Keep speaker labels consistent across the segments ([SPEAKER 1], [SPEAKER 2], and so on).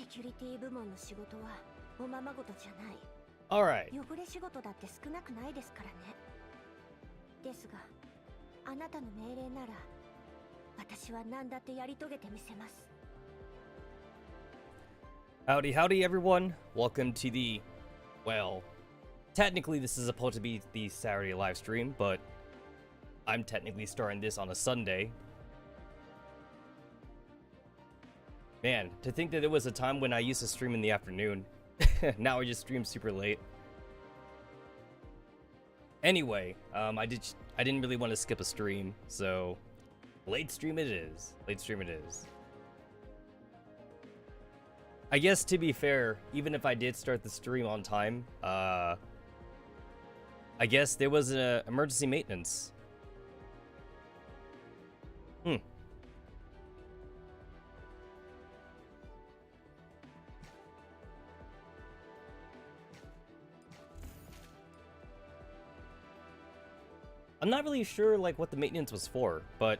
[SPEAKER 1] キュリティ部門の仕事はおままごとじゃない。
[SPEAKER 2] Alright.
[SPEAKER 1] 汚れ仕事だって少なくないですからね。ですが、あなたの命令なら、私は何だってやり遂げてみせます。
[SPEAKER 2] Howdy, howdy, everyone. Welcome to the, well, technically this is supposed to be the Saturday live stream, but I'm technically starting this on a Sunday. Man, to think that there was a time when I used to stream in the afternoon. Now I just stream super late. Anyway, I didn't really want to skip a stream, so late stream it is. Late stream it is. I guess to be fair, even if I did start the stream on time, I guess there was an emergency maintenance. I'm not really sure like what the maintenance was for, but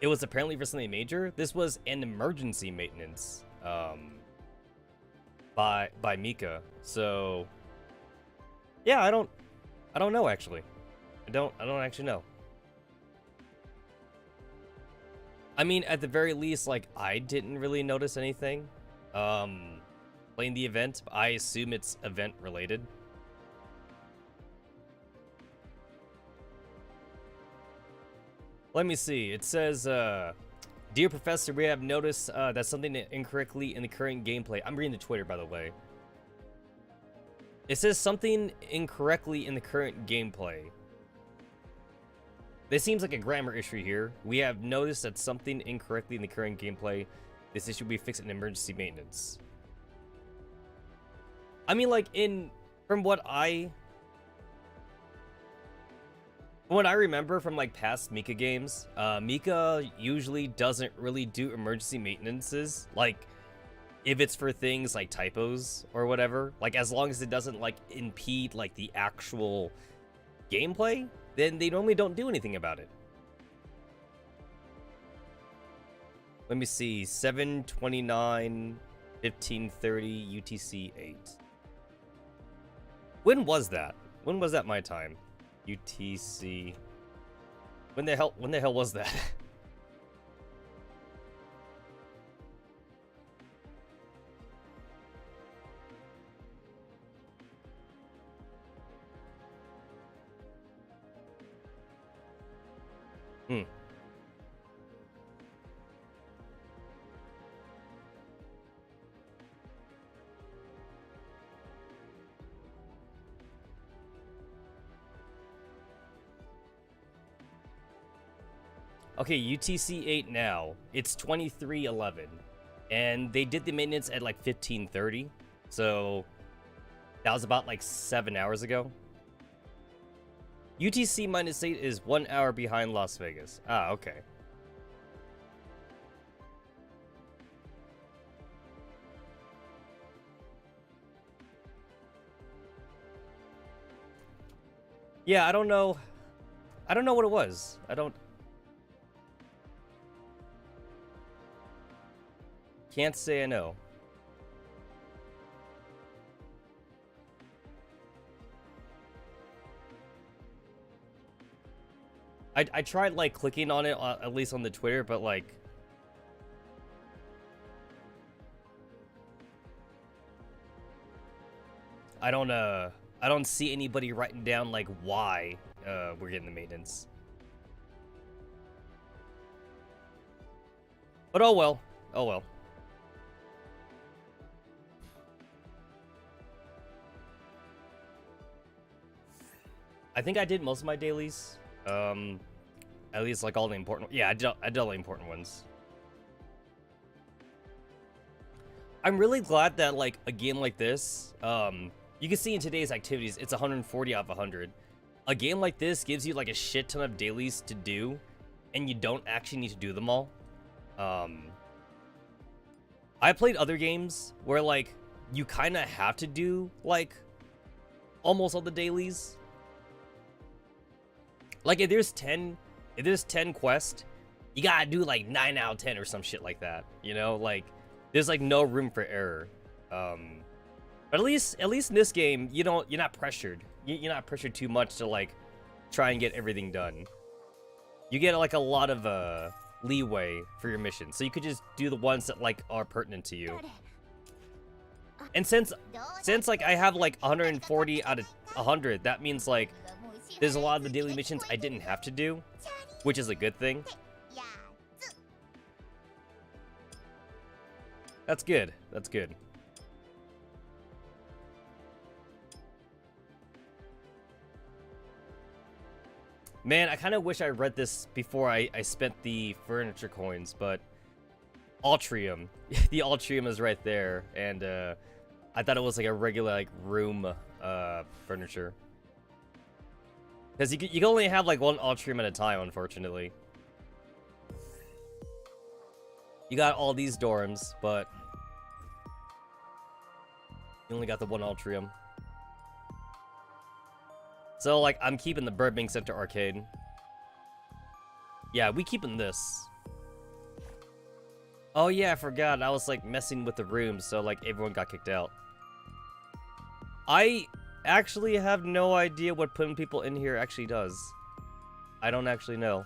[SPEAKER 2] it was apparently for something major. This was an emergency maintenance by Mika. So yeah, I don't know actually. I don't actually know. I mean, at the very least, like I didn't really notice anything playing the event, but I assume it's event related. Let me see. It says, Dear Professor, we have noticed that something incorrectly in the current gameplay. I'm reading the Twitter, by the way. It says something incorrectly in the current gameplay. This seems like a grammar issue here. We have noticed that something incorrectly in the current gameplay. This issue will be fixed in emergency maintenance. I mean, like, from what I remember from like past Mika games, Mika usually doesn't really do emergency maintenances, like if it's for things like typos or whatever, like as long as it doesn't like impede like the actual gameplay, then they normally don't do anything about it. Let me see, 7:29, 15:30 UTC 8. When was that? When was that my time? UTC. When the hell was that? Okay, UTC 8 now. It's 23:11. And they did the maintenance at like 15:30. So that was about like 7 hours ago. UTC -8 is 1 hour behind Las Vegas. Ah, okay. Yeah, I don't know. I don't know what it was. Can't say I know. I tried like clicking on it at least on the Twitter, but like I don't see anybody writing down like why we're getting the maintenance. But oh well. Oh well. I think I did most of my dailies. At least like all the important. Yeah, I did all the important ones. I'm really glad that like a game like this, you can see in today's activities, it's 140 out of 100. A game like this gives you like a shit ton of dailies to do, and you don't actually need to do them all. I played other games where like you kind of have to do like almost all the dailies. Like if there's 10 quests, you gotta do like 9 out of 10 or some shit like that. You know, like There's like no room for error. But at least in this game, you're not pressured. You're not pressured too much to like try and get everything done. You get like a lot of leeway for your mission, so you could just do the ones that like are pertinent to you. And since like I have like 140 out of 100, that means like there's a lot of the daily missions I didn't have to do, which is a good thing. That's good. That's good. Man, I kind of wish I read this before I spent the furniture coins, but Altrium. The Altrium is right there, and I thought it was like a regular like room furniture. Because you can only have like one Altrium at a time, unfortunately. You got all these dorms, but you only got the one Altrium. So, like, I'm keeping the Burbank Center Arcade. Yeah, we keeping this. Oh yeah, I forgot. I was, like, messing with the rooms, so, like, everyone got kicked out. I actually have no idea what putting people in here actually does. I don't actually know.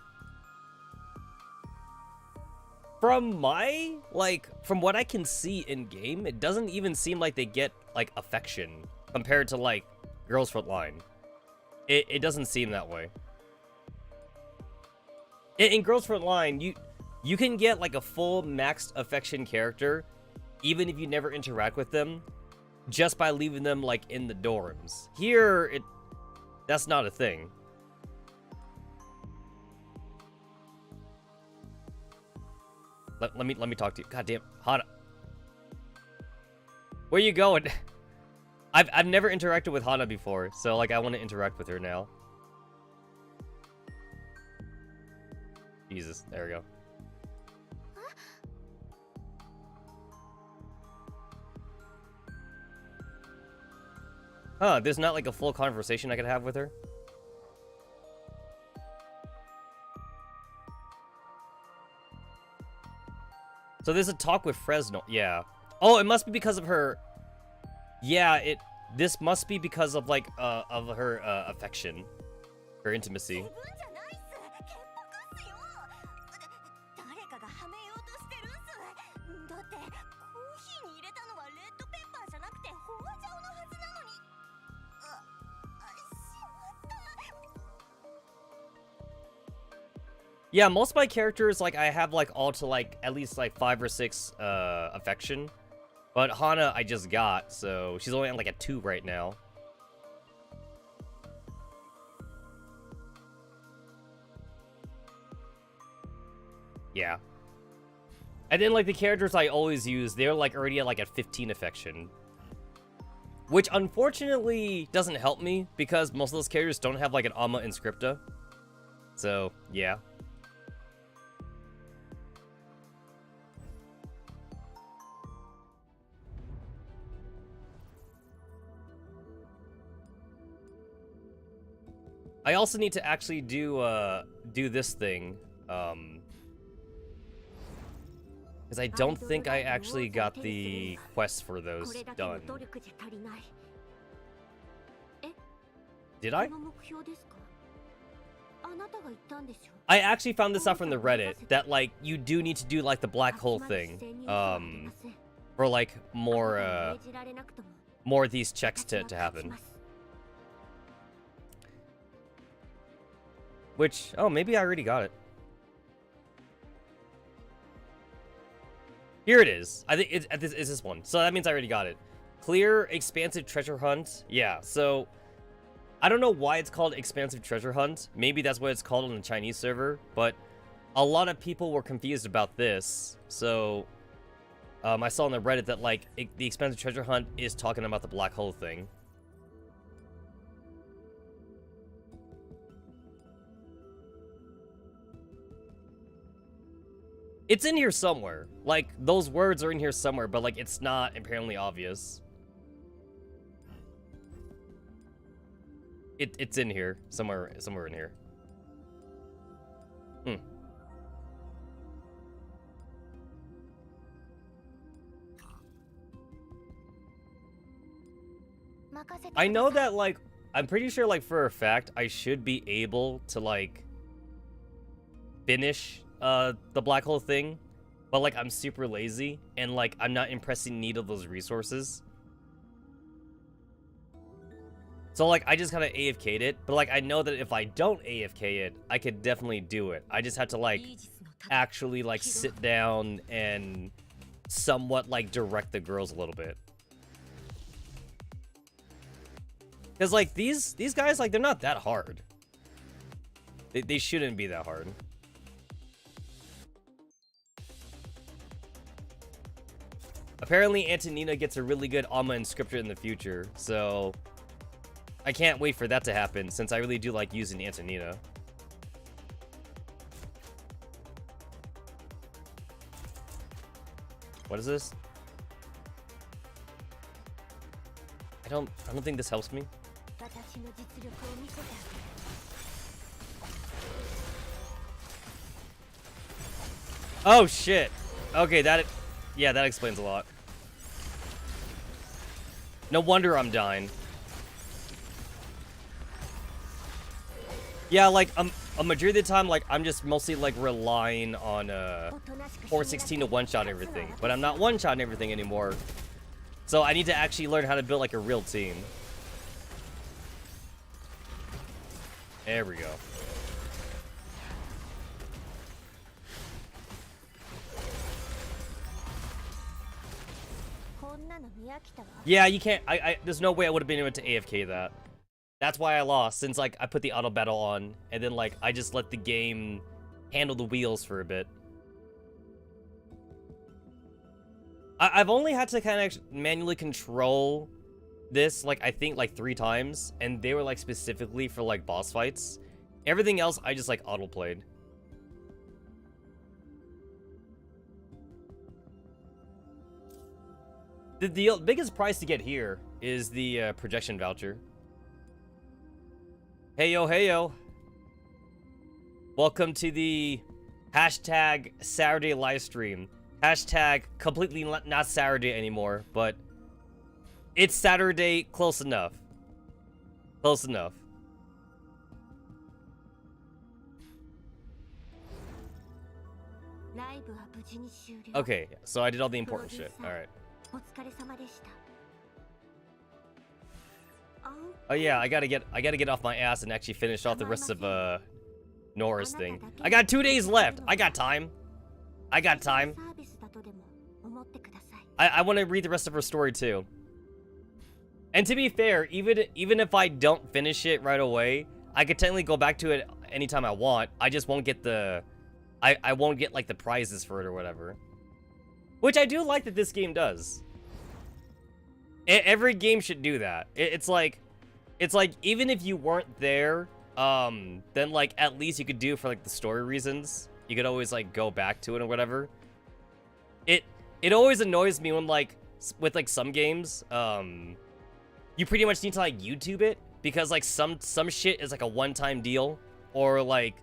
[SPEAKER 2] From what I can see in-game, it doesn't even seem like they get, like, affection compared to, like, Girls Frontline. It doesn't seem that way. In Girls Frontline, you can get like a full maxed affection character, even if you never interact with them, just by leaving them like in the dorms. Here, that's not a thing. Let me talk to you. God damn, Hana. Where you going? I've never interacted with Hana before, so like I want to interact with her now. Jesus, there we go. Huh, there's not like a full conversation I could have with her? So there's a talk with Fresno, yeah. Oh, it must be because of her... Yeah, this must be because of like of her affection, her intimacy. Yeah, most of my characters like I have like all to like at least like 5 or 6 affection. But Hana, I just got, so she's only on like a 2 right now. Yeah. And then like the characters I always use, they're like already at like a 15 affection. Which unfortunately doesn't help me, because most of those characters don't have like an Amma Inscripta. So, yeah. I also need to actually do this thing, because I don't think I actually got the quests for those done. Did I? I actually found this out from the Reddit, that like you do need to do like the black hole thing, for like more of these checks to happen. Which, oh, maybe I already got it. Here it is. I think it's this one. So that means I already got it. Clear expansive treasure hunt. Yeah, so I don't know why it's called expansive treasure hunt. Maybe that's what it's called on the Chinese server, but a lot of people were confused about this. So I saw on the Reddit that like the expansive treasure hunt is talking about the black hole thing. It's in here somewhere. Like, those words are in here somewhere, but, like, it's not apparently obvious. It's in here. Somewhere in here. I know that, like, I'm pretty sure, like, for a fact, I should be able to, like, finish the black hole thing, but, like, I'm super lazy, and, like, I'm not in pressing need of those resources. So, like, I just kind of AFK'd it, but, like, I know that if I don't AFK it, I could definitely do it. I just have to, like, actually, like, sit down and somewhat, like, direct the girls a little bit. Because, like, these guys, like, they're not that hard. They shouldn't be that hard. Apparently, Antonina gets a really good Alma Inscriptor in the future, so I can't wait for that to happen, since I really do like using Antonina. What is this? I don't think this helps me. Oh shit. Okay, yeah, that explains a lot. No wonder I'm dying. Yeah, like a majority of the time, like I'm just mostly like relying on 416 to one-shot everything, but I'm not one-shotting everything anymore. So I need to actually learn how to build like a real team. There we go. Yeah, you can't. There's no way I would have been able to AFK that. That's why I lost, since like I put the auto battle on, and then like I just let the game handle the wheels for a bit. I've only had to kind of manually control this, like, I think, like, 3 times, and they were, like, specifically for, like, boss fights. Everything else, I just, like, auto-played. The biggest prize to get here is the projection voucher. Heyo, heyo. Welcome to the hashtag Saturday livestream. Hashtag completely not Saturday anymore, but it's Saturday close enough. Close enough. Okay, so I did all the important shit. Alright. Oh yeah, I gotta get off my ass and actually finish off the rest of Nora's thing. I got 2 days left. I got time. I got time. I want to read the rest of her story too. And to be fair, even if I don't finish it right away, I could technically go back to it anytime I want. I just won't get the I won't get like the prizes for it or whatever. Which I do like that this game does. Every game should do that. It's like even if you weren't there, then like at least you could do it for like the story reasons. You could always like go back to it or whatever. It always annoys me when like with like some games, you pretty much need to like YouTube it because like some shit is like a one-time deal or like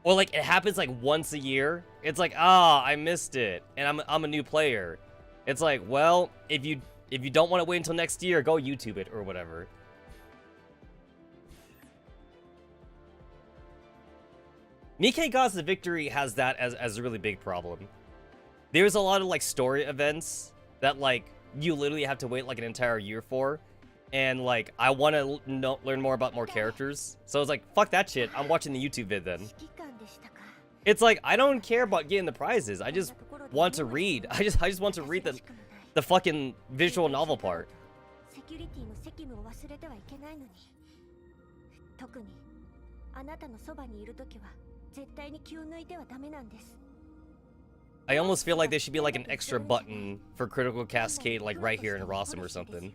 [SPEAKER 2] it happens like once a year. It's like, ah, I missed it and I'm a new player. It's like, well, if you don't want to wait until next year, go YouTube it or whatever. Nikkei Gods the Victory has that as a really big problem. There's a lot of like story events that like you literally have to wait like an entire year for, and like I want to learn more about more characters. So it's like, fuck that shit. I'm watching the YouTube vid then. It's like I don't care about getting the prizes. I just want to read. I just want to read the fucking visual novel part. I almost feel like there should be like an extra button for Critical Cascade like right here in Rossum or something.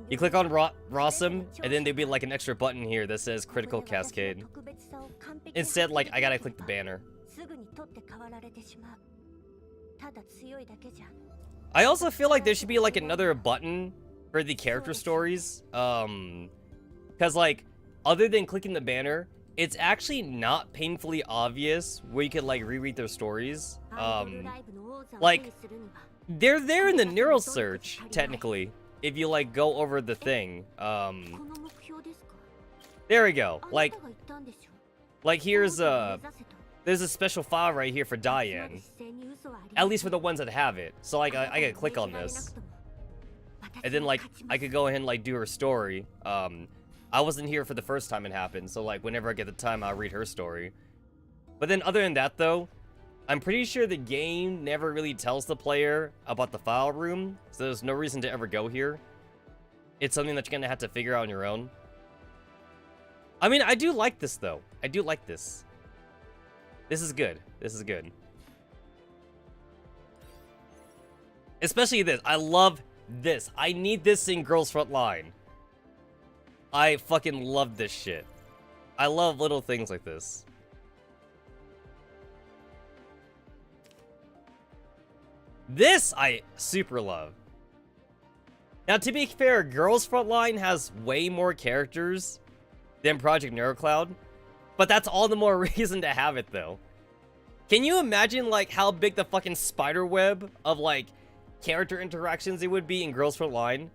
[SPEAKER 2] You click on Rossum, and then there'd be like an extra button here that says Critical Cascade. Instead, like, I gotta click the banner. I also feel like there should be like another button for the character stories. Because like, other than clicking the banner, it's actually not painfully obvious where you could like reread their stories. Like, They're there in the neural search, technically. If you, like, go over the thing. There we go. Like here's, there's a special file right here for Diane. At least for the ones that have it. So, like, I could click on this. And then, like, I could go ahead and, like, do her story. I wasn't here for the first time it happened, so, like, whenever I get the time, I'll read her story. But then, other than that, though, I'm pretty sure the game never really tells the player about the file room, so there's no reason to ever go here. It's something that you're gonna have to figure out on your own. I mean, I do like this, though. I do like this. This is good. This is good. Especially this. I love this. I need this in Girls Front Line. I fucking love this shit. I love little things like this. This I super love. Now, to be fair, Girls Front Line has way more characters than Project NeuroCloud, but that's all the more reason to have it, though. Can you imagine, like, how big the fucking spider web of, like, character interactions it would be in Girls Front Line?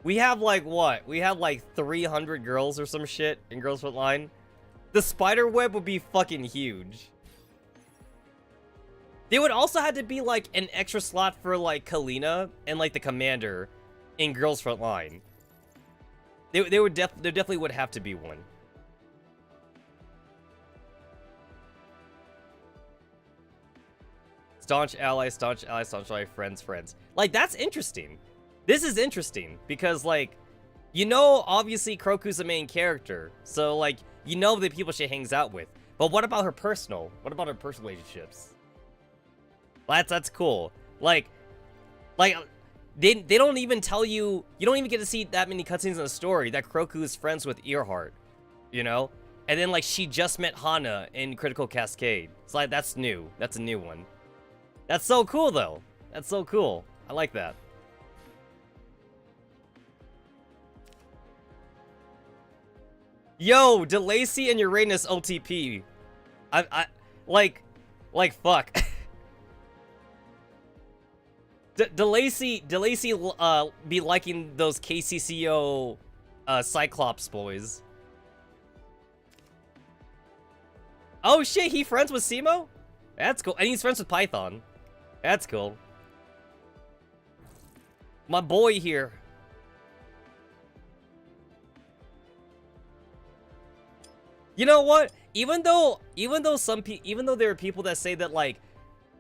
[SPEAKER 2] We have, like, what? We have, like, 300 girls or some shit in Girls Front Line. The spider web would be fucking huge. There would also have to be, like, an extra slot for, like, Kalina and, like, the commander in Girls Front Line. There definitely would have to be one. Staunch ally, staunch ally, staunch ally, friends, friends. Like, that's interesting. This is interesting because, like, you know, obviously Kroku's the main character, so, like, you know the people she hangs out with. But what about her personal? What about her personal relationships? That's cool. Like they don't even tell you. You don't even get to see that many cutscenes in the story that Kroku is friends with Earhart, you know. And then, like, she just met Hana in Critical Cascade. It's like, that's new. That's a new one. That's so cool, though. That's so cool. I like that. Yo, DeLacy and Uranus OTP. Like, fuck. DeLacy be liking those KCCO Cyclops boys. Oh shit, he friends with Simo? That's cool. And he's friends with Python. That's cool. My boy here. You know what? Even though there are people that say that, like,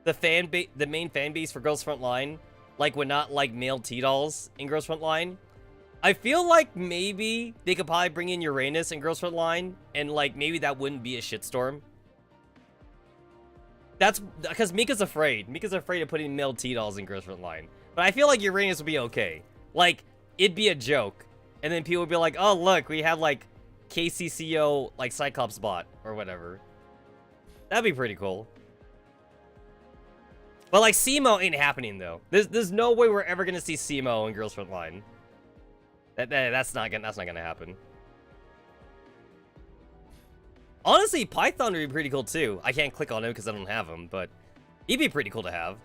[SPEAKER 2] the main fan base for Girls Front Line, like, would not like male T-dolls in Girls Front Line, I feel like maybe they could probably bring in Uranus in Girls Front Line, and, like, maybe that wouldn't be a shitstorm. That's because Mika's afraid. Mika's afraid of putting male T-dolls in Girls Front Line. But I feel like Uranus would be okay. Like, it'd be a joke. And then people would be like, oh, look, we have, like, KCCO, like, Cyclops bot, or whatever. That'd be pretty cool. But, like, Simo ain't happening, though. There's no way we're ever gonna see Simo in Girls Front Line. That's not gonna happen. Honestly, Python would be pretty cool, too. I can't click on him because I don't have him, but he'd be pretty cool to have.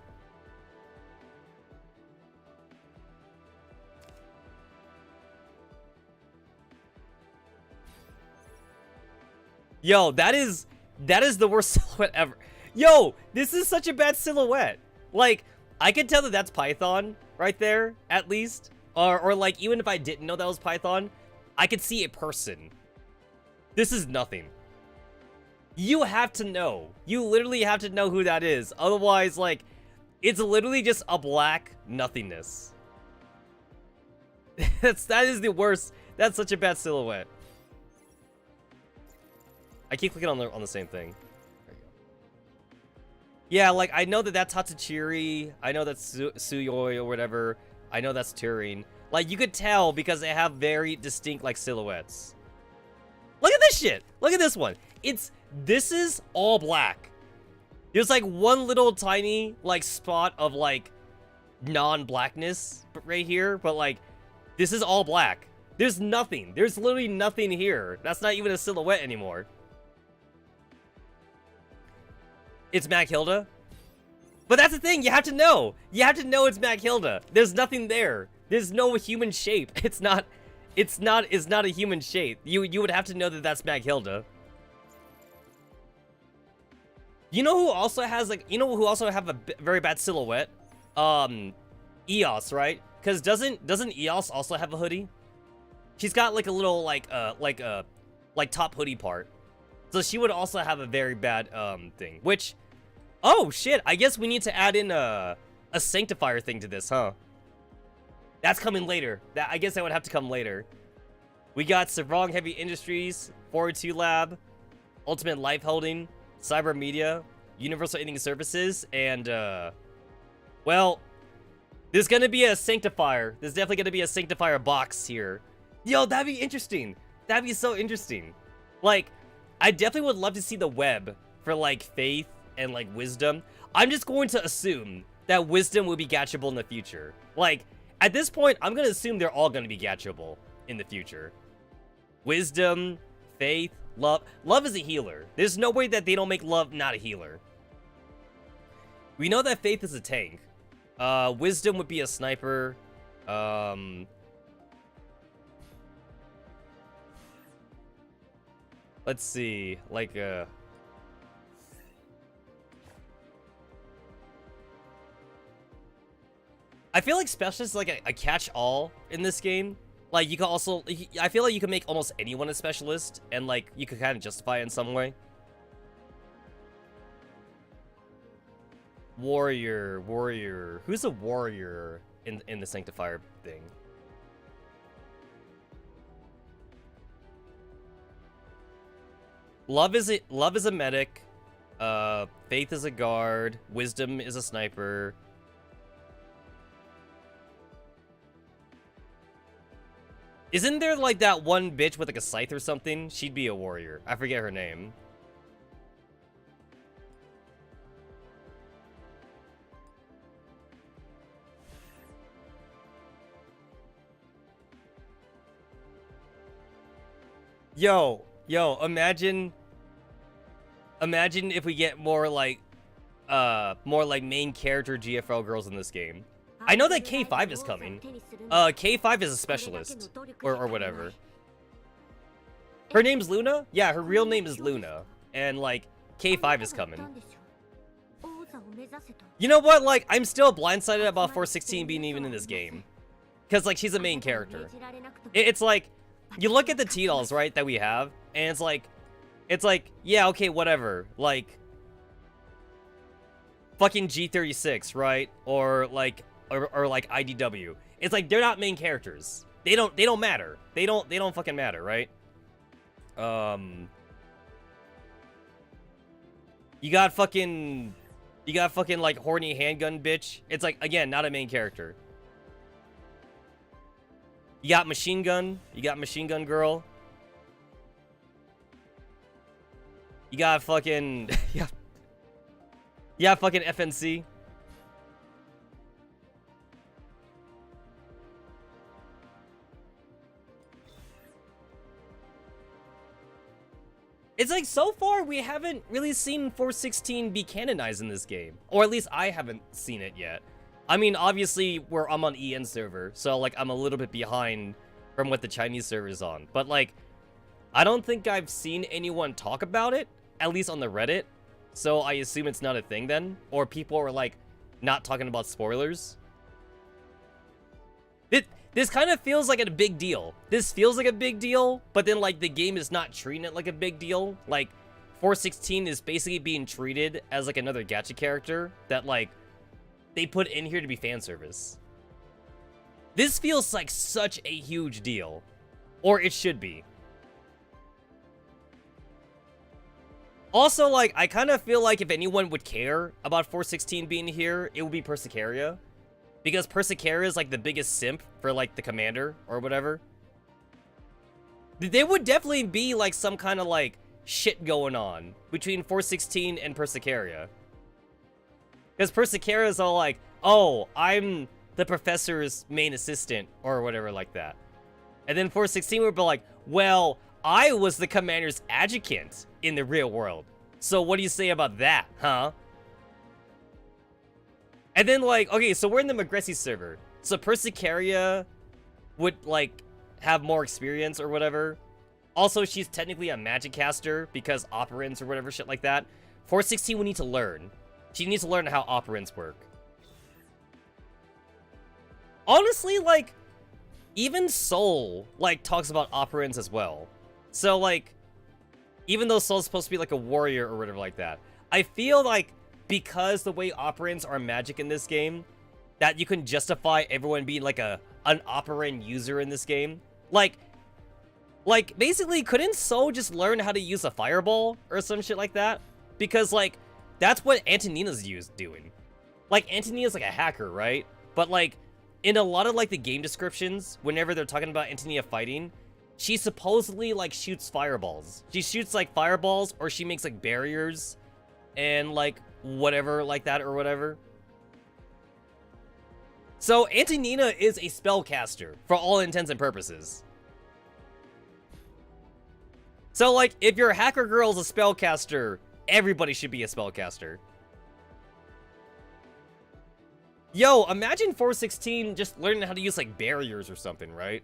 [SPEAKER 2] Yo, that is the worst silhouette ever. Yo, this is such a bad silhouette. Like, I could tell that that's Python right there, at least. Or like, even if I didn't know that was Python, I could see a person. This is nothing. You have to know. You literally have to know who that is. Otherwise, like, it's literally just a black nothingness. That is the worst. That's such a bad silhouette. I keep clicking on the same thing. There you go. Yeah, like, I know that that's Hatsuchiri. I know that's Suyoi or whatever. I know that's Turing. Like, you could tell because they have very distinct, like, silhouettes. Look at this shit. Look at this one. This is all black. There's, like, one little tiny, like, spot of, like, non-blackness right here. But, like, this is all black. There's nothing. There's literally nothing here. That's not even a silhouette anymore. It's Mac Hilda. But that's the thing, you have to know. You have to know it's Maghilda. There's nothing there. There's no human shape. It's not a human shape. You would have to know that that's Maghilda. You know who also has like, you know who also have a very bad silhouette? Eos, right? Cuz doesn't Eos also have a hoodie? She's got like a little like top hoodie part. So she would also have a very bad thing, which, oh shit, I guess we need to add in a sanctifier thing to this, huh? That's coming later. I guess that would have to come later. We got Savrong Heavy Industries, 402 Lab, Ultimate Life Holding, Cyber Media, Universal Eating Services, and well, there's gonna be a sanctifier. There's definitely gonna be a sanctifier box here. Yo, that'd be interesting. That'd be so interesting. Like, I definitely would love to see the web for like faith and like wisdom. I'm just going to assume that wisdom will be gatchable in the future. Like, at this point, I'm gonna assume they're all gonna be gatchable in the future. Wisdom, faith, love. Love is a healer. There's no way that they don't make love not a healer. We know that faith is a tank. Wisdom would be a sniper. Let's see, like, I feel like specialist is like a catch-all in this game. Like, you can also, I feel like you can make almost anyone a specialist, and like, you could kind of justify it in some way. Warrior. Who's a warrior in the sanctifier thing? Love is a medic. Faith is a guard. Wisdom is a sniper. Isn't there like that one bitch with like a scythe or something? She'd be a warrior. I forget her name. Yo, imagine if we get more like main character GFL girls in this game. I know that K5 is coming. K5 is a specialist or whatever. Her name's Luna? Yeah, her real name is Luna. And like K5 is coming. You know what? Like, I'm still blindsided about 416 being even in this game. Cause like she's a main character. It's like, you look at the T-dolls, right, that we have, and it's like, yeah, okay, whatever. Like, fucking G36, right? Or like IDW. It's like, they're not main characters. They don't matter. They don't fucking matter, right? You got fucking like horny handgun bitch. It's like, again, not a main character. You got machine gun. You got machine gun girl. You got fucking yeah, fucking FNC. It's like, so far we haven't really seen 416 be canonized in this game, or at least I haven't seen it yet. I mean, obviously, I'm on EN server, so, like, I'm a little bit behind from what the Chinese server is on. But, like, I don't think I've seen anyone talk about it, at least on the Reddit. So I assume it's not a thing then. Or people are, like, not talking about spoilers. This kind of feels like a big deal. This feels like a big deal, but then, like, the game is not treating it like a big deal. Like, 416 is basically being treated as, like, another gacha character that, like, they put in here to be fan service. This feels like such a huge deal. Or it should be. Also, like, I kind of feel like if anyone would care about 416 being here, it would be Persicaria. Because Persicaria is, like, the biggest simp for, like, the commander or whatever. There would definitely be, like, some kind of, like, shit going on between 416 and Persicaria. Because Persicaria is all like, oh, I'm the professor's main assistant, or whatever like that. And then 416 would be like, well, I was the commander's adjutant in the real world. So what do you say about that, huh? And then, like, okay, so we're in the Magressi server. So Persicaria would, like, have more experience or whatever. Also, she's technically a magic caster because operants or whatever shit like that. 416 we need to learn. She needs to learn how operants work. Honestly, like, even Soul, like, talks about operants as well. So, like, even though Soul's supposed to be, like, a warrior or whatever like that, I feel like because the way operants are magic in this game, that you can justify everyone being, like, an operant user in this game. Like, basically, couldn't Soul just learn how to use a fireball or some shit like that? Because, like, that's what Antonina's doing. Like, Antonina's, like, a hacker, right? But, like, in a lot of, like, the game descriptions, whenever they're talking about Antonina fighting, she supposedly, like, shoots fireballs. She shoots, like, fireballs, or she makes, like, barriers and, like, whatever like that or whatever. So, Antonina is a spellcaster for all intents and purposes. So, like, if your hacker girl's a spellcaster, everybody should be a spellcaster. Yo, imagine 416 just learning how to use, like, barriers or something, right?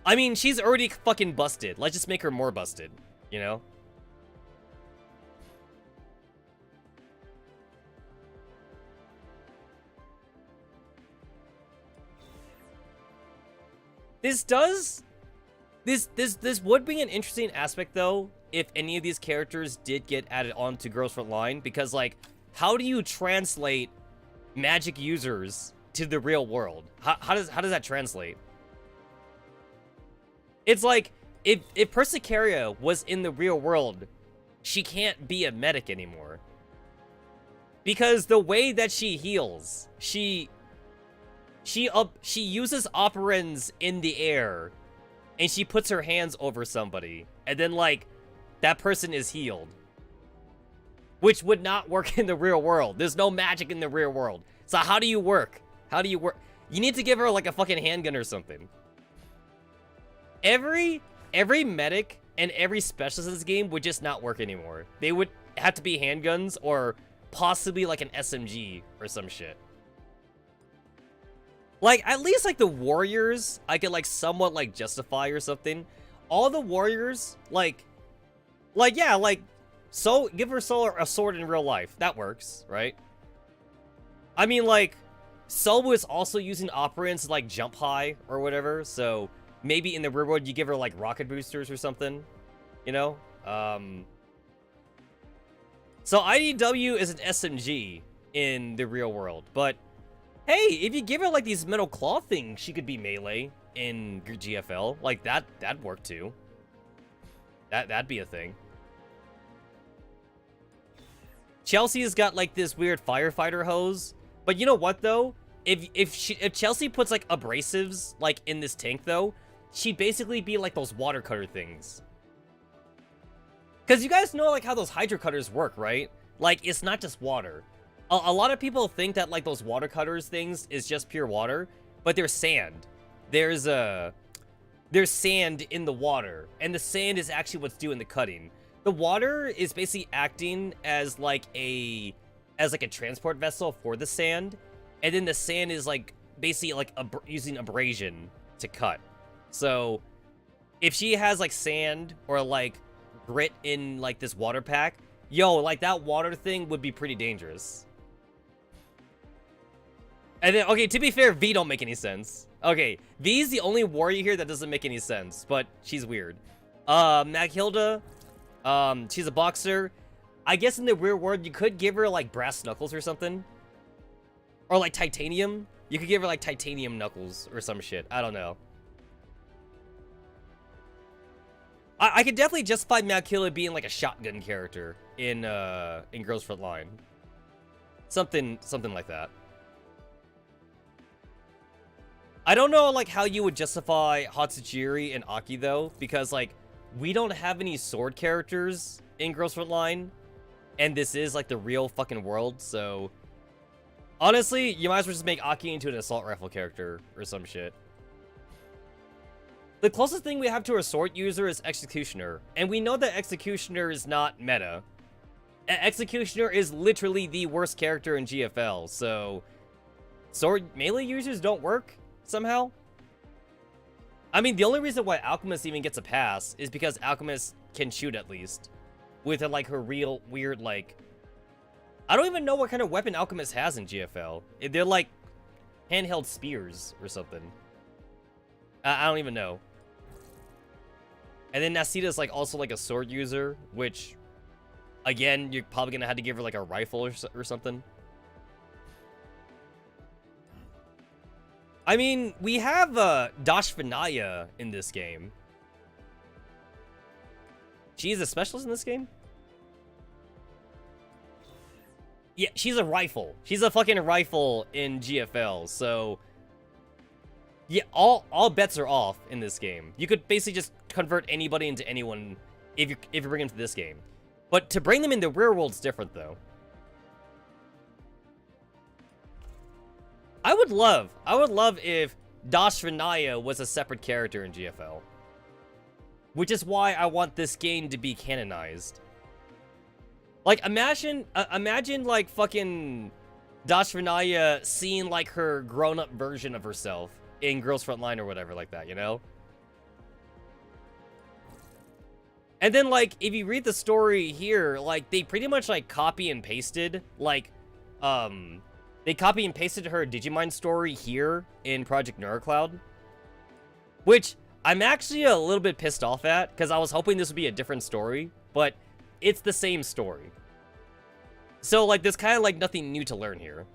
[SPEAKER 2] I mean, she's already fucking busted. Let's just make her more busted, you know? This would be an interesting aspect, though, if any of these characters did get added on to Girls Frontline, because, like, how do you translate magic users to the real world? How does that translate? It's like, if Persicaria was in the real world, she can't be a medic anymore. Because the way that she heals, she uses operans in the air, and she puts her hands over somebody, and then, like, that person is healed. Which would not work in the real world. There's no magic in the real world. So how do you work? How do you work? You need to give her, like, a fucking handgun or something. Every medic and every specialist in this game would just not work anymore. They would have to be handguns or possibly, like, an SMG or some shit. Like, at least, like, the warriors, I could, like, somewhat, like, justify or something. All the warriors, like, yeah, like, so, give her Soul a sword in real life. That works, right? I mean, like, Soul was also using operants to, like, jump high or whatever, so maybe in the real world you give her, like, rocket boosters or something, you know? So IDW is an SMG in the real world, but hey, if you give her, like, these metal claw things, she could be melee in GFL. Like, that'd work too. That'd be a thing. Chelsea's got, like, this weird firefighter hose. But you know what, though? If Chelsea puts, like, abrasives, like, in this tank, though, she'd basically be like those water cutter things. Because you guys know, like, how those hydro cutters work, right? Like, it's not just water. A lot of people think that, like, those water cutters things is just pure water, but there's sand. There's sand in the water, and the sand is actually what's doing the cutting. The water is basically acting as, like, a transport vessel for the sand, and then the sand is, like, basically, like, using abrasion to cut. So, if she has, like, sand or, like, grit in, like, this water pack, yo, like, that water thing would be pretty dangerous. And then, okay, to be fair, V don't make any sense. Okay, V's the only warrior here that doesn't make any sense, but she's weird. Maghilda, she's a boxer. I guess in the real world, you could give her, like, brass knuckles or something. Or, like, titanium. You could give her, like, titanium knuckles or some shit. I don't know. I could definitely justify Maghilda being, like, a shotgun character in Girls Frontline. Something like that. I don't know, like, how you would justify Hatsujiri and Aki, though, because, like, we don't have any sword characters in Girls Frontline, and this is, like, the real fucking world, so... Honestly, you might as well just make Aki into an assault rifle character or some shit. The closest thing we have to a sword user is Executioner, and we know that Executioner is not meta. Executioner is literally the worst character in GFL, so sword melee users don't work somehow. I mean, the only reason why Alchemist even gets a pass is because Alchemist can shoot at least. With, like, her real weird, like... I don't even know what kind of weapon Alchemist has in GFL. They're, like, handheld spears or something. I don't even know. And then Nasita's, like, also, like, a sword user, which... Again, you're probably gonna have to give her, like, a rifle or something. I mean, we have, Dashvinaya in this game. She's a specialist in this game? Yeah, she's a rifle. She's a fucking rifle in GFL, so... Yeah, all bets are off in this game. You could basically just convert anybody into anyone if you bring them to this game. But to bring them in the real world's different, though. I would love if Dashvinaya was a separate character in GFL. Which is why I want this game to be canonized. Like, imagine like, fucking Dashvinaya seeing, like, her grown-up version of herself in Girls Frontline or whatever like that, you know? And then, like, if you read the story here, like, they pretty much, like, copy and pasted, like, they copy and pasted her Digimon story here in Project Neurocloud. Which I'm actually a little bit pissed off at, because I was hoping this would be a different story, but it's the same story. So, like, there's kind of, like, nothing new to learn here.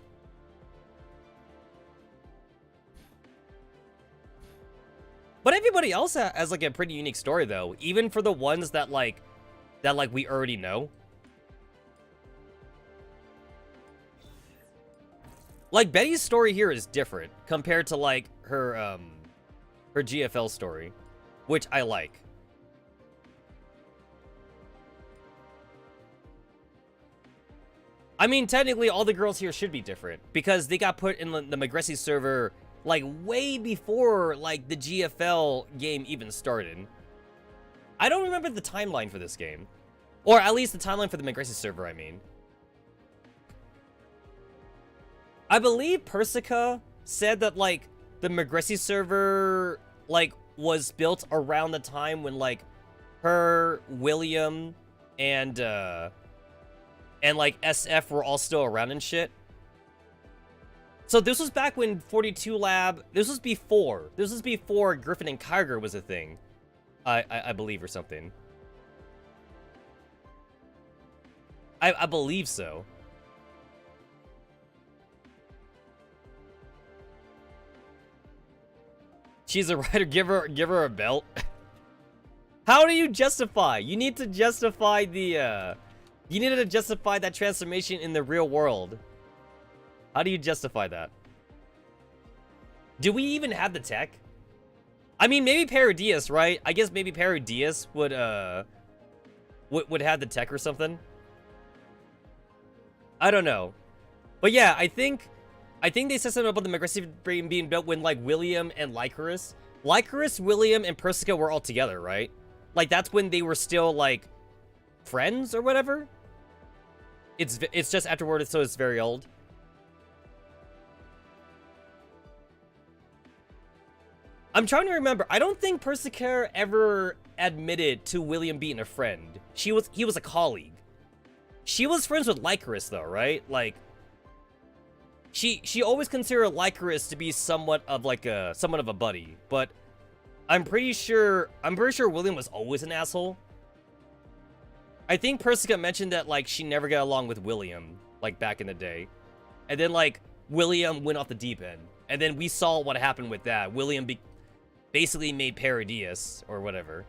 [SPEAKER 2] But everybody else has, like, a pretty unique story, though. Even for the ones that, like, we already know. Like, Betty's story here is different compared to, like, her GFL story, which I like. I mean, technically, all the girls here should be different, because they got put in the Magressi server, like, way before, like, the GFL game even started. I don't remember the timeline for this game. Or at least the timeline for the Magressi server, I mean. I believe Persica said that, like, the Magressi server, like, was built around the time when, like, her, William, and like, SF were all still around and shit. So this was back when 42 Lab... This was before Griffin and Kyger was a thing. I believe, or something. I believe so. She's a writer. Give her a belt. How do you justify? You need to justify the, You needed to justify that transformation in the real world. How do you justify that? Do we even have the tech? I mean, maybe Parodius, right? I guess maybe Parodius would have the tech or something. I don't know. But yeah, I think they said something about the Magressi brain being built when, like, William and Lycaris, William, and Persica were all together, right? Like, that's when they were still, like, friends or whatever? It's just afterward, so it's very old. I'm trying to remember. I don't think Persica ever admitted to William being a friend. He was a colleague. She was friends with Lycaris, though, right? Like, she always considered Lycaris to be somewhat of a buddy, but I'm pretty sure William was always an asshole. I think Persica mentioned that, like, she never got along with William, like, back in the day. And then, like, William went off the deep end. And then we saw what happened with that. William basically made Parodius, or whatever.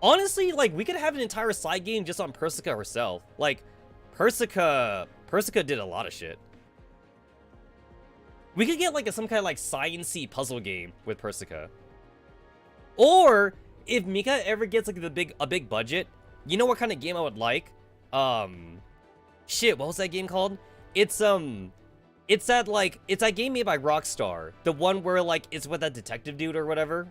[SPEAKER 2] Honestly, like, we could have an entire side game just on Persica herself. Like, Persica did a lot of shit. We could get, like, some kind of, like, science-y puzzle game with Persica. Or, if Mika ever gets, like, a big budget, you know what kind of game I would like? Shit, what was that game called? It's that game made by Rockstar. The one where, like, it's with that detective dude or whatever.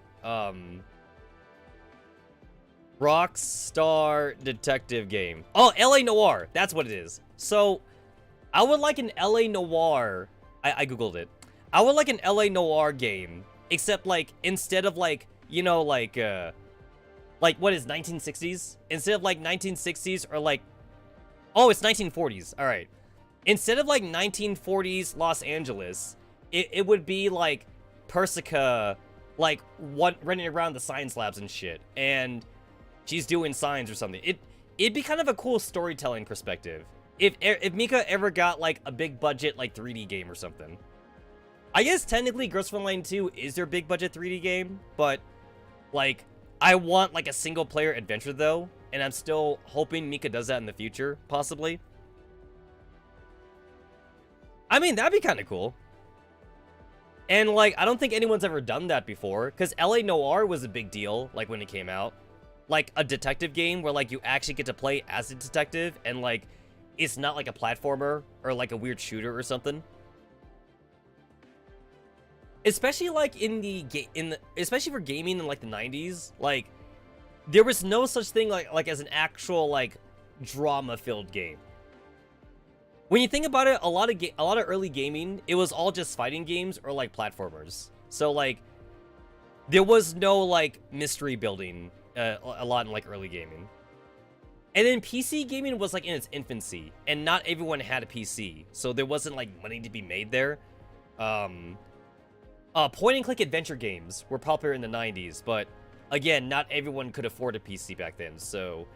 [SPEAKER 2] Rockstar detective game. Oh, LA Noir. That's what it is. So, I would like an LA Noir. I googled it. I would like an LA Noir game, except like instead of like, you know, like what is 1960s? Instead of like 1960s or like, oh, it's 1940s. All right. Instead of like 1940s Los Angeles, it would be like Persica, like running around the science labs and shit, and she's doing signs or something. It'd be kind of a cool storytelling perspective if Mika ever got like a big budget like 3D game or something. I guess technically Girls from Line 2 is their big budget 3D game, but like I want like a single player adventure though, and I'm still hoping Mika does that in the future, possibly. I mean, that'd be kind of cool. And like I don't think anyone's ever done that before, because LA Noir was a big deal like when it came out. Like a detective game where like you actually get to play as a detective and like it's not like a platformer or like a weird shooter or something. Especially like especially for gaming in like the 90s, like there was no such thing like as an actual like drama-filled game. When you think about it, a lot of early gaming, it was all just fighting games or like platformers. So like there was no like mystery building a lot in like early gaming. And then PC gaming was like in its infancy, and not everyone had a PC, so there wasn't like money to be made there. Point and click adventure games were popular in the 90s, but again, not everyone could afford a PC back then, so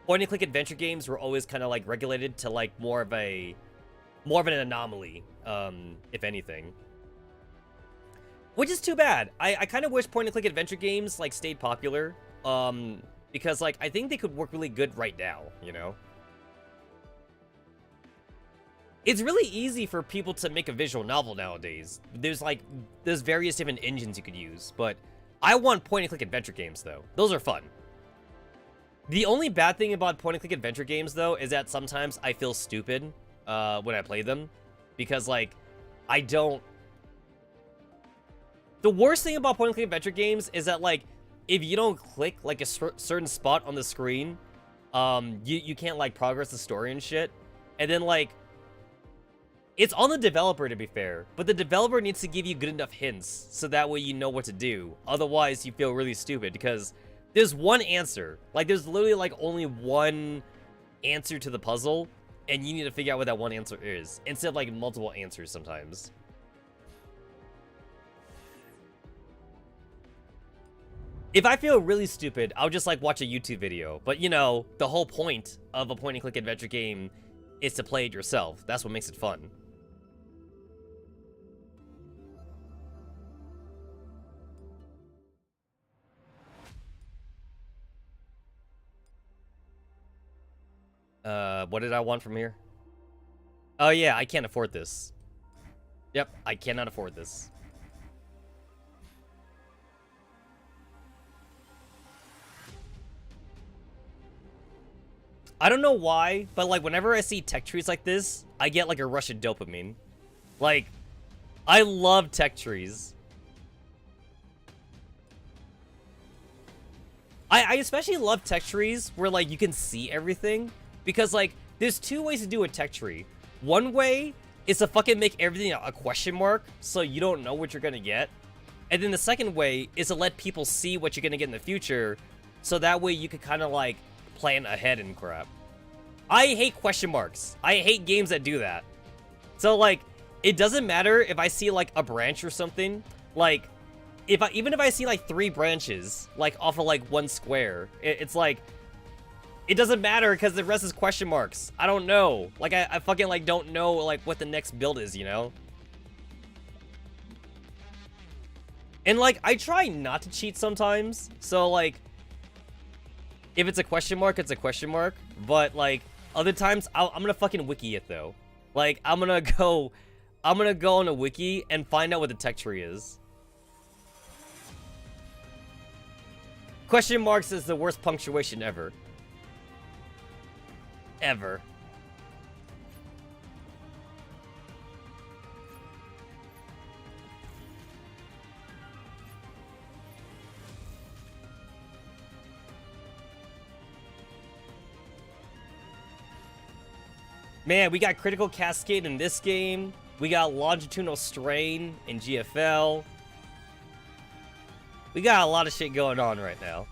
[SPEAKER 2] point and click adventure games were always kind of like regulated to like more of an anomaly, if anything. Which is too bad. I kind of wish point and click adventure games like stayed popular. Because like I think they could work really good right now, you know? It's really easy for people to make a visual novel nowadays. There's various different engines you could use, but I want point and click adventure games though. Those are fun. The only bad thing about point and click adventure games though is that sometimes I feel stupid when I play them, because like I don't. The worst thing about point and click adventure games is that like if you don't click like a certain spot on the screen, you can't like progress the story and shit. And then like it's on the developer, to be fair, but the developer needs to give you good enough hints so that way you know what to do. Otherwise you feel really stupid because there's one answer. Like there's literally like only one answer to the puzzle, and you need to figure out what that one answer is instead of like multiple answers sometimes. If I feel really stupid, I'll just like watch a YouTube video. But you know, the whole point of a point and click adventure game is to play it yourself. That's what makes it fun. What did I want from here? Oh yeah, I can't afford this. Yep, I cannot afford this. I don't know why, but like whenever I see tech trees like this, I get like a rush of dopamine. Like, I love tech trees. I especially love tech trees where like you can see everything, because like there's two ways to do a tech tree. One way is to fucking make everything a question mark so you don't know what you're gonna get. And then the second way is to let people see what you're gonna get in the future, so that way you could kind of like plan ahead and crap. I hate question marks. I hate games that do that. So like, it doesn't matter if I see like a branch or something. Like, even if I see like 3 branches, like off of like one square, it's like, it doesn't matter because the rest is question marks. I don't know. Like I fucking like don't know like what the next build is, you know? And like, I try not to cheat sometimes. So like, if it's a question mark, it's a question mark. But like, other times, I'm gonna fucking wiki it though. Like, I'm gonna go on a wiki and find out what the tech tree is. Question marks is the worst punctuation ever. Ever. Man, we got critical Cascade in this game. We got longitudinal strain in GFL. We got a lot of shit going on right now.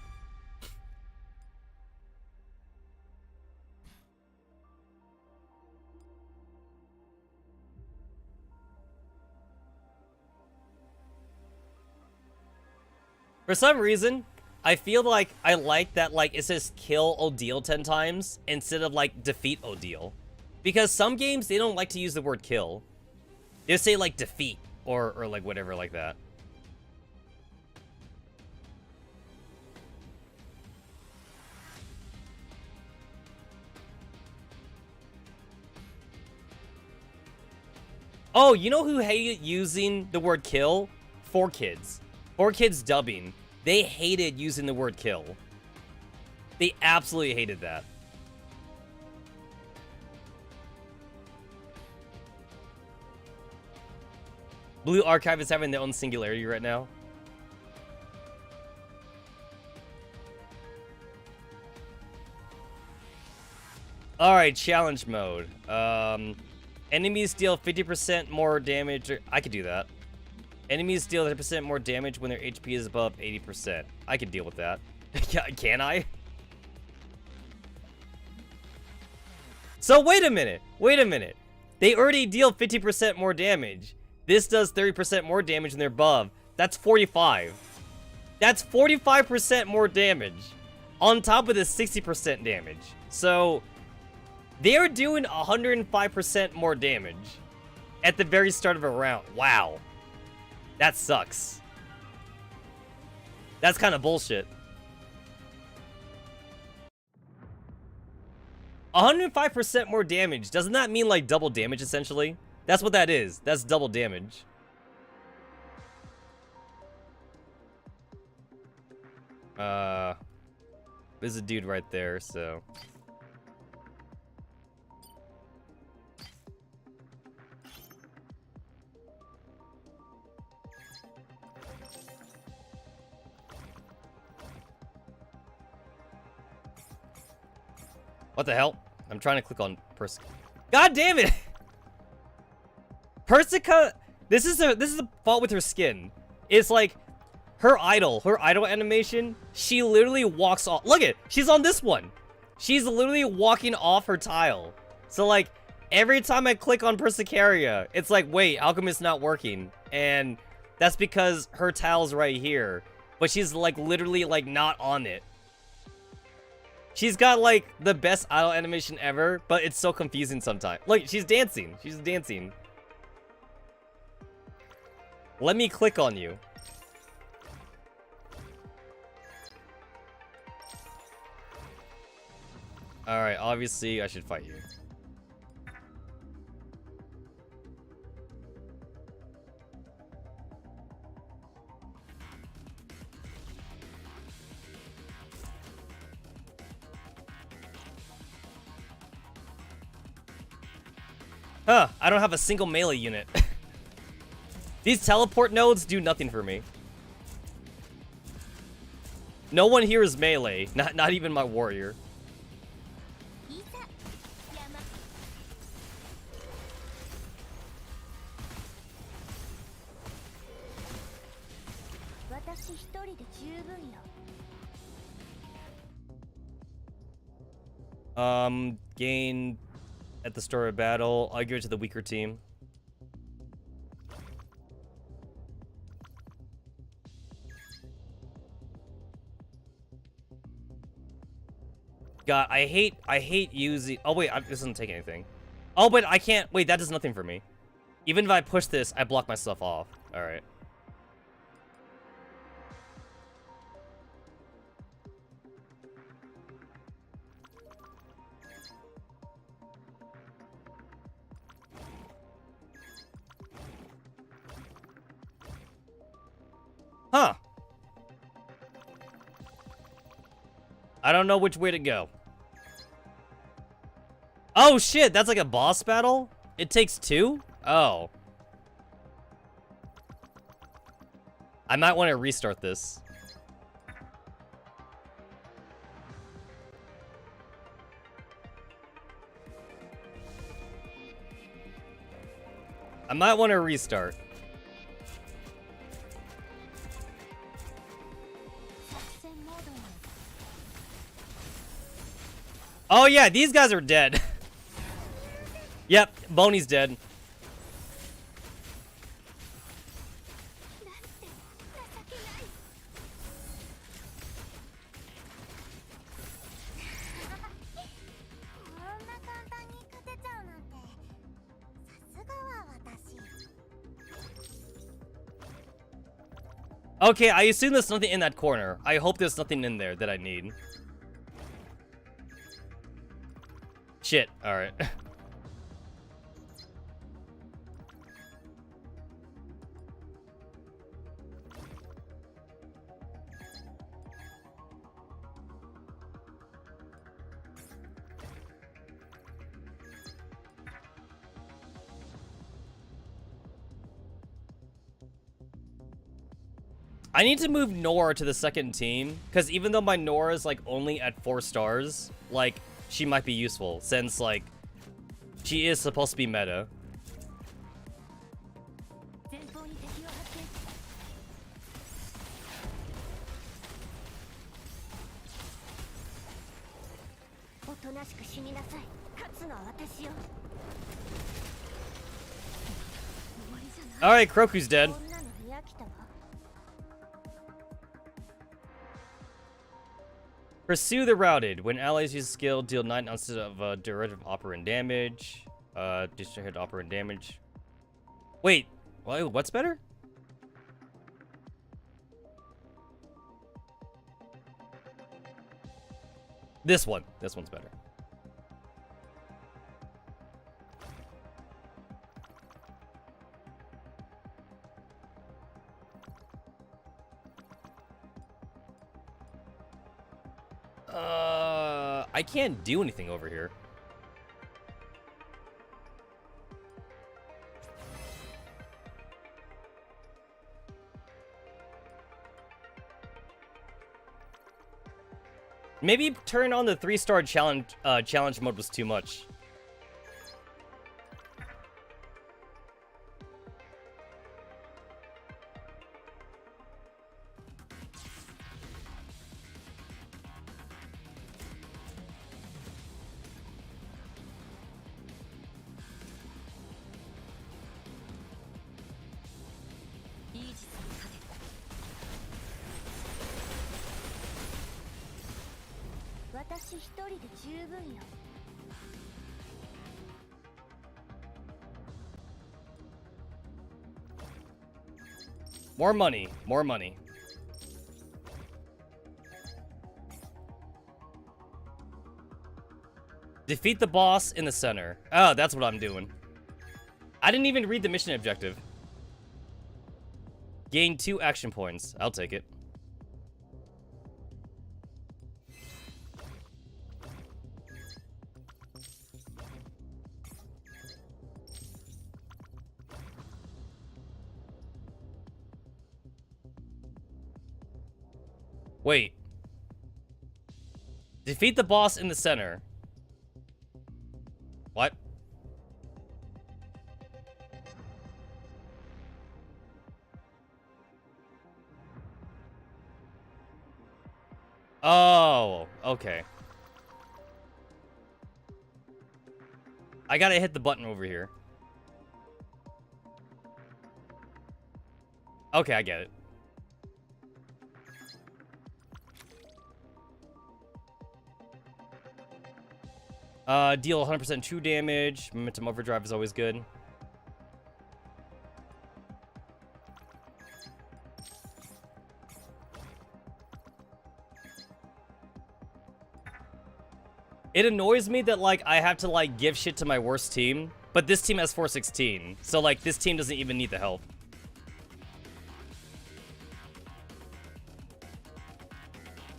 [SPEAKER 2] For some reason, I feel like I like that, like, it says kill Odile 10 times instead of, like, defeat Odile. Because some games, they don't like to use the word kill. They say, like, defeat or like, whatever like that. Oh, you know who hated using the word kill? 4Kids. 4Kids dubbing. They hated using the word kill. They absolutely hated that. Blue Archive is having their own singularity right now. Alright, challenge mode. Enemies deal 50% more damage. I could do that. Enemies deal 50% more damage when their HP is above 80%. I can deal with that. Can I? So wait a minute. Wait a minute. They already deal 50% more damage. This does 30% more damage when they're above. That's 45. That's 45% more damage. On top of the 60% damage. So they are doing 105% more damage at the very start of a round. Wow. That sucks. That's kind of bullshit. 105% more damage. Doesn't that mean like double damage essentially? That's what that is. That's double damage. There's a dude right there, so. What the hell? I'm trying to click on Persica. God damn it! Persica, this is the fault with her skin. It's like her idol animation, she literally walks off. Look at, she's on this one. She's literally walking off her tile. So like every time I click on Persicaria, it's like, wait, how come it's not working? And that's because her tile's right here. But she's like literally like not on it. She's got, like, the best idle animation ever, but it's so confusing sometimes. Look, she's dancing. She's dancing. Let me click on you. Alright, obviously, I should fight you. Huh, I don't have a single melee unit. These teleport nodes do nothing for me. No one here is melee, not even my warrior. Gain at the start of battle. I'll give it to the weaker team. God, I hate using. Oh wait, this doesn't take anything. Oh, but I can't. Wait, that does nothing for me. Even if I push this, I block myself off. All right. Huh. I don't know which way to go. Oh shit, that's like a boss battle? It takes 2? Oh. I might want to restart this. I might want to restart. Oh yeah, these guys are dead. Yep, Boney's dead. Okay, I assume there's nothing in that corner. I hope there's nothing in there that I need. Shit, alright. I need to move Nora to the second team, because even though my Nora is, like, only at 4 stars, like, she might be useful, since, like, she is supposed to be meta. Alright, Kroku's dead. Pursue the routed. When allies use skill, deal 9 ounces of derivative operant damage. Discharge operant damage. Wait, what's better? This one. This one's better. I can't do anything over here. Maybe turn on the 3-star challenge mode was too much. More money, more money. Defeat the boss in the center. Oh, that's what I'm doing. I didn't even read the mission objective. Gain 2 action points. I'll take it. Wait. Defeat the boss in the center. What? Oh, okay. I gotta hit the button over here. Okay, I get it. Deal 100% true damage. Momentum overdrive is always good. It annoys me that, like, I have to, like, give shit to my worst team, but this team has 416, so, like, this team doesn't even need the help.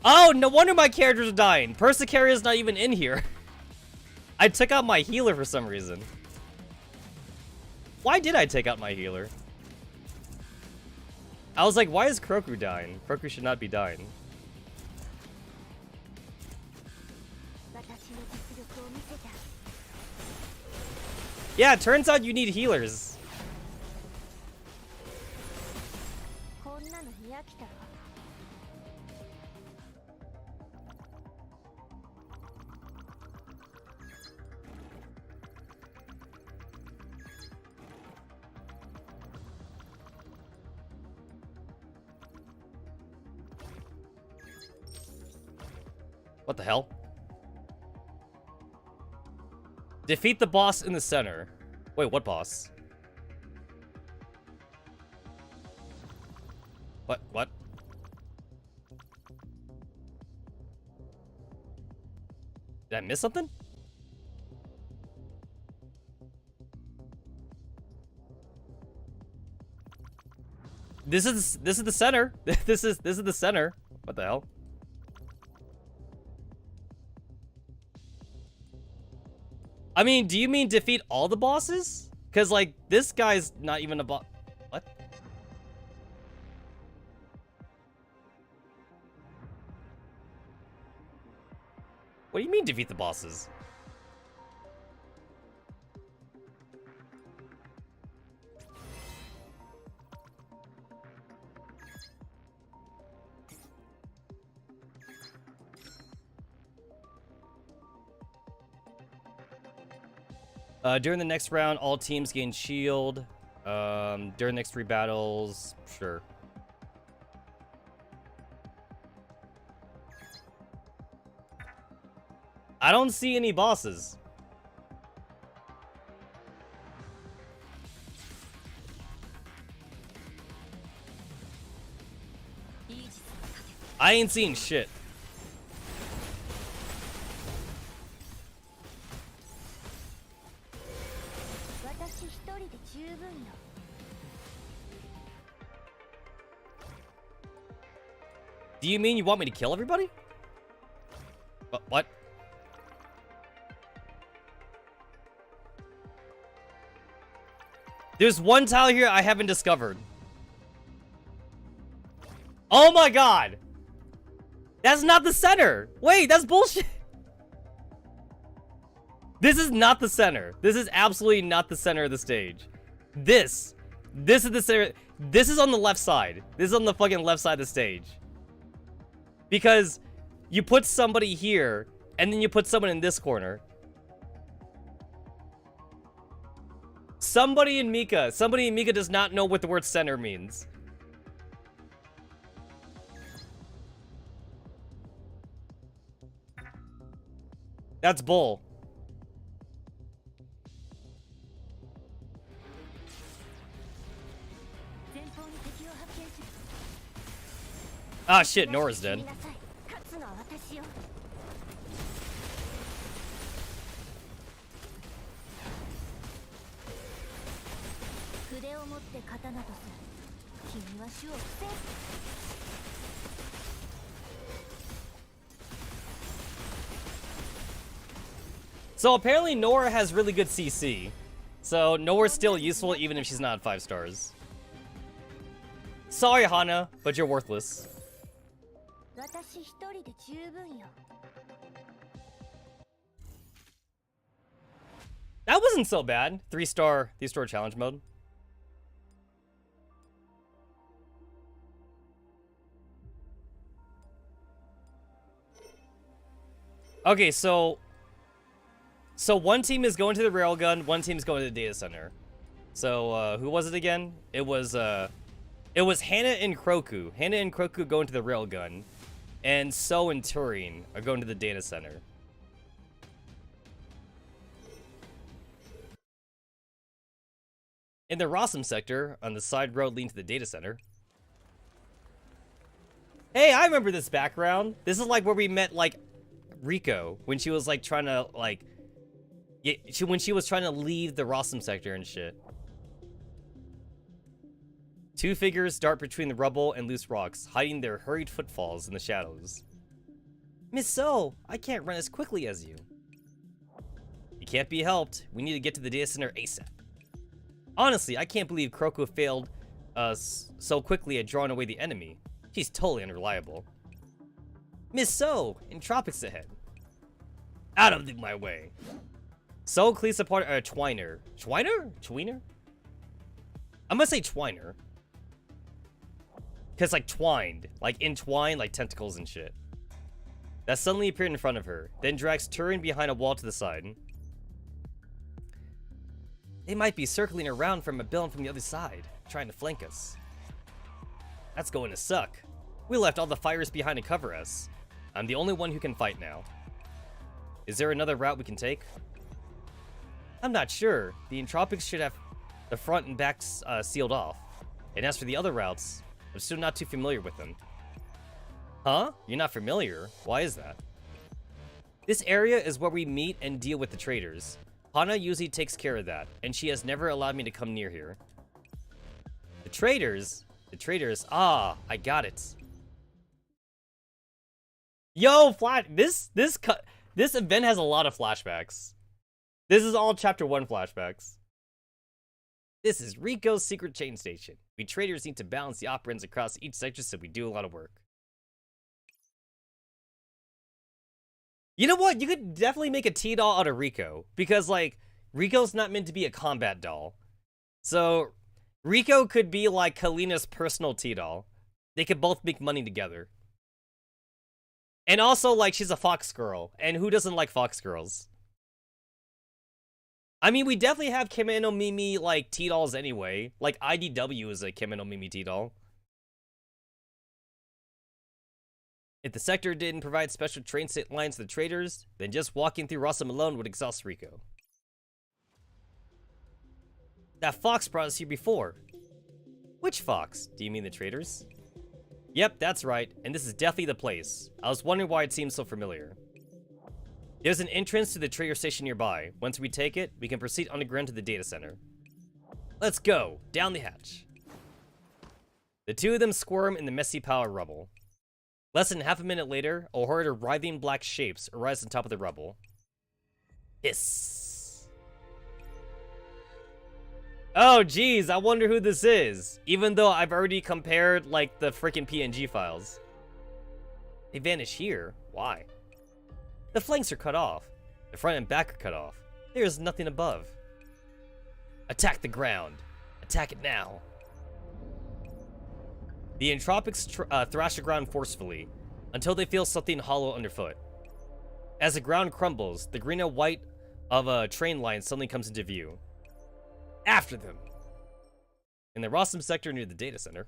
[SPEAKER 2] Oh, no wonder my characters are dying. Persicaria's not even in here. I took out my healer for some reason. Why did I take out my healer? I was like, why is Kroku dying? Kroku should not be dying. Yeah, it turns out you need healers. What the hell? Defeat the boss in the center. Wait, what boss? What? Did I miss something? This is the center. This is the center. What the hell? I mean, do you mean defeat all the bosses? Cause like this guy's not even a boss. What? What do you mean defeat the bosses? During the next round, all teams gain shield. During the next 3 battles, sure. I don't see any bosses. I ain't seen shit. Do you mean you want me to kill everybody? What? There's one tile here I haven't discovered. Oh my god! That's not the center! Wait, that's bullshit! This is not the center. This is absolutely not the center of the stage. This is the center. This is on the left side. This is on the fucking left side of the stage. Because you put somebody here, and then you put someone in this corner. Somebody in Mika does not know what the word center means. That's bull. Ah shit, Nora's dead. So apparently Nora has really good CC. So Nora's still useful even if she's not 5 stars. Sorry, Hana, but you're worthless. That wasn't so bad. 3-star challenge mode. Okay, so one team is going to the railgun, one team is going to the data center. So who was it again? It was Hana and Kroku. Hana and Kroku going to the railgun, and So and Turing are going to the data center. In the Rossum sector, on the side road leading to the data center. Hey, I remember this background. This is like where we met like Rico when she was like trying to like when she was trying to leave the Rossum sector and shit. 2 figures dart between the rubble and loose rocks, hiding their hurried footfalls in the shadows. Miss So, I can't run as quickly as you. You can't be helped. We need to get to the data center ASAP. Honestly, I can't believe Kroko failed so quickly at drawing away the enemy. He's totally unreliable. Miss So, in tropics ahead. Out of my way. So cleats apart a Twiner. Twiner? I'm gonna say Twiner. Because, like, twined. Like, entwined, like tentacles and shit. That suddenly appeared in front of her, then drags Turing behind a wall to the side. They might be circling around from a building from the other side, trying to flank us. That's going to suck. We left all the fires behind to cover us. I'm the only one who can fight now. Is there another route we can take? I'm not sure. The Entropics should have the front and back sealed off. And as for the other routes, I'm still not too familiar with them. Huh? You're not familiar? Why is that? This area is where we meet and deal with the traders. Hana usually takes care of that, and she has never allowed me to come near here. The traders? The traders. Ah, I got it. Yo, this event has a lot of flashbacks. This is all chapter 1 flashbacks. This is Rico's secret chain station. We traders need to balance the operands across each sector, so we do a lot of work. You know what? You could definitely make a T-doll out of Rico, because, like, Rico's not meant to be a combat doll. So, Rico could be, like, Kalina's personal T-doll. They could both make money together. And also, like, she's a fox girl, and who doesn't like fox girls? I mean, we definitely have Kimi no Mimi, like, T-dolls anyway. Like, IDW is a Kimi no Mimi T-doll. If the sector didn't provide special train lines to the traders, then just walking through Rossum alone would exhaust Rico. That fox brought us here before. Which fox? Do you mean the traders? Yep, that's right, and this is definitely the place. I was wondering why it seemed so familiar. There's an entrance to the trader station nearby. Once we take it, we can proceed underground to the data center. Let's go, down the hatch. The two of them squirm in the messy pile of rubble. Less than half a minute later, a horde of writhing black shapes arise on top of the rubble. Hiss. Oh, geez, I wonder who this is. Even though I've already compared, like, the freaking PNG files. They vanish here. Why? The flanks are cut off. The front and back are cut off. There is nothing above. Attack the ground. Attack it now. The Entropics thrash the ground forcefully, until they feel something hollow underfoot. As the ground crumbles, the green and white of a train line suddenly comes into view. After them! In the Rossum sector near the data center.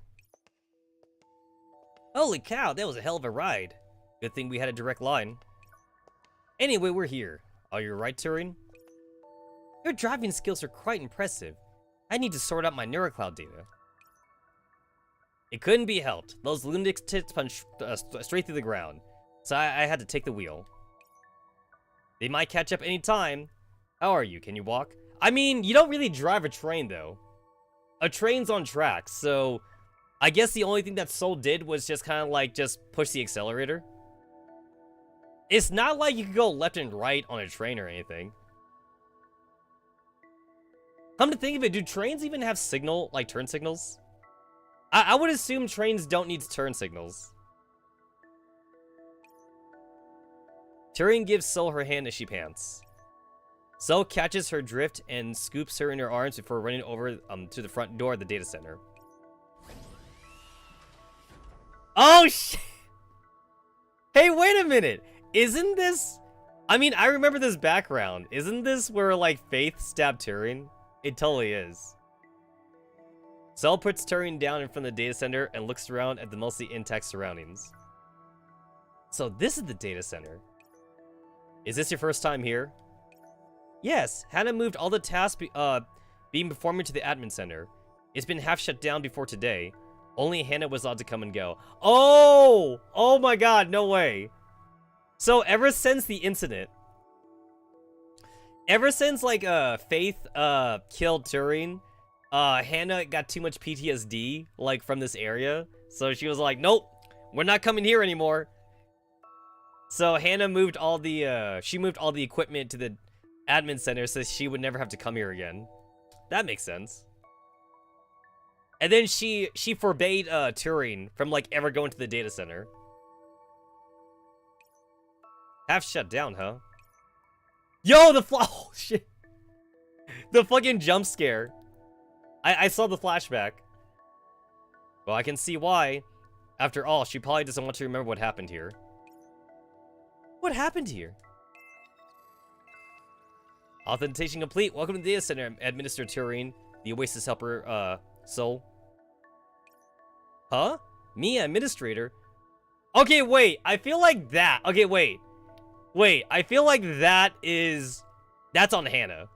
[SPEAKER 2] Holy cow, that was a hell of a ride. Good thing we had a direct line. Anyway, we're here. Are you right, Turing? Your driving skills are quite impressive. I need to sort out my neurocloud data. It couldn't be helped. Those lunatic tits punched straight through the ground, so I had to take the wheel. They might catch up any time. How are you? Can you walk? I mean, you don't really drive a train, though. A train's on tracks, so I guess the only thing that Soul did was just kind of like just push the accelerator. It's not like you could go left and right on a train or anything. Come to think of it, do trains even have signal, like turn signals? I would assume trains don't need turn signals. Turing gives Soul her hand as she pants. Soul catches her drift and scoops her in her arms before running over to the front door of the data center. Oh, shit! Hey, wait a minute! Isn't this... I mean, I remember this background. Isn't this where, like, Faith stabbed Turing? It totally is. Cell puts Turing down in front of the data center and looks around at the mostly intact surroundings. So this is the data center. Is this your first time here? Yes, Hannah moved all the tasks being performed to the admin center. It's been half shut down before today. Only Hannah was allowed to come and go. Oh! Oh my god, no way. So ever since the incident, ever since like Faith killed Turing, Hannah got too much PTSD, like, from this area. So she was like, nope, we're not coming here anymore. So Hannah moved all the, she moved all the equipment to the admin center so she would never have to come here again. That makes sense. And then she forbade, Turing from, like, ever going to the data center. Half shut down, huh? Yo, oh, shit. The fucking jump scare. I saw the flashback. Well, I can see why. After all, she probably doesn't want to remember what happened here. What happened here? Authentication complete. Welcome to the data center, Administrator Turing, the Oasis helper, Soul. Huh? Me, Administrator? Okay, wait. I feel like that. Okay, wait. Wait, I feel like that is... That's on Hannah.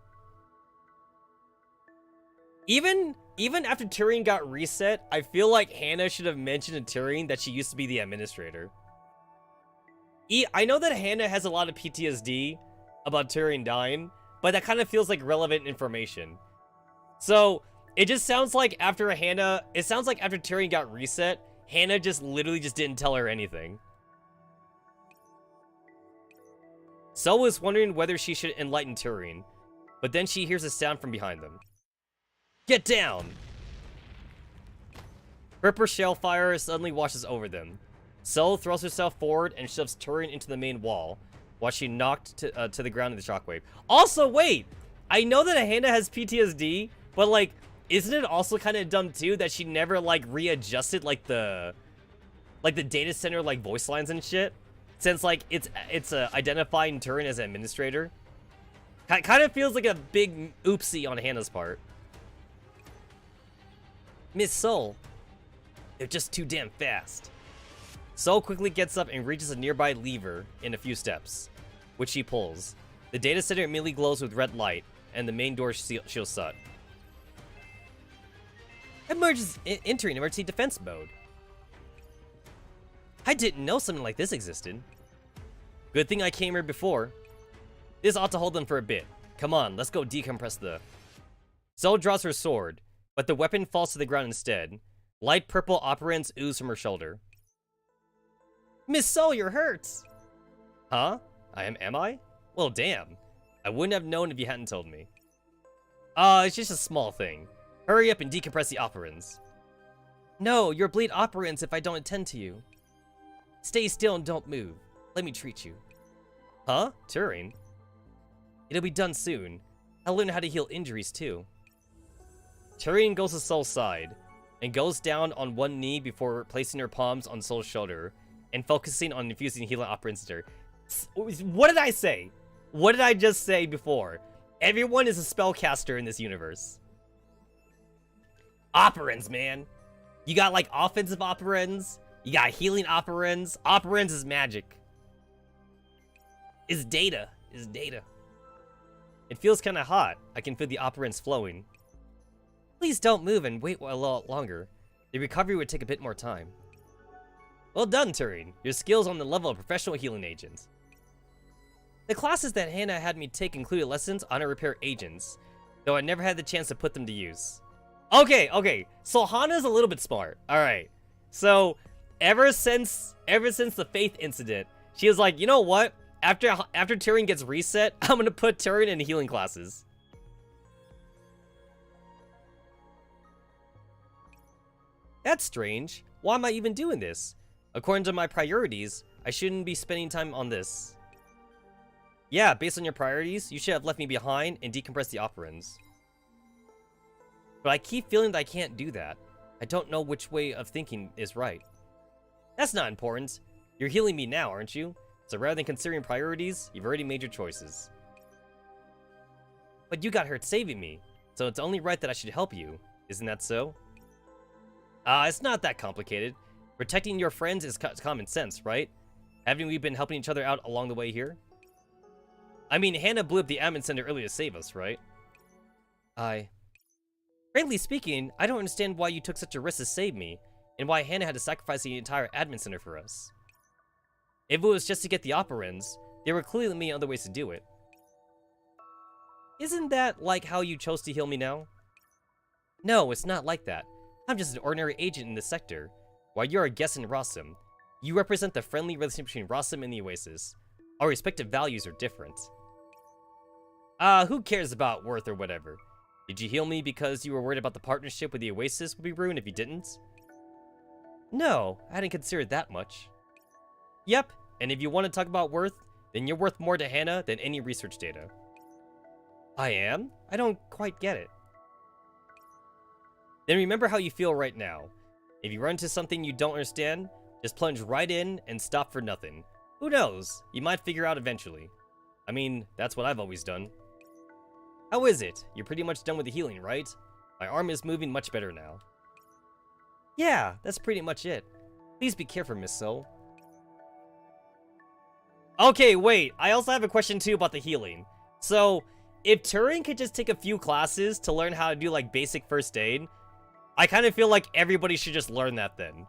[SPEAKER 2] Even after Tyrion got reset, I feel like Hannah should have mentioned to Tyrion that she used to be the administrator. I know that Hannah has a lot of PTSD about Tyrion dying, but that kind of feels like relevant information. So, it just sounds like after Hannah... It sounds like after Tyrion got reset, Hannah just literally just didn't tell her anything. Sol was wondering whether she should enlighten Tyrion, but then she hears a sound from behind them. Get down! Purple shellfire suddenly washes over them. Sol throws herself forward and shoves Tyrion into the main wall, while she knocked to the ground in the shockwave. Also, wait! I know that Hannah has PTSD, but, like, isn't it also kind of dumb, too, that she never, like, readjusted, like, the data center, like, voice lines and shit? Since, like, it's identifying Tyrion as an administrator. Kind of feels like a big oopsie on Hannah's part. Miss Sol. They're just too damn fast. Sol quickly gets up and reaches a nearby lever in a few steps, which she pulls. The data center immediately glows with red light, and the main door shields shut. Entering emergency defense mode. I didn't know something like this existed. Good thing I came here before. This ought to hold them for a bit. Come on, let's go decompress the... Sol draws her sword, but the weapon falls to the ground instead. Light purple operants ooze from her shoulder. Miss Sol, you're hurt! Huh? Am I? Well, damn. I wouldn't have known if you hadn't told me. It's just a small thing. Hurry up and decompress the operants. No, you'll bleed operants if I don't attend to you. Stay still and don't move. Let me treat you. Huh? Tyrion? It'll be done soon. I'll learn how to heal injuries too. Tyrion goes to Sol's side, and goes down on one knee before placing her palms on Sol's shoulder, and focusing on infusing healing operants into her. What did I say? What did I just say before? Everyone is a spellcaster in this universe. Operants, man. You got, like, offensive operants. You got healing operants. Operants is magic. Is data. Is data. It feels kind of hot. I can feel the operants flowing. Please don't move and wait a lot longer. The recovery would take a bit more time. Well done, Tyrion. Your skill's on the level of professional healing agents. The classes that Hannah had me take included lessons on how to repair agents, though I never had the chance to put them to use. Okay. So Hannah's a little bit smart. Alright. So, ever since the Faith incident, she was like, you know what? After Tyrion gets reset, I'm gonna put Tyrion in healing classes. That's strange. Why am I even doing this? According to my priorities, I shouldn't be spending time on this. Yeah, based on your priorities, you should have left me behind and decompressed the operants. But I keep feeling that I can't do that. I don't know which way of thinking is right. That's not important. You're healing me now, aren't you? So rather than considering priorities, you've already made your choices. But you got hurt saving me, so it's only right that I should help you. Isn't that so? It's not that complicated. Protecting your friends is common sense, right? Haven't we been helping each other out along the way here? I mean, Hannah blew up the admin center earlier to save us, right? Frankly speaking, I don't understand why you took such a risk to save me, and why Hannah had to sacrifice the entire admin center for us. If it was just to get the operants, there were clearly many other ways to do it. Isn't that like how you chose to heal me now? No, it's not like that. I'm just an ordinary agent in this sector. While you're a guest in Rossum, you represent the friendly relationship between Rossum and the Oasis. Our respective values are different. Who cares about worth or whatever? Did you heal me because you were worried about the partnership with the Oasis would be ruined if you didn't? No, I hadn't considered that much. Yep, and if you want to talk about worth, then you're worth more to Hannah than any research data. I am? I don't quite get it. Then remember how you feel right now. If you run into something you don't understand, just plunge right in and stop for nothing. Who knows? You might figure out eventually. I mean, that's what I've always done. How is it? You're pretty much done with the healing, right? My arm is moving much better now. Yeah, that's pretty much it. Please be careful, Miss Sol. Okay, wait. I also have a question too about the healing. So, if Turing could just take a few classes to learn how to do like basic first aid, I kind of feel like everybody should just learn that then.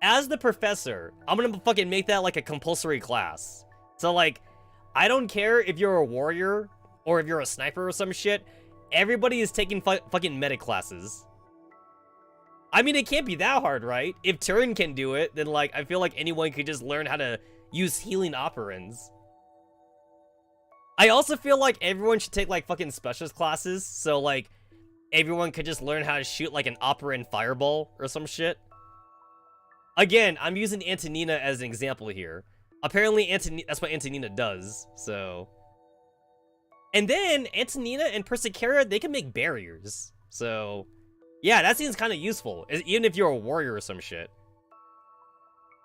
[SPEAKER 2] As the professor, I'm gonna fucking make that like a compulsory class. So like, I don't care if you're a warrior or if you're a sniper or some shit. Everybody is taking fucking medic classes. I mean, it can't be that hard, right? If Turing can do it, then like, I feel like anyone could just learn how to use healing operands. I also feel like everyone should take like fucking specialist classes, so like, everyone could just learn how to shoot like an operand fireball or some shit. Again, I'm using Antonina as an example here. Apparently, that's what Antonina does, so... And then, Antonina and Persicaria, they can make barriers. So, yeah, that seems kind of useful, even if you're a warrior or some shit.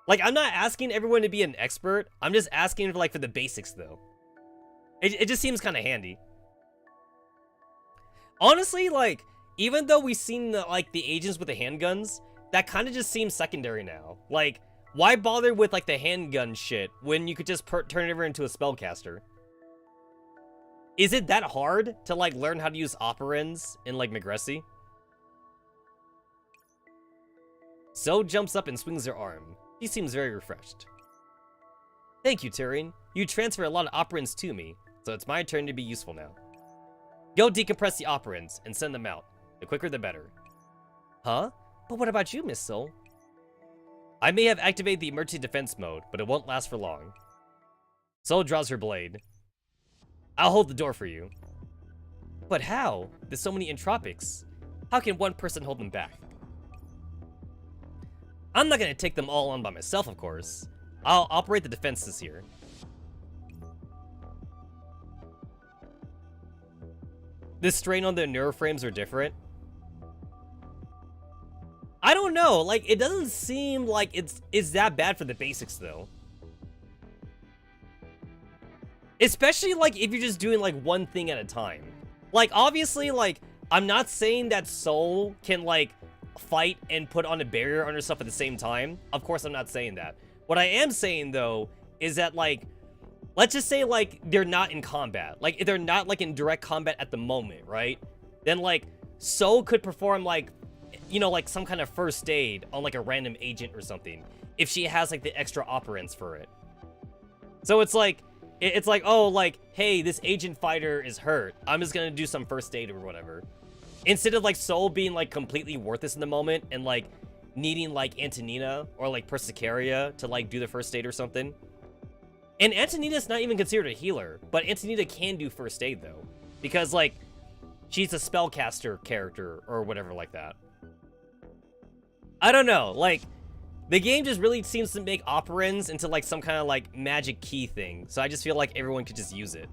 [SPEAKER 2] Like, I'm not asking everyone to be an expert. I'm just asking for, like, for the basics, though. It just seems kind of handy. Honestly, like, even though we've seen, the agents with the handguns, that kind of just seems secondary now. Like, why bother with, like, the handgun shit when you could just turn it over into a spellcaster? Is it that hard to, like, learn how to use operands in, like, Megressi? Zoe jumps up and swings her arm. She seems very refreshed. Thank you, Turing. You transfer a lot of operands to me, so it's my turn to be useful now. Go decompress the operands and send them out. The quicker the better. Huh? But what about you, Miss Soul? I may have activated the emergency defense mode, but it won't last for long. Soul draws her blade. I'll hold the door for you. But how? There's so many entropics. How can one person hold them back? I'm not gonna take them all on by myself, of course. I'll operate the defenses here. The strain on their neuroframes are different. I don't know, like, it doesn't seem like it's that bad for the basics, though. Especially, like, if you're just doing, like, one thing at a time. Like, obviously, like, I'm not saying that Soul can, like, fight and put on a barrier on herself at the same time. Of course, I'm not saying that. What I am saying, though, is that, like, let's just say, like, they're not in combat. Like, if they're not, like, in direct combat at the moment, right? Then, like, Soul could perform, like, you know, like, some kind of first aid on, like, a random agent or something. If she has, like, the extra operands for it. So it's like, oh, like, hey, this agent fighter is hurt. I'm just gonna do some first aid or whatever. Instead of, like, Soul being, like, completely worthless in the moment and, like, needing, like, Antonina or, like, Persicaria to, like, do the first aid or something. And Antonina's not even considered a healer, but Antonina can do first aid, though. Because, like, she's a spellcaster character or whatever like that. I don't know, like, the game just really seems to make operands into, like, some kind of, like, magic key thing. So I just feel like everyone could just use it.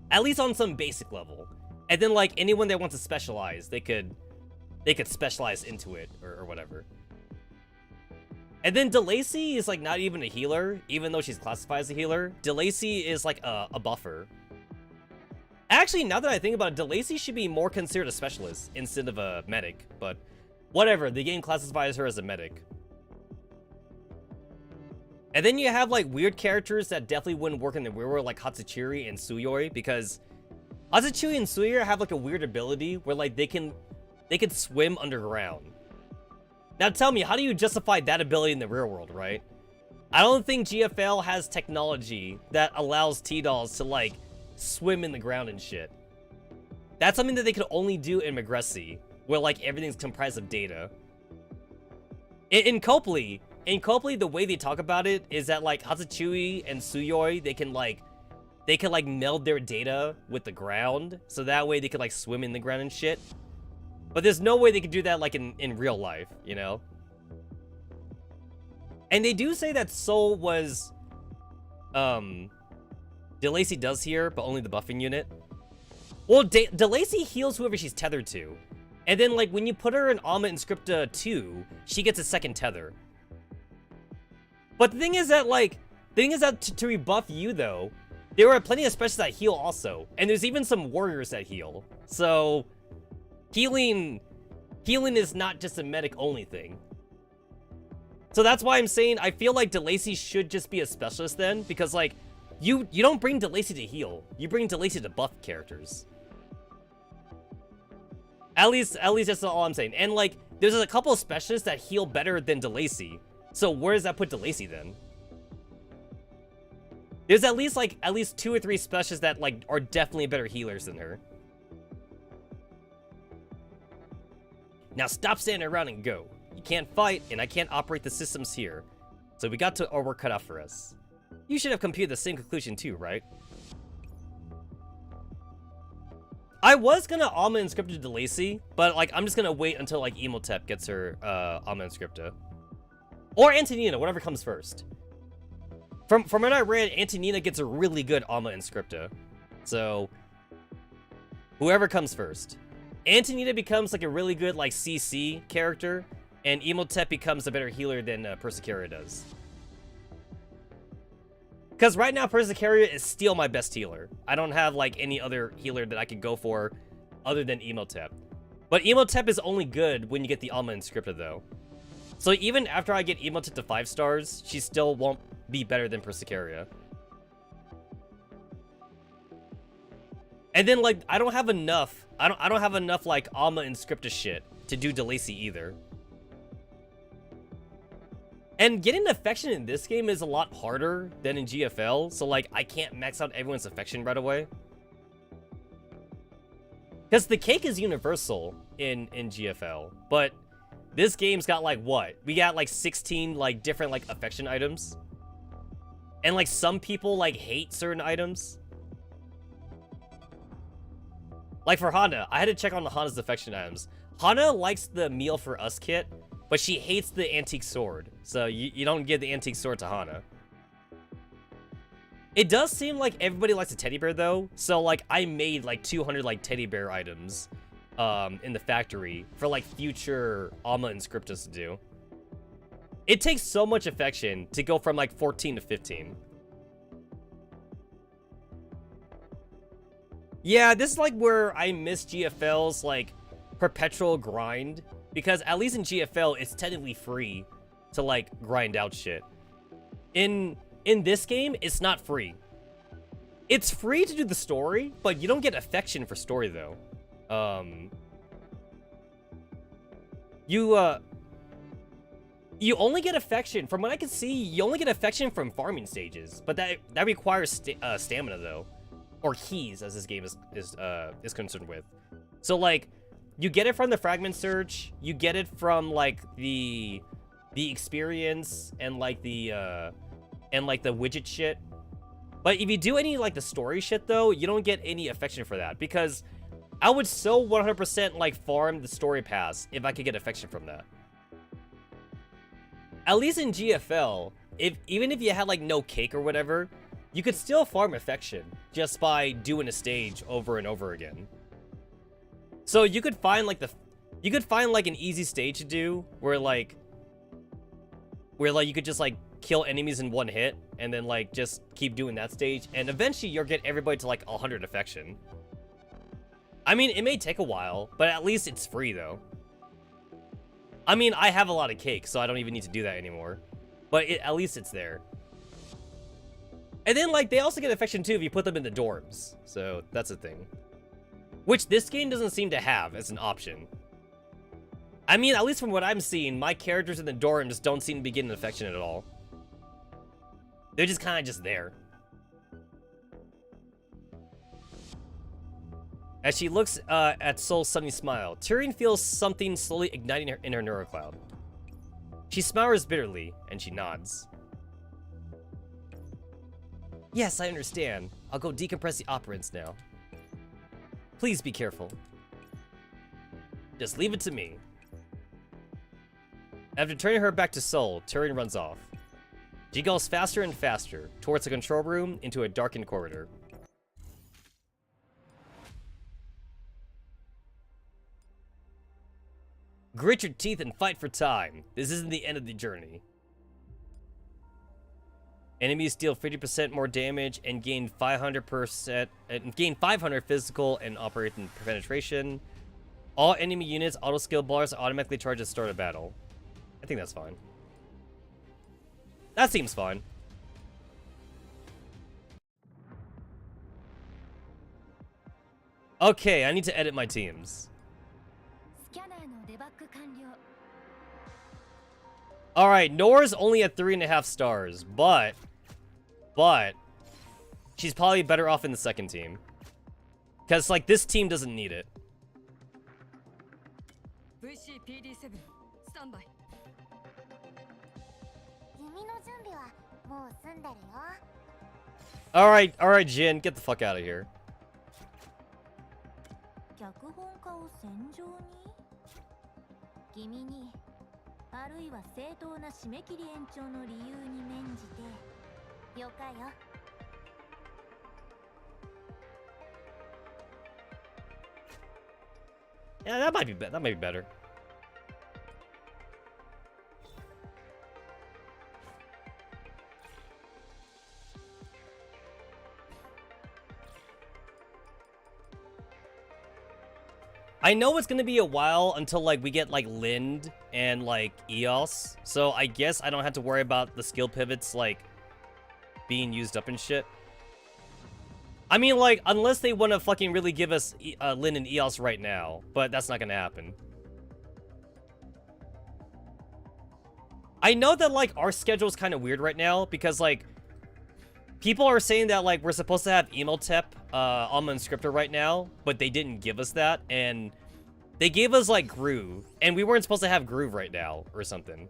[SPEAKER 2] At least on some basic level. And then, like, anyone that wants to specialize, they could specialize into it or whatever. And then DeLacy is, like, not even a healer, even though she's classified as a healer. DeLacy is, like, a buffer. Actually, now that I think about it, DeLacy should be more considered a specialist instead of a medic. But whatever, the game classifies her as a medic. And then you have, like, weird characters that definitely wouldn't work in the real world, like Hatsukiri and Suyoi, because Hatsukiri and Suyoi have, like, a weird ability where, like, they can swim underground. Now tell me, how do you justify that ability in the real world, right? I don't think GFL has technology that allows T-Dolls to, like, swim in the ground and shit. That's something that they could only do in Megressi, where, like, everything's comprised of data. In Copley, the way they talk about it is that, like, Hatsukiri and Suyoi, they can meld their data with the ground, so that way they could, like, swim in the ground and shit. But there's no way they could do that, like, in real life, you know? And they do say that Soul was, DeLacy does here, but only the buffing unit. Well, DeLacy heals whoever she's tethered to. And then, like, when you put her in Alma and Scripta 2, she gets a second tether. But the thing is that, like, to rebuff you, though, there are plenty of specials that heal also. And there's even some warriors that heal. So healing is not just a medic-only thing. So that's why I'm saying I feel like DeLacy should just be a specialist then, because like you don't bring DeLacy to heal. You bring DeLacy to buff characters. At least that's all I'm saying. And like there's a couple of specialists that heal better than DeLacy. So where does that put DeLacy then? There's at least 2 or 3 specialists that like are definitely better healers than her. Now stop standing around and go. You can't fight, and I can't operate the systems here. So we got our work cut out for us. You should have computed the same conclusion too, right? I was gonna Alma Inscripta DeLacy, but like I'm just gonna wait until like Emotep gets her Alma Inscripta. Or Antonina, whatever comes first. From what I read, Antonina gets a really good Alma Inscripta. So whoever comes first. Antonina becomes like a really good like CC character, and Emotep becomes a better healer than Persicaria does. Because right now Persicaria is still my best healer. I don't have like any other healer that I could go for other than Emotep. But Emotep is only good when you get the Alma Inscripta though. So even after I get Emotep to 5 stars, she still won't be better than Persicaria. And then like I don't have enough like Alma Inscripta shit to do DeLacy either. And getting affection in this game is a lot harder than in GFL, so like I can't max out everyone's affection right away. Because the cake is universal in GFL, but this game's got like what? We got like 16 like different like affection items. And like some people like hate certain items. Like for Hana, I had to check on Hana's affection items. Hana likes the Meal for Us kit, but she hates the antique sword. So you don't give the antique sword to Hana. It does seem like everybody likes a teddy bear though. So like I made like 200 like teddy bear items in the factory for like future Alma Inscriptus to do. It takes so much affection to go from like 14 to 15. Yeah, this is like where I miss GFL's like perpetual grind, because at least in GFL it's technically free to like grind out shit. In this game, it's not free. It's free to do the story, but you don't get affection for story though. You only get affection, from what I can see, you only get affection from farming stages, but that requires stamina though. Or keys, as this game is concerned with. So like, you get it from the fragment search, you get it from like the experience and like the widget shit. But if you do any like the story shit though, you don't get any affection for that, because I would so 100% like farm the story pass if I could get affection from that. At least in GFL, even if you had like no cake or whatever, you could still farm affection just by doing a stage over and over again. So you could find like an easy stage to do where you could just like kill enemies in one hit and then like just keep doing that stage, and eventually you'll get everybody to like 100 affection. I mean, it may take a while, but at least it's free though. I mean, I have a lot of cake, so I don't even need to do that anymore. But at least it's there. And then, like, they also get affection, too, if you put them in the dorms. So, that's a thing. Which this game doesn't seem to have as an option. I mean, at least from what I'm seeing, my characters in the dorms don't seem to be getting affection at all. They're just kind of just there. As she looks at Soul's sunny smile, Tyrion feels something slowly igniting in her neurocloud. She smiles bitterly, and she nods. Yes, I understand. I'll go decompress the operants now. Please be careful. Just leave it to me. After turning her back to Soul, Tyrion runs off. She goes faster and faster, towards the control room, into a darkened corridor. Grit your teeth and fight for time. This isn't the end of the journey. Enemies deal 50% more damage and gain 500% and gain 500 physical and operating penetration. All enemy units auto skill bars automatically charge at start of battle. I think that's fine. That seems fine. Okay, I need to edit my teams. Alright, Nora's only at 3.5 stars, but she's probably better off in the second team. Because, like, this team doesn't need it. Alright, Jin, get the fuck out of here. Yeah, that might be better. I know it's gonna be a while until, like, we get, like, Lind and, like, EOS, so I guess I don't have to worry about the skill pivots, like, being used up and shit. I mean, like, unless they want to fucking really give us Lind and EOS right now, but that's not gonna happen. I know that, like, our schedule is kind of weird right now, because, like, people are saying that, like, we're supposed to have Emotep on the Unscripted right now, but they didn't give us that, and they gave us, like, Groove, and we weren't supposed to have Groove right now, or something.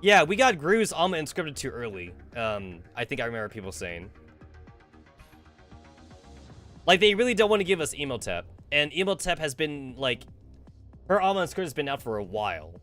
[SPEAKER 2] Yeah, we got Groove's Alma Unscripted too early, I think I remember people saying. Like, they really don't want to give us Emotep, and Emotep has been, like, her Alma Unscripted has been out for a while.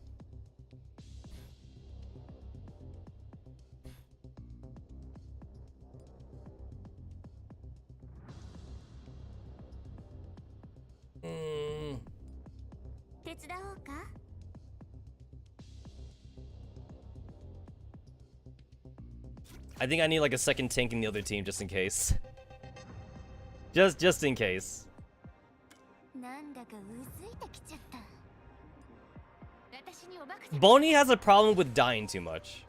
[SPEAKER 2] I think I need, like, a second tank in the other team just in case. Just in case. Bonnie has a problem with dying too much.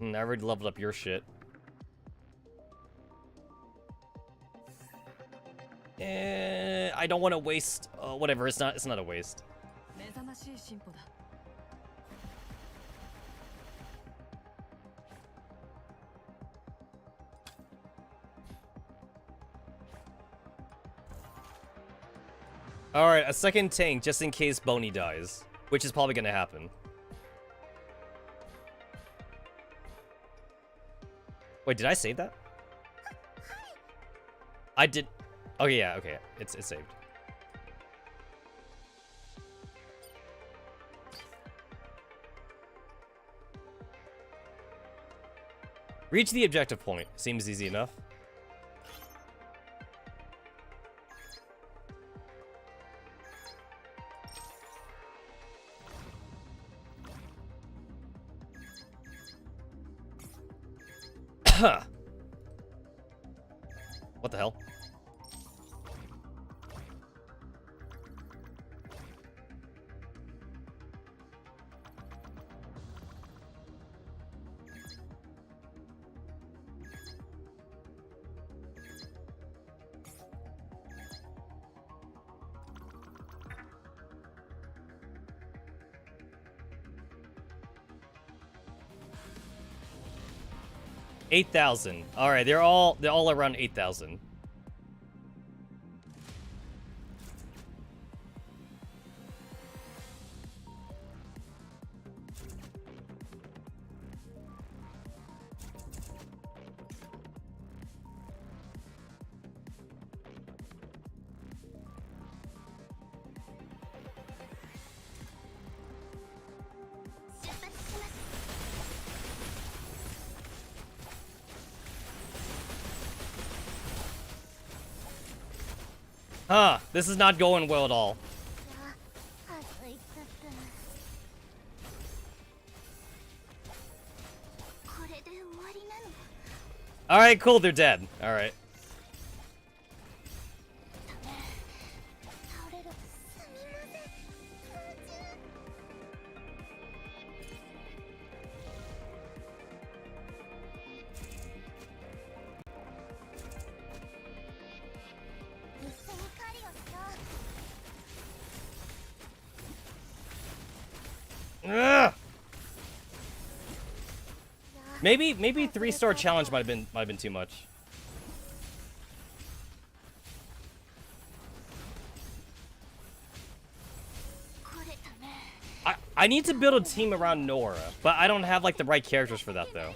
[SPEAKER 2] I already leveled up your shit. I don't want to waste. Whatever. It's not a waste. All right, a second tank just in case Boney dies, which is probably gonna happen. Wait, did I save that? I did. Oh yeah, okay, it's saved. Reach the objective point. Seems easy enough. What the hell? $8,000. All right, they're all around 8,000. Huh, this is not going well at all. Alright, cool, they're dead. Alright. Ugh. Maybe 3-star challenge might have been too much. I need to build a team around Nora, but I don't have like the right characters for that though.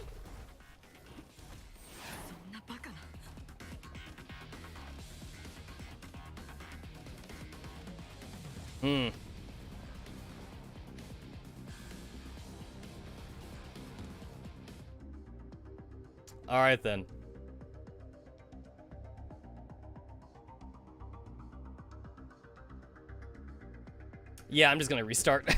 [SPEAKER 2] All right then. Yeah, I'm just gonna restart.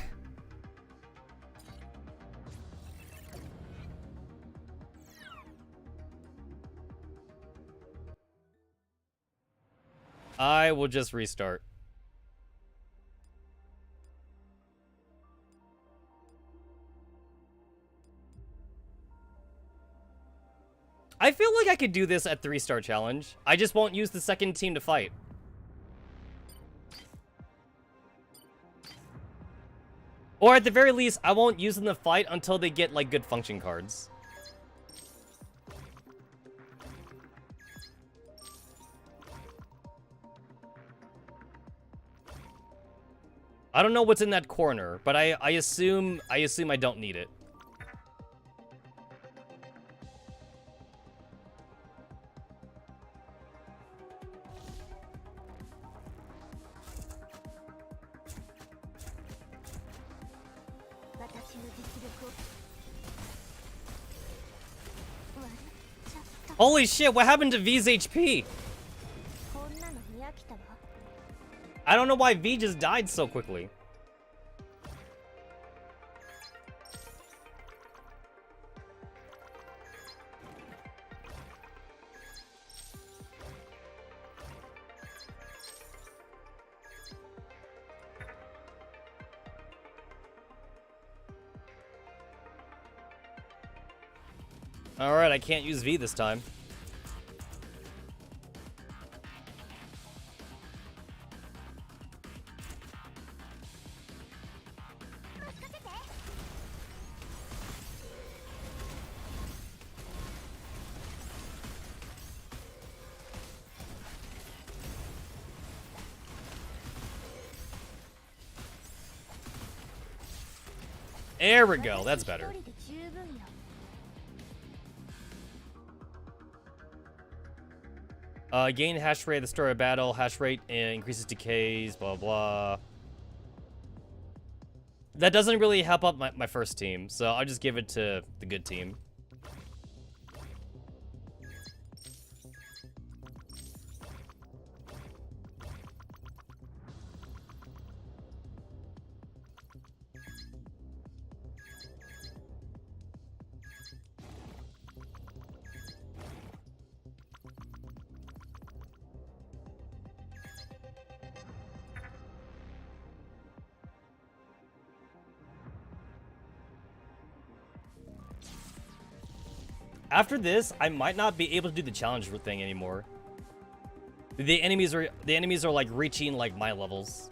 [SPEAKER 2] I will just restart. I feel like I could do this at 3-star challenge. I just won't use the second team to fight. Or at the very least, I won't use them to fight until they get like good function cards. I don't know what's in that corner, but I assume I don't need it. Holy shit, what happened to V's HP? I don't know why V just died so quickly. Alright, I can't use V this time. There we go, that's better. Gain hash rate at the start of battle. Hash rate increases decays, blah, blah. That doesn't really help up my first team, so I'll just give it to the good team. After this, I might not be able to do the challenge thing anymore. The enemies are like reaching like my levels.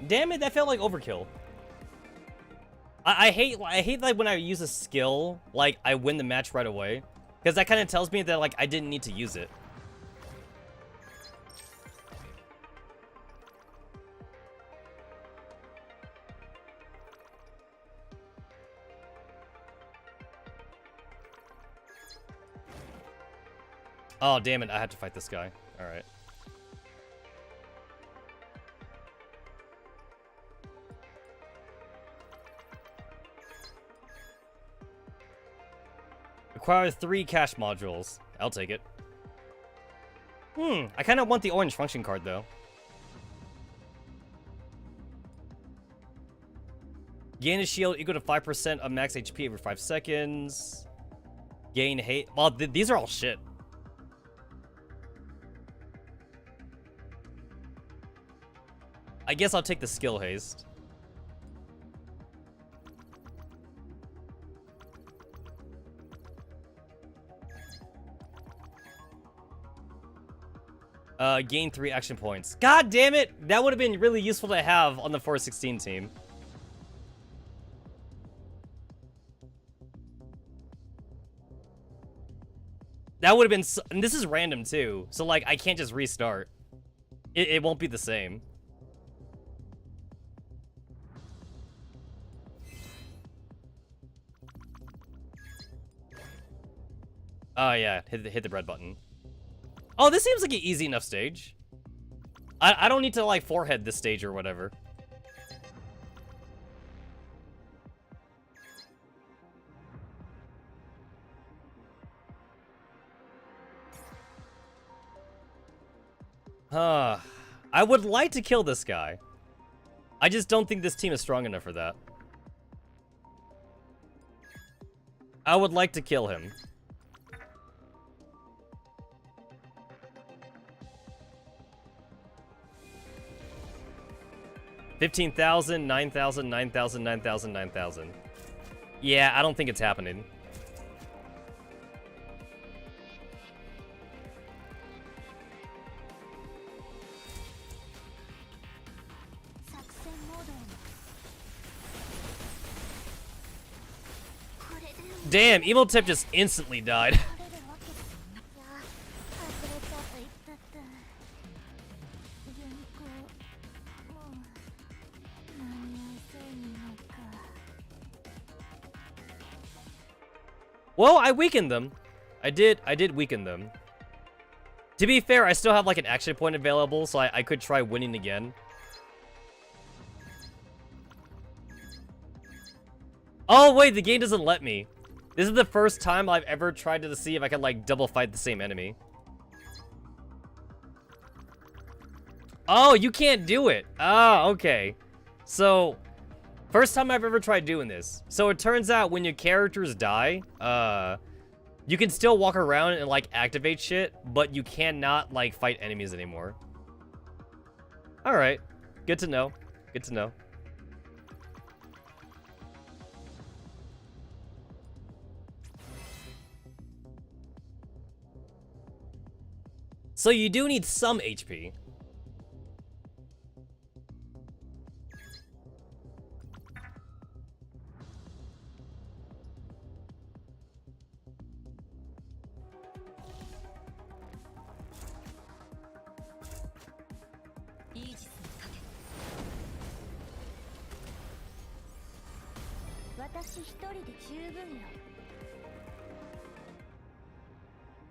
[SPEAKER 2] Damn it, that felt like overkill. I hate like when I use a skill, like I win the match right away. Because that kind of tells me that like I didn't need to use it. Oh, damn it, I had to fight this guy. Alright. Acquire 3 cash modules. I'll take it. I kind of want the orange function card, though. Gain a shield equal to 5% of max HP every 5 seconds. Gain hate. Well, these are all shit. I guess I'll take the skill haste. Gain 3 action points. God damn it! That would have been really useful to have on the 416 team. That would have been and this is random too, so like I can't just restart. It won't be the same. Oh yeah, hit the red button. Oh, this seems like an easy enough stage. I don't need to like forehead this stage or whatever. I would like to kill this guy. I just don't think this team is strong enough for that. I would like to kill him. $15,000, 9,000, 9,000, 9,000, 9,000. Yeah, I don't think it's happening. Damn, Evil Tip just instantly died. Well, I weakened them. I did weaken them. To be fair, I still have like an action point available, so I could try winning again. Oh wait, the game doesn't let me. This is the first time I've ever tried to see if I can like double fight the same enemy. Oh, you can't do it. Oh, okay. So, first time I've ever tried doing this. So it turns out when your characters die, you can still walk around and like activate shit, but you cannot like fight enemies anymore. All right, good to know. Good to know. So you do need some HP.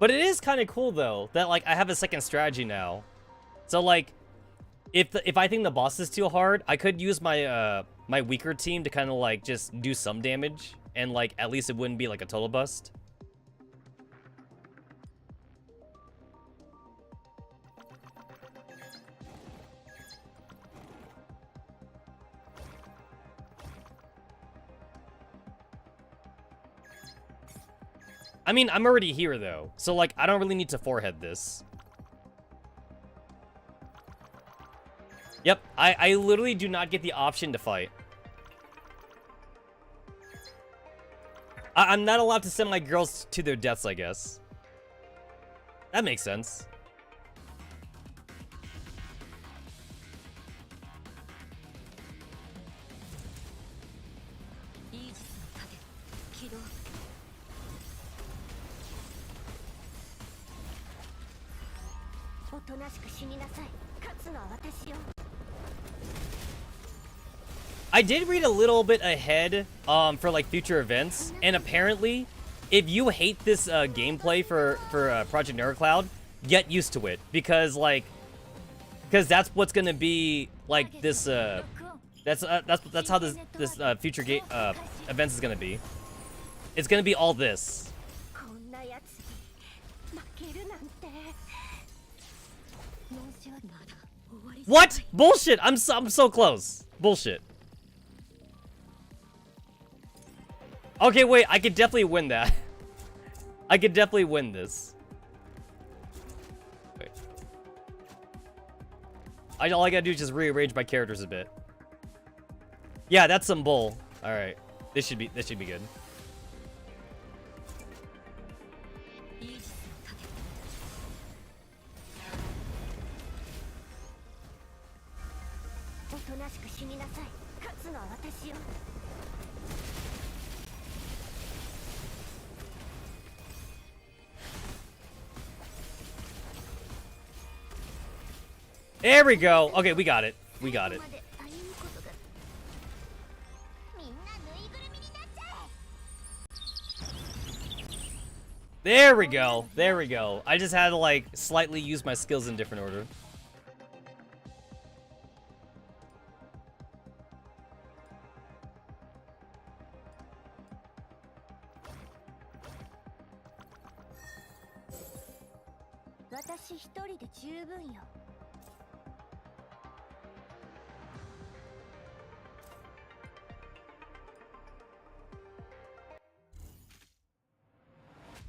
[SPEAKER 2] But it is kind of cool though that like I have a second strategy now. So like if I think the boss is too hard, I could use my my weaker team to kind of like just do some damage and like at least it wouldn't be like a total bust. I mean, I'm already here, though. So, like, I don't really need to forehead this. Yep, I literally do not get the option to fight. I'm not allowed to send my girls to their deaths, I guess. That makes sense. I did read a little bit ahead for like future events, and apparently if you hate this gameplay for Project Neurocloud, get used to it because that's what's gonna be like this that's how this future game events is gonna be. It's gonna be all this. What? Bullshit! I'm so close. Bullshit. Okay, wait. I could definitely win that. I could definitely win this. Wait. All I gotta do is just rearrange my characters a bit. Yeah, that's some bull. All right. This should be good.
[SPEAKER 1] しみなさい。勝つのは私よ。
[SPEAKER 2] There we go. Okay, we got it. We got it. There we go. There we go. I just had to like slightly use my skills in different order.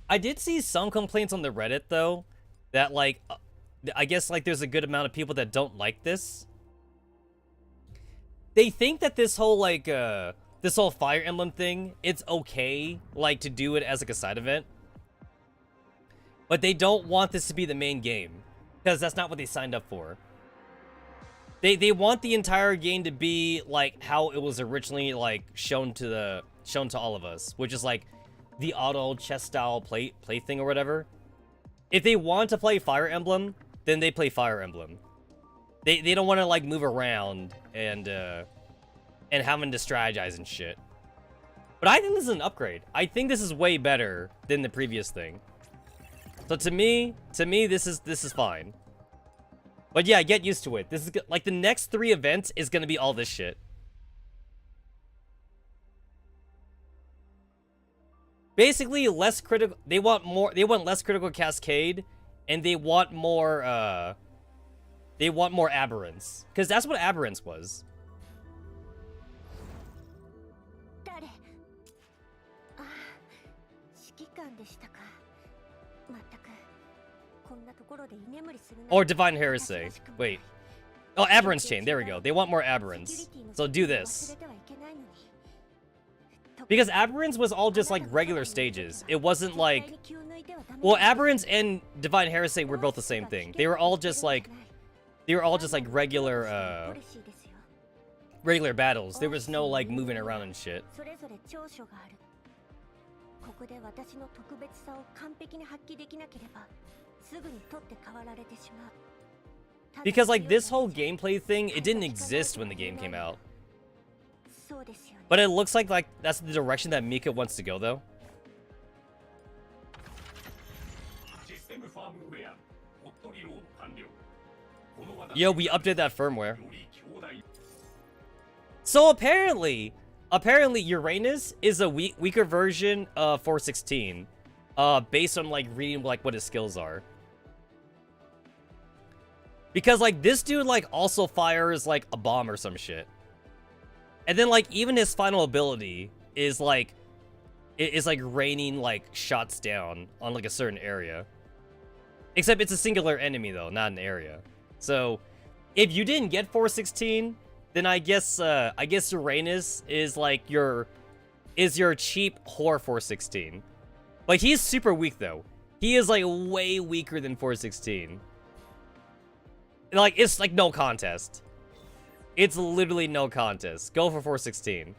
[SPEAKER 2] I did see some complaints on the Reddit though, that like, I guess like there's a good amount of people that don't like this. They think that this whole like, this whole Fire Emblem thing, it's okay, like to do it as like a side event. But they don't want this to be the main game, because that's not what they signed up for. They want the entire game to be like how it was originally like shown to all of us, which is like the auto chess style play thing or whatever. If they want to play Fire Emblem, then they play Fire Emblem. They don't want to like move around and having to strategize and shit. But I think this is an upgrade. I think this is way better than the previous thing. So to me this is fine. But yeah, get used to it. This is like the next 3 events is gonna be all this shit. Basically, less critical. They want less critical Cascade, and they want more aberrance, because that's what aberrance was. Or Divine Heresy. Wait. Oh, Aberrance Chain. There we go. They want more Aberrance. So do this. Because Aberrance was all just like regular stages. It wasn't like... Well, Aberrance and Divine Heresy were both the same thing. They were all just like... regular, regular battles. There was no like moving around and shit. Because like this whole gameplay thing, it didn't exist when the game came out. But it looks like that's the direction that Mika wants to go though. Yo, we updated that firmware. So apparently Uranus is a weaker version of 416, based on like reading like what his skills are. Because like this dude like also fires like a bomb or some shit, and then like even his final ability is like raining like shots down on like a certain area. Except it's a singular enemy though, not an area. So if you didn't get 416, then I guess Uranus is like your cheap whore 416. Like he's super weak though. He is like way weaker than 416. Like it's like no contest. It's literally no contest. Go for 416.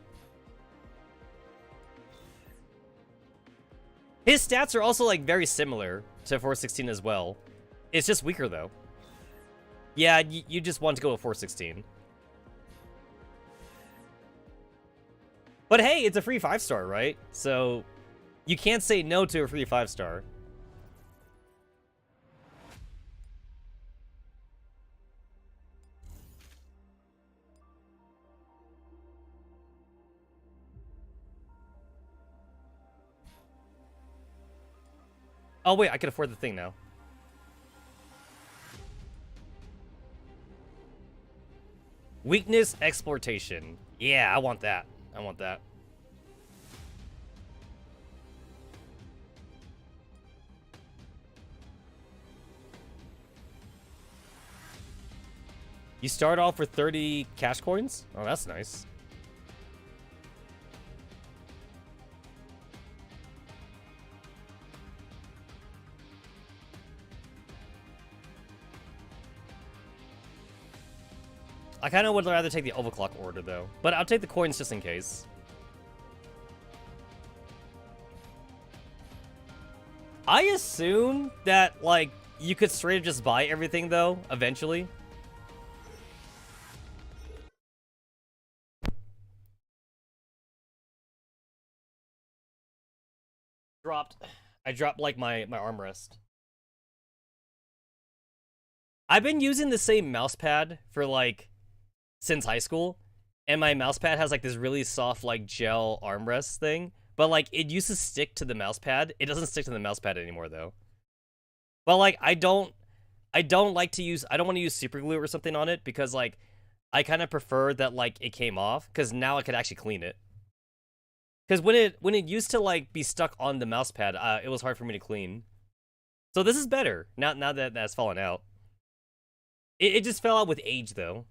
[SPEAKER 2] His stats are also like very similar to 416 as well. It's just weaker though. Yeah, you just want to go with 416. But hey, it's a free 5-star, right? So you can't say no to a free 5-star. Oh wait, I can afford the thing now. Weakness exploitation. Yeah, I want that. I want that. You start off with 30 cash coins? Oh, that's nice. I kind of would rather take the overclock order, though. But I'll take the coins just in case. I assume that, like, you could straight up just buy everything, though, eventually. I dropped, like, my armrest. I've been using the same mouse pad for, like, since high school. And my mouse pad has, like, this really soft, like, gel armrest thing. But, like, it used to stick to the mouse pad. It doesn't stick to the mouse pad anymore, though. But, like, I don't want to use super glue or something on it because, like, I kind of prefer that, like, it came off because now I could actually clean it. Because when it used to, like, be stuck on the mouse pad, it was hard for me to clean. So this is better now that that's fallen out. It just fell out with age, though.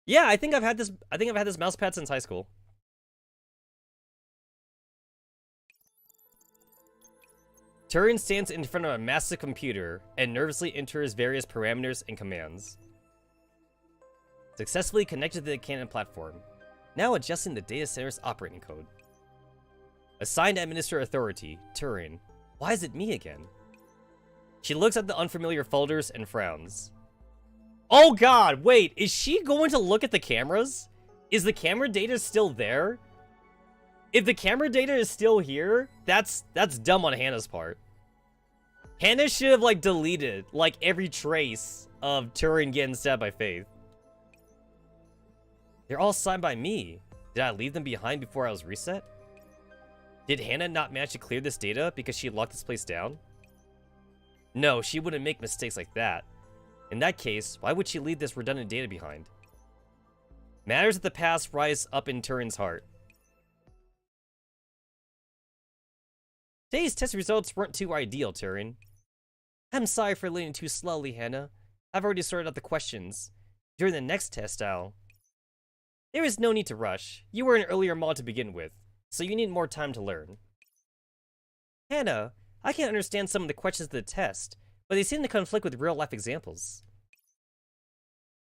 [SPEAKER 2] Yeah, I think I've had this mouse pad since high school. Turing stands in front of a massive computer and nervously enters various parameters and commands. Successfully connected to the cannon platform. Now adjusting the data center's operating code. Assigned Administrator Authority, Turing. Why is it me again? She looks at the unfamiliar folders and frowns. Oh god, wait, is she going to look at the cameras? Is the camera data still there? If the camera data is still here, that's dumb on Hannah's part. Hannah should have, like, deleted, like, every trace of Turing getting stabbed by Faith. They're all signed by me. Did I leave them behind before I was reset? Did Hannah not manage to clear this data because she locked this place down? No, she wouldn't make mistakes like that. In that case, why would she leave this redundant data behind? Matters of the past rise up in Turing's heart. Today's test results weren't too ideal, Turing. I'm sorry for leading too slowly, Hannah. I've already sorted out the questions. During the next test, there is no need to rush. You were an earlier mod to begin with, so you need more time to learn. Hannah, I can understand some of the questions of the test, but they seem to conflict with real-life examples.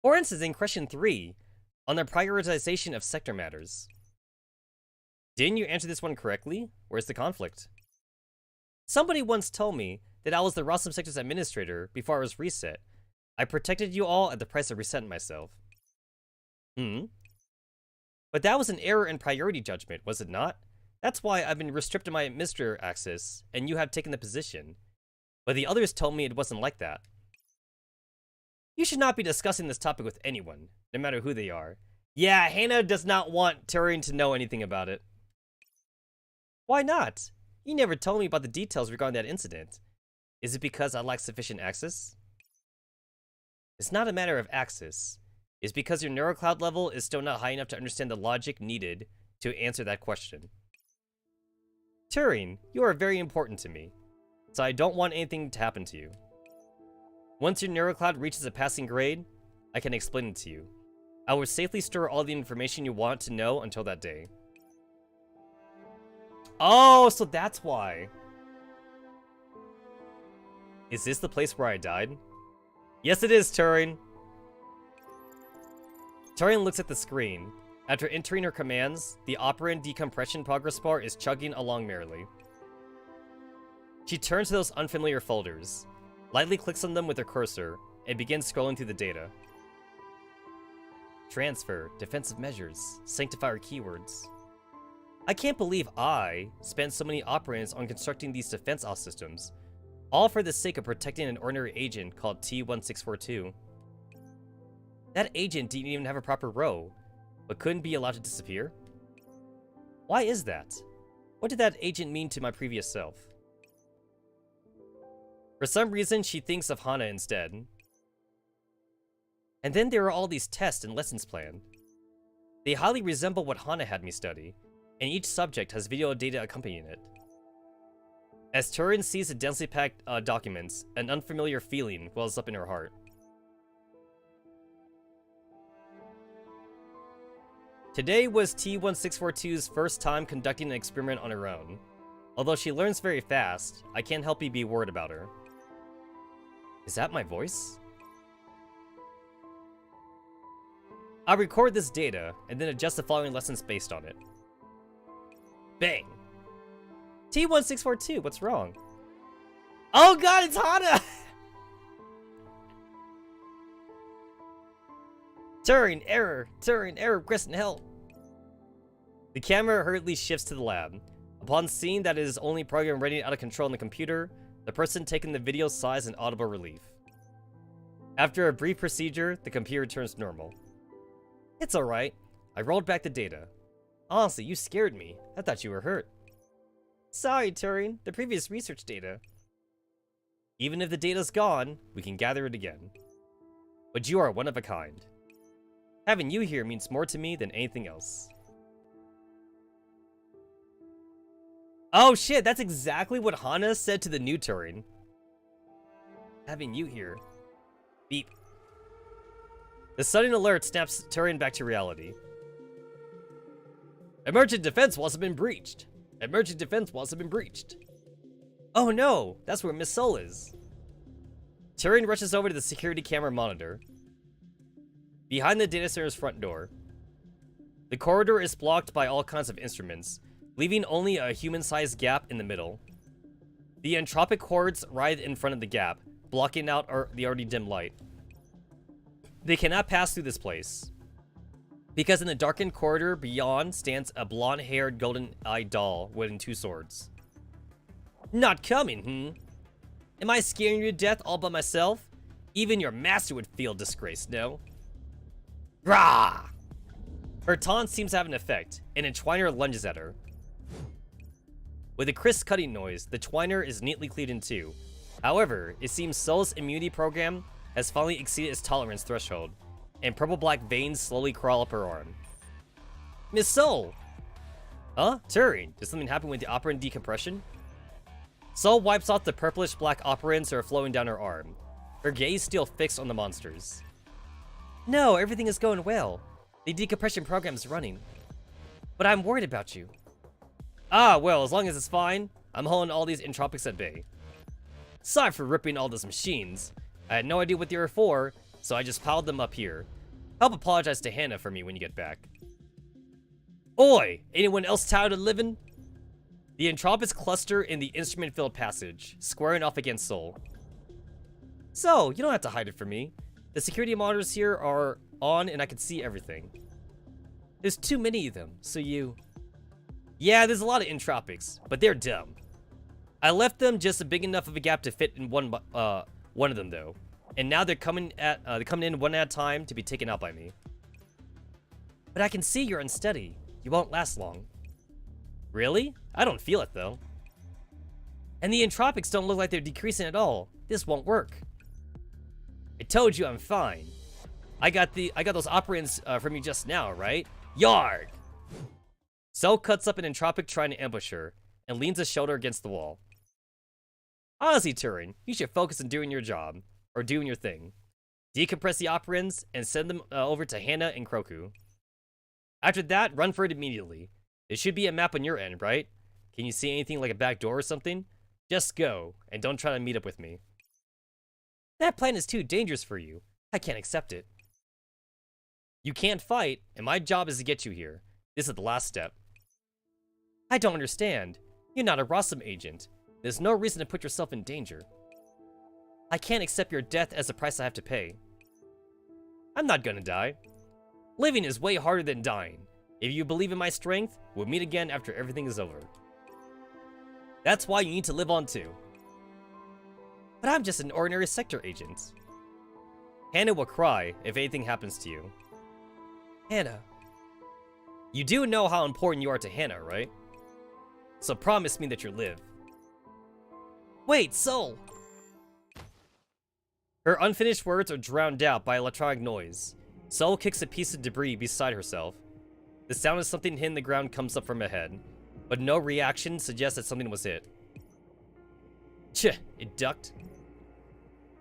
[SPEAKER 2] For instance, in question 3, on the prioritization of sector matters. Didn't you answer this one correctly? Where's the conflict? Somebody once told me that I was the Rossum Sector's administrator before I was reset. I protected you all at the price of resetting myself. But that was an error in priority judgment, was it not? That's why I've been restricting my administrator access, and you have taken the position. But the others told me it wasn't like that. You should not be discussing this topic with anyone, no matter who they are. Yeah, Hannah does not want Turing to know anything about it. Why not? You never told me about the details regarding that incident. Is it because I lack sufficient access? It's not a matter of access. It's because your neurocloud level is still not high enough to understand the logic needed to answer that question. Turing, you are very important to me, so I don't want anything to happen to you. Once your neurocloud reaches a passing grade, I can explain it to you. I will safely store all the information you want to know until that day. Oh, so that's why. Is this the place where I died? Yes, it is, Turing. Turing looks at the screen. After entering her commands, the operand decompression progress bar is chugging along merrily. She turns to those unfamiliar folders, lightly clicks on them with her cursor, and begins scrolling through the data. Transfer, defensive measures, sanctifier keywords. I can't believe I spent so many operands on constructing these defense off systems, all for the sake of protecting an ordinary agent called T-1642. That agent didn't even have a proper row, but couldn't be allowed to disappear? Why is that? What did that agent mean to my previous self? For some reason, she thinks of Hana instead. And then there are all these tests and lessons planned. They highly resemble what Hana had me study, and each subject has video data accompanying it. As Turing sees the densely packed documents, an unfamiliar feeling wells up in her heart. Today was T-1642's first time conducting an experiment on her own. Although she learns very fast, I can't help but be worried about her. Is that my voice? I'll record this data, and then adjust the following lessons based on it. Bang! T1642, what's wrong? Oh god, it's Hana! Turing error, requesting help. The camera hurriedly shifts to the lab. Upon seeing that it is only programmed running out of control on the computer, the person taking the video sighs in audible relief. After a brief procedure, the computer turns normal. It's alright. I rolled back the data. Honestly, you scared me. I thought you were hurt. Sorry, Turing. The previous research data. Even if the data's gone, we can gather it again. But you are one of a kind. Having you here means more to me than anything else. Oh shit, that's exactly what Hana said to the new Turing. Having you here. Beep. The sudden alert snaps Turing back to reality. Emergent defense walls have been breached. Emergent defense walls have been breached. Oh no, that's where Miss Soul is. Turing rushes over to the security camera monitor. Behind the data center's front door. The corridor is blocked by all kinds of instruments, leaving only a human-sized gap in the middle. The entropic hordes writhe in front of the gap, blocking out the already dim light. They cannot pass through this place, because in the darkened corridor beyond stands a blonde-haired, golden-eyed doll wielding two swords. Not coming, Am I scaring you to death all by myself? Even your master would feel disgraced, no? Rah! Her taunt seems to have an effect, and a Twiner lunges at her. With a crisp cutting noise, the Twiner is neatly cleaved in two. However, it seems Soul's immunity program has finally exceeded its tolerance threshold, and purple-black veins slowly crawl up her arm. Miss Soul! Huh? Turing, did something happen with the operant decompression? Soul wipes off the purplish-black operants that are flowing down her arm, her gaze still fixed on the monsters. No, everything is going well. The decompression program's running. But I'm worried about you. Ah, well, as long as it's fine, I'm holding all these entropics at bay. Sorry for ripping all those machines. I had no idea what they were for, so I just piled them up here. Help apologize to Hannah for me when you get back. Oi! Anyone else tired of living? The entropics cluster in the instrument-filled passage, squaring off against Soul. So, you don't have to hide it from me. The security monitors here are on and I can see everything. There's too many of them, so you... Yeah, there's a lot of entropics, but they're dumb. I left them just a big enough of a gap to fit in one of them though. And now they're coming in one at a time to be taken out by me. But I can see you're unsteady. You won't last long. Really? I don't feel it though. And the entropics don't look like they're decreasing at all. This won't work. I told you I'm fine. I got those operants from you just now, right? Yard! Cell cuts up an entropic trying to ambush her, and leans his shoulder against the wall. Honestly, Turing, you should focus on doing your job, or doing your thing. Decompress the operants, and send them over to Hannah and Kroku. After that, run for it immediately. There should be a map on your end, right? Can you see anything like a back door or something? Just go, and don't try to meet up with me. That plan is too dangerous for you. I can't accept it. You can't fight, and my job is to get you here. This is the last step. I don't understand. You're not a Rossum agent. There's no reason to put yourself in danger. I can't accept your death as the price I have to pay. I'm not gonna die. Living is way harder than dying. If you believe in my strength, we'll meet again after everything is over. That's why you need to live on too. But I'm just an ordinary sector agent. Hannah will cry if anything happens to you. Hannah. You do know how important you are to Hannah, right? So promise me that you'll live. Wait, Soul! Her unfinished words are drowned out by electronic noise. Soul kicks a piece of debris beside herself. The sound of something hitting the ground comes up from ahead, but no reaction suggests that something was hit. Tch, it ducked.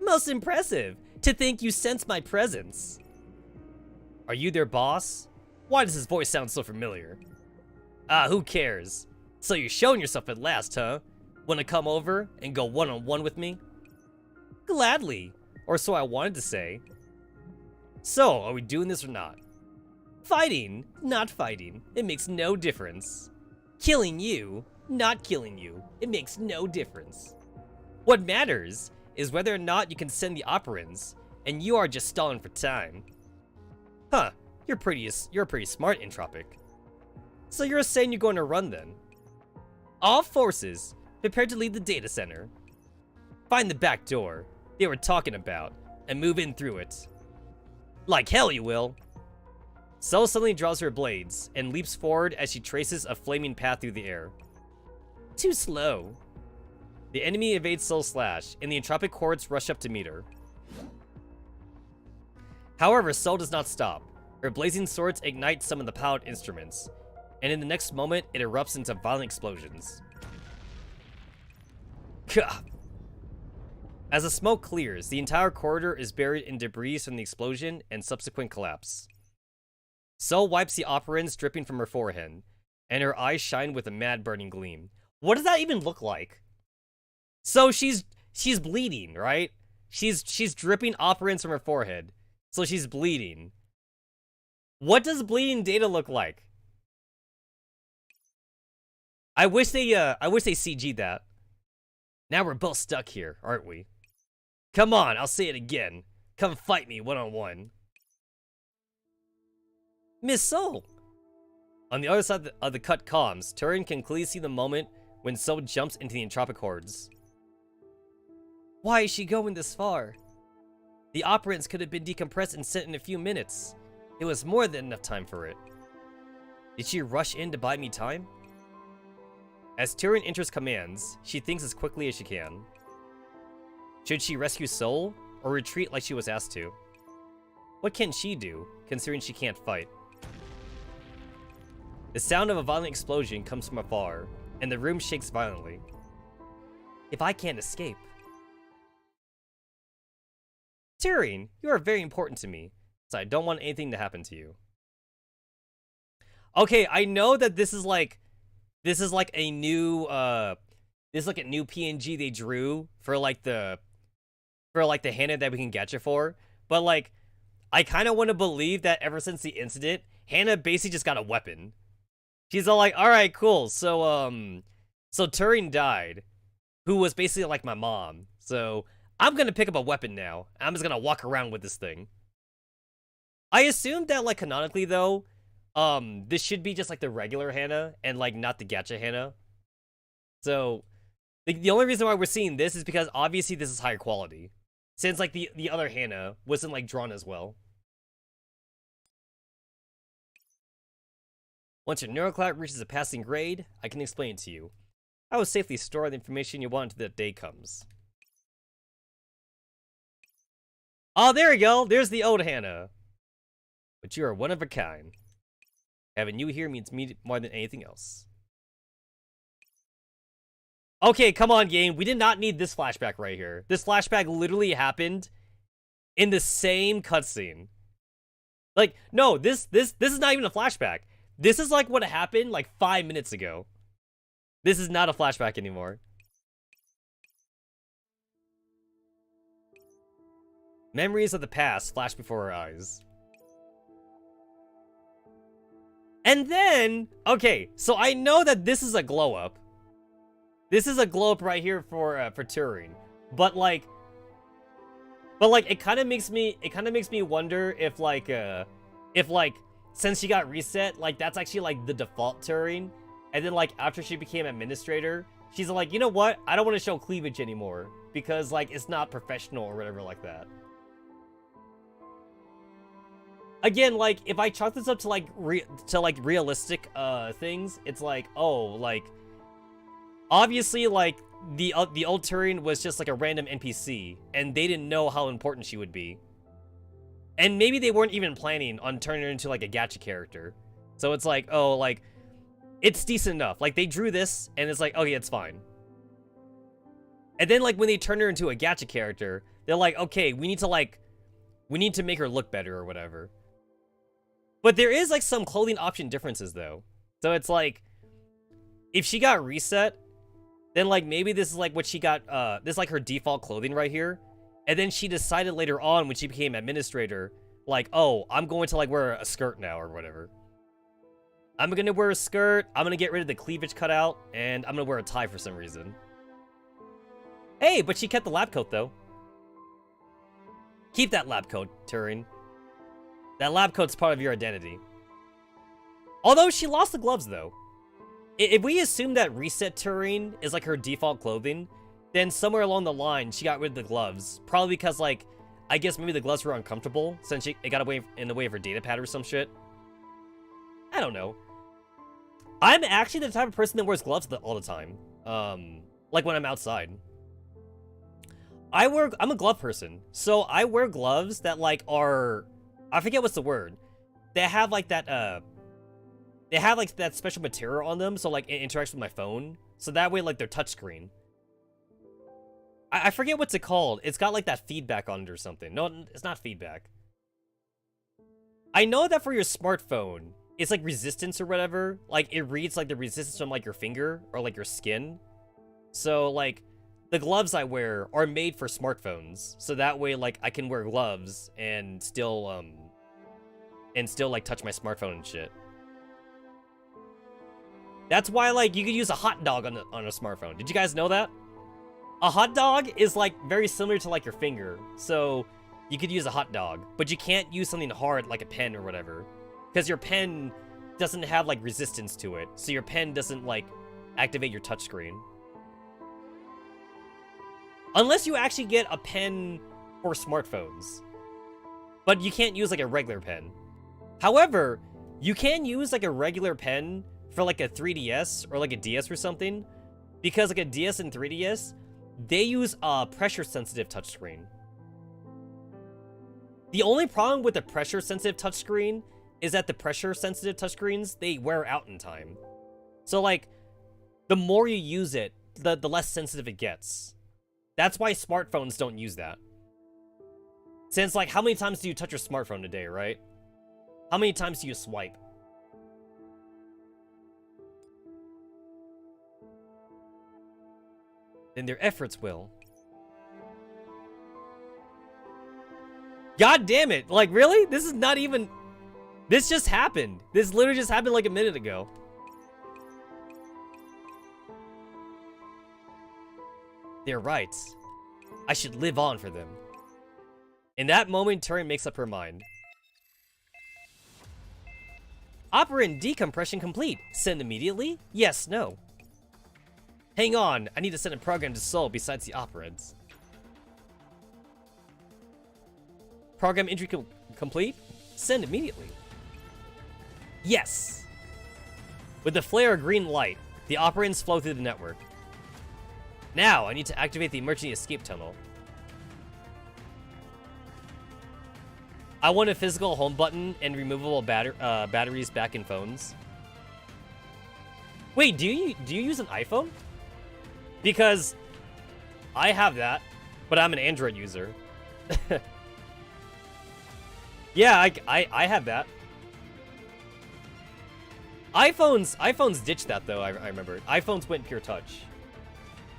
[SPEAKER 2] Most impressive! To think you sense my presence. Are you their boss? Why does his voice sound so familiar? Ah, who cares? So you're showing yourself at last, huh? Wanna come over and go one-on-one with me? Gladly, or so I wanted to say. So, are we doing this or not? Fighting, not fighting, it makes no difference. Killing you, not killing you, it makes no difference. What matters is whether or not you can send the operants, and you are just stalling for time. Huh, you're pretty smart, Entropic. So you're saying you're going to run then? All forces, prepare to leave the data center. Find the back door they were talking about, and move in through it. Like hell you will. Cell suddenly draws her blades, and leaps forward as she traces a flaming path through the air. Too slow. The enemy evades Soul Slash, and the entropic hordes rush up to meet her. However, Soul does not stop. Her blazing swords ignite some of the powered instruments, and in the next moment, it erupts into violent explosions. Gah! As the smoke clears, the entire corridor is buried in debris from the explosion and subsequent collapse. Soul wipes the operants dripping from her forehead, and her eyes shine with a mad burning gleam. What does that even look like? So she's bleeding, right? She's dripping operants from her forehead, so she's bleeding. What does bleeding Data look like? I wish they CG'd that. Now we're both stuck here, aren't we? Come on, I'll say it again. Come fight me one-on-one. Miss Soul! On the other side of the cut comms, Turin can clearly see the moment when Soul jumps into the entropic hordes. Why is she going this far? The operants could have been decompressed and sent in a few minutes. It was more than enough time for it. Did she rush in to buy me time? As Turin enters commands, she thinks as quickly as she can. Should she rescue Soul, or retreat like she was asked to? What can she do, considering she can't fight? The sound of a violent explosion comes from afar, and the room shakes violently. If I can't escape... Turin, you are very important to me, so I don't want anything to happen to you. Okay, I know that this is like a new PNG they drew for the Hannah that we can get you for, but like I kind of want to believe that ever since the incident, Hannah basically just got a weapon. She's all like, all right, cool. So Turing died, who was basically like my mom. So I'm gonna pick up a weapon now. I'm just gonna walk around with this thing. I assume that like canonically though, this should be just like the regular Hannah and like not the gacha Hannah. So the only reason why we're seeing this is because obviously this is higher quality, since like the other Hannah wasn't like drawn as well. Once your neurocloud reaches a passing grade, I can explain it to you. I will safely store the information you want until that day comes. Oh, there we go! There's the old Hannah! But you are one of a kind. Having you here means me more than anything else. Okay, come on, game. We did not need this flashback right here. This flashback literally happened in the same cutscene. Like, no, this is not even a flashback. This is like what happened like 5 minutes ago. This is not a flashback anymore. Memories of the past flash before our eyes. And then, okay, so I know that this is a glow up. This is a glow up right here for Turing, but like it kind of makes me wonder if since she got reset, like that's actually like the default Turing, and then like after she became administrator, she's like, you know what? I don't want to show cleavage anymore because like it's not professional or whatever like that. Again, like if I chalk this up to like realistic things, it's like, oh, like obviously like the old Turing was just like a random NPC and they didn't know how important she would be. And maybe they weren't even planning on turning her into like a gacha character. So it's like, oh, like it's decent enough. Like they drew this and it's like, okay, it's fine. And then like when they turn her into a gacha character, they're like, okay, we need to make her look better or whatever. But there is like some clothing option differences though. So it's like if she got reset, then like maybe this is like what she got, this is like her default clothing right here. And then she decided later on when she became administrator, Like, oh, I'm going to like wear a skirt now or whatever. I'm gonna wear a skirt, I'm gonna get rid of the cleavage cutout, and I'm gonna wear a tie for some reason. Hey, but she kept the lab coat though. Keep that lab coat, Turing. That lab coat's part of your identity. Although she lost the gloves though. If we assume that reset Turing is like her default clothing, then somewhere along the line she got rid of the gloves. Probably because like, I guess maybe the gloves were uncomfortable since it got away in the way of her data pad or some shit. I don't know. I'm actually the type of person that wears gloves all the time. Like when I'm outside. I'm a glove person. So I wear gloves that like are, I forget what's the word. They have like that, they have like that special material on them. So like it interacts with my phone. So that way like they're touchscreen. I forget what's it called. It's got like that feedback on it or something. No, it's not feedback. I know that for your smartphone, it's like resistance or whatever. Like it reads like the resistance from like your finger or like your skin. So like the gloves I wear are made for smartphones. So that way like I can wear gloves and still like touch my smartphone and shit. That's why like you could use a hot dog on a smartphone. Did you guys know that? A hot dog is like very similar to like your finger. So you could use a hot dog, but you can't use something hard like a pen or whatever. Because your pen doesn't have like resistance to it. So your pen doesn't like activate your touchscreen. Unless you actually get a pen for smartphones. But you can't use like a regular pen. However, you can use like a regular pen for like a 3DS or like a DS or something. Because like a DS and 3DS, they use a pressure-sensitive touchscreen. The only problem with the pressure-sensitive touchscreen is that the pressure-sensitive touchscreens, they wear out in time. So, like, the more you use it, the less sensitive it gets. That's why smartphones don't use that. Since, like, how many times do you touch your smartphone a day, right? How many times do you swipe? Then their efforts will. God damn it. Like, really? This is not even... This just happened. This literally just happened like a minute ago. They're right. I should live on for them. In that moment, Turing makes up her mind. Operand decompression complete. Send immediately? Yes, no. Hang on, I need to send a program to Seoul besides the operands. Program entry complete? Send immediately. Yes! With the flare of green light, the operands flow through the network. Now, I need to activate the emergency escape tunnel. I want a physical home button and removable batteries back in phones. Wait, do you use an iPhone? Because I have that, but I'm an Android user. Yeah, I have that. iPhones ditched that though, I remember. iPhones went pure touch.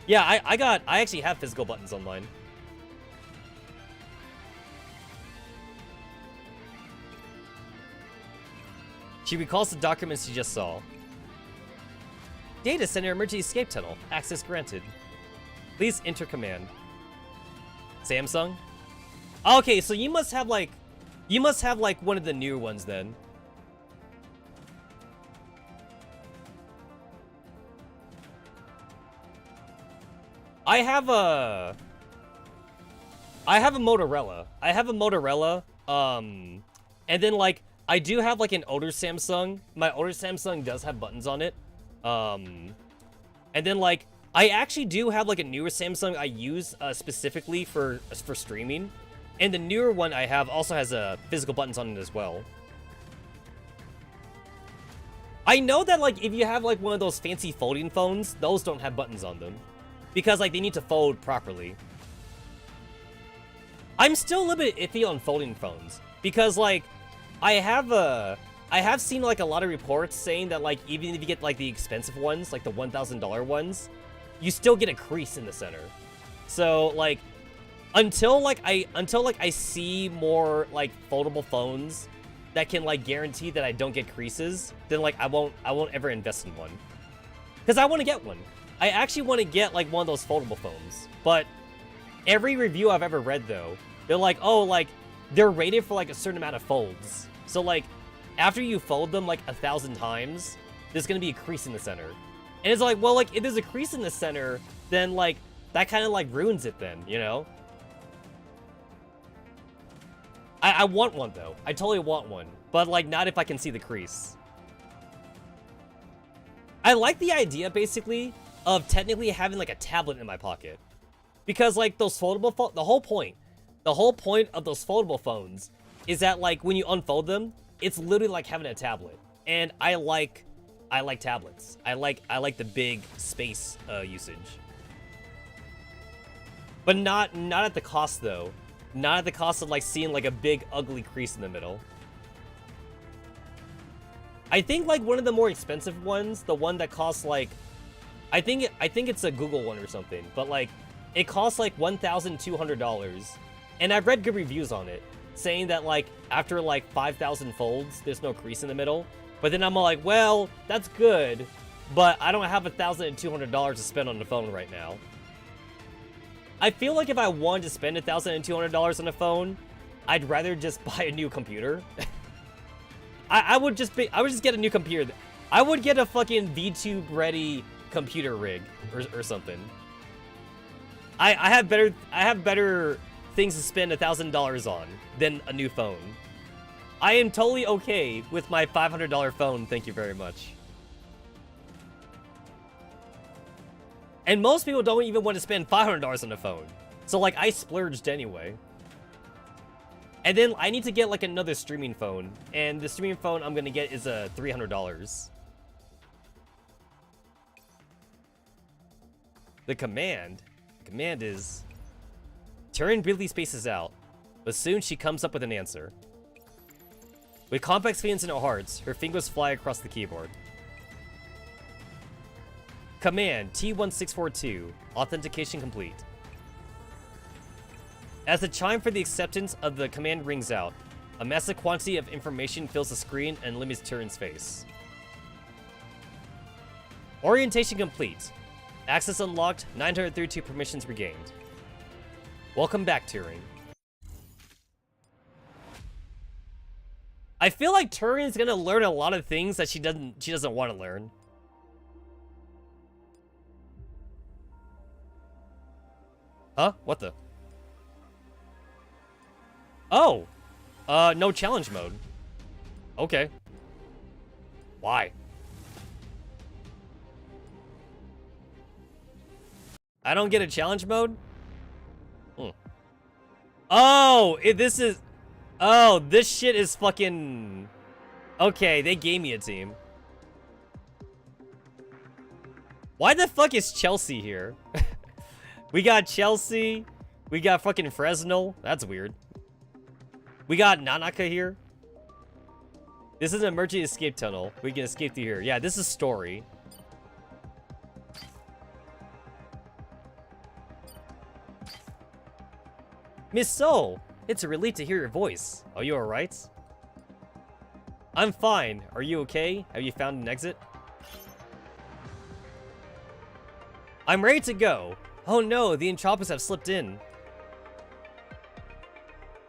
[SPEAKER 2] Yeah, I actually have physical buttons on mine. She recalls the documents she just saw. Data center emergency escape tunnel. Access granted. Please enter command. Samsung? Okay, so you must have like one of the newer ones then. I have a Motorola. And then like I do have like an older Samsung. My older Samsung does have buttons on it. And then like I actually do have like a newer Samsung I use specifically for streaming. And the newer one I have also has physical buttons on it as well. I know that like if you have like one of those fancy folding phones, those don't have buttons on them. Because like they need to fold properly. I'm still a little bit iffy on folding phones. Because like I have seen like a lot of reports saying that like even if you get like the expensive ones, like the $1,000 ones, you still get a crease in the center. So like Until like I see more like foldable phones that can like guarantee that I don't get creases, then like I won't ever invest in one. Because I want to get one. I actually want to get like one of those foldable phones. But every review I've ever read though, they're like, oh, like they're rated for like a certain amount of folds. So like after you fold them like 1,000 times, there's gonna be a crease in the center. And it's like, well, like if there's a crease in the center, then like that kind of like ruins it then, you know? I want one though. I totally want one. But like not if I can see the crease. I like the idea basically of technically having like a tablet in my pocket. Because like those foldable the whole point of those foldable phones is that like when you unfold them, it's literally like having a tablet. And I like tablets. I like the big space usage. But not at the cost though. Not at the cost of like seeing like a big ugly crease in the middle. I think like one of the more expensive ones, the one that costs like I think it's a Google one or something, but like it costs like $1,200. And I've read good reviews on it, saying that like after like 5,000 folds, there's no crease in the middle. But then I'm like, well, that's good, but I don't have $1,200 to spend on the phone right now. I feel like if I wanted to spend $1,200 on a phone, I'd rather just buy a new computer. I would just get a new computer. I would get a fucking VTube ready computer rig or something. I have better things to spend $1,000 on than a new phone. I am totally okay with my $500 phone, thank you very much. And most people don't even want to spend $500 on a phone. So like I splurged anyway. And then I need to get like another streaming phone. And the streaming phone I'm gonna get is $300. The command is... Turin briefly spaces out, but soon she comes up with an answer. With complex feelings in her heart, her fingers fly across the keyboard. Command T1642, authentication complete. As the chime for the acceptance of the command rings out, a massive quantity of information fills the screen and limits Turin's face. Orientation complete. Access unlocked, 932 permissions regained. Welcome back, Turin. I feel like Turin's gonna learn a lot of things that she doesn't want to learn. Huh? What the? Oh! No challenge mode. Okay. Why? I don't get a challenge mode? Oh! This is... Oh, this shit is fucking... Okay, they gave me a team. Why the fuck is Chelsea here? We got Chelsea. We got fucking Fresnel. That's weird. We got Nanaka here. This is an emergency escape tunnel. We can escape through here. Yeah, this is story. Miss Soul, it's a relief to hear your voice. Are you alright? I'm fine. Are you okay? Have you found an exit? I'm ready to go. Oh no, the Entropics have slipped in.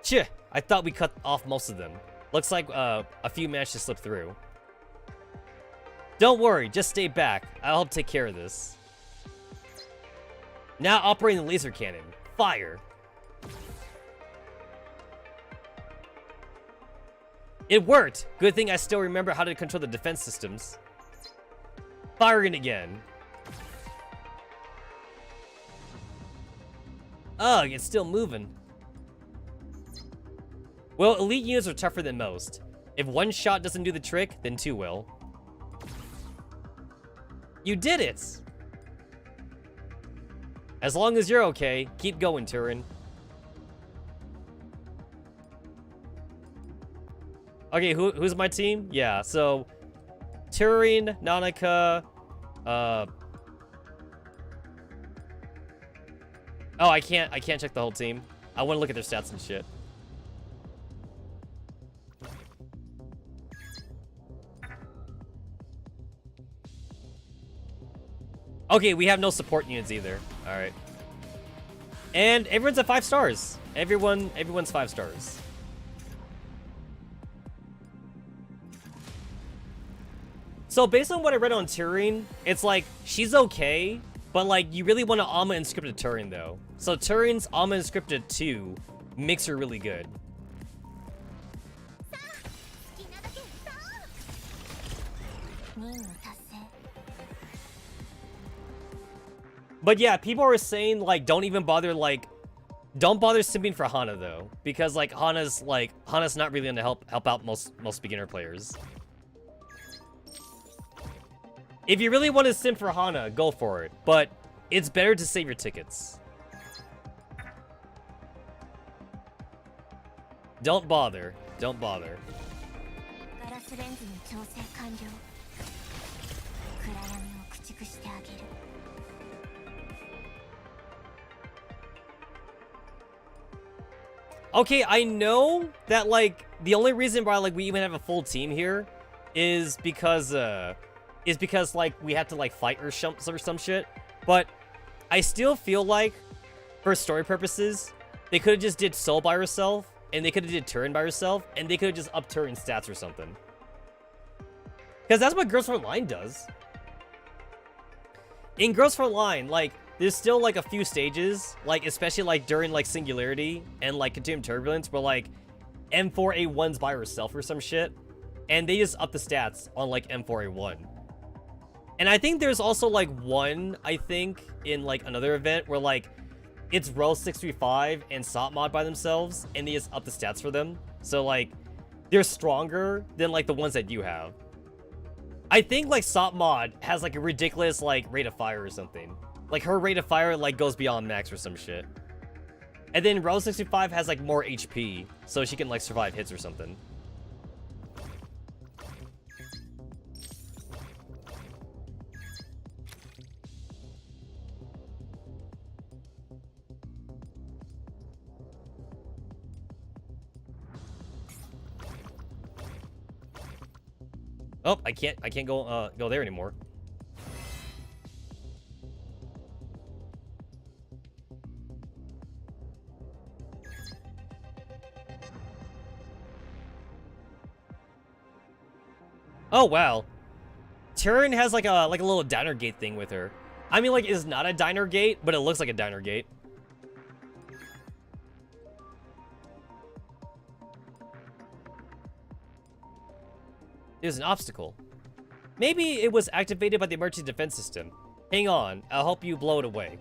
[SPEAKER 2] Cheh, I thought we cut off most of them. Looks like a few managed to slip through. Don't worry, just stay back. I'll help take care of this. Now operating the laser cannon. Fire! It worked! Good thing I still remember how to control the defense systems. Firing again. Ugh, it's still moving. Well, elite units are tougher than most. If one shot doesn't do the trick, then two will. You did it! As long as you're okay, keep going, Turin. Okay, who's my team? Yeah, so... Turin, Nanaka, Oh, I can't check the whole team. I want to look at their stats and shit. Okay, we have no support units either. All right. And everyone's at 5 stars. Everyone's 5 stars. So based on what I read on Turing, it's like she's okay, but like you really want to Alma Inscripted Turing though. So Turing's Alma Inscripted 2 makes her really good. But yeah, people are saying like don't bother simping for Hana though, because like Hana's not really gonna help out most beginner players. If you really want to sim for Hana, go for it, but it's better to save your tickets. Don't bother. Don't bother. Okay, I know that like the only reason why like we even have a full team here is because like we had to like fight or some shit. But I still feel like for story purposes, they could have just did Soul by herself, and they could have did Turin by herself, and they could have just upped Turin's stats or something. Because that's what Girls Frontline does. In Girls Frontline, like, there's still like a few stages, like especially like during like Singularity and like Continuum Turbulence, where like M4A1's by herself or some shit, and they just up the stats on like M4A1. And I think there's also like one, I think, in like another event where like it's Rel 635 and Sotmod by themselves, and they just up the stats for them. So like they're stronger than like the ones that you have. I think like Sotmod has like a ridiculous like rate of fire or something. Like her rate of fire like goes beyond max or some shit. And then Rel 65 has like more HP, so she can like survive hits or something. Oh, I can't go there anymore. Oh wow. Turin has like a little diner gate thing with her. I mean, like, it's not a diner gate, but it looks like a diner gate. There's an obstacle. Maybe it was activated by the emergency defense system. Hang on, I'll help you blow it away.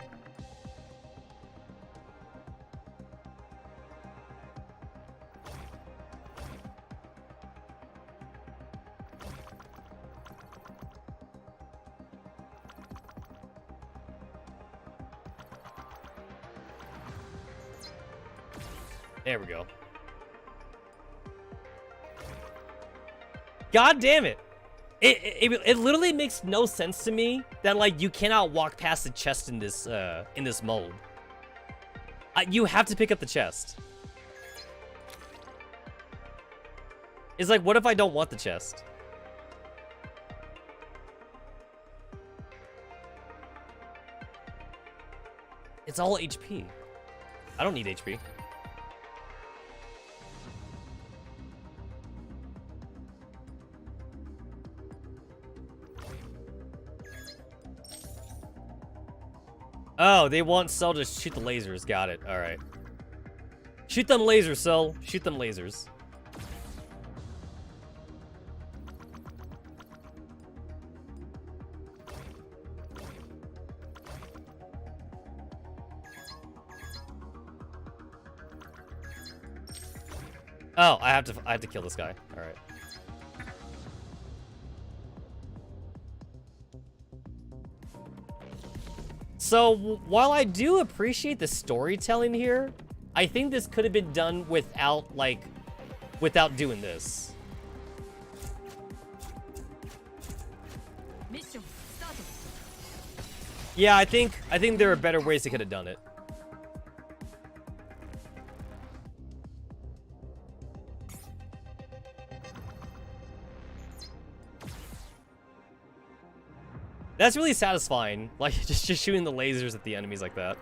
[SPEAKER 2] There we go. God damn it. It literally makes no sense to me that like you cannot walk past the chest in this mold. You have to pick up the chest. It's like, what if I don't want the chest? It's all HP. I don't need HP. Oh, they want Cell to shoot the lasers. Got it. All right. Shoot them lasers, Cell. Shoot them lasers. Oh, I have to kill this guy. All right. So, while I do appreciate the storytelling here, I think this could have been done without doing this. Yeah, I think there are better ways they could have done it. That's really satisfying. Like, just shooting the lasers at the enemies like that.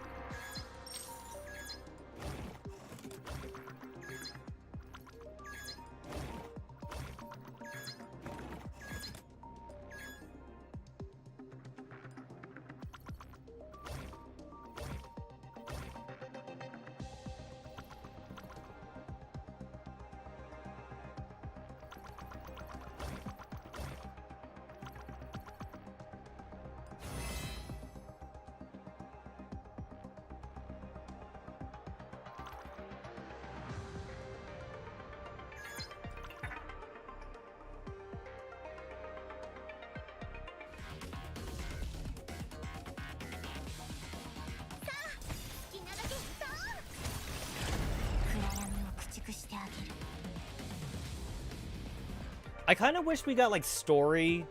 [SPEAKER 2] I kind of wish we got like story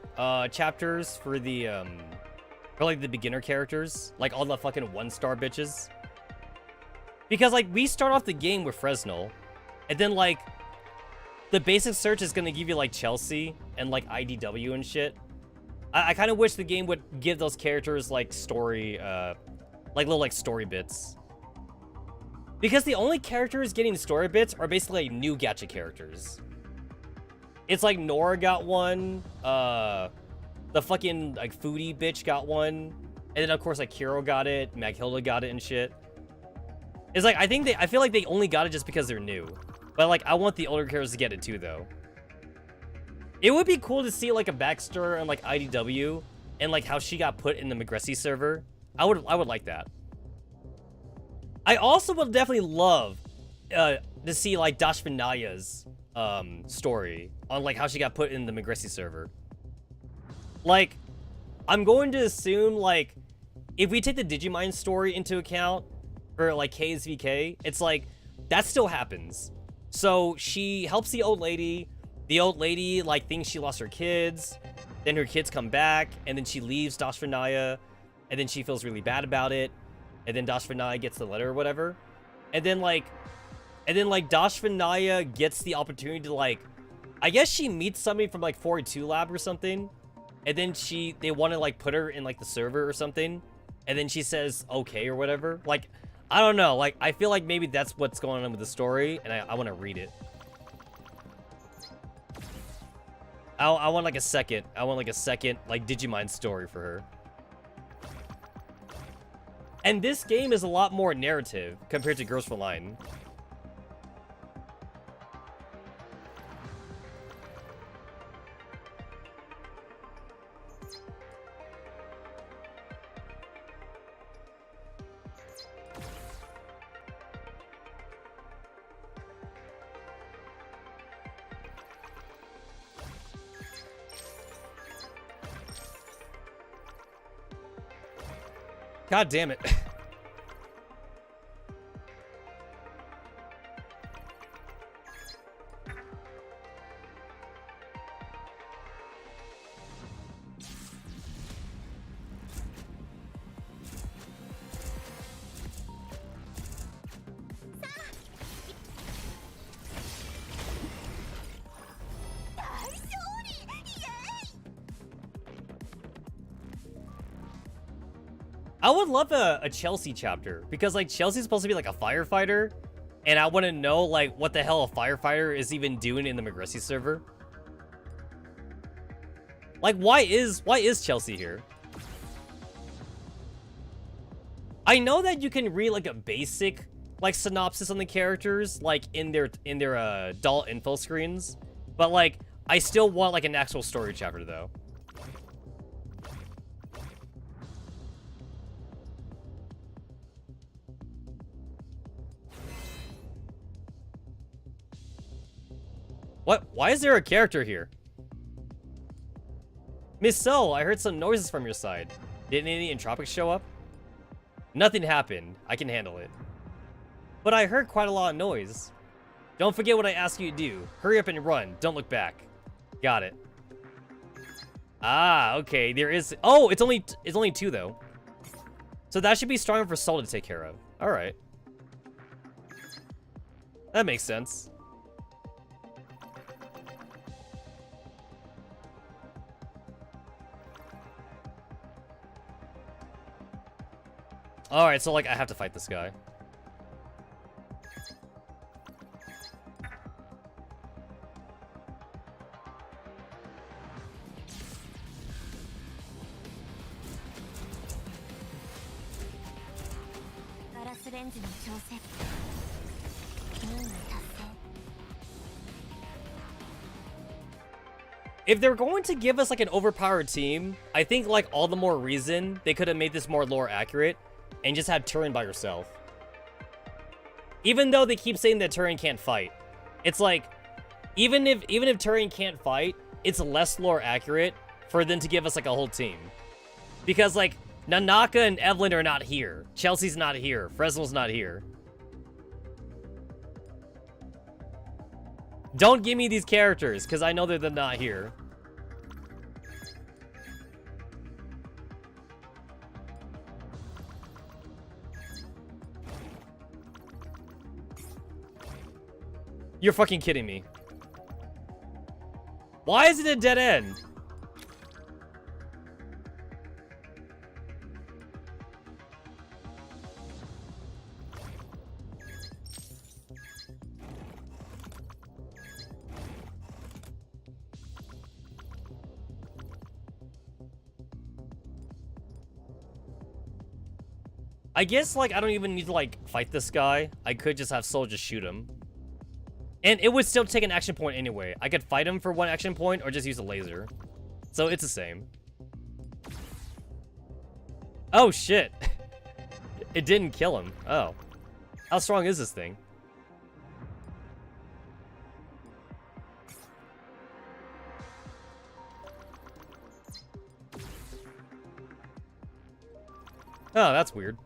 [SPEAKER 2] chapters for the like the beginner characters, like all the fucking 1-star bitches. Because like we start off the game with Fresnel, and then like the basic search is gonna give you like Chelsea and like IDW and shit. I kind of wish the game would give those characters like story, like little like story bits. Because the only characters getting story bits are basically like, new gacha characters. It's like Nora got one, the fucking like foodie bitch got one, and then of course like Kiro got it, Maghilda got it and shit. It's like I feel like they only got it just because they're new. But like I want the older characters to get it too though. It would be cool to see like a backstory on like IDW and like how she got put in the Magresi server. I would like that. I also would definitely love to see like Dashvinaya's story on like how she got put in the Magresi server. Like, I'm going to assume like if we take the Digimon story into account for like KSVK, it's like that still happens. So she helps the old lady. The old lady like thinks she lost her kids. Then her kids come back, and then she leaves Dashvinaya, and then she feels really bad about it. And then Dashvinaya gets the letter or whatever. And then like Dashvinaya gets the opportunity to like, I guess she meets somebody from like 42 Lab or something. And then they want to like put her in like the server or something. And then she says okay or whatever. Like, I don't know. Like, I feel like maybe that's what's going on with the story, and I want to read it. I want like a second. I want like a second like Digimon story for her. And this game is a lot more narrative compared to Girls for Line. God damn it. I would love a Chelsea chapter, because like Chelsea's supposed to be like a firefighter, and I want to know like what the hell a firefighter is even doing in the Magresi server. Like why is Chelsea here? I know that you can read like a basic like synopsis on the characters like in their adult info screens, but like I still want like an actual story chapter though. What? Why is there a character here? Miss Soul, I heard some noises from your side. Didn't any entropics show up? Nothing happened. I can handle it. But I heard quite a lot of noise. Don't forget what I asked you to do. Hurry up and run. Don't look back. Got it. Ah, okay. There is... Oh, it's only 2, though. So that should be strong for Soul to take care of. All right. That makes sense. Alright, so like I have to fight this guy. If they're going to give us like an overpowered team, I think like all the more reason they could have made this more lore accurate and just had Turin by herself. Even though they keep saying that Turin can't fight, it's like even if Turin can't fight, it's less lore accurate for them to give us like a whole team. Because like Nanaka and Evelyn are not here. Chelsea's not here. Fresnel's not here. Don't give me these characters, because I know they're not here. You're fucking kidding me. Why is it a dead end? I guess, like, I don't even need to, like, fight this guy. I could just have Soul just shoot him. And it would still take an action point anyway. I could fight him for one action point or just use a laser. So it's the same. Oh, shit. It didn't kill him. Oh. How strong is this thing? Oh, that's weird.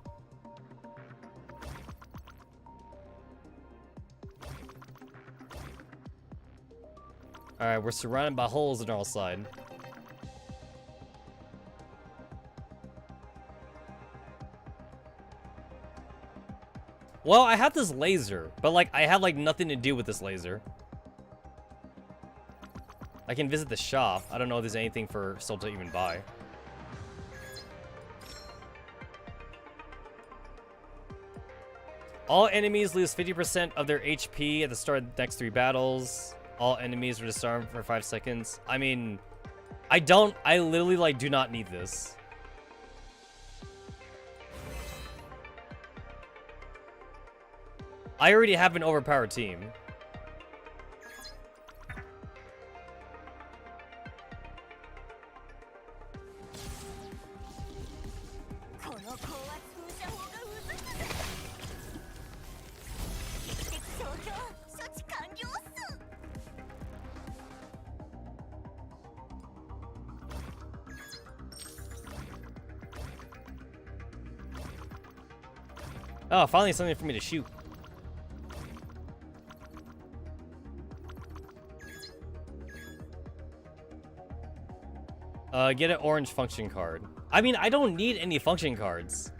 [SPEAKER 2] Alright, we're surrounded by holes on our side. Well, I have this laser, but like I have like nothing to do with this laser. I can visit the shop. I don't know if there's anything for Soul to even buy. All enemies lose 50% of their HP at the start of the next 3 battles. All enemies are disarmed for 5 seconds. I mean, I literally, like, do not need this. I already have an overpowered team. Oh, finally something for me to shoot. Get an orange function card. I mean, I don't need any function cards.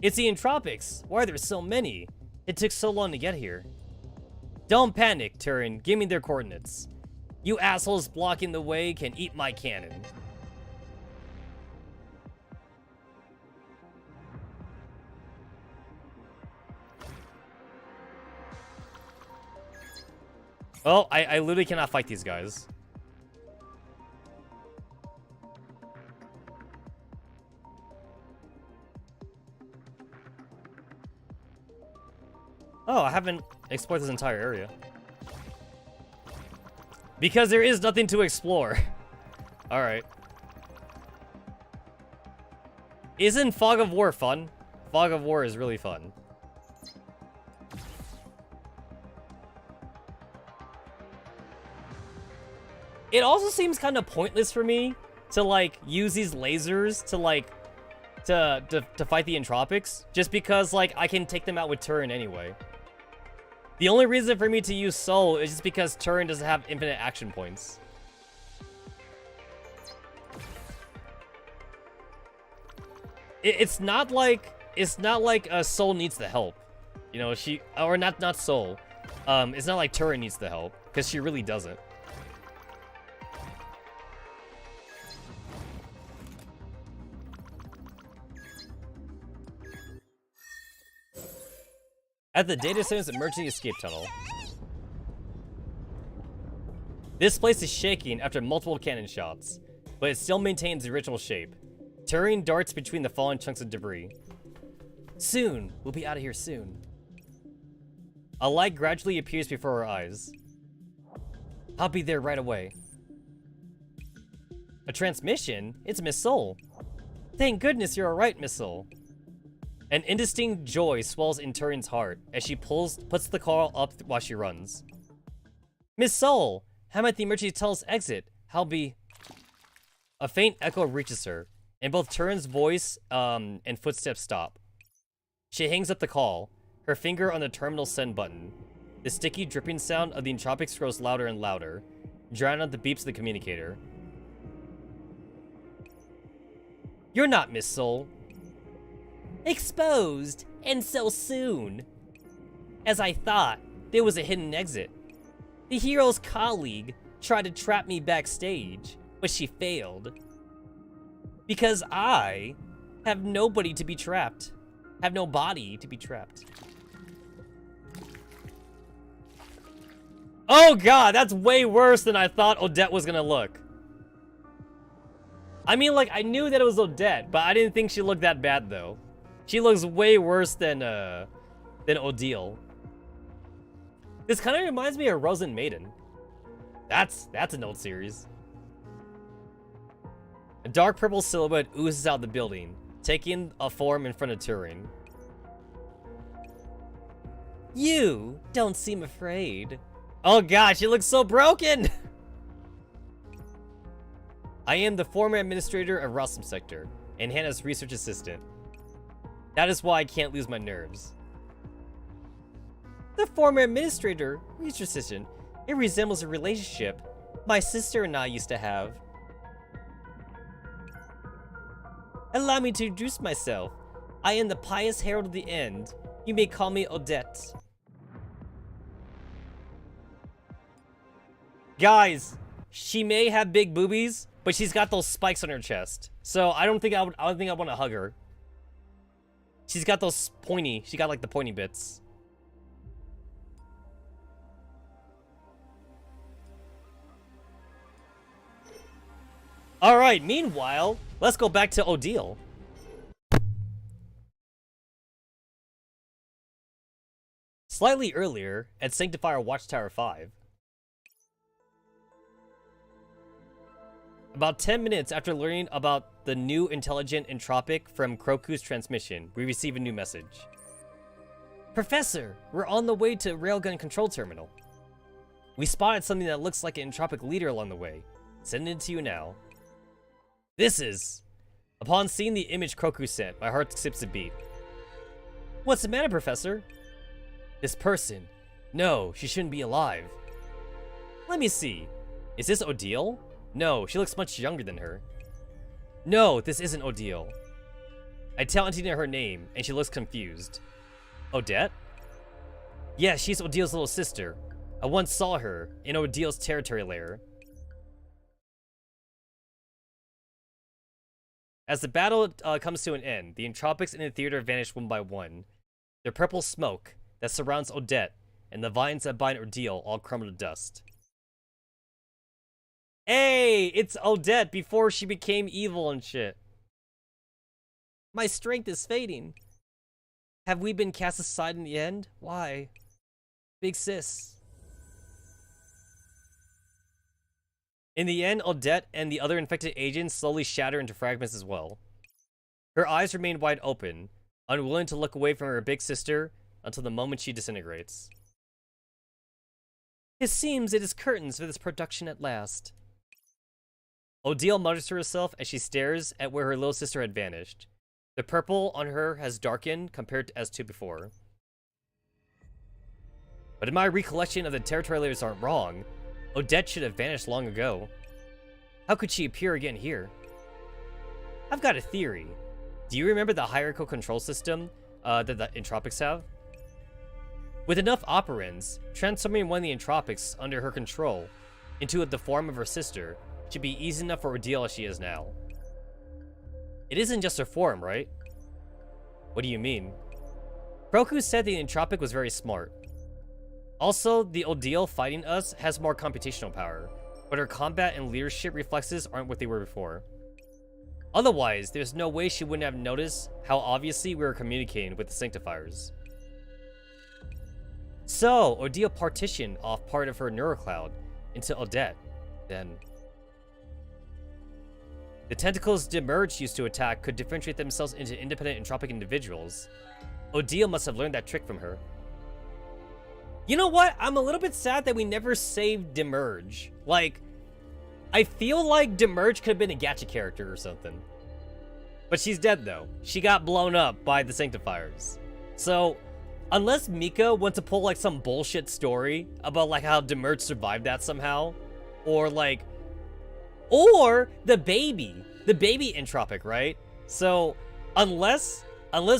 [SPEAKER 2] It's the Entropics. Why are there so many? It took so long to get here. Don't panic, Turin. Give me their coordinates. You assholes blocking the way can eat my cannon. Well, I literally cannot fight these guys. Oh, I haven't explored this entire area. Because there is nothing to explore. Alright. Isn't Fog of War fun? Fog of War is really fun. It also seems kind of pointless for me to, like, use these lasers to, like, to fight the Entropics. Just because, like, I can take them out with Turin anyway. The only reason for me to use Soul is just because Turin doesn't have infinite action points. It's not like Soul needs the help. You know, or not Soul. It's not like Turin needs the help, because she really doesn't. At the data center's emergency escape tunnel. This place is shaking after multiple cannon shots, but it still maintains the original shape. Turing darts between the fallen chunks of debris. Soon, we'll be out of here soon. A light gradually appears before our eyes. I'll be there right away. A transmission? It's Miss Soul. Thank goodness you're alright, Miss Soul. An indistinct joy swells in Turin's heart as she puts the car up while she runs. Miss Soul, I'm at the emergency tunnel's exit. A faint echo reaches her, and both Turin's voice and footsteps stop. She hangs up the call, her finger on the terminal send button. The sticky dripping sound of the entropics grows louder and louder, drowning out the beeps of the communicator. You're not Miss Soul. Exposed, and so soon. As I thought, there was a hidden exit. The hero's colleague tried to trap me backstage, but she failed. Because I have nobody to be trapped. Have no body to be trapped. Oh god, that's way worse than I thought Odette was gonna look. I mean, like, I knew that it was Odette, but I didn't think she looked that bad, though. She looks way worse than Odile. This kind of reminds me of Rosen Maiden. That's an old series. A dark purple silhouette oozes out of the building, taking a form in front of Turing. You don't seem afraid. Oh god, she looks so broken! I am the former administrator of Rossum Sector, and Hannah's research assistant. That is why I can't lose my nerves. The former administrator, research assistant, it resembles a relationship my sister and I used to have. Allow me to introduce myself. I am the pious herald of the end. You may call me Odette. Guys, she may have big boobies, but she's got those spikes on her chest. So I don't think I want to hug her. She's got those she got like the pointy bits. Alright, meanwhile, let's go back to Odile. Slightly earlier, at Sanctifier Watchtower 5. About 10 minutes after learning about the new intelligent entropic from Kroku's transmission, we receive a new message. Professor, we're on the way to Railgun Control Terminal. We spotted something that looks like an entropic leader along the way. Sending it to you now. This is... Upon seeing the image Kroku sent, my heart skips a beat. What's the matter, Professor? This person. No, she shouldn't be alive. Let me see. Is this Odile? No, she looks much younger than her. No, this isn't Odile. I tell Antina her name, and she looks confused. Odette? Yes, she's Odile's little sister. I once saw her in Odile's territory lair. As the battle comes to an end, the entropics in the theater vanish one by one. The purple smoke that surrounds Odette and the vines that bind Odile all crumble to dust. Hey, it's Odette before she became evil and shit. My strength is fading. Have we been cast aside in the end? Why? Big sis. In the end, Odette and the other infected agents slowly shatter into fragments as well. Her eyes remain wide open, unwilling to look away from her big sister until the moment she disintegrates. It seems it is curtains for this production at last. Odile mutters to herself as she stares at where her little sister had vanished. The purple on her has darkened compared to as to before. But if my recollection of the territory layers aren't wrong, Odette should have vanished long ago. How could she appear again here? I've got a theory. Do you remember the hierarchical control system that the Entropics have? With enough operands, transforming one of the Entropics under her control into the form of her sister should be easy enough for Ordeal as she is now. It isn't just her form, right? What do you mean? Roku said the Entropic was very smart. Also, the Ordeal fighting us has more computational power, but her combat and leadership reflexes aren't what they were before. Otherwise, there's no way she wouldn't have noticed how obviously we were communicating with the Sanctifiers. So, Ordeal partitioned off part of her neurocloud into Odette, then. The tentacles Demerge used to attack could differentiate themselves into independent entropic individuals. Ordeal must have learned that trick from her. You know what? I'm a little bit sad that we never saved Demerge. Like, I feel like Demerge could have been a gacha character or something. But she's dead, though. She got blown up by the Sanctifiers. So, unless Mika wants to pull, like, some bullshit story about, like, how Demerge survived that somehow, or, like, or the baby Entropic, right? So, unless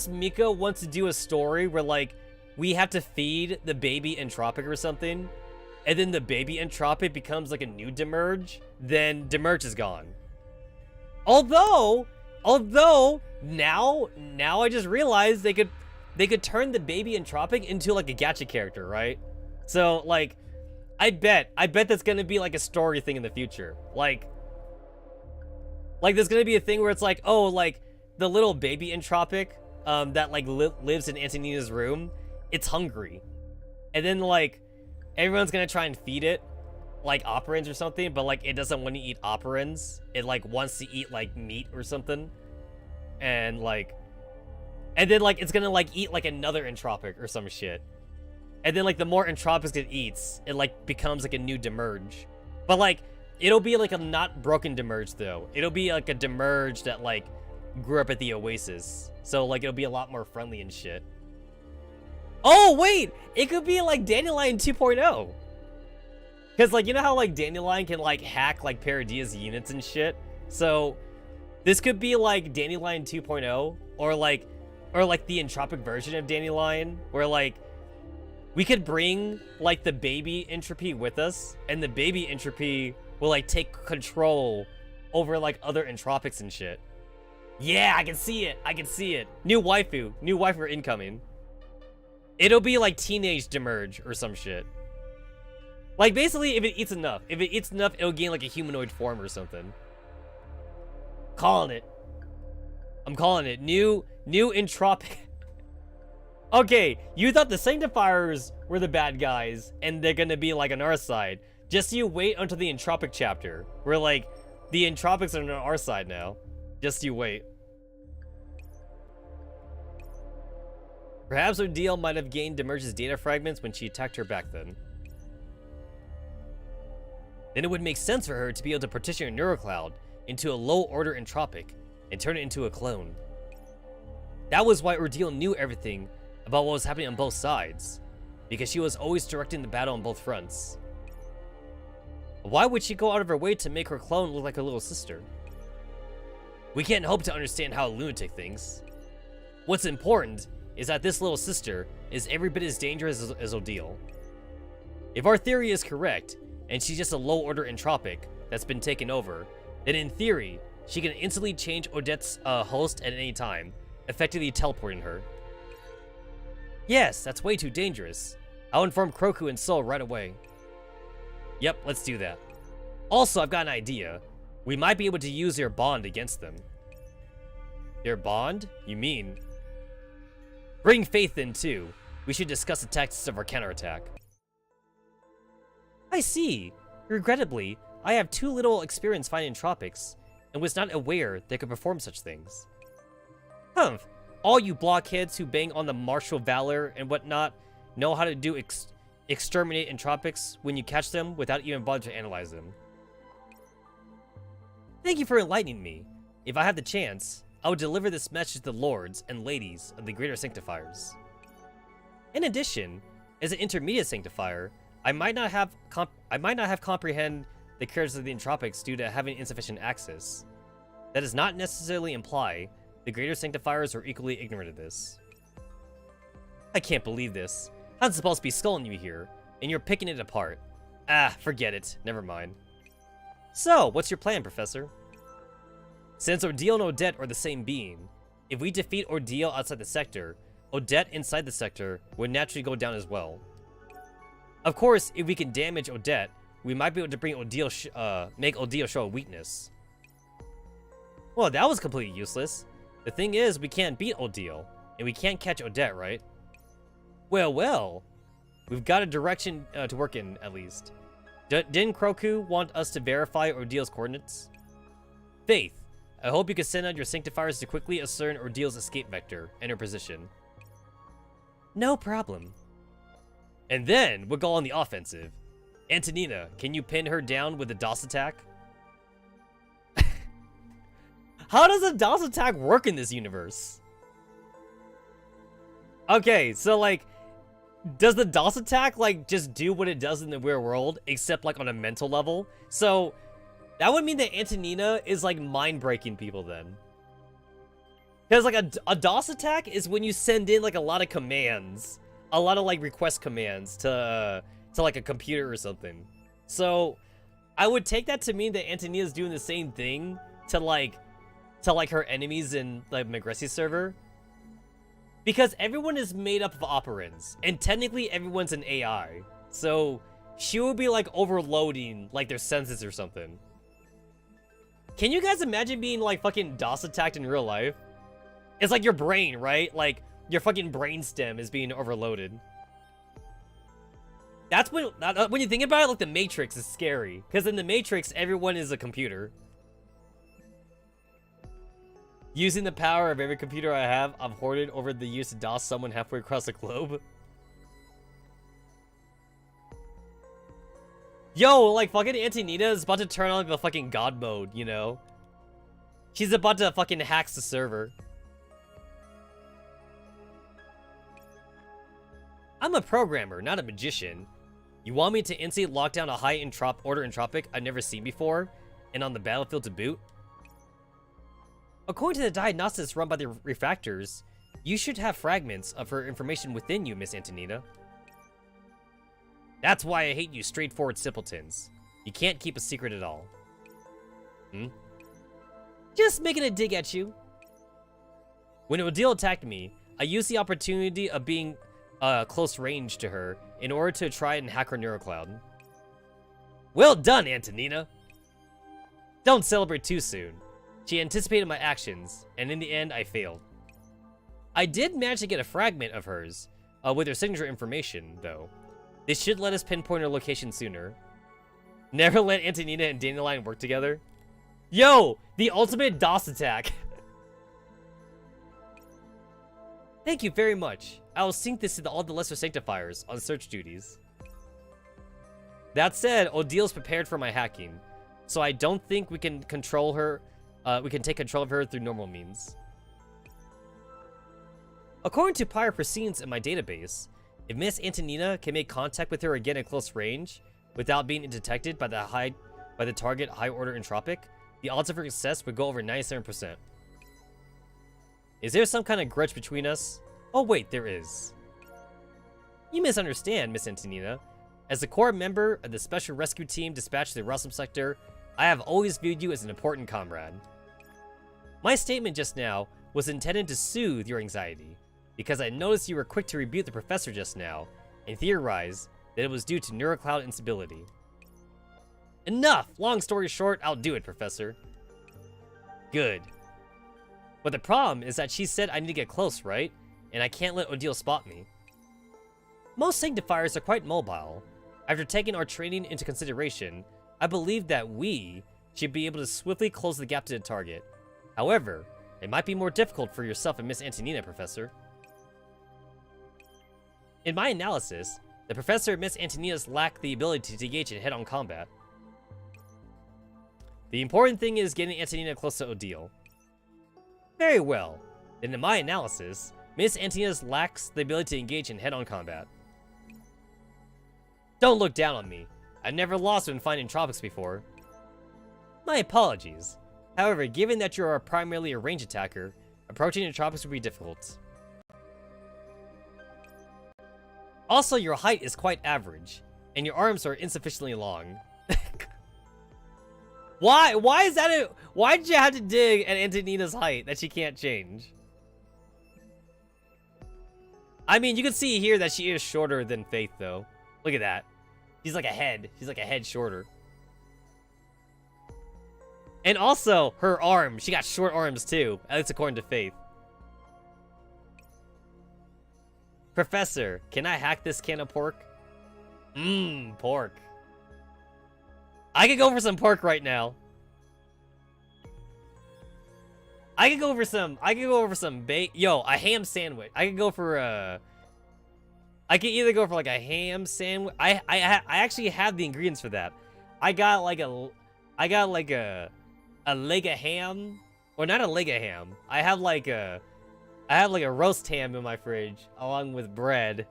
[SPEAKER 2] Mika wants to do a story where, like, we have to feed the baby Entropic or something, and then the baby Entropic becomes, like, a new Demerge, then Demerge is gone. Although, now I just realized they could turn the baby Entropic into, like, a gacha character, right? So, like, I bet that's gonna be, like, a story thing in the future. Like there's gonna be a thing where it's like, oh, like, the little baby Entropic, that, like, lives in Antonina's room, it's hungry. And then, like, everyone's gonna try and feed it, like, operands or something, but, like, it doesn't want to eat operands. It, like, wants to eat, like, meat or something. And, like, and then, like, it's gonna, like, eat, like, another Entropic or some shit. And then, like, the more Entropics it eats, it, like, becomes, like, a new Demerge. But, like, it'll be, like, a not broken Demerge, though. It'll be, like, a Demerge that, like, grew up at the Oasis. So, like, it'll be a lot more friendly and shit. Oh, wait! It could be, like, Dandelion 2.0. Because, like, you know how, like, Dandelion can, like, hack, like, Paradia's units and shit? So, this could be, like, Dandelion 2.0, or, like, the Entropic version of Dandelion, where, like, we could bring, like, the baby Entropy with us, and the baby Entropy will, like, take control over, like, other Entropics and shit. Yeah, I can see it. I can see it. New waifu incoming. It'll be, like, teenage Demerge or some shit. Like, basically, if it eats enough, it'll gain, like, a humanoid form or something. Calling it. I'm calling it. New Entropic. Okay, you thought the Sanctifiers were the bad guys, and they're gonna be, like, on our side. Just you wait until the Entropic chapter, where, like, the Entropics are on our side now. Just you wait. Perhaps Ordeal might have gained Demerge's data fragments when she attacked her back then. Then it would make sense for her to be able to partition her neurocloud into a low-order Entropic and turn it into a clone. That was why Ordeal knew everything about what was happening on both sides, because she was always directing the battle on both fronts. Why would she go out of her way to make her clone look like her little sister? We can't hope to understand how a lunatic thinks. What's important is that this little sister is every bit as dangerous as Ordeal. If our theory is correct, and she's just a low-order Entropic that's been taken over, then in theory, she can instantly change Odette's host at any time, effectively teleporting her. Yes, that's way too dangerous. I'll inform Kroku and Soul right away. Yep, let's do that. Also, I've got an idea. We might be able to use their bond against them. Their bond? You mean? Bring Faith in, too. We should discuss the tactics of our counterattack. I see. Regrettably, I have too little experience fighting Entropics, and was not aware they could perform such things. Humph. All you blockheads who bang on the martial valor and whatnot know how to do exterminate Entropics when you catch them without even bothering to analyze them. Thank you for enlightening me. If I had the chance, I would deliver this message to the lords and ladies of the Greater Sanctifiers. In addition, As an intermediate sanctifier, I might not have comprehend the characters of the entropics due to having insufficient access. That does not necessarily imply the greater sanctifiers are equally ignorant of this. I can't believe this. I'm supposed to be sculling you here, and you're picking it apart. Ah, forget it. Never mind. So, what's your plan, Professor? Since Ordeal and Odette are the same being, if we defeat Ordeal outside the sector, Odette inside the sector would naturally go down as well. Of course, if we can damage Odette, we might be able to bring Ordeal make Ordeal show a weakness. Well, that was completely useless. The thing is, we can't beat Ordeal, and we can't catch Odette, right? Well. We've got a direction to work in, at least. Didn't Kroku want us to verify Ordeal's coordinates? Faith, I hope you can send out your sanctifiers to quickly ascertain Ordeal's escape vector and her position. No problem. And then we'll go on the offensive. Antonina, can you pin her down with a DOS attack? How does a DOS attack work in this universe? Okay, so like, does the DOS attack like just do what it does in the real world, except like on a mental level? So that would mean that Antonina is like mind-breaking people then. Because like a DOS attack is when you send in like a lot of commands, a lot of like request commands to like a computer or something. So I would take that to mean that Antonina is doing the same thing to like her enemies in like Magressi's server. Because everyone is made up of operands, and technically everyone's an AI. So she will be like overloading like their senses or something. Can you guys imagine being like fucking DOS attacked in real life? It's like your brain, right? Like your fucking brain stem is being overloaded. That's when you think about it, like the Matrix is scary. Because in the Matrix, everyone is a computer. Using the power of every computer I have, I've hoarded over the years to DOS someone halfway across the globe. Yo, like fucking Antonina is about to turn on like, the fucking god mode, you know? She's about to fucking hack the server. I'm a programmer, not a magician. You want me to instantly lock down a high order entropic I've never seen before, and on the battlefield to boot? According to the diagnostics run by the refractors, you should have fragments of her information within you, Miss Antonina. That's why I hate you straightforward simpletons. You can't keep a secret at all. Just making a dig at you. When Odile attacked me, I used the opportunity of being close range to her in order to try and hack her neurocloud. Well done, Antonina! Don't celebrate too soon. She anticipated my actions, and in the end, I failed. I did manage to get a fragment of hers, with her signature information, though. This should let us pinpoint her location sooner. Never let Antonina and Dandelion work together. Yo! The ultimate DOS attack! Thank you very much. I will sync this to all the lesser sanctifiers on search duties. That said, Odile's prepared for my hacking, so I don't think we can control her. We can take control of her through normal means. According to prior proceedings in my database, if Miss Antonina can make contact with her again at close range without being detected by the target high order entropic, the odds of her success would go over 97%. Is there some kind of grudge between us? Oh wait, there is. You misunderstand, Miss Antonina. As a core member of the special rescue team dispatched to the Rossum sector, I have always viewed you as an important comrade. My statement just now was intended to soothe your anxiety, because I noticed you were quick to rebuke the professor just now, and theorize that it was due to neurocloud instability. Enough! Long story short, I'll do it, Professor. Good. But the problem is that she said I need to get close, right? And I can't let Odile spot me. Most sanctifiers are quite mobile. After taking our training into consideration, I believe that we should be able to swiftly close the gap to the target. However, it might be more difficult for yourself and Miss Antonina, Professor. In my analysis, the Professor and Miss Antonina's lack the ability to engage in head-on combat. The important thing is getting Antonina close to Odile. Very well. Then in my analysis, Miss Antonina's lacks the ability to engage in head-on combat. Don't look down on me. I've never lost when finding tropics before. My apologies. However, given that you're primarily a range attacker, approaching the tropics would be difficult. Also, your height is quite average, and your arms are insufficiently long. Why is that why did you have to dig at Antonina's height that she can't change? I mean, you can see here that she is shorter than Faith, though. Look at that. She's like a head. She's like a head shorter. And also, her arm. She got short arms, too. At least according to Faith. Professor, can I hack this can of pork? Mmm, pork. I could go for some pork right now. I could go for some yo, a ham sandwich. I could go for I could either go for like a ham sandwich. I actually have the ingredients for that. I got like a leg of ham, or not a leg of ham. I have like a roast ham in my fridge along with bread.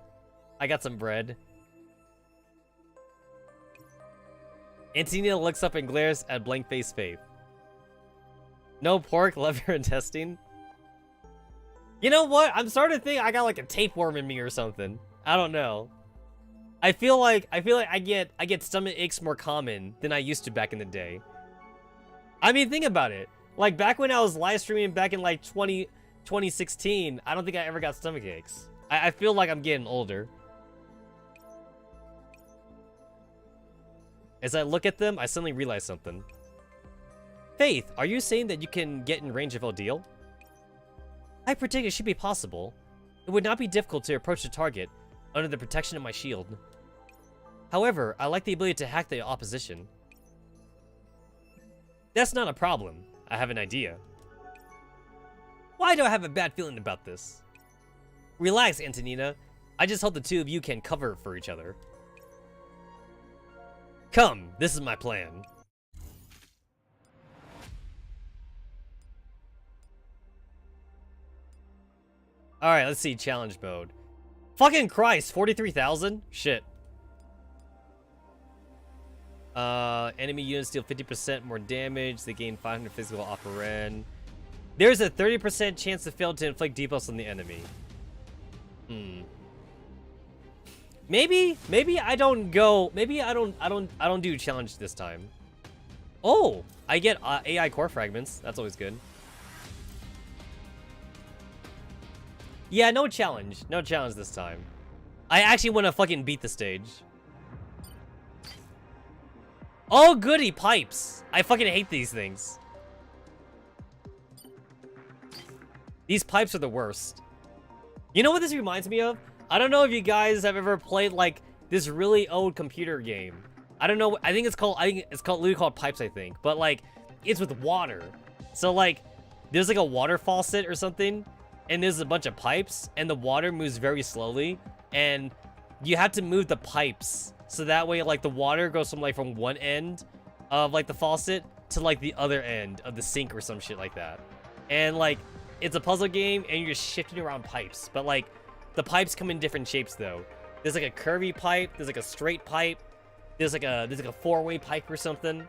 [SPEAKER 2] I got some bread. Antonina looks up and glares at blank-faced Faith. No pork, liver, and testing. You know what? I'm starting to think I got like a tapeworm in me or something. I don't know. I feel like I get stomach aches more common than I used to back in the day. I mean, think about it. Like back when I was live streaming back in like 2016, I don't think I ever got stomach aches. I feel like I'm getting older. As I look at them, I suddenly realize something. Faith, are you saying that you can get in range of Odile? I predict it should be possible. It would not be difficult to approach the target under the protection of my shield. However, I like the ability to hack the opposition. That's not a problem. I have an idea. Why do I have a bad feeling about this? Relax, Antonina. I just hope the two of you can cover for each other. Come, this is my plan. Alright, let's see challenge mode. Fucking Christ, 43,000? Shit. Enemy units deal 50% more damage. They gain 500 physical operand. There's a 30% chance to fail to inflict debuffs on the enemy. Maybe I don't go. Maybe I don't do challenge this time. Oh, I get AI core fragments. That's always good. Yeah, no challenge. No challenge this time. I actually want to fucking beat the stage. Oh, goody, pipes. I fucking hate these things. These pipes are the worst. You know what this reminds me of? I don't know if you guys have ever played like this really old computer game. I don't know. I think it's literally called Pipes, I think. But like, it's with water. So like, there's like a water faucet or something, and there's a bunch of pipes, and the water moves very slowly, and you have to move the pipes so that way like the water goes from one end of like the faucet to like the other end of the sink or some shit like that. And like, it's a puzzle game, and you're just shifting around pipes, but like, the pipes come in different shapes though. There's like a curvy pipe, there's like a straight pipe, there's like a four-way pipe or something.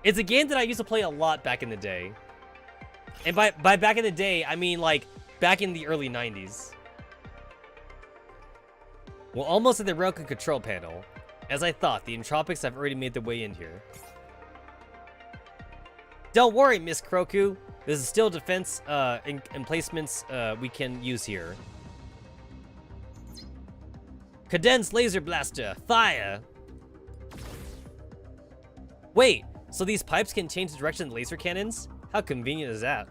[SPEAKER 2] It's a game that I used to play a lot back in the day. And by back in the day, I mean like back in the early 90s. We're almost at the railgun control panel. As I thought, the entropics have already made their way in here. Don't worry, Miss Kroku. There's still defense emplacements we can use here. Condensed laser blaster, fire! Wait, so these pipes can change the direction of the laser cannons? How convenient is that?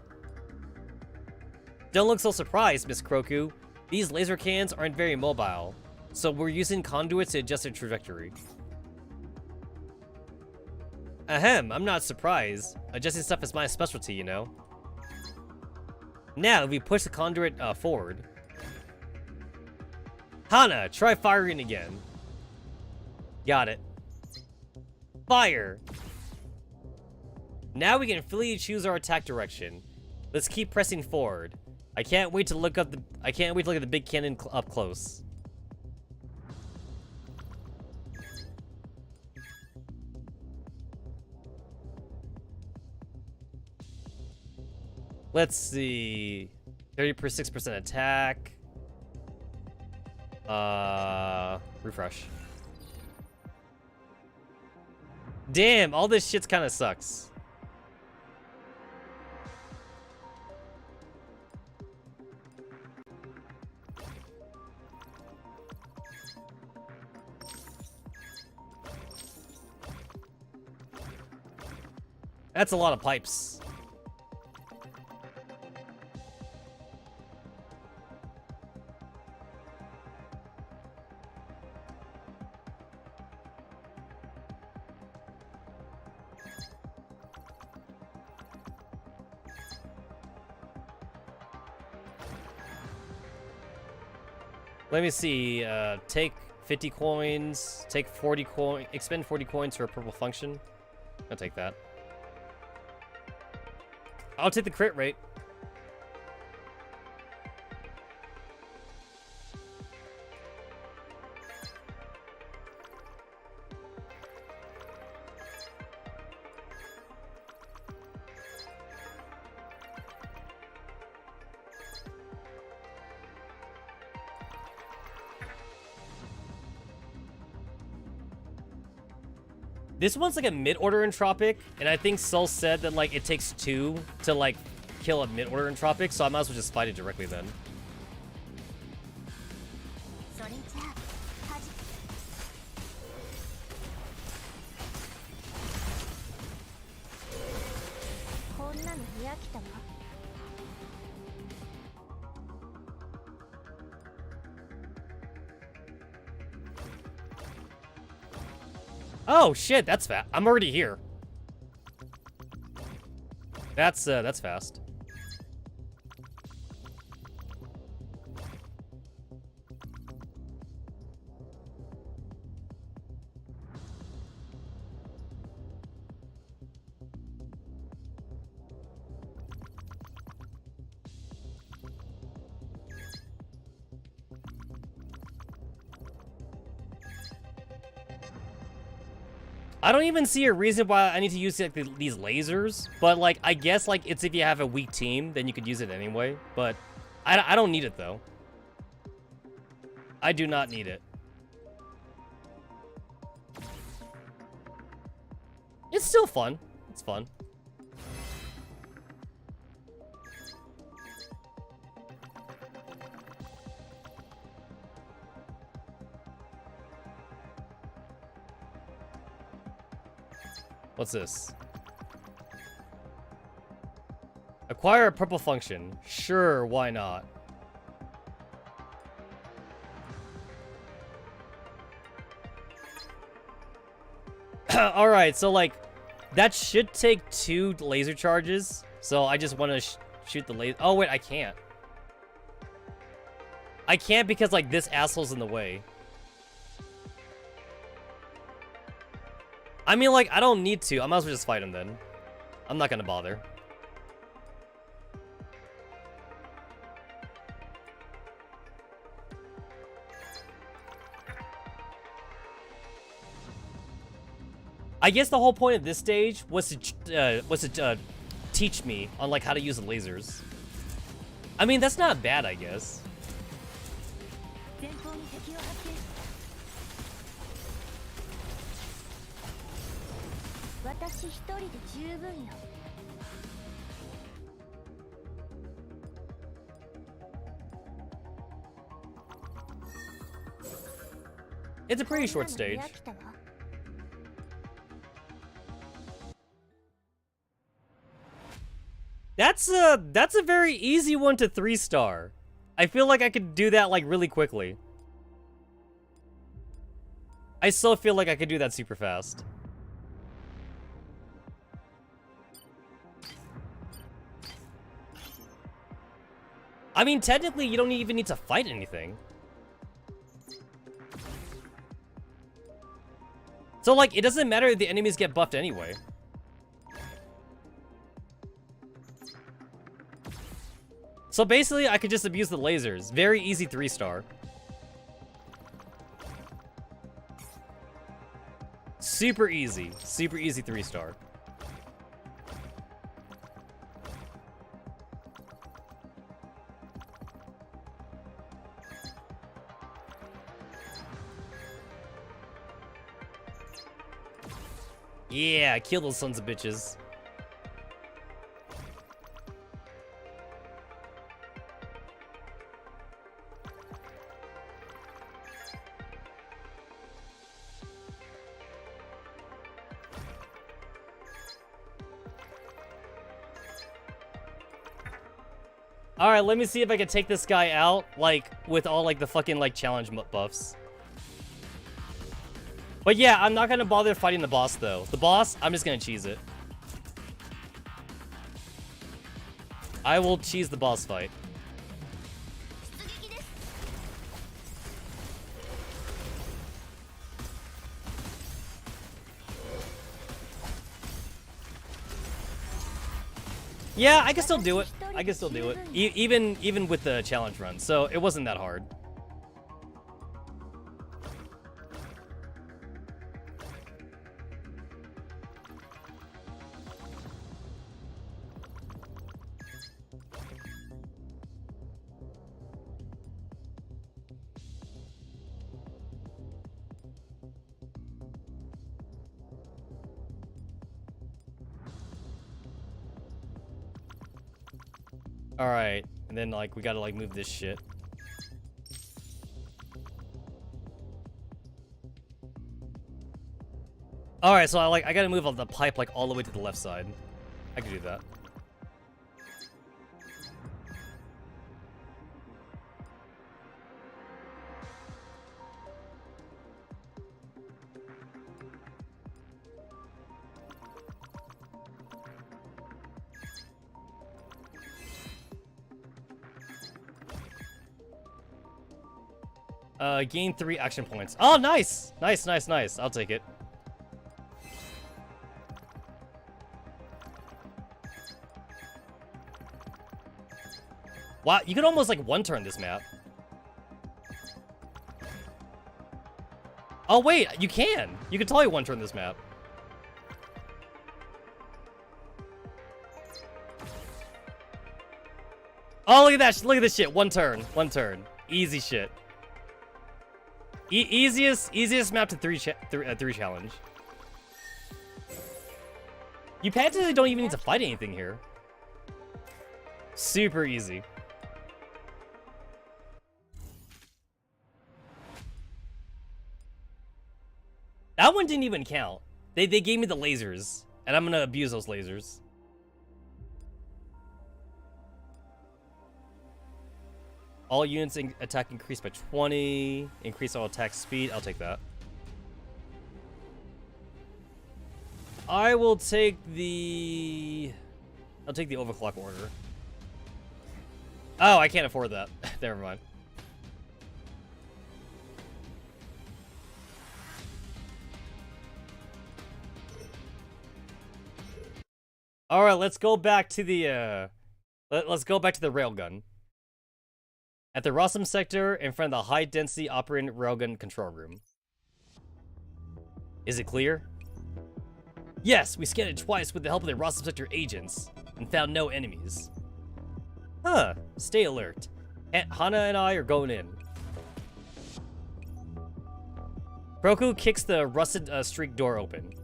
[SPEAKER 2] Don't look so surprised, Miss Kroku. These laser cannons aren't very mobile, so we're using conduits to adjust their trajectory. Ahem, I'm not surprised. Adjusting stuff is my specialty, you know. Now, if we push the conduit forward. Hana, try firing again. Got it. Fire! Now we can freely choose our attack direction. Let's keep pressing forward. I can't wait to look at the big cannon up close. Let's see. 36% attack. Refresh. Damn, all this shit's kind of sucks. That's a lot of pipes. Let me see. Take 50 coins. Take 40 coins. Expend 40 coins for a purple function. I'll take that. I'll take the crit rate. This one's like a mid-order entropic, and I think Sol said that like it takes 2 to like kill a mid-order entropic, so I might as well just fight it directly then. Oh shit, that's fast. I'm already here. That's fast. I don't even see a reason why I need to use like these lasers, but like I guess like it's if you have a weak team, then you could use it anyway. But I don't need it though. I do not need it. It's still fun. It's fun. What's this? Acquire a purple function. Sure, why not? Alright, so like, that should take 2 laser charges. So I just want to shoot the laser. Oh wait, I can't. I can't because like this asshole's in the way. I mean, like, I don't need to. I might as well just fight him then. I'm not gonna bother. I guess the whole point of this stage was to teach me on like how to use the lasers. I mean, that's not bad, I guess. It's a pretty short stage. That's a very easy one to 3-star. I feel like I could do that like really quickly. I still feel like I could do that super fast. I mean, technically, you don't even need to fight anything. So, like, it doesn't matter if the enemies get buffed anyway. So basically, I could just abuse the lasers. Very easy 3-star. Super easy 3-star. Yeah, kill those sons of bitches. Alright, let me see if I can take this guy out, like, with all, like, the fucking, like, challenge buffs. But yeah, I'm not gonna bother fighting the boss, though. The boss, I'm just gonna cheese it. I will cheese the boss fight. Yeah, I can still do it. I can still do it. Even with the challenge run. So it wasn't that hard. Alright, and then, like, we gotta, like, move this shit. Alright, so I gotta move the pipe, like, all the way to the left side. I can do that. Gain 3 action points. Oh, nice! Nice, nice, nice. I'll take it. Wow, you could almost, like, one-turn this map. Oh, wait, you can! You can totally one-turn this map. Oh, look at that! Look at this shit! One turn. One turn. Easy shit. Easiest map to 3 challenge. You practically don't even need to fight anything here. Super easy. That one didn't even count. They gave me the lasers, and I'm gonna abuse those lasers. All units attack increased by 20. Increase all attack speed. I'll take that. I will take the... I'll take the overclock order. Oh, I can't afford that. Never mind. All right, let's go back to the let's go back to the railgun. At the Rossum sector, in front of the high-density operating railgun control room. Is it clear? Yes, we scanned it twice with the help of the Rossum sector agents, and found no enemies. Huh, stay alert. Hana and I are going in. Kroku kicks the rusted streak door open.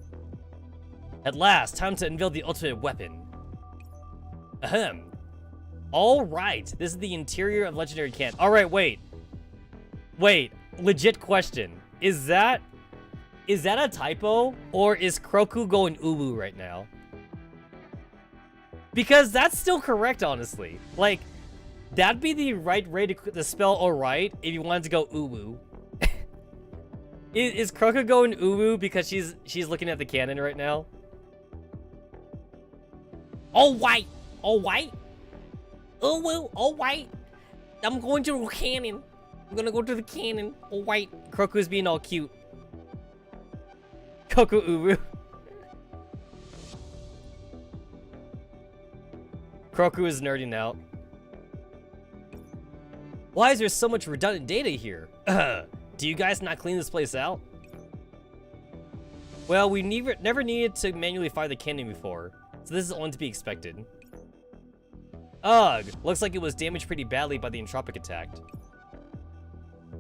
[SPEAKER 2] At last, time to unveil the ultimate weapon. Ahem. Alright, this is the interior of Legendary Camp. Alright, wait. Wait, legit question. Is that a typo? Or is Kroku going uwu right now? Because that's still correct, honestly. Like, that'd be the right way to spell alright if you wanted to go uwu. Is Kroku going uwu because she's looking at the cannon right now? All white! All white! Oh, well, all white. I'm going to the cannon. I'm gonna go to the cannon. All white. Kroku's being all cute. Kroku Uru. Kroku is nerding out. Why is there so much redundant data here? Do you guys not clean this place out? Well, we never needed to manually fire the cannon before, so this is only to be expected. Ugh, looks like it was damaged pretty badly by the entropic attack.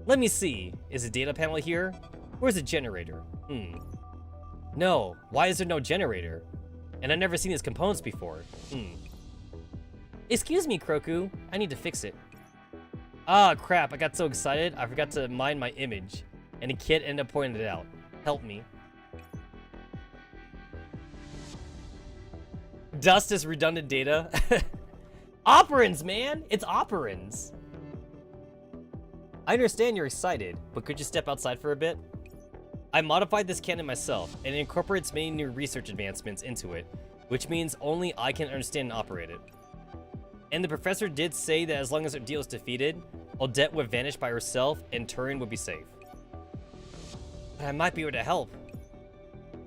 [SPEAKER 2] Let me see. Is a data panel here? Where's the generator? No, why is there no generator? And I've never seen these components before. Excuse me, Kroku. I need to fix it. Ah, crap, I got so excited, I forgot to mind my image. And a kid ended up pointing it out. Help me. Dust is redundant data. Operans, man! It's operans! I understand you're excited, but could you step outside for a bit? I modified this cannon myself, and it incorporates many new research advancements into it, which means only I can understand and operate it. And the professor did say that as long as Odile is defeated, Odette would vanish by herself, and Turin would be safe. But I might be able to help.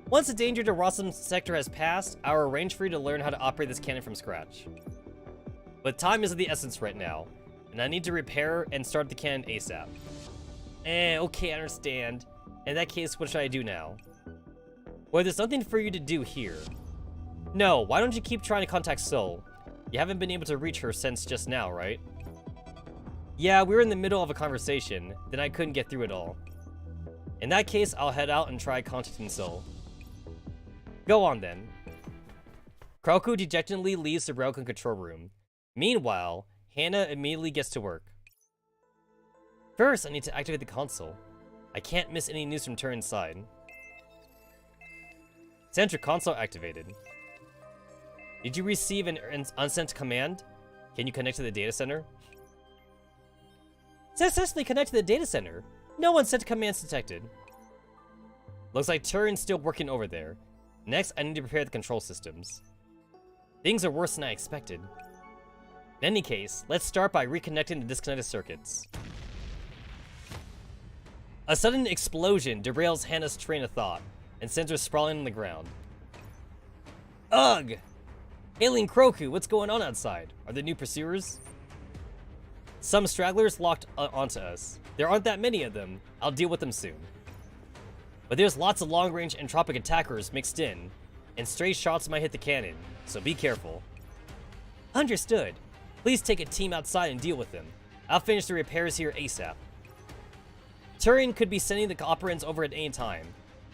[SPEAKER 2] Once the danger to Rossum's sector has passed, I'll arrange for you to learn how to operate this cannon from scratch. But time is of the essence right now, and I need to repair and start the cannon ASAP. Okay, I understand. In that case, what should I do now? Well, there's nothing for you to do here. No, why don't you keep trying to contact Sol? You haven't been able to reach her since just now, right? Yeah, we were in the middle of a conversation, then I couldn't get through it all. In that case, I'll head out and try contacting Sol. Go on then. Kroku dejectedly leaves the railgun control room. Meanwhile, Hannah immediately gets to work. First, I need to activate the console. I can't miss any news from Turin's side. Central console activated. Did you receive an unsent command? Can you connect to the data center? Successfully connect to the data center. No unsent commands detected. Looks like Turin's still working over there. Next, I need to prepare the control systems. Things are worse than I expected. In any case, let's start by reconnecting the disconnected circuits. A sudden explosion derails Hannah's train of thought and sends her sprawling on the ground. Ugh! Alien Kroku, what's going on outside? Are there new pursuers? Some stragglers locked onto us. There aren't that many of them. I'll deal with them soon. But there's lots of long-range entropic attackers mixed in, and stray shots might hit the cannon, so be careful. Understood. Please take a team outside and deal with them. I'll finish the repairs here ASAP. Turin could be sending the operants over at any time,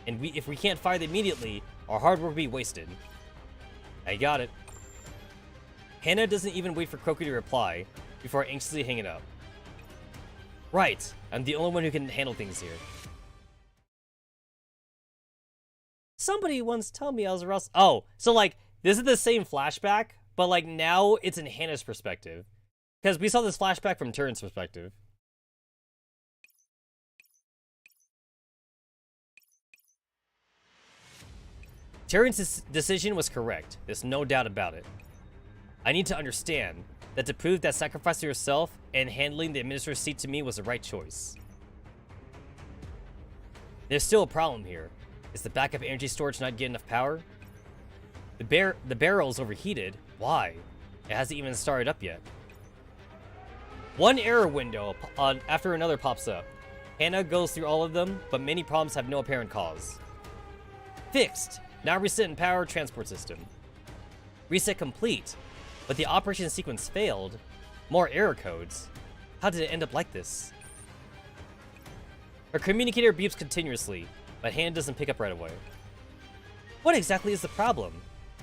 [SPEAKER 2] and if we can't fire them immediately, our hard work will be wasted. I got it. Hannah doesn't even wait for Kroku to reply, before anxiously hanging up. Right, I'm the only one who can handle things here. Somebody once told me I was Ross. Oh, so like, this is the same flashback, but like now it's in Hannah's perspective. Because we saw this flashback from Turin's perspective. Turin's decision was correct, there's no doubt about it. I need to understand that to prove that sacrificing yourself and handling the administrator's seat to me was the right choice. There's still a problem here. Is the backup energy storage not getting enough power? The barrel's overheated. Why? It hasn't even started up yet. One error window after another pops up. Hannah goes through all of them, but many problems have no apparent cause. Fixed. Now reset and power transport system. Reset complete. But the operation sequence failed. More error codes. How did it end up like this? Her communicator beeps continuously, but Hannah doesn't pick up right away. What exactly is the problem?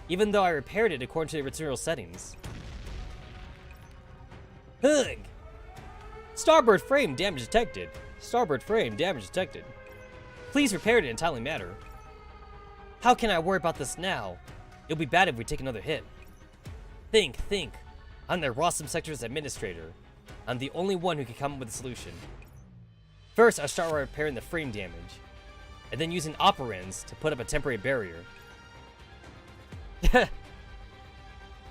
[SPEAKER 2] Even though I repaired it according to the original settings. Ugh! Starboard frame damage detected. Starboard frame damage detected. Please repair it in a timely manner. How can I worry about this now? It'll be bad if we take another hit. Think. I'm the Rossum Sector's administrator. I'm the only one who can come up with a solution. First, I'll start by repairing the frame damage, and then using operans to put up a temporary barrier.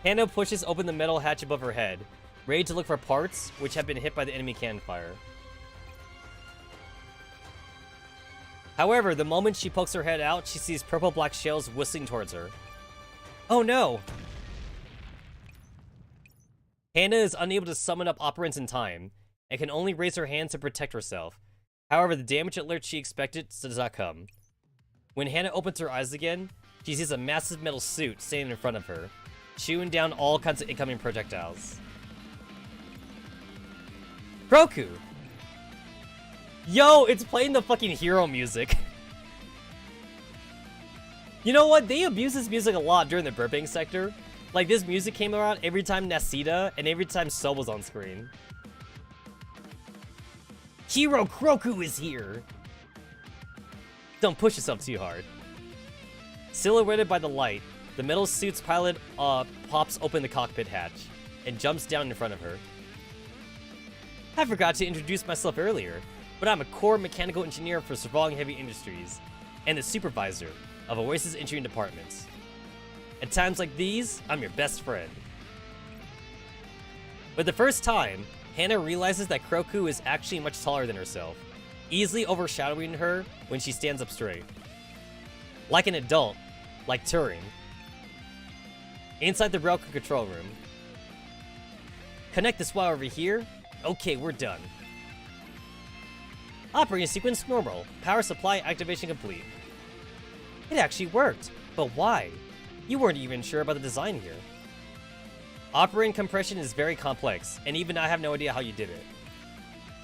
[SPEAKER 2] Hannah pushes open the metal hatch above her head, ready to look for parts which have been hit by the enemy cannon fire. However, the moment she pokes her head out, she sees purple-black shells whistling towards her. Oh no! Hannah is unable to summon up operants in time, and can only raise her hands to protect herself. However, the damage alert she expected does not come. When Hannah opens her eyes again, she sees a massive metal suit standing in front of her, shooting down all kinds of incoming projectiles. Kroku! Yo, it's playing the fucking hero music. You know what? They abuse this music a lot during the burping sector. Like, this music came around every time Nasita and every time So was on screen. Hero Kroku is here! Don't push yourself too hard. Silhouetted by the light, the metal suit's pilot pops open the cockpit hatch and jumps down in front of her. I forgot to introduce myself earlier, but I'm a core mechanical engineer for Servong Heavy Industries and the supervisor of Oasis Engineering Departments. At times like these, I'm your best friend. For the first time, Hannah realizes that Kroku is actually much taller than herself, easily overshadowing her when she stands up straight. Like an adult, like Turing. Inside the Railcar control room. Connect this wire over here. Okay, we're done. Operating sequence normal. Power supply activation complete. It actually worked, but why? You weren't even sure about the design here. Operating compression is very complex, and even I have no idea how you did it.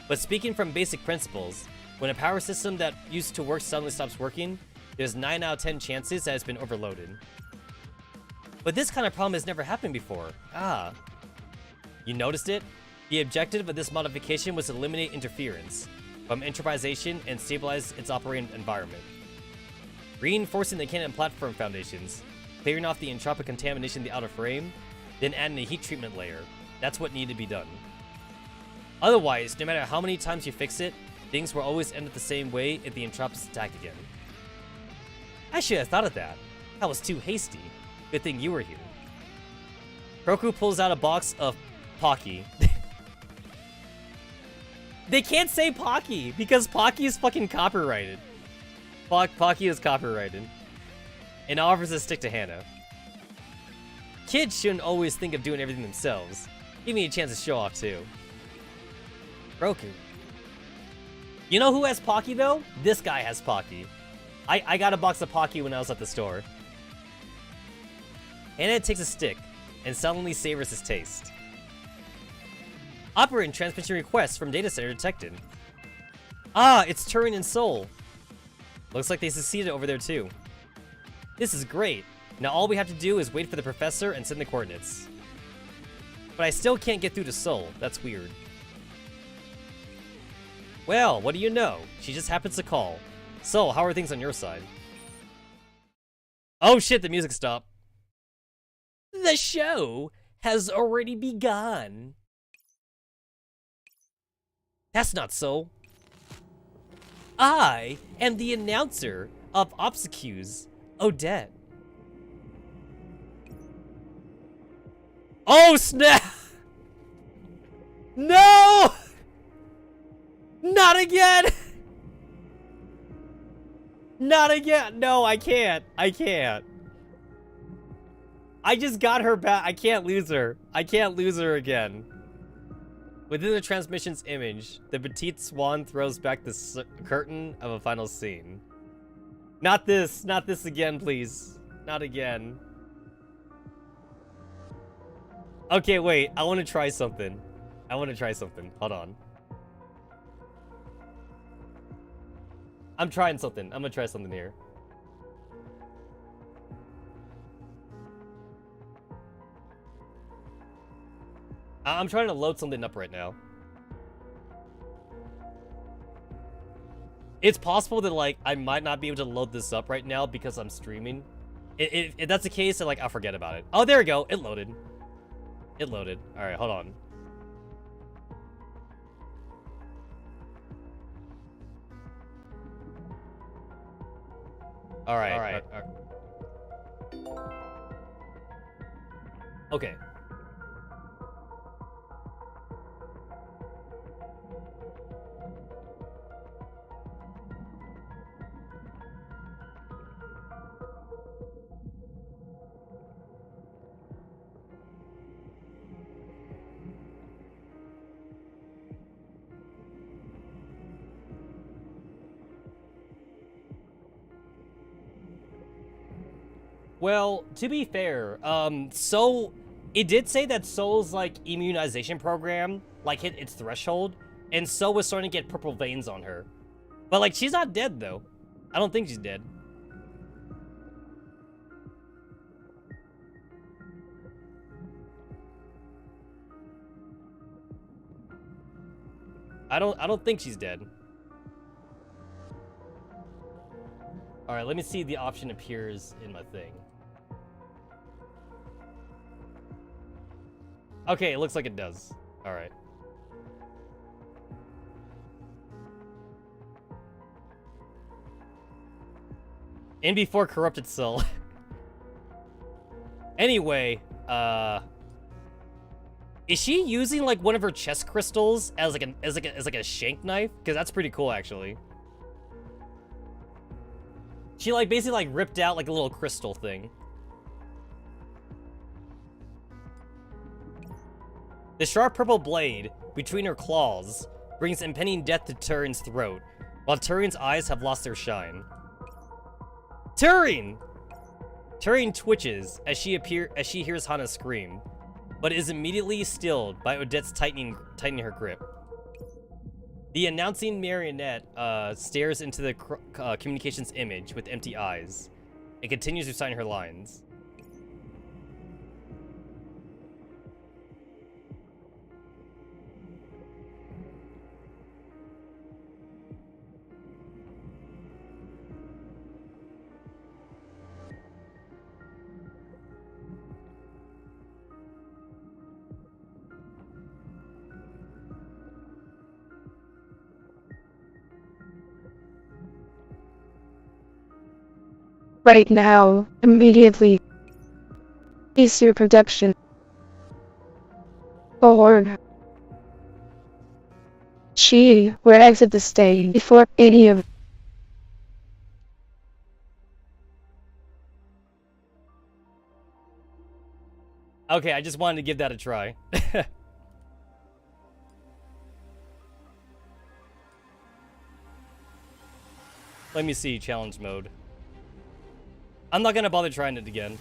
[SPEAKER 2] But speaking from basic principles, when a power system that used to work suddenly stops working, there's 9 out of 10 chances that it's been overloaded. But this kind of problem has never happened before. Ah. You noticed it? The objective of this modification was to eliminate interference from entropization and stabilize its operating environment. Reinforcing the cannon platform foundations, clearing off the entropic contamination in the outer frame, then adding a heat treatment layer. That's what needed to be done. Otherwise, no matter how many times you fix it, things will always end up the same way if the entropists attack again. I should have thought of that. I was too hasty. Good thing you were here. Kroku pulls out a box of Pocky. They can't say Pocky because Pocky is fucking copyrighted. Pocky is copyrighted. And offers a stick to Hannah. Kids shouldn't always think of doing everything themselves. Give me a chance to show off too. Kroku. You know who has Pocky though? This guy has Pocky. I got a box of Pocky when I was at the store. Hannah takes a stick and suddenly savors his taste. Operating transmission requests from data center detected. Ah, it's Turing and Soul. Looks like they succeeded over there too. This is great. Now all we have to do is wait for the professor and send the coordinates. But I still can't get through to Soul. That's weird. Well, what do you know? She just happens to call. So, how are things on your side? Oh shit, the music stopped. The show has already begun. That's not so. I am the announcer of Obsequies, Odette. Oh snap! No! Not again! Not again! No, I can't. I can't. I just got her back. I can't lose her. I can't lose her again. Within the transmission's image, the petite swan throws back the curtain of a final scene. Not this. Not this again, please. Not again. Okay, wait. I want to try something. Hold on. I'm trying something. I'm gonna try something here. I'm trying to load something up right now. It's possible that, like, I might not be able to load this up right now because I'm streaming. If that's the case, then, like, I'll forget about it. Oh, there we go. It loaded. It loaded. Alright, hold on. Alright. Okay. Well, to be fair, so it did say that Soul's, like, immunization program, like, hit its threshold, and Soul was starting to get purple veins on her. But, like, she's not dead, though. I don't think she's dead. I don't think she's dead. All right, let me see if the option appears in my thing. Okay, it looks like it does. All right. In before corrupted soul. Anyway, is she using like one of her chest crystals as like a shank knife? Because that's pretty cool, actually. She like basically like ripped out like a little crystal thing. The sharp purple blade between her claws brings impending death to Turin's throat, while Turin's eyes have lost their shine. Turin! Turin twitches as she hears Hana scream, but is immediately stilled by Odette's tightening her grip. The announcing marionette stares into the communications image with empty eyes and continues to sign her lines.
[SPEAKER 3] Right now, immediately. Is your production. Forward. She will exit the stage before any of.
[SPEAKER 2] Okay, I just wanted to give that a try. Let me see, challenge mode. I'm not gonna bother trying it again.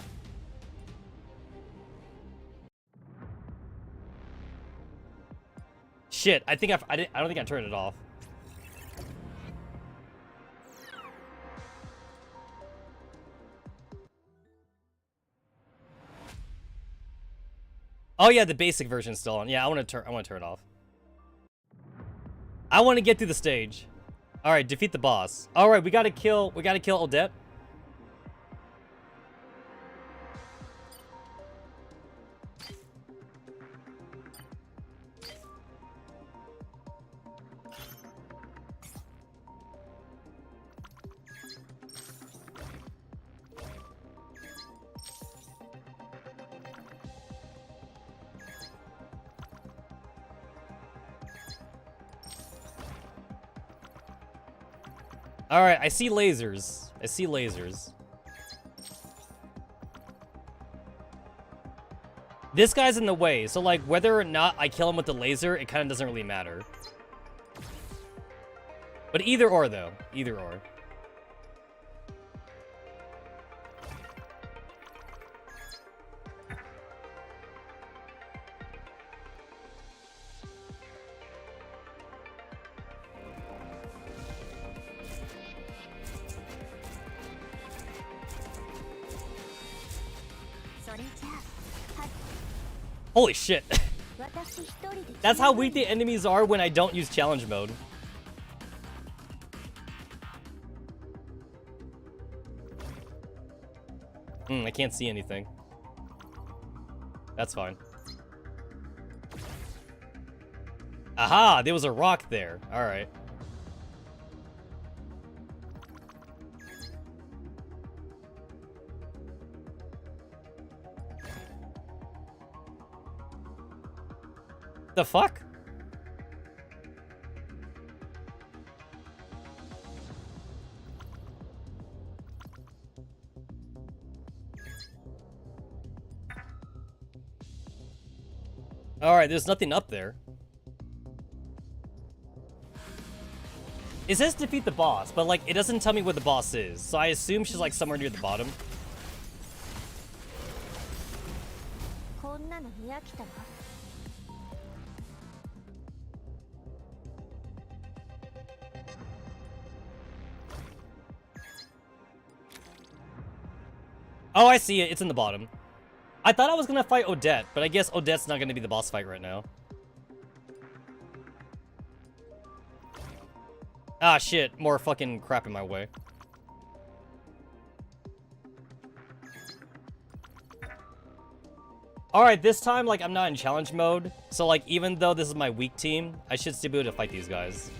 [SPEAKER 2] Shit, I think I don't think I turned it off. Oh yeah, the basic version's still on. Yeah, I want to turn it off. I want to get through the stage. All right, defeat the boss. All right, we got to kill Odette. Alright, I see lasers. I see lasers. This guy's in the way, so like whether or not I kill him with the laser, it kind of doesn't really matter. But either or though. Either or. Holy shit. That's how weak the enemies are when I don't use challenge mode. I can't see anything. That's fine. Aha! There was a rock there. Alright. The fuck? Alright, there's nothing up there. It says defeat the boss, but like it doesn't tell me where the boss is, so I assume she's like somewhere near the bottom. Oh, I see it. It's in the bottom. I thought I was gonna fight Odette, but I guess Odette's not gonna be the boss fight right now. Ah, shit. More fucking crap in my way. Alright, this time, like, I'm not in challenge mode. So, like, even though this is my weak team, I should still be able to fight these guys.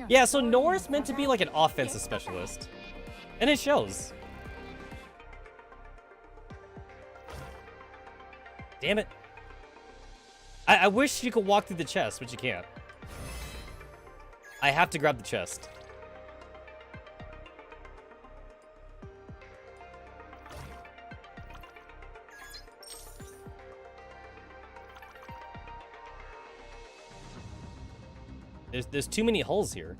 [SPEAKER 2] Yeah, so Nora's meant to be like an offensive specialist. And it shows. Damn it. I wish you could walk through the chest, but you can't. I have to grab the chest. There's too many holes here.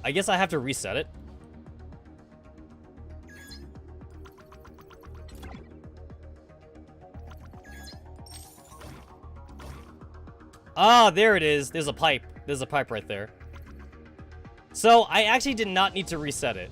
[SPEAKER 2] I guess I have to reset it. Ah, there it is. There's a pipe. There's a pipe right there. So, I actually did not need to reset it.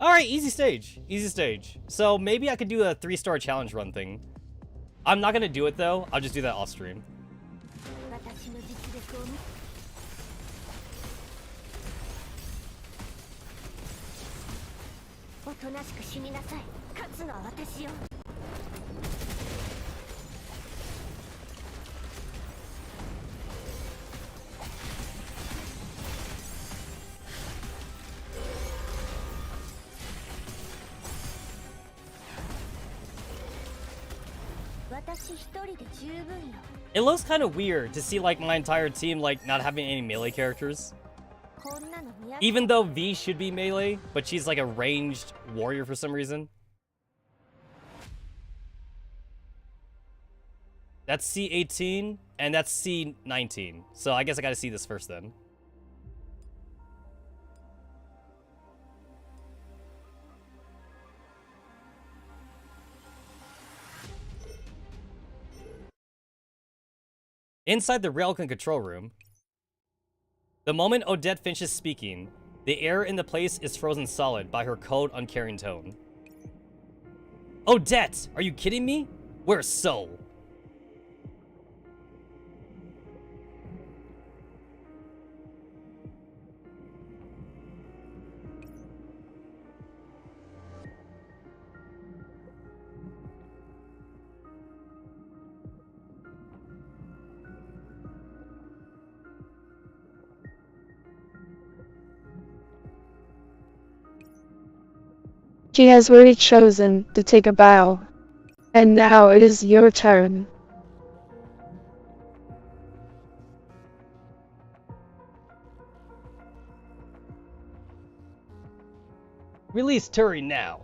[SPEAKER 2] Alright, easy stage. Easy stage. So, maybe I could do a 3-star challenge run thing. I'm not gonna do it though. I'll just do that off stream. It looks kind of weird to see like my entire team like not having any melee characters. Even though V should be melee, but she's like a ranged warrior for some reason. That's C18 and that's C19. So I guess I gotta see this first then. Inside the railgun control room, the moment Odette finishes speaking, the air in the place is frozen solid by her cold, uncaring tone. Odette, are you kidding me? We're so.
[SPEAKER 3] She has already chosen to take a bow. And now it is your turn.
[SPEAKER 2] Release Turi now.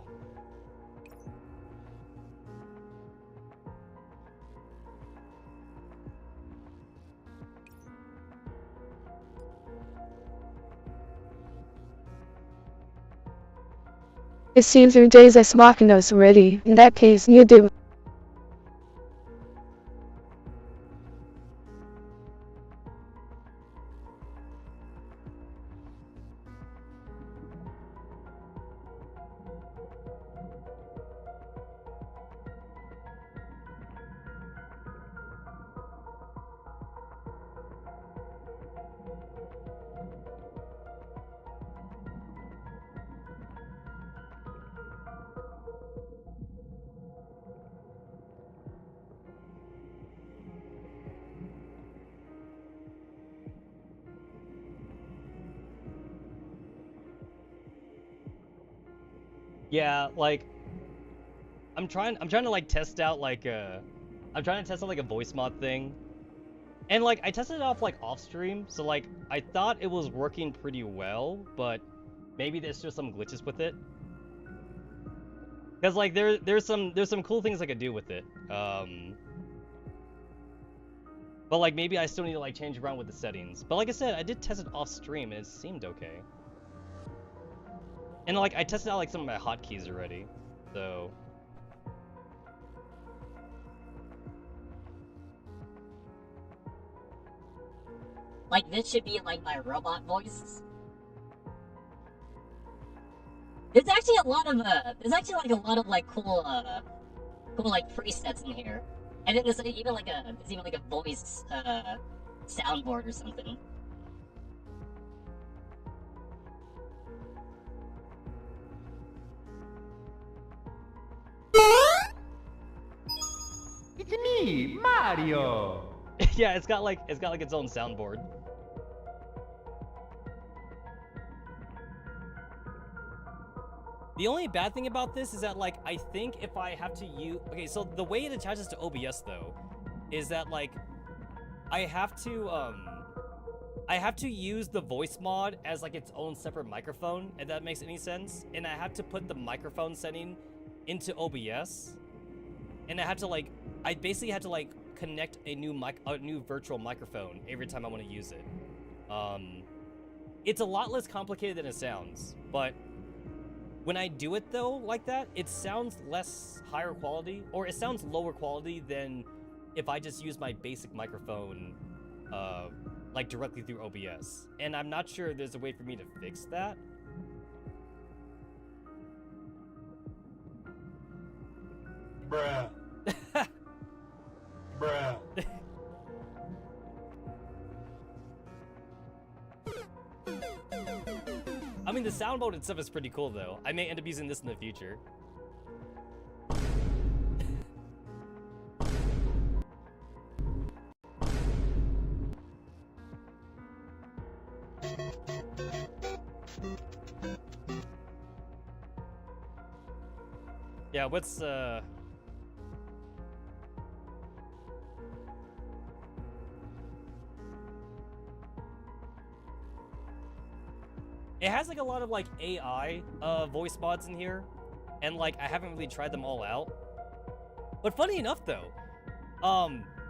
[SPEAKER 3] It seems your days as Machinos already. In that case, you do.
[SPEAKER 2] Yeah, like I'm trying to like test out like I'm trying to test out like a voice mod thing. And like I tested it off like off stream, so like I thought it was working pretty well, but maybe there's just some glitches with it. Cause like there's some cool things I could do with it. But like maybe I still need to like change around with the settings. But like I said, I did test it off stream and it seemed okay. And like I tested out like some of my hotkeys already, so.
[SPEAKER 4] Like, this should be, like, my robot voice. There's actually a lot of, like, cool, like, presets in here. And then there's even, like, a voice, soundboard or something.
[SPEAKER 5] It's me, Mario!
[SPEAKER 2] Yeah, it's got like its own soundboard. The only bad thing about this is that like I think if I have to use so the way it attaches to OBS though is that like I have to use the voice mod as like its own separate microphone, if that makes any sense. And I have to put the microphone setting into OBS. And I basically had to like connect a new virtual microphone every time I want to use it. It's a lot less complicated than it sounds, but when I do it though like that, it sounds less higher quality, or it sounds lower quality than if I just use my basic microphone like directly through OBS. And I'm not sure there's a way for me to fix that.
[SPEAKER 5] Bruh. Bruh.
[SPEAKER 2] I mean, the sound mode itself is pretty cool though. I may end up using this in the future. Yeah, what's it has like a lot of like AI voice mods in here, and like I haven't really tried them all out. But funny enough though,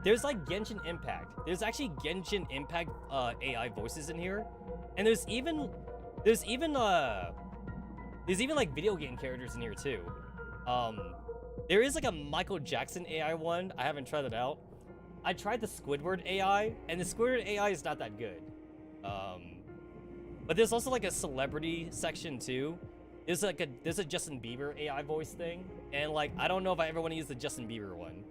[SPEAKER 2] there's like Genshin Impact. There's actually Genshin Impact AI voices in here, and there's even like video game characters in here too. There is like a Michael Jackson AI one. I haven't tried it out. I tried the Squidward AI, and the Squidward AI is not that good. But there's also like a celebrity section too. There's a Justin Bieber AI voice thing, and like I don't know if I ever want to use the Justin Bieber one.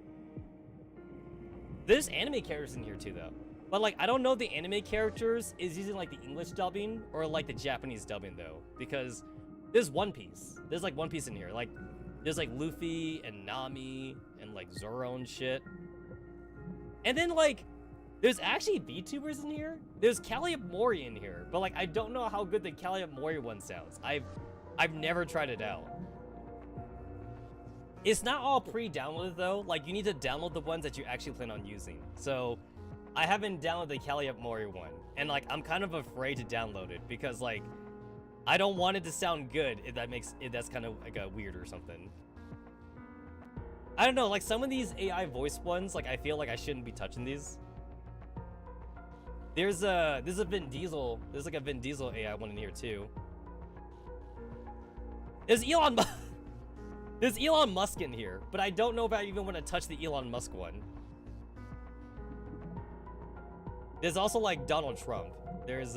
[SPEAKER 2] There's anime characters in here too though, but like I don't know if the anime characters is using like the English dubbing or like the Japanese dubbing though, because there's One Piece. There's like One Piece in here. Like there's like Luffy and Nami and like Zoro and shit. And then like there's actually VTubers in here. There's Calliop Mori in here, but like I don't know how good the Calliop Mori one sounds. I've never tried it out. It's not all pre-downloaded though. Like you need to download the ones that you actually plan on using. So I haven't downloaded the Calliop Mori one, and like I'm kind of afraid to download it because like I don't want it to sound good if that's kind of like a weird or something. I don't know, like some of these AI voice ones, like I feel like I shouldn't be touching these. There's a Vin Diesel. There's like a Vin Diesel AI one in here too. There's There's Elon Musk in here, but I don't know if I even want to touch the Elon Musk one. There's also like Donald Trump. There's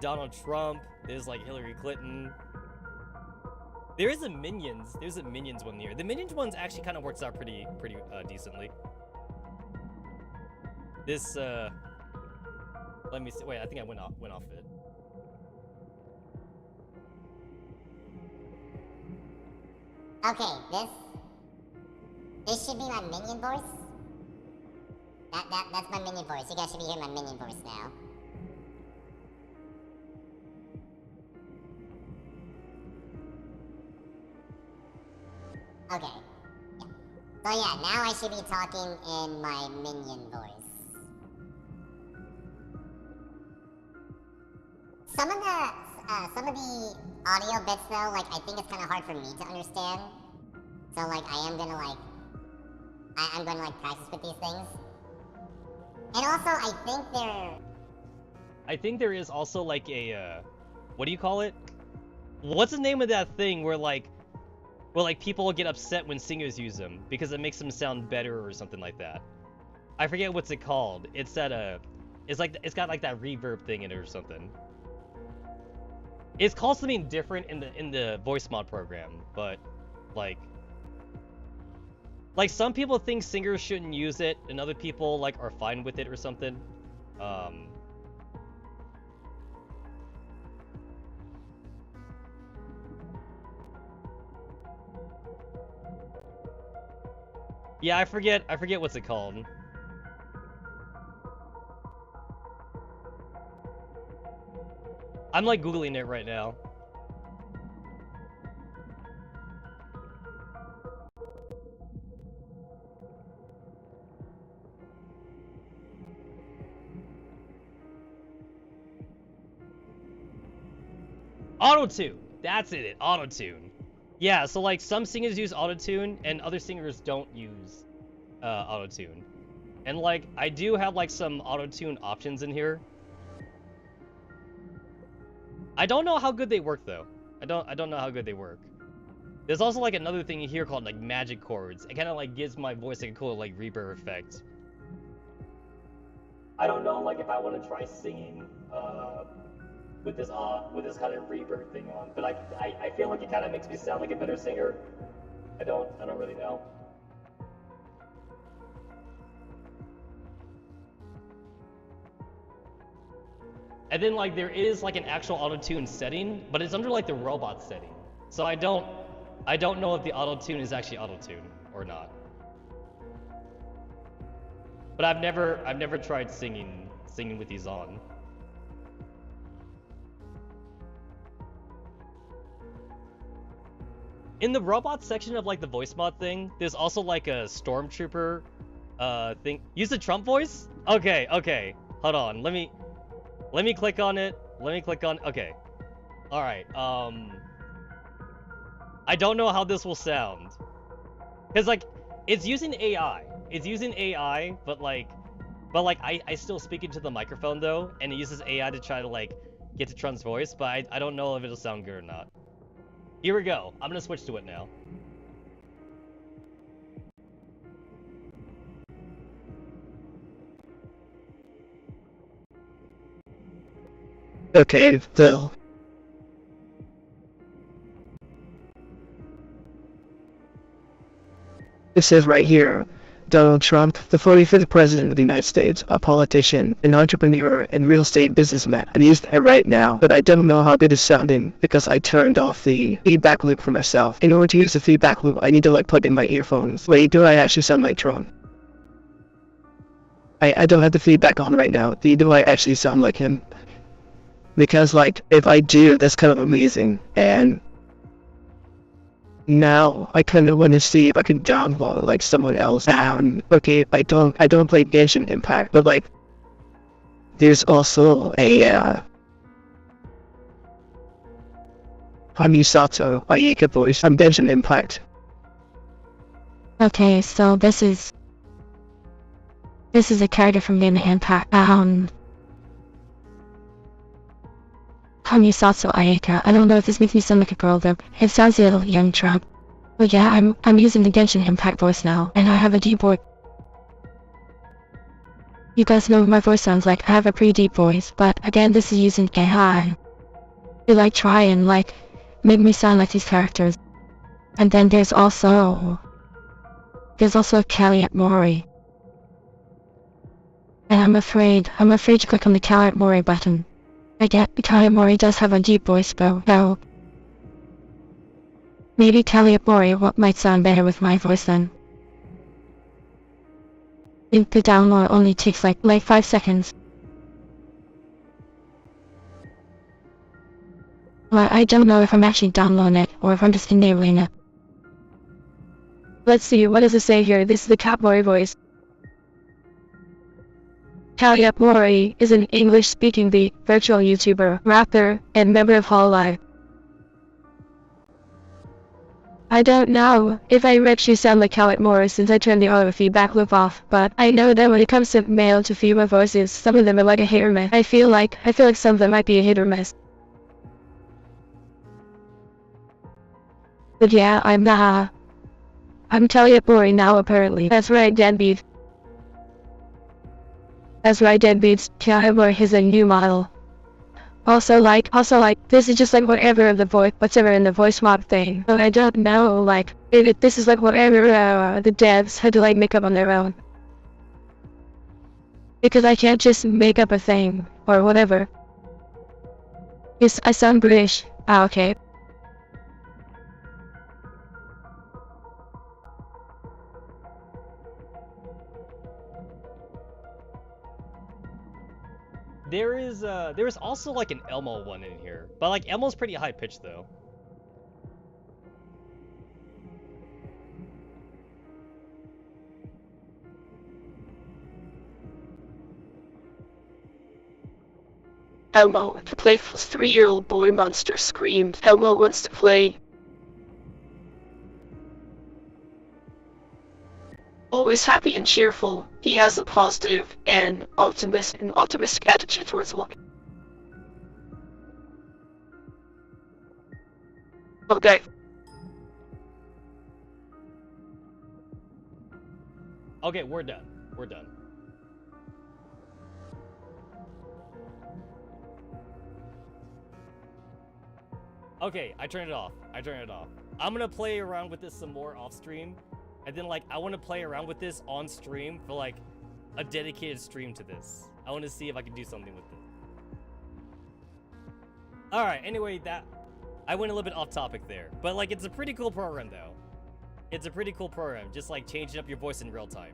[SPEAKER 2] Donald Trump. There's like Hillary Clinton. There is a Minions. There's a Minions one here. The Minions one's actually kind of works out pretty decently. This let me see. Wait, I think I went off it.
[SPEAKER 6] Okay, this should be my minion voice. That's my minion voice. You guys should be hearing my minion voice now. Okay. Yeah. So yeah, now I should be talking in my minion voice. Some of the audio bits though, like I think it's kind of hard for me to understand. So like I'm gonna practice with these things. And also
[SPEAKER 2] I think there is also like a what do you call it? What's the name of that thing where people get upset when singers use them because it makes them sound better or something like that. I forget what's it called. It's that it's got like that reverb thing in it or something. It's called something different in the voice mod program, but like some people think singers shouldn't use it and other people like are fine with it or something. Yeah, I forget what's it called. I'm like Googling it right now. Auto-tune! That's it, auto-tune. Yeah, so like some singers use auto-tune and other singers don't use auto-tune. And like I do have like some auto-tune options in here. I don't know how good they work though. I don't know how good they work. There's also like another thing here called like magic chords. It kind of like gives my voice like a cool like reverb effect. I don't know like if I want to try singing with this kind of reverb thing on, but I feel like it kind of makes me sound like a better singer. I don't really know. And then like there is like an actual auto-tune setting, but it's under like the robot setting. So I don't know if the auto-tune is actually auto-tune or not. But I've never tried singing with these on. In the robot section of like the voice mod thing, there's also like a stormtrooper thing. Use the Trump voice? Okay. Hold on. Let me click on it. Okay. All right. I don't know how this will sound. Cuz like it's using AI. But I still speak into the microphone though, and it uses AI to try to like get to Trump's voice, but I don't know if it'll sound good or not. Here we go. I'm gonna switch to it now.
[SPEAKER 3] Okay, so it says right here, Donald Trump, the 45th President of the United States, a politician, an entrepreneur, and real estate businessman. I'm using that right now, but I don't know how good it's sounding because I turned off the feedback loop for myself. In order to use the feedback loop, I need to like plug in my earphones. Wait, do I actually sound like Trump? I don't have the feedback on right now. Do I actually sound like him? Because like, if I do, that's kind of amazing, and now I kind of want to see if I can download like someone else. Okay, I don't play Genshin Impact, but like, there's also a Hamisato Ayaka voice from Genshin Impact.
[SPEAKER 7] Okay, so this is a character from Genshin Impact. Hamisatsu Ayaka. I don't know if this makes me sound like a girl though. It sounds a little young Trump. But yeah, I'm using the Genshin Impact voice now, and I have a deep voice. You guys know what my voice sounds like. I have a pretty deep voice, but again, this is using AI to like try and like make me sound like these characters. And then there's also Calliot Mori. And I'm afraid to click on the Calliot Mori button. Again, Calliot Mori does have a deep voice though, so maybe Calliot Mori might sound better with my voice then. The download only takes like 5 seconds. Well, I don't know if I'm actually downloading it or if I'm just enabling it. Let's see, what does it say here? This is the Catboy voice. Catboy is an English-speaking virtual YouTuber, rapper, and member of Hololive. I don't know if I actually sound like Catboy since I turned the auto feedback loop off, but I know that when it comes to male to female voices, some of them are like a hit or miss. I feel like some of them might be a hit or miss. But yeah, I'm Catboy now apparently. That's right, Deadbeat. That's right, Deadbeats. Catboy is a new model. Also, this is just like whatever in the voice mod thing. So I don't know, like, this is like whatever the devs had to like make up on their own. Because I can't just make up a thing, or whatever. Yes, I sound British. Ah, okay.
[SPEAKER 2] There is also like an Elmo one in here, but like Elmo's pretty high pitched though.
[SPEAKER 3] Elmo, the playful 3-year-old boy monster, screamed. Elmo wants to play. Always happy and cheerful, he has a positive and optimistic attitude towards life. Okay.
[SPEAKER 2] Okay, we're done. We're done. Okay, I turned it off. I'm gonna play around with this some more off stream. And then, like, I want to play around with this on stream for, like, a dedicated stream to this. I want to see if I can do something with it. Alright, anyway, I went a little bit off topic there. But, like, it's a pretty cool program, though. It's a pretty cool program, just, like, changing up your voice in real time.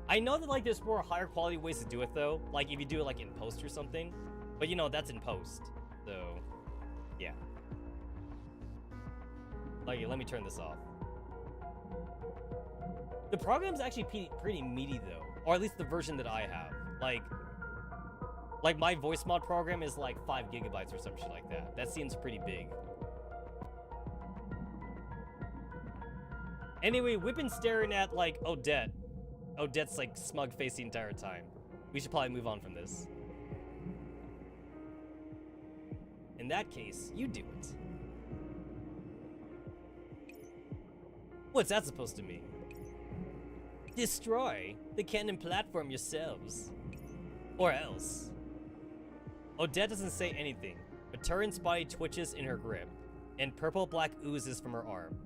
[SPEAKER 2] I know that, like, there's more higher quality ways to do it, though. Like, if you do it, like, in post or something. But, you know, that's in post. So, yeah. Like, let me turn this off. The program's actually pretty meaty though, or at least the version that I have. Like my voice mod program is like 5 gigabytes or some shit like that. That seems pretty big. Anyway, we've been staring at like Odette. Odette's like smug face the entire time. We should probably move on from this. In that case, you do it. What's that supposed to mean? Destroy the cannon platform yourselves. Or else. Odette doesn't say anything, but Turin's body twitches in her grip, and purple-black oozes from her arm.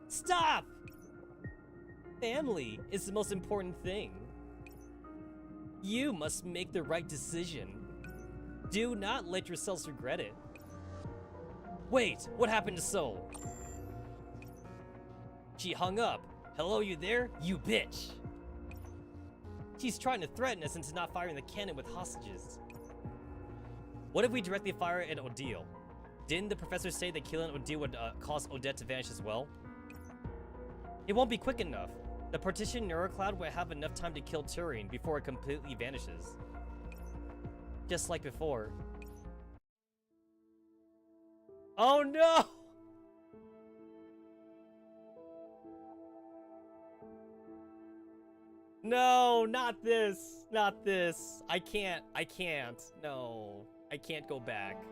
[SPEAKER 2] Stop! Family is the most important thing. You must make the right decision. Do not let yourselves regret it. Wait, what happened to Soul? She hung up. Hello, you there? You bitch! She's trying to threaten us into not firing the cannon with hostages. What if we directly fire at Odile? Didn't the professor say that killing Odile would cause Odette to vanish as well? It won't be quick enough. The partition neurocloud will have enough time to kill Turing before it completely vanishes. Just like before. Oh no! No, not this. Not this. I can't. No. I can't go back.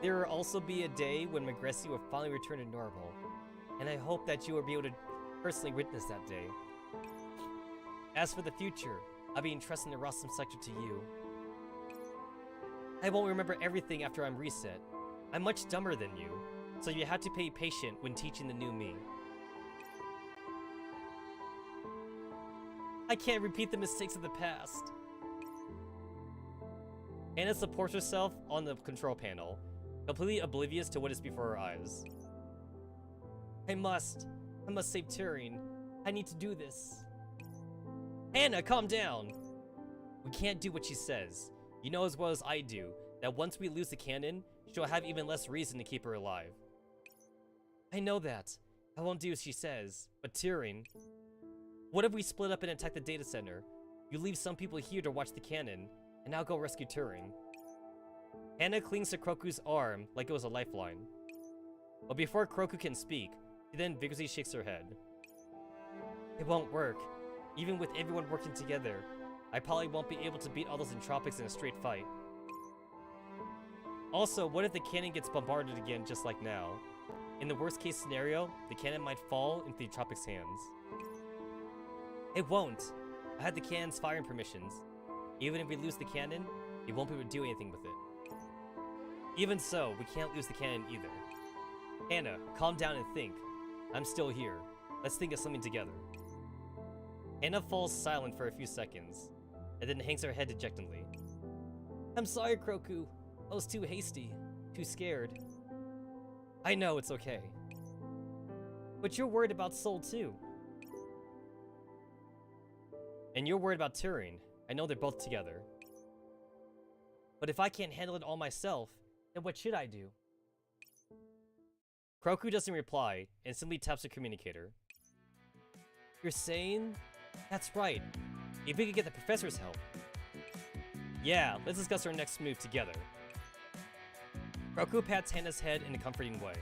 [SPEAKER 2] There will also be a day when Magressi will finally return to normal. And I hope that you will be able to personally witness that day. As for the future, I'll be entrusting the Rostam sector to you. I won't remember everything after I'm reset. I'm much dumber than you, so you have to be patient when teaching the new me. I can't repeat the mistakes of the past. Anna supports herself on the control panel, completely oblivious to what is before her eyes. I must save Turing. I need to do this. Anna, calm down. We can't do what she says. You know as well as I do that once we lose the cannon, she'll have even less reason to keep her alive. I know that. I won't do as she says, but Tyrion, what if we split up and attack the data center? You leave some people here to watch the cannon, and I'll go rescue Tyrion. Hannah clings to Kroku's arm like it was a lifeline. But before Kroku can speak, she then vigorously shakes her head. It won't work. Even with everyone working together, I probably won't be able to beat all those entropics in a straight fight. Also, what if the cannon gets bombarded again just like now? In the worst case scenario, the cannon might fall into the entropics' hands. It won't. I had the cannon's firing permissions. Even if we lose the cannon, we won't be able to do anything with it. Even so, we can't lose the cannon either. Hannah, calm down and think. I'm still here. Let's think of something together. Hannah falls silent for a few seconds, and then hangs her head dejectedly. I'm sorry, Kroku. I was too hasty, too scared. I know, it's okay. But you're worried about Soul too. And you're worried about Tyrion. I know they're both together. But if I can't handle it all myself, then what should I do? Kroku doesn't reply, and simply taps the communicator. You're saying? That's right. If we could get the professor's help. Yeah, let's discuss our next move together. Kroku pats Hannah's head in a comforting way.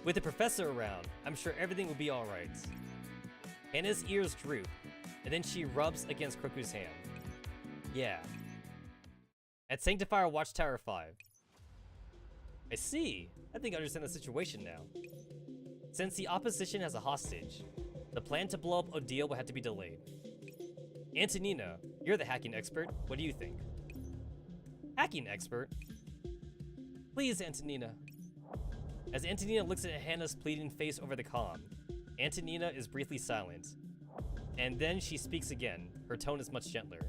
[SPEAKER 2] With the professor around, I'm sure everything will be alright. Hannah's ears droop, and then she rubs against Kroku's hand. Yeah. At Sanctifier Watchtower 5. I see. I think I understand the situation now. Since the opposition has a hostage, the plan to blow up Odile will have to be delayed. Antonina, you're the hacking expert. What do you think? Hacking expert? Please, Antonina. As Antonina looks at Hannah's pleading face over the comm, Antonina is briefly silent. And then she speaks again. Her tone is much gentler.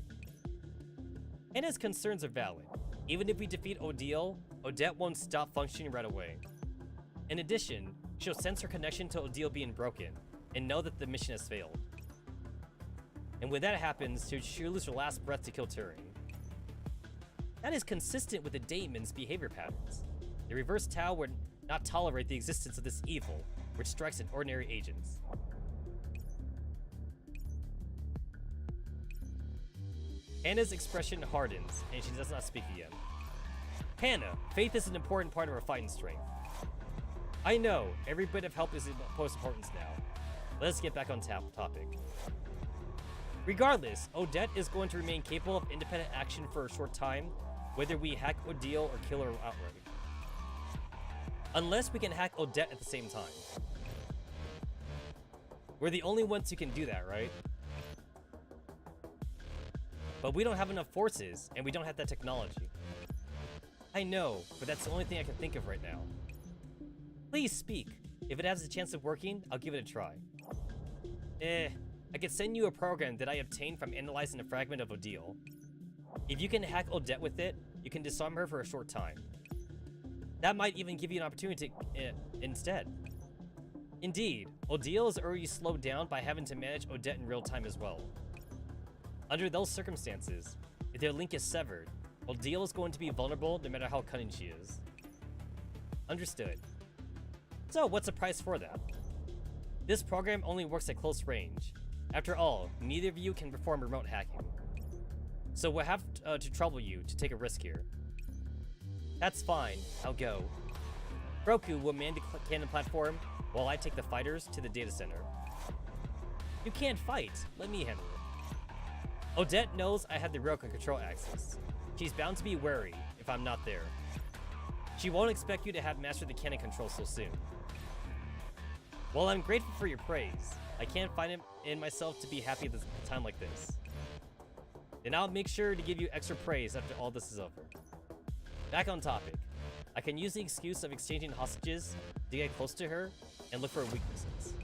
[SPEAKER 2] Hannah's concerns are valid. Even if we defeat Odile, Odette won't stop functioning right away. In addition, she'll sense her connection to Odile being broken, and know that the mission has failed. And when that happens, she'll lose her last breath to kill Tyrion. That is consistent with the Daemon's behavior patterns. The Reverse Tau would not tolerate the existence of this evil, which strikes at ordinary agents. Hannah's expression hardens, and she does not speak again. Hannah, faith is an important part of our fighting strength. I know, every bit of help is of most importance now. Let's get back on topic. Regardless, Odette is going to remain capable of independent action for a short time, whether we hack Odile or kill her outright. Unless we can hack Odette at the same time. We're the only ones who can do that, right? But we don't have enough forces, and we don't have that technology. I know, but that's the only thing I can think of right now. Please speak. If it has a chance of working, I'll give it a try. I could send you a program that I obtained from analyzing a fragment of Odile. If you can hack Odette with it, you can disarm her for a short time. That might even give you an opportunity instead. Indeed, Odile is already slowed down by having to manage Odette in real time as well. Under those circumstances, if their link is severed, Odile is going to be vulnerable no matter how cunning she is. Understood. So what's the price for that? This program only works at close range. After all, neither of you can perform remote hacking. So we'll have to trouble you to take a risk here. That's fine, I'll go. Roku will man the cannon platform, while I take the fighters to the data center. You can't fight, let me handle it. Odette knows I have the railgun control access. She's bound to be wary if I'm not there. She won't expect you to have mastered the cannon control so soon. While I'm grateful for your praise, I can't find it in myself to be happy at a time like this. Then I'll make sure to give you extra praise after all this is over. Back on topic. I can use the excuse of exchanging hostages to get close to her and look for weaknesses.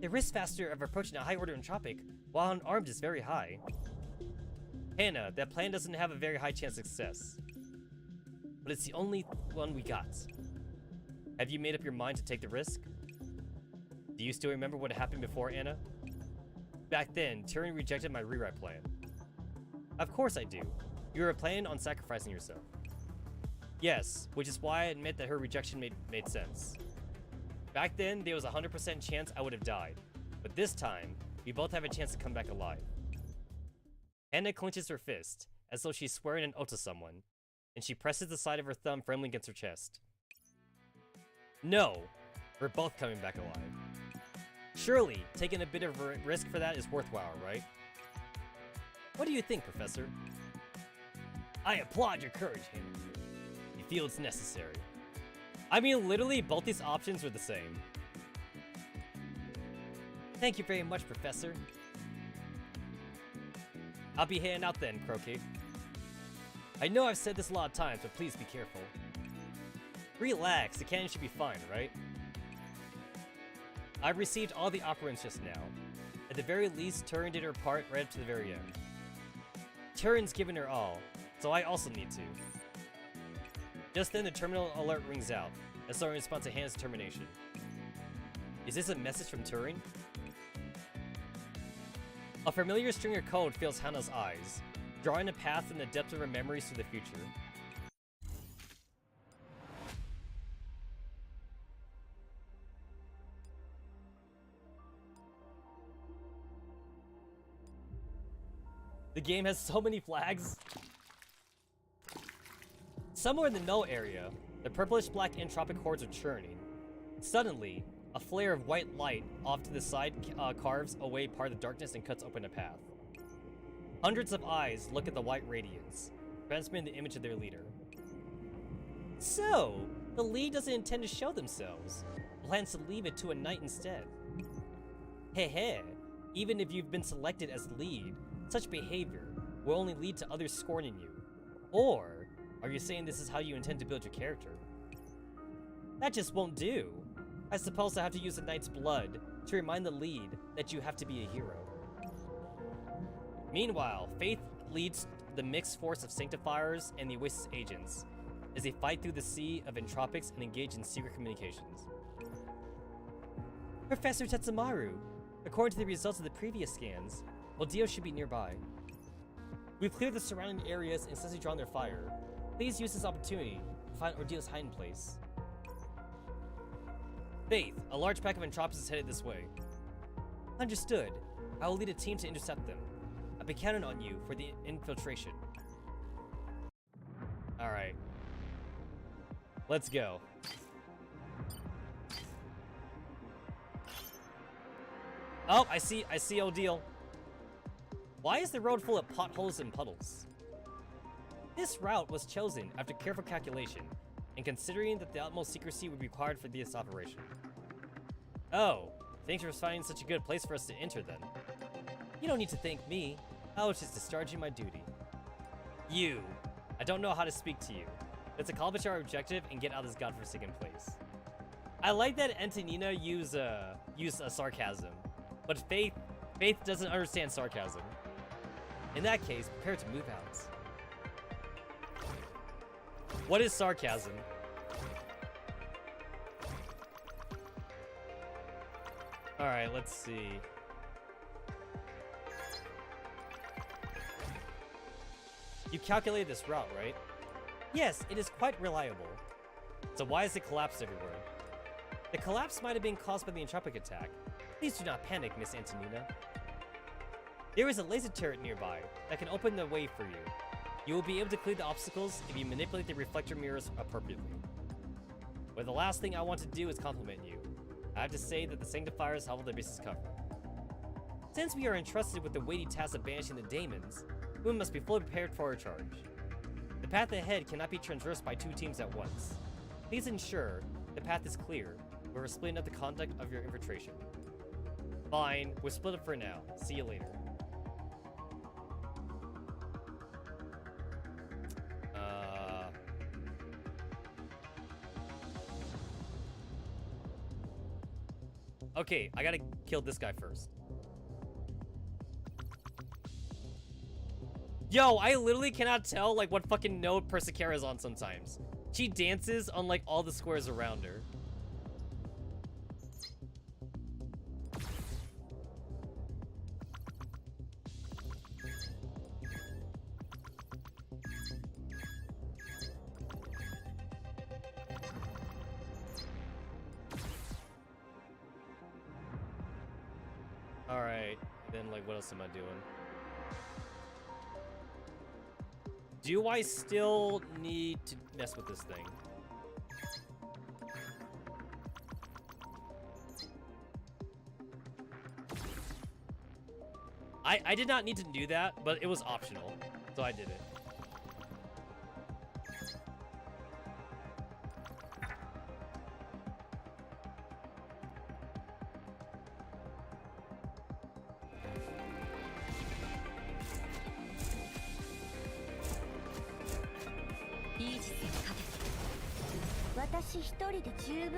[SPEAKER 2] The risk factor of approaching a high-order entropic while unarmed is very high. Hannah, that plan doesn't have a very high chance of success. But it's the only one we got. Have you made up your mind to take the risk? Do you still remember what happened before, Anna? Back then, Tyrion rejected my rewrite plan. Of course I do. You were planning on sacrificing yourself. Yes, which is why I admit that her rejection made sense. Back then, there was a 100% chance I would have died. But this time, we both have a chance to come back alive. Anna clenches her fist, as though she's swearing an oath to someone, and she presses the side of her thumb firmly against her chest. No, we're both coming back alive. Surely, taking a bit of a risk for that is worthwhile, right? What do you think, Professor? I applaud your courage, Hannah. You feel it's necessary. I mean, literally, both these options are the same. Thank you very much, Professor. I'll be heading out then, Croquet. I know I've said this a lot of times, but please be careful. Relax, the cannon should be fine, right? I've received all the operants just now. At the very least, Turin did her part right up to the very end. Turin's given her all, so I also need to. Just then, the terminal alert rings out, as though in response to Hannah's termination. Is this a message from Turin? A familiar string of code fills Hannah's eyes, drawing a path in the depths of her memories to the future. The game has so many flags. Somewhere in the null area, the purplish-black entropic hordes are churning. Suddenly, a flare of white light off to the side carves away part of the darkness and cuts open a path. Hundreds of eyes look at the white radiance, transmitting the image of their leader. So, the lead doesn't intend to show themselves, plans to leave it to a night instead. Heh, even if you've been selected as lead, such behavior will only lead to others scorning you. Or, are you saying this is how you intend to build your character? That just won't do. I suppose I have to use the knight's blood to remind the lead that you have to be a hero. Meanwhile, Faith leads the mixed force of Sanctifiers and the Oasis agents as they fight through the sea of entropics and engage in secret communications. Professor Tetsamaru, according to the results of the previous scans, Ordeal should be nearby. We've cleared the surrounding areas and successfully drawn their fire. Please use this opportunity to find Ordeal's hiding place. Faith, a large pack of entropics is headed this way. Understood. I will lead a team to intercept them. I've been counting on you for the infiltration. Alright. Let's go. Oh, I see Ordeal. Why is the road full of potholes and puddles? This route was chosen after careful calculation, and considering that the utmost secrecy would be required for this operation. Oh, thanks for finding such a good place for us to enter then. You don't need to thank me. I was just discharging my duty. You. I don't know how to speak to you. Let's accomplish our objective and get out of this godforsaken place. I like that Antonina used sarcasm, but Faith doesn't understand sarcasm. In that case, prepare to move out. What is sarcasm? Alright, let's see. You calculated this route, right? Yes, it is quite reliable. So why has it collapsed everywhere? The collapse might have been caused by the entropic attack. Please do not panic, Miss Antonina. There is a laser turret nearby that can open the way for you. You will be able to clear the obstacles if you manipulate the reflector mirrors appropriately. But the last thing I want to do is compliment you. I have to say that the Sanctifiers held their bases covered. Since we are entrusted with the weighty task of banishing the daemons, we must be fully prepared for our charge. The path ahead cannot be traversed by two teams at once. Please ensure the path is clear, or we're splitting up the conduct of your infiltration. Fine, we're split up for now. See you later. Okay, I gotta kill this guy first. Yo, I literally cannot tell like what fucking note Persicara is on sometimes. She dances on like all the squares around her. Alright, then like what else am I doing? Do I still need to mess with this thing? I did not need to do that, but it was optional, so I did it.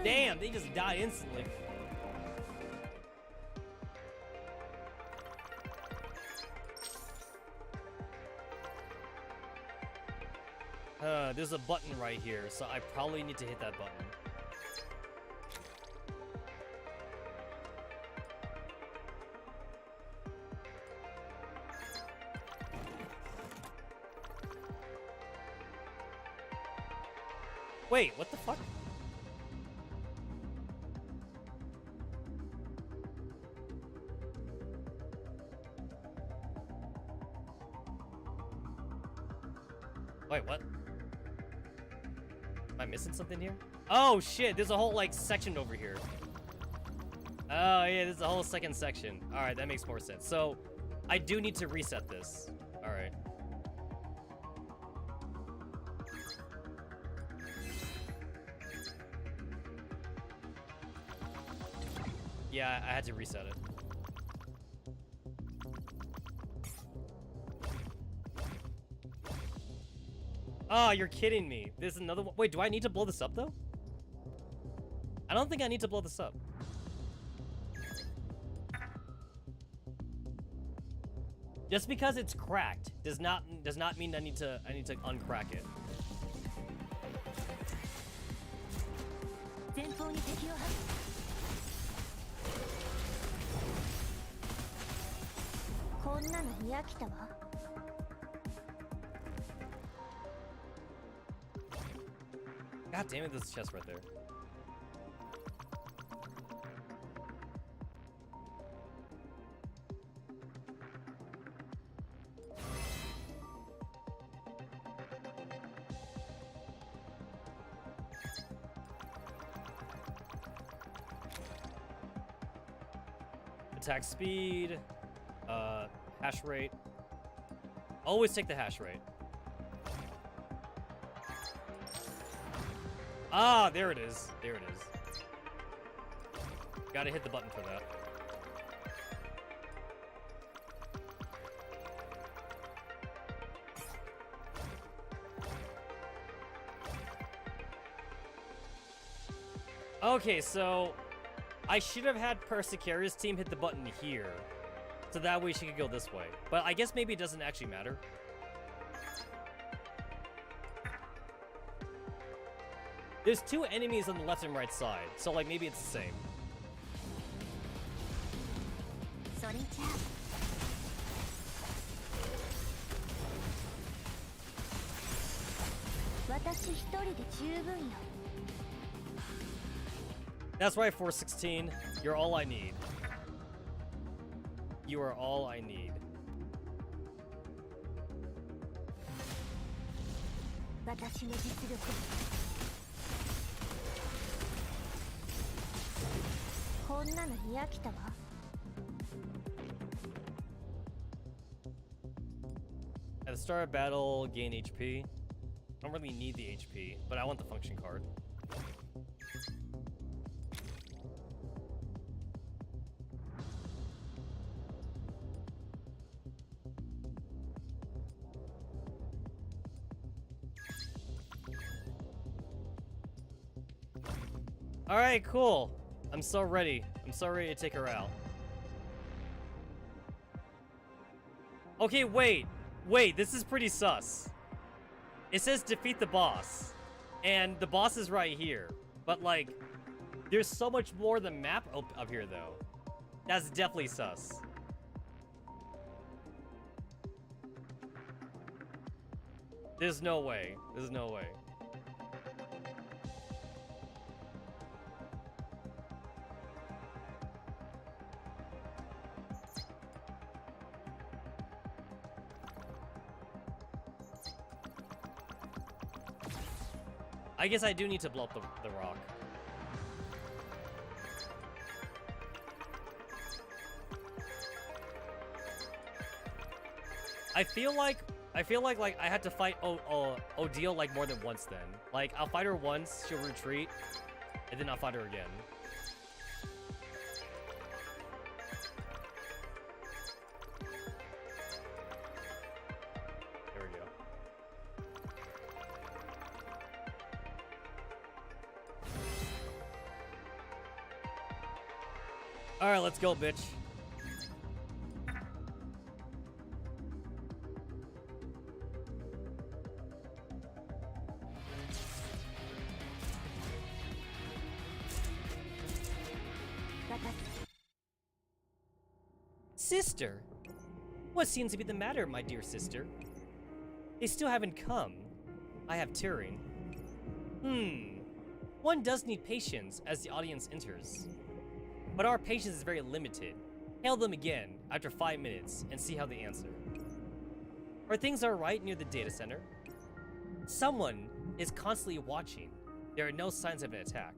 [SPEAKER 2] Damn, they just die instantly. There's a button right here, so I probably need to hit that button. Wait, what the fuck? Wait, what? Am I missing something here? Oh shit, there's a whole like section over here. Oh yeah, there's a whole second section. Alright, that makes more sense. So, I do need to reset this. Alright. Yeah, I had to reset it. Oh, you're kidding me. There's another one. Wait, do I need to blow this up, though? I don't think I need to blow this up. Just because it's cracked does not mean I need to uncrack it. God damn it, there's a chest right there. Attack speed, hash rate. Always take the hash rate. Ah, there it is. There it is. Gotta hit the button for that. Okay, so I should have had Persicaria's team hit the button here, so that way she could go this way. But I guess maybe it doesn't actually matter. There's two enemies on the left and right side, so like maybe it's the same. That's right, 416. You're all I need. You are all I need. At the start of battle, gain HP. I don't really need the HP, but I want the function card. Alright, cool. I'm so ready. I'm so ready to take her out. Okay, wait. Wait, this is pretty sus. It says defeat the boss. And the boss is right here. But, like, there's so much more than map up here, though. That's definitely sus. There's no way. There's no way. I guess I do need to blow up the rock. I feel like I had to fight Odile like more than once then. Like I'll fight her once, she'll retreat, and then I'll fight her again. There we go. Alright, let's go, bitch. Sister! What seems to be the matter, my dear sister? They still haven't come. I have Turing. One does need patience as the audience enters. But our patience is very limited. Hail them again after 5 minutes and see how they answer. Are things alright near the data center? Someone is constantly watching. There are no signs of an attack.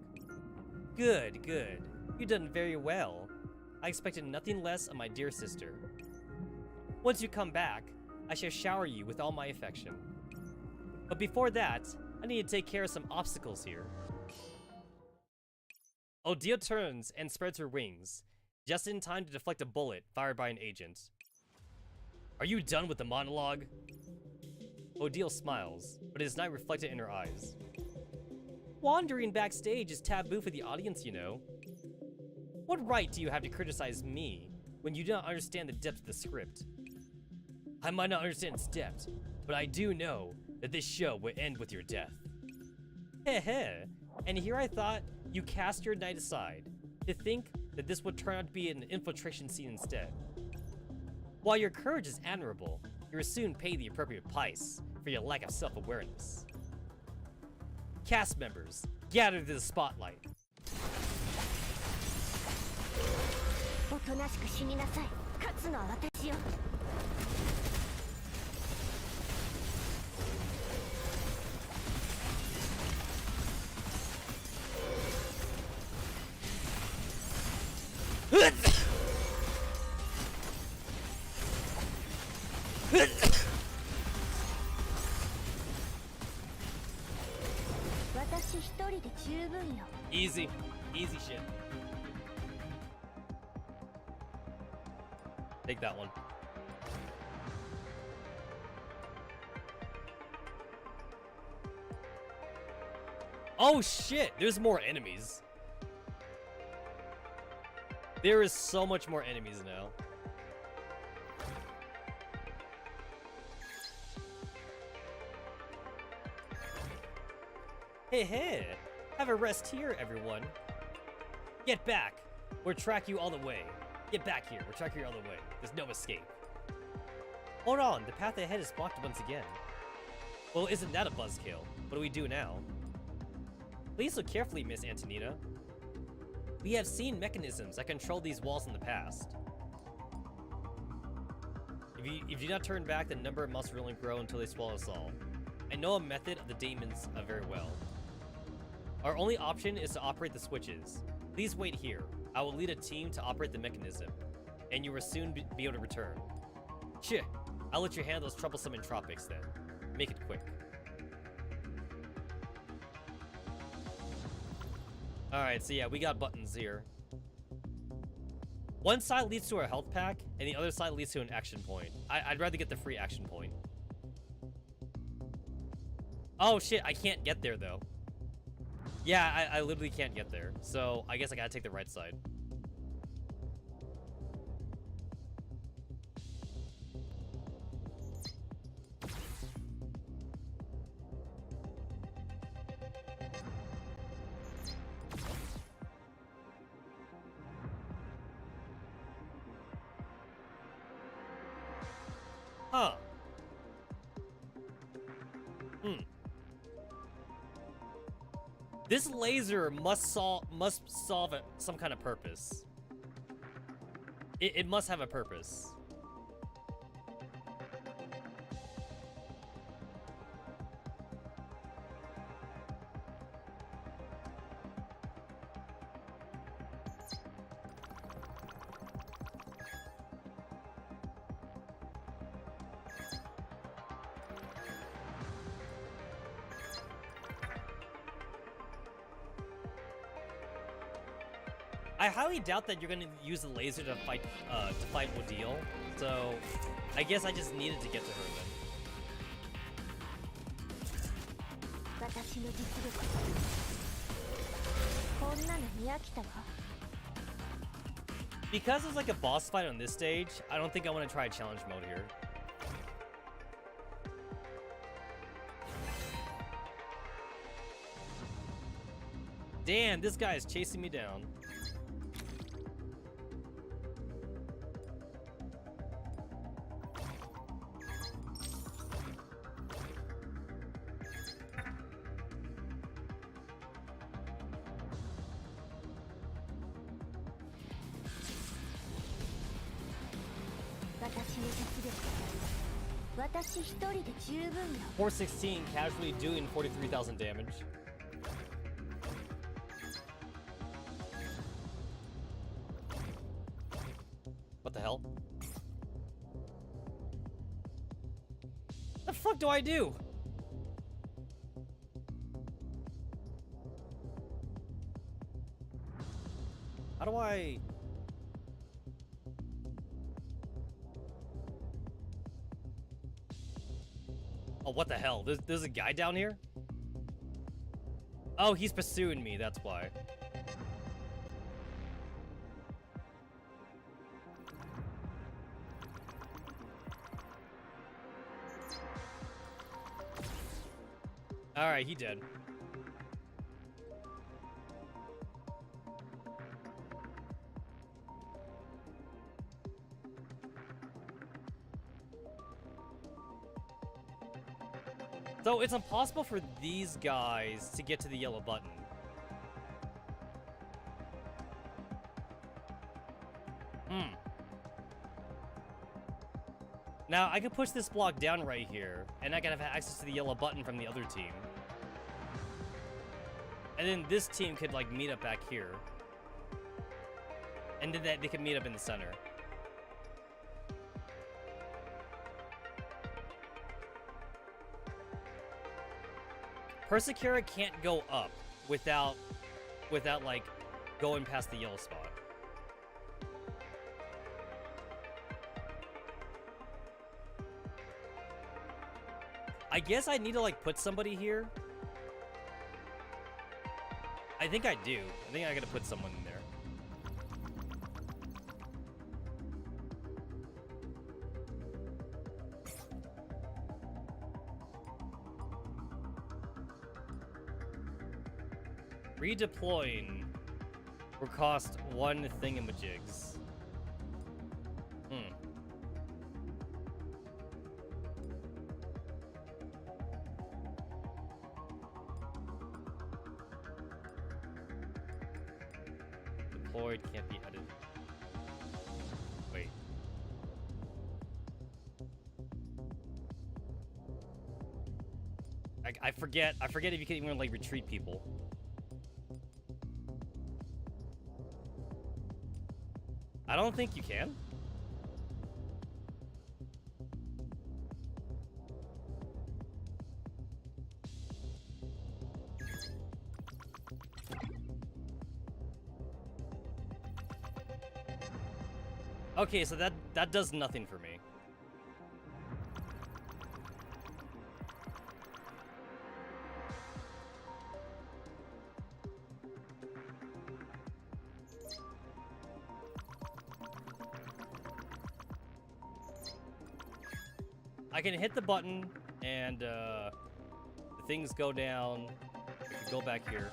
[SPEAKER 2] Good, good. You've done very well. I expected nothing less of my dear sister. Once you come back, I shall shower you with all my affection. But before that, I need to take care of some obstacles here. Odile turns and spreads her wings, just in time to deflect a bullet fired by an agent. Are you done with the monologue? Odile smiles, but it is not reflected in her eyes. Wandering backstage is taboo for the audience, you know. What right do you have to criticize me when you do not understand the depth of the script? I might not understand its depth, but I do know that this show will end with your death. Heh heh, and here I thought you cast your night aside to think that this would turn out to be an infiltration scene instead. While your courage is admirable, you will soon pay the appropriate price for your lack of self-awareness. Cast members, gather to the spotlight.
[SPEAKER 1] おとなしく死になさい。勝つのは私よ。私一人で十分よ。
[SPEAKER 2] Easy, easy shit. Take that one. Oh shit, there's more enemies. There is so much more enemies now. Hey, hey, have a rest here, everyone. Get back. We'll track you all the way. Get back here. We'll track you all the way. There's no escape. Hold on, the path ahead is blocked once again. Well, isn't that a buzzkill? What do we do now? Please look carefully, Miss Antonina. We have seen mechanisms that control these walls in the past. If you do not turn back, the number of monsters will only grow until they swallow us all. I know a method of the demons very well. Our only option is to operate the switches. Please wait here. I will lead a team to operate the mechanism, and you will soon be able to return. Shit, I'll let you handle those troublesome entropics then. Make it quick. Alright, so yeah, we got buttons here. One side leads to a health pack, and the other side leads to an action point. I'd rather get the free action point. Oh shit, I can't get there though. Yeah, I literally can't get there. So I guess I gotta take the right side. Huh. This laser must solve some kind of purpose. It must have a purpose. I highly doubt that you're gonna use the laser to fight Odile. So, I guess I just needed to get to her then.
[SPEAKER 1] 私の実力こんなの見飽きたわ
[SPEAKER 2] Because it's like a boss fight on this stage, I don't think I want to try challenge mode here. Damn, this guy is chasing me down.
[SPEAKER 1] $416,
[SPEAKER 2] 416, casually doing 43,000 damage. What the hell? The fuck do I do? How do I... Oh, what the hell? There's a guy down here? Oh, he's pursuing me, that's why. Alright, he did. So it's impossible for these guys to get to the yellow button. Now, I could push this block down right here, and I can have access to the yellow button from the other team. And then this team could, like, meet up back here. And then they could meet up in the center. Persecura can't go up without like going past the yellow spot. I guess I need to like put somebody here. I think I do. I think I gotta put someone in there. Redeploying will cost 1 thingamajigs. Deployed can't be added. Wait. I forget if you can even like retreat people. I don't think you can. Okay, so that does nothing for me. I can hit the button, and the things go down. Go back here.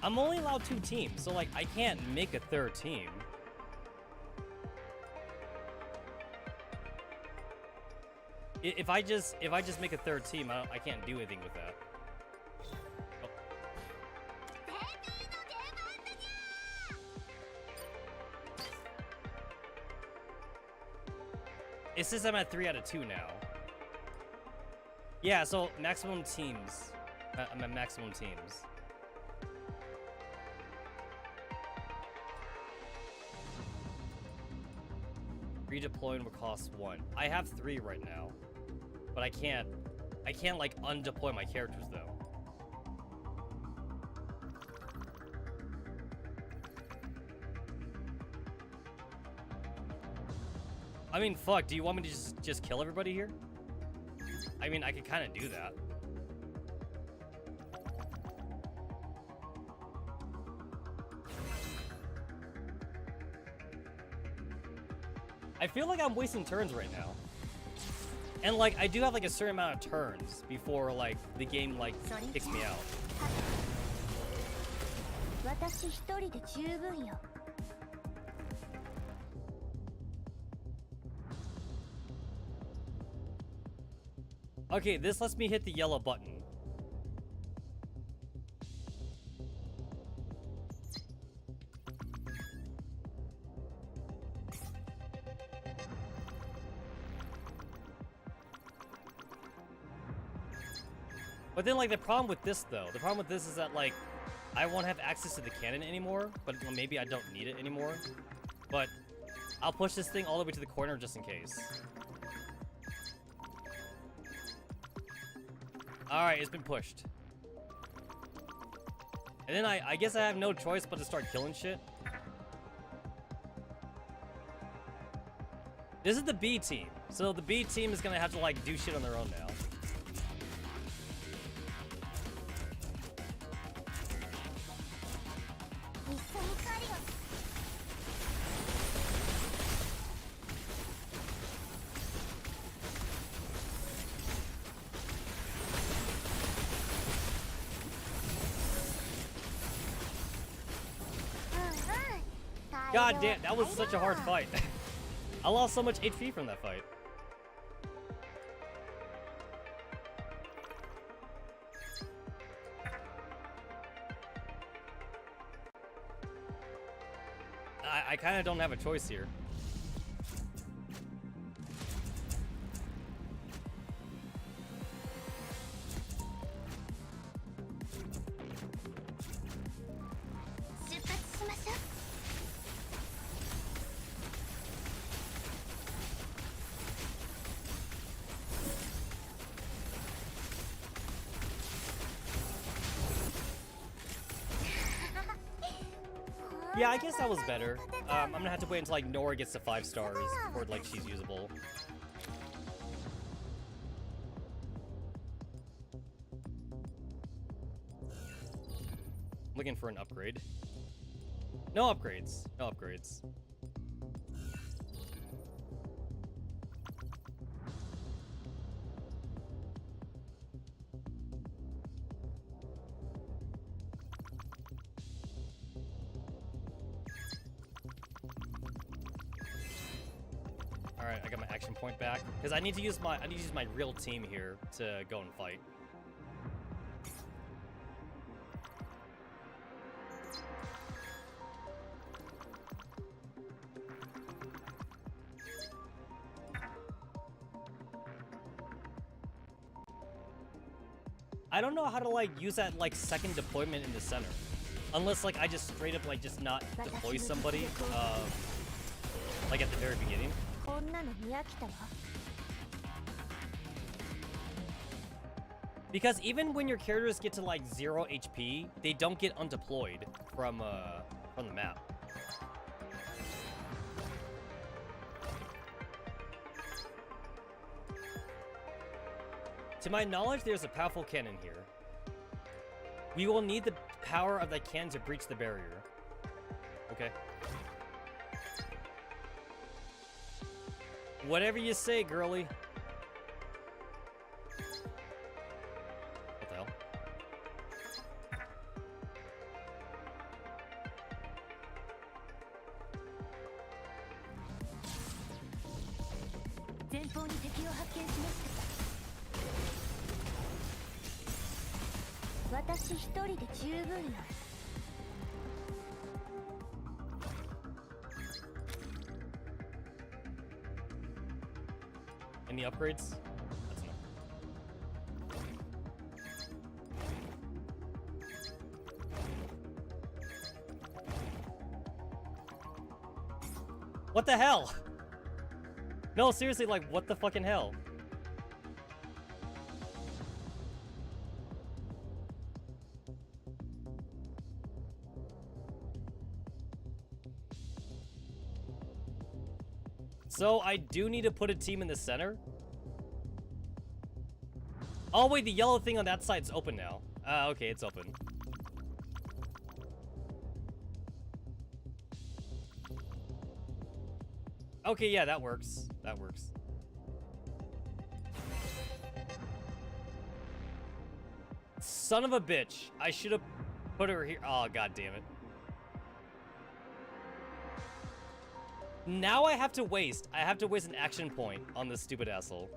[SPEAKER 2] I'm only allowed 2 teams, so like I can't make a 3rd team. If I just make a 3rd team, I can't do anything with that. Oh. It says I'm at 3 out of 2 now. Yeah, so maximum teams. I'm at maximum teams. redeploying will cost 1. I have 3 right now. But I can't like undeploy my characters though. I mean, fuck, do you want me to just kill everybody here? I mean, I could kind of do that. I feel like I'm wasting turns right now. And like, I do have like a certain amount of turns before like the game like kicks me out.
[SPEAKER 1] 私一人で十分よ。
[SPEAKER 2] Okay, this lets me hit the yellow button. But then, like, the problem with this, though, the problem with this is that, like, I won't have access to the cannon anymore, but well, maybe I don't need it anymore. But I'll push this thing all the way to the corner just in case. Alright, it's been pushed. And then I guess I have no choice but to start killing shit. This is the B team. So the B team is gonna have to, like, do shit on their own now. God damn, that was such a hard fight. I lost so much HP from that fight. I kind of don't have a choice here. Yeah, I guess that was better. I'm gonna have to wait until like Nora gets to 5 stars before like she's usable. Looking for an upgrade. No upgrades. No upgrades. Alright, I got my action point back. Because I need to use my real team here to go and fight. I don't know how to like use that like second deployment in the center. Unless like I just straight up like just not deploy somebody like at the very beginning. Because even when your characters get to like 0 HP, they don't get undeployed from the map. To my knowledge, there's a powerful cannon here. We will need the power of that cannon to breach the barrier. Okay. Whatever you say, girly. What the hell? Any upgrades? That's enough. What the hell? No, seriously, like, what the fucking hell? So, I do need to put a team in the center? Oh, wait, the yellow thing on that side's open now. Okay, it's open. Okay, yeah, that works. That works. Son of a bitch. I should have put her here. Oh, god damn it. Now I have to waste. I have to waste an action point on this stupid asshole.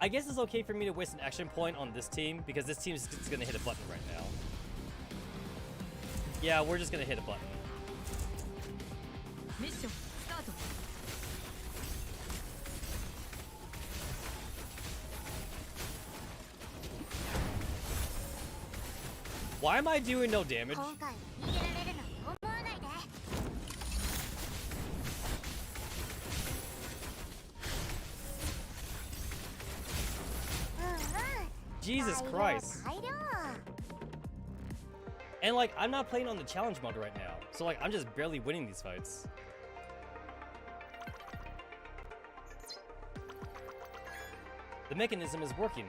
[SPEAKER 2] I guess it's okay for me to waste an action point on this team because this team is just gonna hit a button right now. Yeah, we're just gonna hit a button.
[SPEAKER 1] Mission start.
[SPEAKER 2] Why am I doing no damage?
[SPEAKER 6] 今回は逃げられるなんて思わないで。
[SPEAKER 2] Jesus
[SPEAKER 6] 大量
[SPEAKER 2] Christ.
[SPEAKER 6] 大量。
[SPEAKER 2] And like, I'm not playing on the challenge mode right now. So like, I'm just barely winning these fights. The mechanism is working.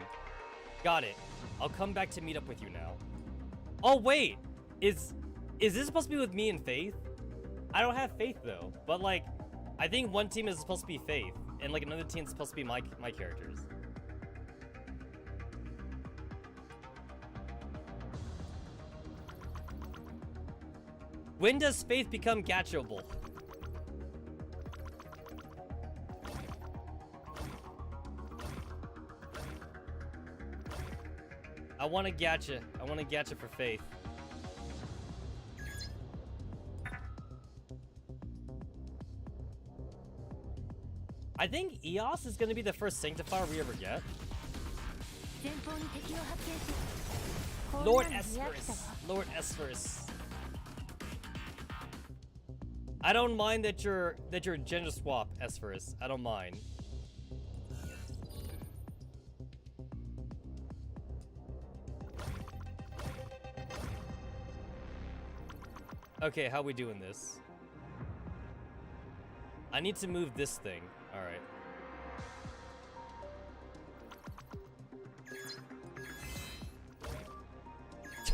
[SPEAKER 2] Got it. I'll come back to meet up with you now. Oh wait! Is this supposed to be with me and Faith? I don't have Faith though. But like, I think one team is supposed to be Faith. And like another team is supposed to be my characters. When does Faith become catchable? I want to gacha. I want to gacha for Faith. I think EOS is going to be the first Sanctifier we ever get. Lord Esferus. Lord Esferus. I don't mind that you're gender swap, Esferus. I don't mind. Okay, how we doing this? I need to move this thing. Alright.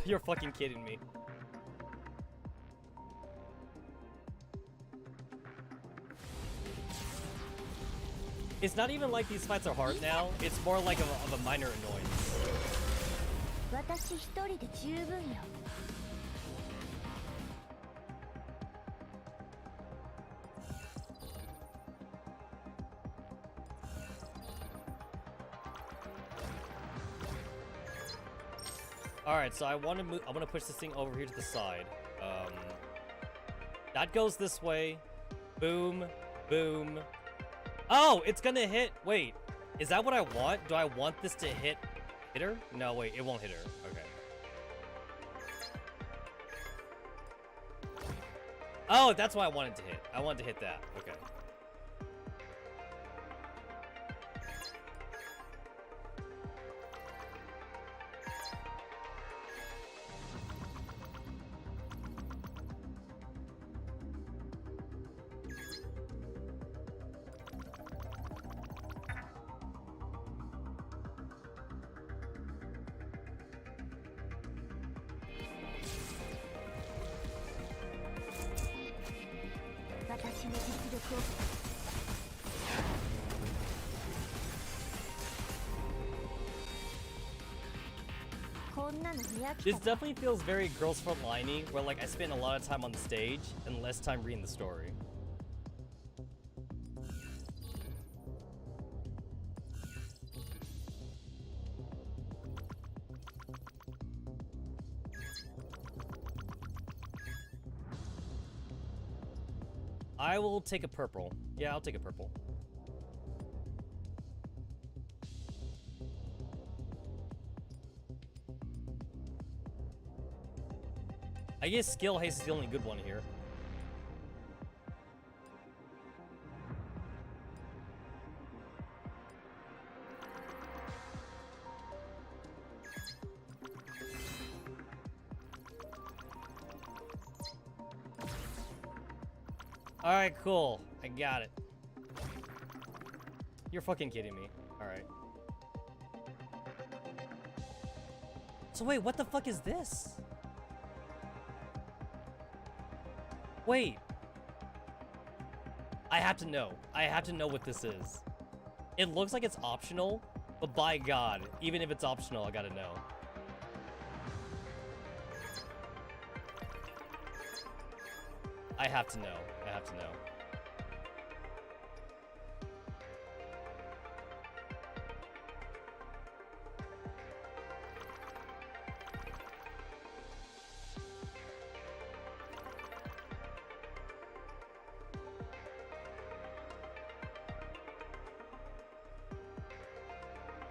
[SPEAKER 2] You're fucking kidding me. It's not even like these fights are hard now. It's more like of a minor annoyance.
[SPEAKER 1] 私一人で十分よ。
[SPEAKER 2] Alright, so I want to move. I want to push this thing over here to the side. That goes this way. Boom, boom. Oh, it's gonna hit. Wait, is that what I want? Do I want this to hit her? No, wait, it won't hit her. Okay. Oh, that's what I wanted to hit. I wanted to hit that. Okay. This definitely feels very Girls Front Liney, where like I spend a lot of time on the stage and less time reading the story. I will take a purple. Yeah, I'll take a purple. I guess skill haste is the only good one here. Alright, cool. I got it. You're fucking kidding me. Alright. So wait, what the fuck is this? Wait. I have to know. I have to know what this is. It looks like it's optional, but by God, even if it's optional, I gotta know. I have to know. I have to know.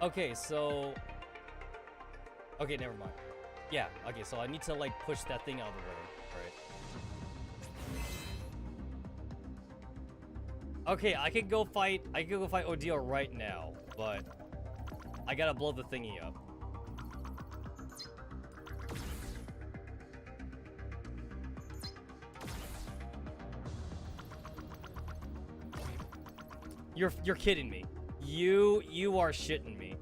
[SPEAKER 2] Okay, so... Okay, never mind. Yeah, okay, so I need to, like, push that thing out of the way, right? Okay, I could go fight Odile right now, but I gotta blow the thingy up. You're kidding me. You are shitting me.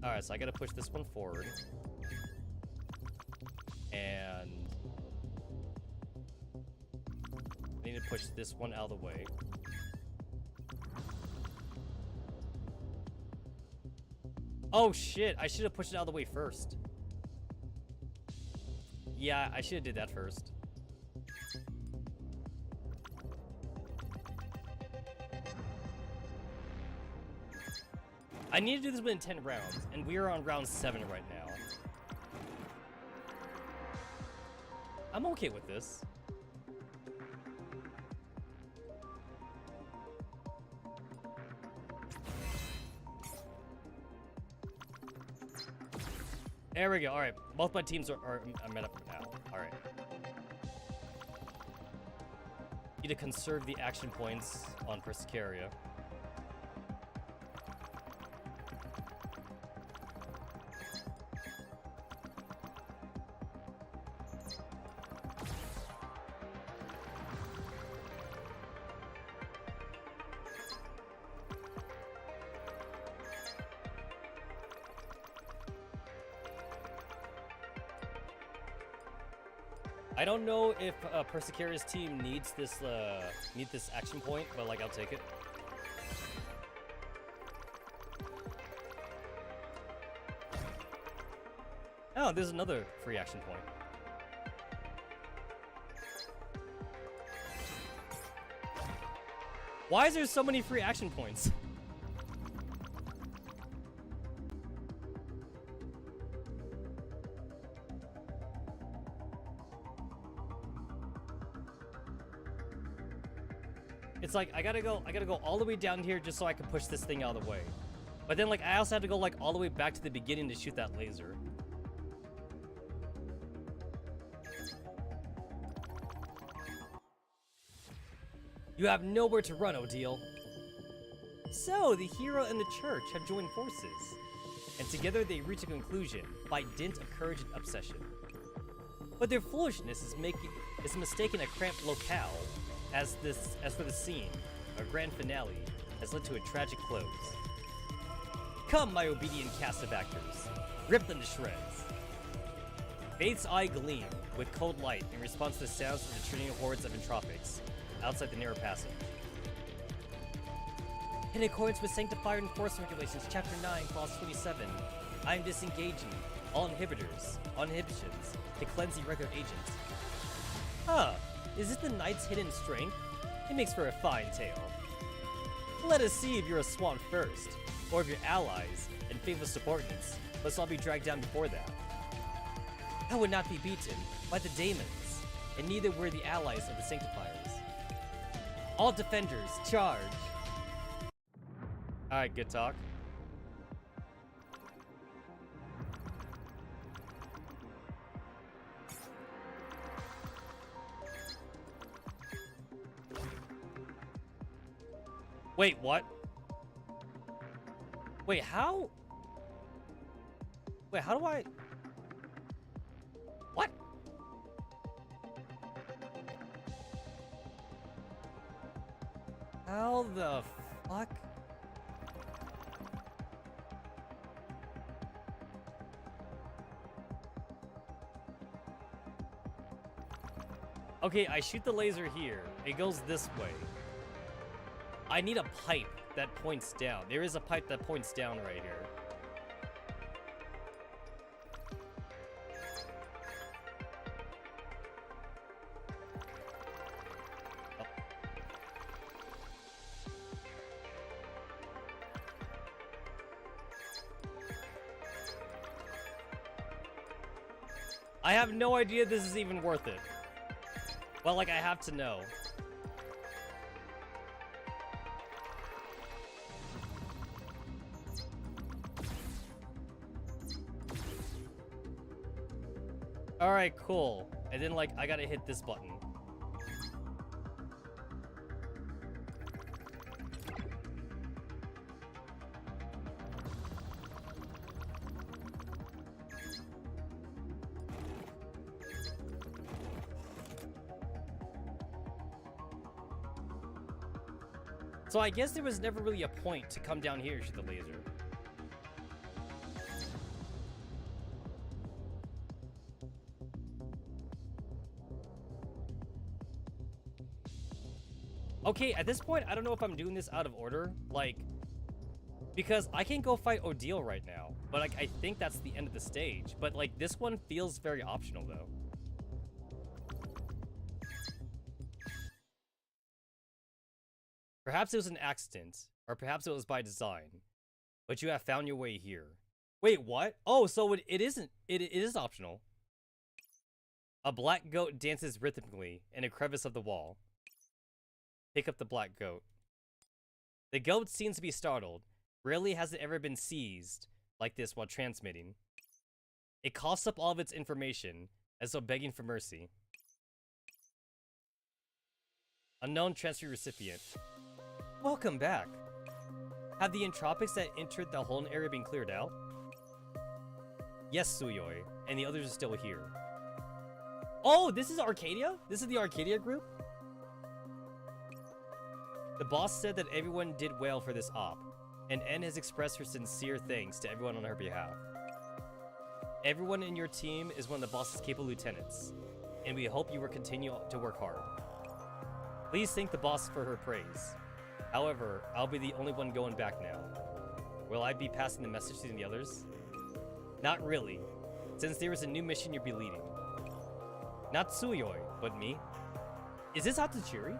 [SPEAKER 2] Alright, so I gotta push this one forward. And I need to push this one out of the way. Oh shit, I should have pushed it out of the way first. Yeah, I should have did that first. I need to do this within 10 rounds, and we are on round 7 right now. I'm okay with this. There we go. All right, both my teams are met up now. All right. Need to conserve the action points on Persicaria. I don't know if Persicaria's team needs this action point, but like I'll take it. Oh, there's another free action point. Why is there so many free action points? It's like I gotta go all the way down here just so I can push this thing out of the way. But then like I also have to go like all the way back to the beginning to shoot that laser. You have nowhere to run, Odile. So the hero and the church have joined forces, and together they reach a conclusion by dint of courage and obsession. But their foolishness is mistaken a cramped locale as for the scene, our grand finale has led to a tragic close. Come, my obedient cast of actors, rip them to shreds. Faith's eye gleamed with cold light in response to the sounds of the retreating hordes of entropics outside the narrow passage. In accordance with Sanctified Enforcement Regulations, Chapter 9, Clause 27, I am disengaging all inhibitors, inhibitions, to cleanse the irregular agents. Huh. Is this the knight's hidden strength? It makes for a fine tale. Let us see if you're a swan first, or if your allies and faithful subordinates must all be dragged down before that. I would not be beaten by the daemons, and neither were the allies of the Sanctifiers. All defenders, charge! Alright, good talk. Wait, what? Wait, how? Wait, how do I? What? How the fuck? Okay, I shoot the laser here. It goes this way. I need a pipe that points down. There is a pipe that points down right here. Oh. I have no idea this is even worth it. Well, like, I have to know. Alright, cool. And then, like, I gotta hit this button. So I guess there was never really a point to come down here and shoot the laser. Okay, at this point, I don't know if I'm doing this out of order, like, because I can go fight Odile right now, but like, I think that's the end of the stage, but like, this one feels very optional though. Perhaps it was an accident, or perhaps it was by design, but you have found your way here. Wait, what? Oh, so it isn't, it is optional. A black goat dances rhythmically in a crevice of the wall. Pick up the black goat. The goat seems to be startled. Rarely has it ever been seized like this while transmitting. It coughs up all of its information, as though begging for mercy. Unknown transfer recipient. Welcome back. Have the entropics that entered the Holden area been cleared out? Yes, Suyoi, and the others are still here. Oh, this is Arcadia? This is the Arcadia group? The boss said that everyone did well for this op, and N has expressed her sincere thanks to everyone on her behalf. Everyone in your team is one of the boss's capable lieutenants, and we hope you will continue to work hard. Please thank the boss for her praise. However, I'll be the only one going back now. Will I be passing the message to the others? Not really, since there is a new mission you'll be leading. Not Tsuyoi, but me. Is this Hatsujiri?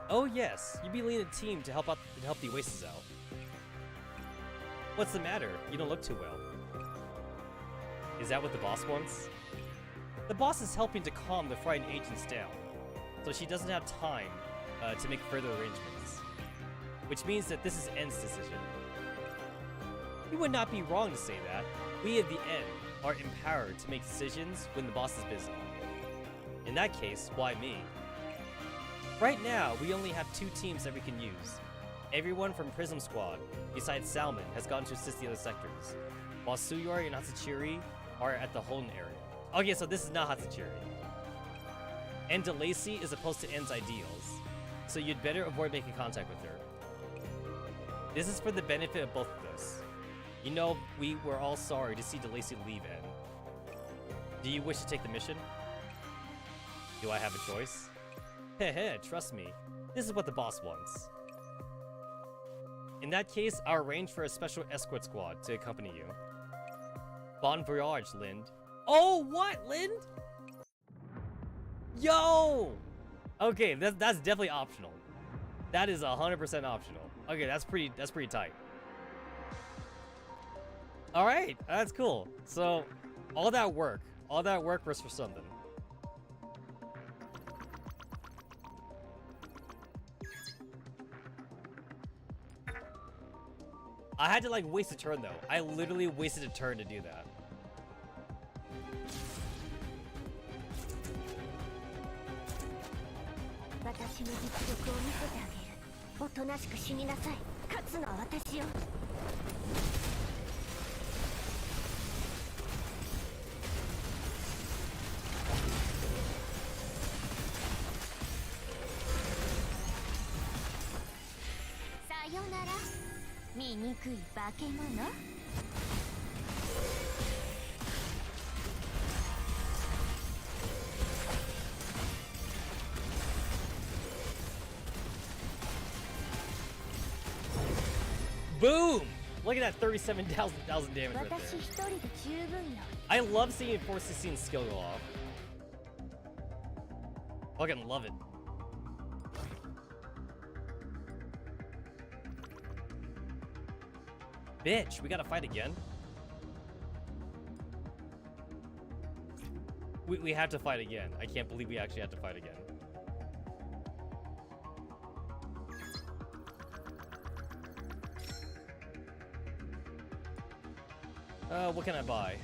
[SPEAKER 2] Oh yes, you'll be leading a team to help the Oasis out. What's the matter? You don't look too well. Is that what the boss wants? The boss is helping to calm the frightened agents down, so she doesn't have time to make further arrangements. Which means that this is N's decision. You would not be wrong to say that. We at the N are empowered to make decisions when the boss is busy. In that case, why me? Right now, we only have 2 teams that we can use. Everyone from Prism Squad, besides Salmon, has gone to assist the other sectors, while Suyori and Hatsujiri are at the Holden area. Okay, so this is not Hatsujiri. And DeLacy is opposed to N's ideals, so you'd better avoid making contact with her. This is for the benefit of both of us. You know, we were all sorry to see DeLacy leave N. Do you wish to take the mission? Do I have a choice? Heh, trust me. This is what the boss wants. In that case, I'll arrange for a special escort squad to accompany you. Bon voyage, Lind. Oh, what, Lind? Yo! Okay, that's definitely optional. That is 100% optional. Okay, that's pretty tight. All right, that's cool. So, all that work was for something. I had to like waste a turn though. I literally wasted a turn to do that. Boom! Look at that 37,000 damage right there. I love seeing 416 skill go off. Fucking love it. Bitch, we gotta fight again? We have to fight again. I can't believe we actually have to fight again. What can I buy?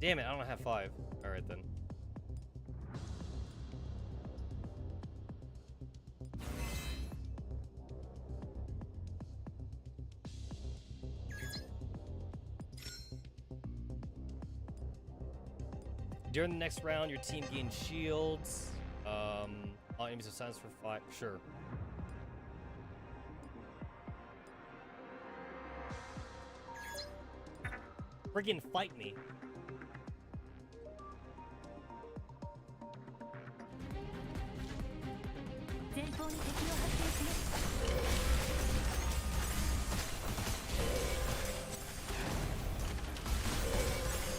[SPEAKER 2] Damn it, I don't have 5. Alright then. During the next round, your team gains shields. All enemies are silenced for 5. Sure. Friggin' fight me.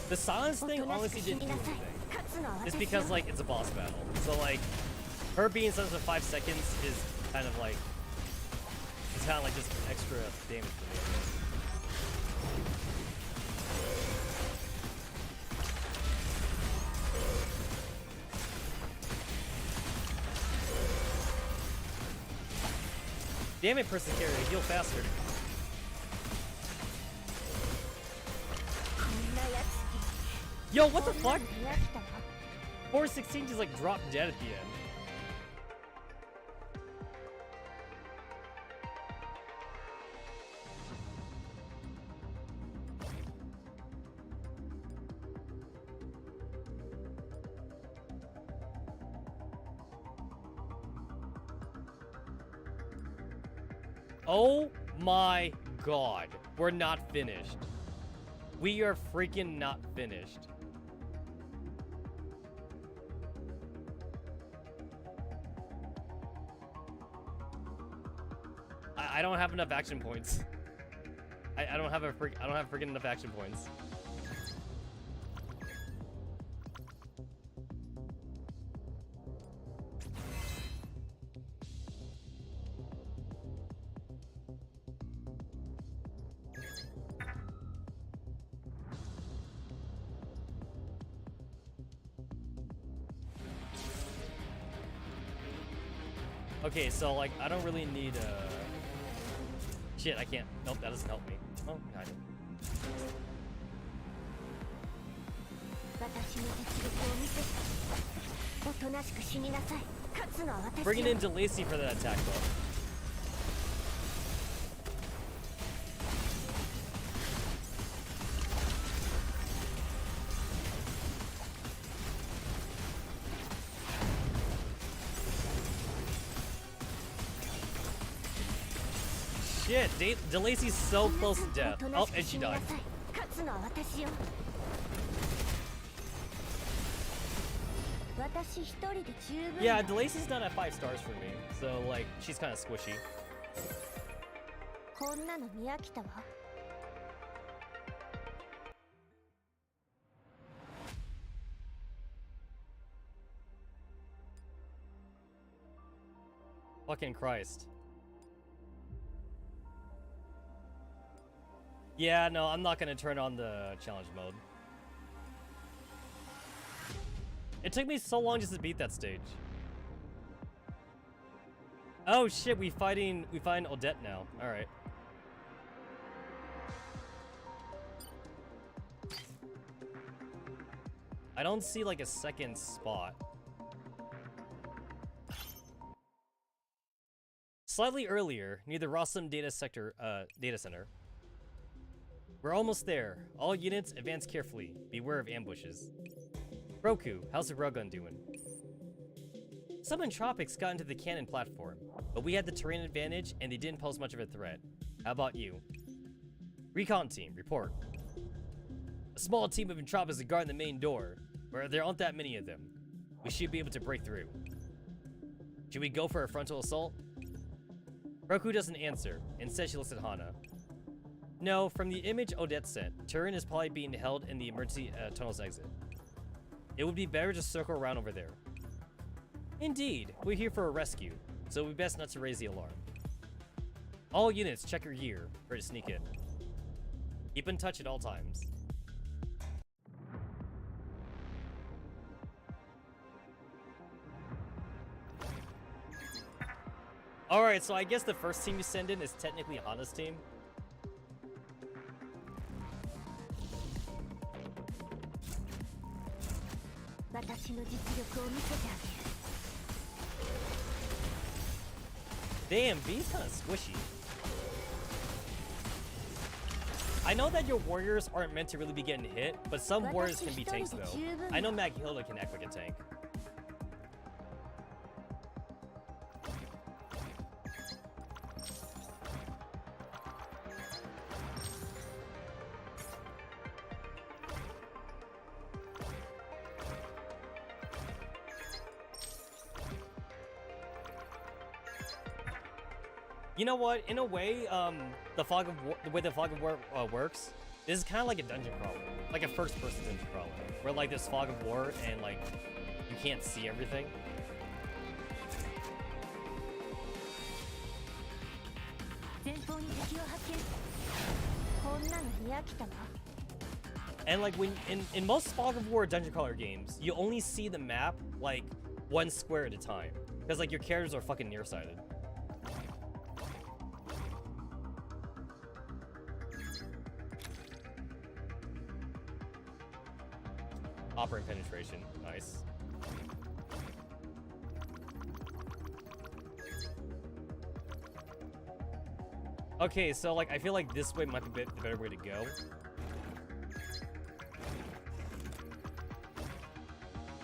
[SPEAKER 2] The silence thing honestly didn't do anything. It's because, like, it's a boss battle. So, like, her being silenced for 5 seconds is kind of like... It's kind of like just extra damage for me, I guess. Damn it, person carry, heal faster. Yo, what the fuck? 416 just like dropped dead at the end. Oh my god. We're not finished. We are freaking not finished. I don't have enough action points. I don't have freaking enough action points. Okay, so like I don't really need shit, I can't. Nope, that doesn't help me. Oh, kind of. Bringing in DeLacy for that attack buff. Shit, DeLacy's so close to death. Oh, and she died. Yeah, DeLacy's not at 5 stars for me, so like, she's kind of squishy. Fucking Christ. Yeah, no, I'm not gonna turn on the challenge mode. It took me so long just to beat that stage. Oh shit, we find Odette now. Alright. I don't see like a second spot. Slightly earlier, near the Rossum data center. We're almost there. All units, advance carefully. Beware of ambushes. Roku, how's the railgun doing? Some Entropics got into the cannon platform, but we had the terrain advantage and they didn't pose much of a threat. How about you? Recon team, report. A small team of Entropics are guarding the main door, where there aren't that many of them. We should be able to break through. Should we go for a frontal assault? Roku doesn't answer. Instead, she looks at Hana. No, from the image Odette sent, Turin is probably being held in the emergency tunnel's exit. It would be better to circle around over there. Indeed, we're here for a rescue, so it would be best not to raise the alarm. All units, check your gear, ready to sneak in. Keep in touch at all times. Alright, so I guess the first team you send in is technically Hana's team. Damn, V's kind of squishy. I know that your warriors aren't meant to really be getting hit, but some warriors can be tanks though. I know Maghilda can act like a tank. You know what? In a way, the way the fog of war works, this is kind of like a dungeon crawler, like a first-person dungeon crawler, where like there's fog of war and like you can't see everything. And like when in most fog of war dungeon crawler games, you only see the map like one square at a time, because like your characters are fucking nearsighted. Operant penetration, nice. Okay, so like I feel like this way might be the better way to go.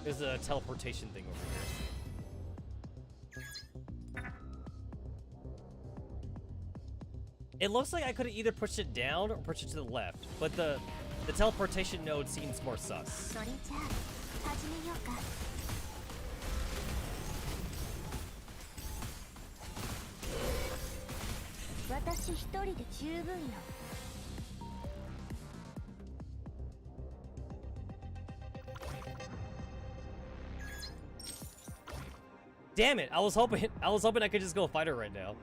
[SPEAKER 2] There's a teleportation thing over here. It looks like I could have either pushed it down or pushed it to the left, but the teleportation node seems more sus. Damn it! I was hoping I could just go fighter right now.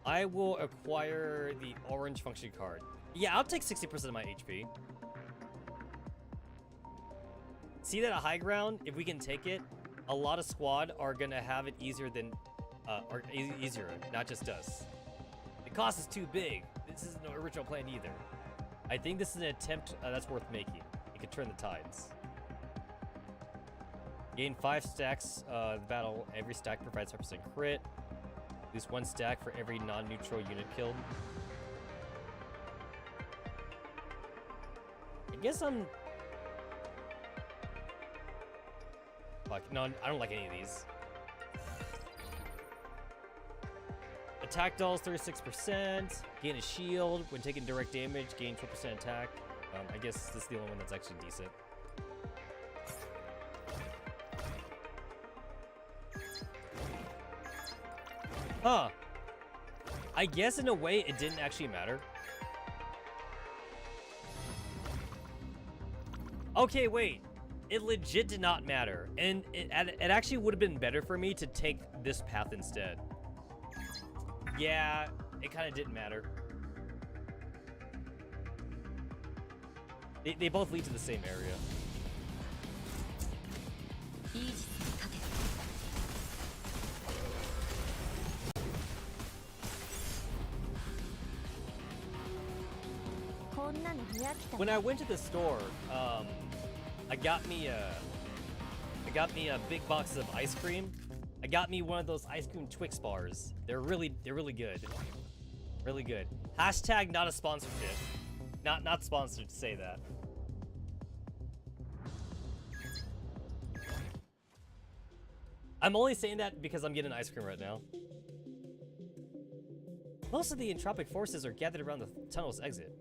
[SPEAKER 2] I will acquire the orange function card. Yeah, I'll take 60% of my HP. See that at high ground, if we can take it, a lot of squad are gonna have it easier than, easier, not just us. The cost is too big. This isn't no original plan either. I think this is an attempt that's worth making. It could turn the tides. Gain 5 stacks the battle. Every stack provides 5% crit. Lose 1 stack for every non-neutral unit killed. I guess I'm... Fuck, no, I don't like any of these. Attack dolls 36%. Gain a shield. When taking direct damage, gain 12% attack. I guess this is the only one that's actually decent. Huh. I guess in a way it didn't actually matter. Okay, wait. It legit did not matter. And it actually would have been better for me to take this path instead. Yeah, it kind of didn't matter. They both lead to the same area. When I went to the store, I got me a big box of ice cream. I got me one of those ice cream Twix bars. They're really good. Really good. Hashtag not a sponsorship. Not sponsored to say that. I'm only saying that because I'm getting ice cream right now. Most of the entropic forces are gathered around the tunnel's exit.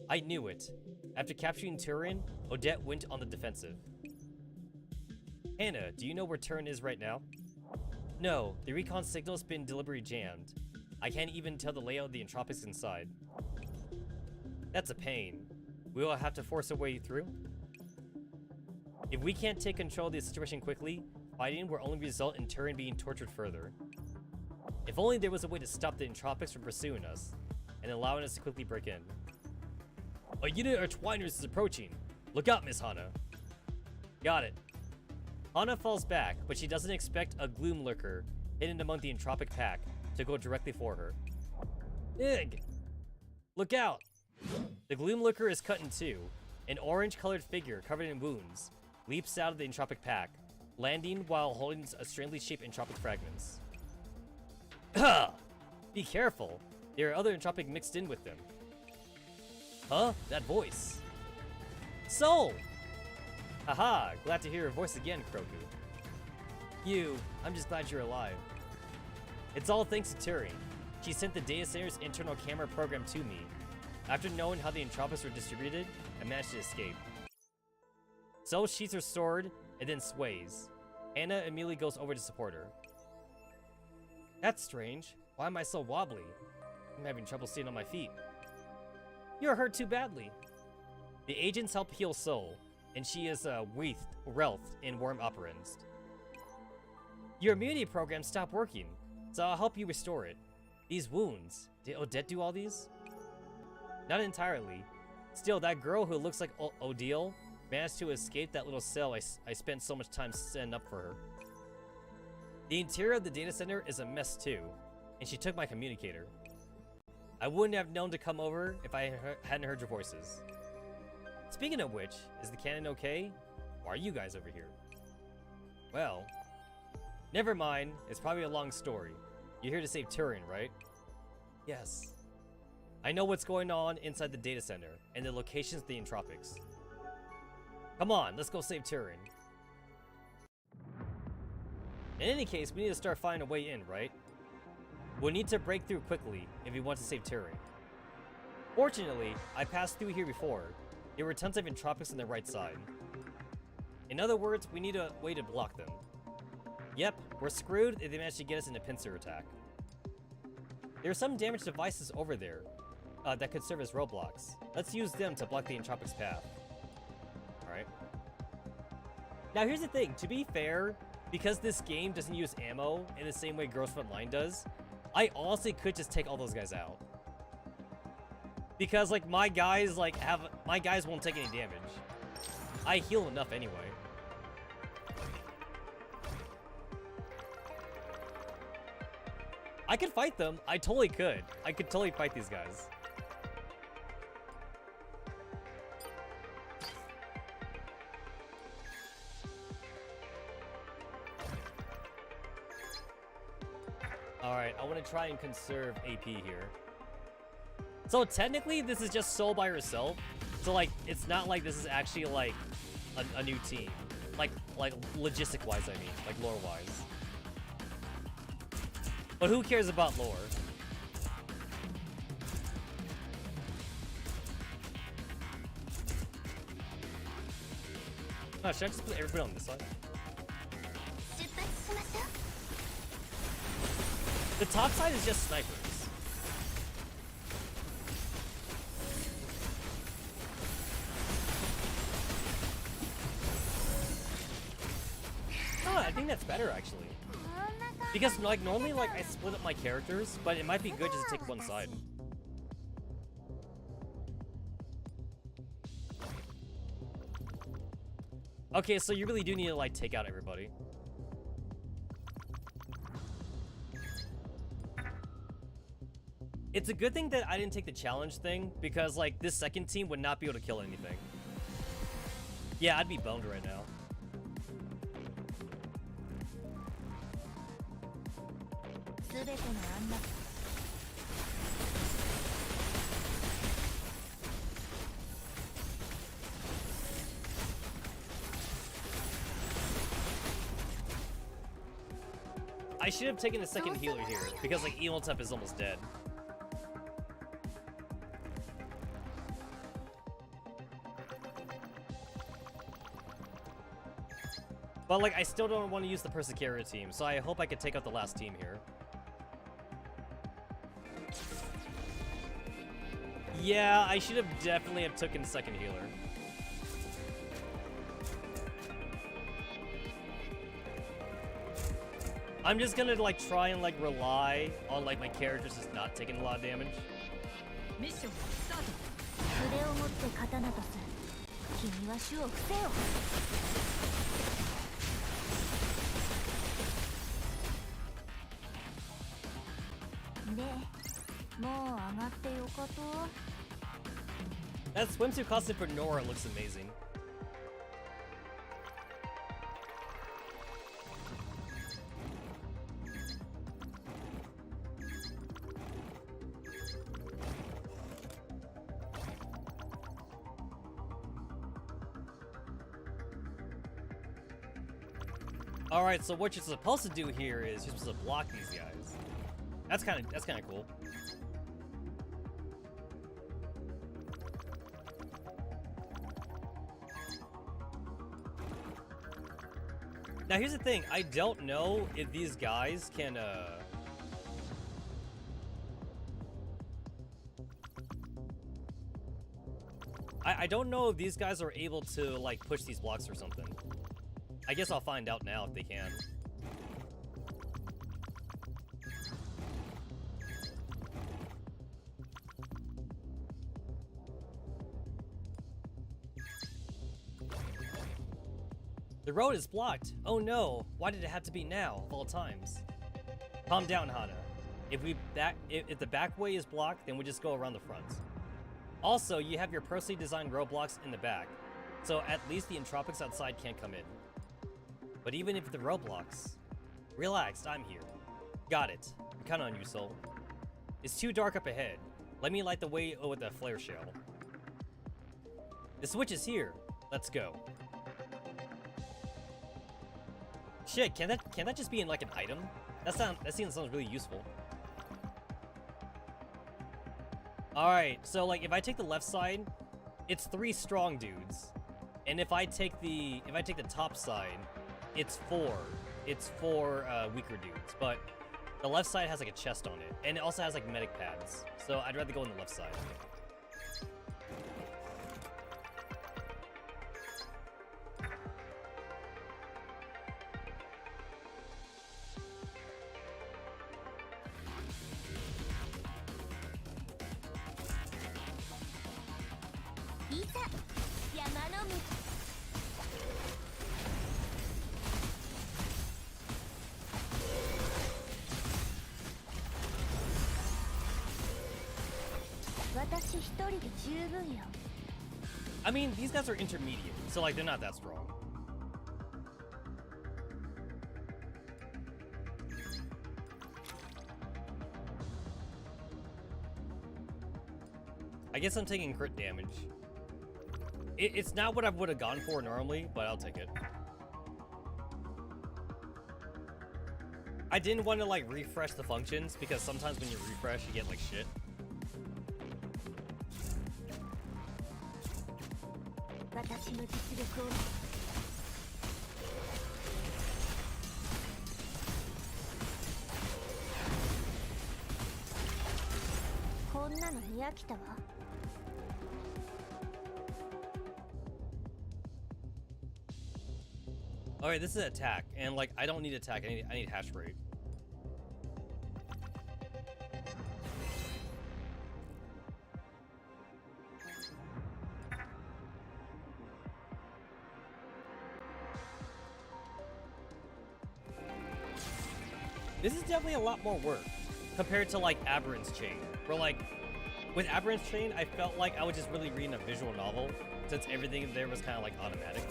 [SPEAKER 2] I knew it. After capturing Turin, Odette went on the defensive. Hannah, do you know where Turin is right now? No, the recon signal's been deliberately jammed. I can't even tell the layout of the entropics inside. That's a pain. We will have to force a way through. If we can't take control of the situation quickly, fighting will only result in Turin being tortured further. If only there was a way to stop the entropics from pursuing us, and allowing us to quickly break in. A unit of Twiners is approaching. Look out, Miss Hana. Got it. Hana falls back, but she doesn't expect a gloom lurker hidden among the entropic pack to go directly for her. Ig! Look out! The gloom lurker is cut in two. An orange-colored figure covered in wounds leaps out of the entropic pack, landing while holding a strangely shaped entropic fragments. Be careful! There are other entropic mixed in with them. Huh? That voice. Soul! Haha, glad to hear your voice again, Kroku. I'm just glad you're alive. It's all thanks to Turing. She sent the data center's internal camera program to me. After knowing how the entropics were distributed, I managed to escape. Soul sheathes her sword and then sways. Anna immediately goes over to support her. That's strange. Why am I so wobbly? I'm having trouble staying on my feet. You're hurt too badly. The agents help heal Soul, and she is wreathed in warm operans. Your immunity program stopped working, so I'll help you restore it. These wounds, did Odette do all these? Not entirely. Still, that girl who looks like Odile managed to escape that little cell I spent so much time setting up for her. The interior of the data center is a mess too, and she took my communicator. I wouldn't have known to come over if I hadn't heard your voices. Speaking of which, is the cannon okay? Why are you guys over here? Well, never mind, it's probably a long story. You're here to save Turing, right? Yes. I know what's going on inside the data center, and the locations of the entropics. Come on, let's go save Turing. In any case, we need to start finding a way in, right? We'll need to break through quickly if we want to save Turing. Fortunately, I passed through here before. There were tons of entropics on the right side. In other words, we need a way to block them. Yep, we're screwed if they manage to get us in a pincer attack. There are some damaged devices over there that could serve as roadblocks. Let's use them to block the entropics path. Alright. Now here's the thing, to be fair, because this game doesn't use ammo in the same way Girls Front Line does, I honestly could just take all those guys out. Because like my guys won't take any damage. I heal enough anyway. I could fight them. I totally could. I could totally fight these guys. Alright, I want to try and conserve AP here. So technically, this is just Soul by herself. So like, it's not like this is actually like a new team. Like logistic-wise, I mean. Like lore-wise. But who cares about lore? Oh, should I just put everybody on this side? The top side is just snipers. Oh, I think that's better actually. Because like normally like I split up my characters, but it might be good just to take one side. Okay, so you really do need to, like, take out everybody. It's a good thing that I didn't take the challenge thing, because, like, this second team would not be able to kill anything. Yeah, I'd be boned right now. I should have taken the second healer here, because, like, Emotep is almost dead. But, like, I still don't want to use the Persecutor team, so I hope I could take out the last team here. Yeah, I should have definitely have taken the second healer. I'm just gonna, like, try and, like, rely on, like, my characters just not taking a lot of damage.
[SPEAKER 1] Mission start. 筆を持って刀とする。君は主を伏せよ。で、もう上がってよかと。
[SPEAKER 2] That swimsuit costume for Nora looks amazing. Alright, so what you're supposed to do here is you're supposed to block these guys. That's kinda cool. Now here's the thing, I don't know if these guys can I don't know if these guys are able to, like, push these blocks or something. I guess I'll find out now if they can. The road is blocked. Oh no, why did it have to be now, of all times? Calm down, Hana. If the back way is blocked, then we just go around the front. Also, you have your personally designed roadblocks in the back, so at least the entropics outside can't come in. But even if the roadblocks... Relaxed, I'm here. Got it. I'm counting on you, Soul. It's too dark up ahead. Let me light the way with the flare shell. The switch is here. Let's go. Shit, can that just be in, like, an item? That sounds really useful. Alright, so, like, if I take the left side, it's 3 strong dudes. And if I take the top side, it's 4. It's 4 weaker dudes. But the left side has, like, a chest on it. And it also has, like, medic pads. So I'd rather go on the left side. I mean, these guys are intermediate, so, like, they're not that strong. I guess I'm taking crit damage. It's not what I would have gone for normally, but I'll take it. I didn't want to, like, refresh the functions, because sometimes when you refresh, you get, like, shit. Alright, this is attack, and, like, I don't need attack, I need hash rate. This is definitely a lot more work compared to like Aberrant's Chain, where like with Aberrant's Chain, I felt like I was just really reading a visual novel since everything there was kind of like automatic.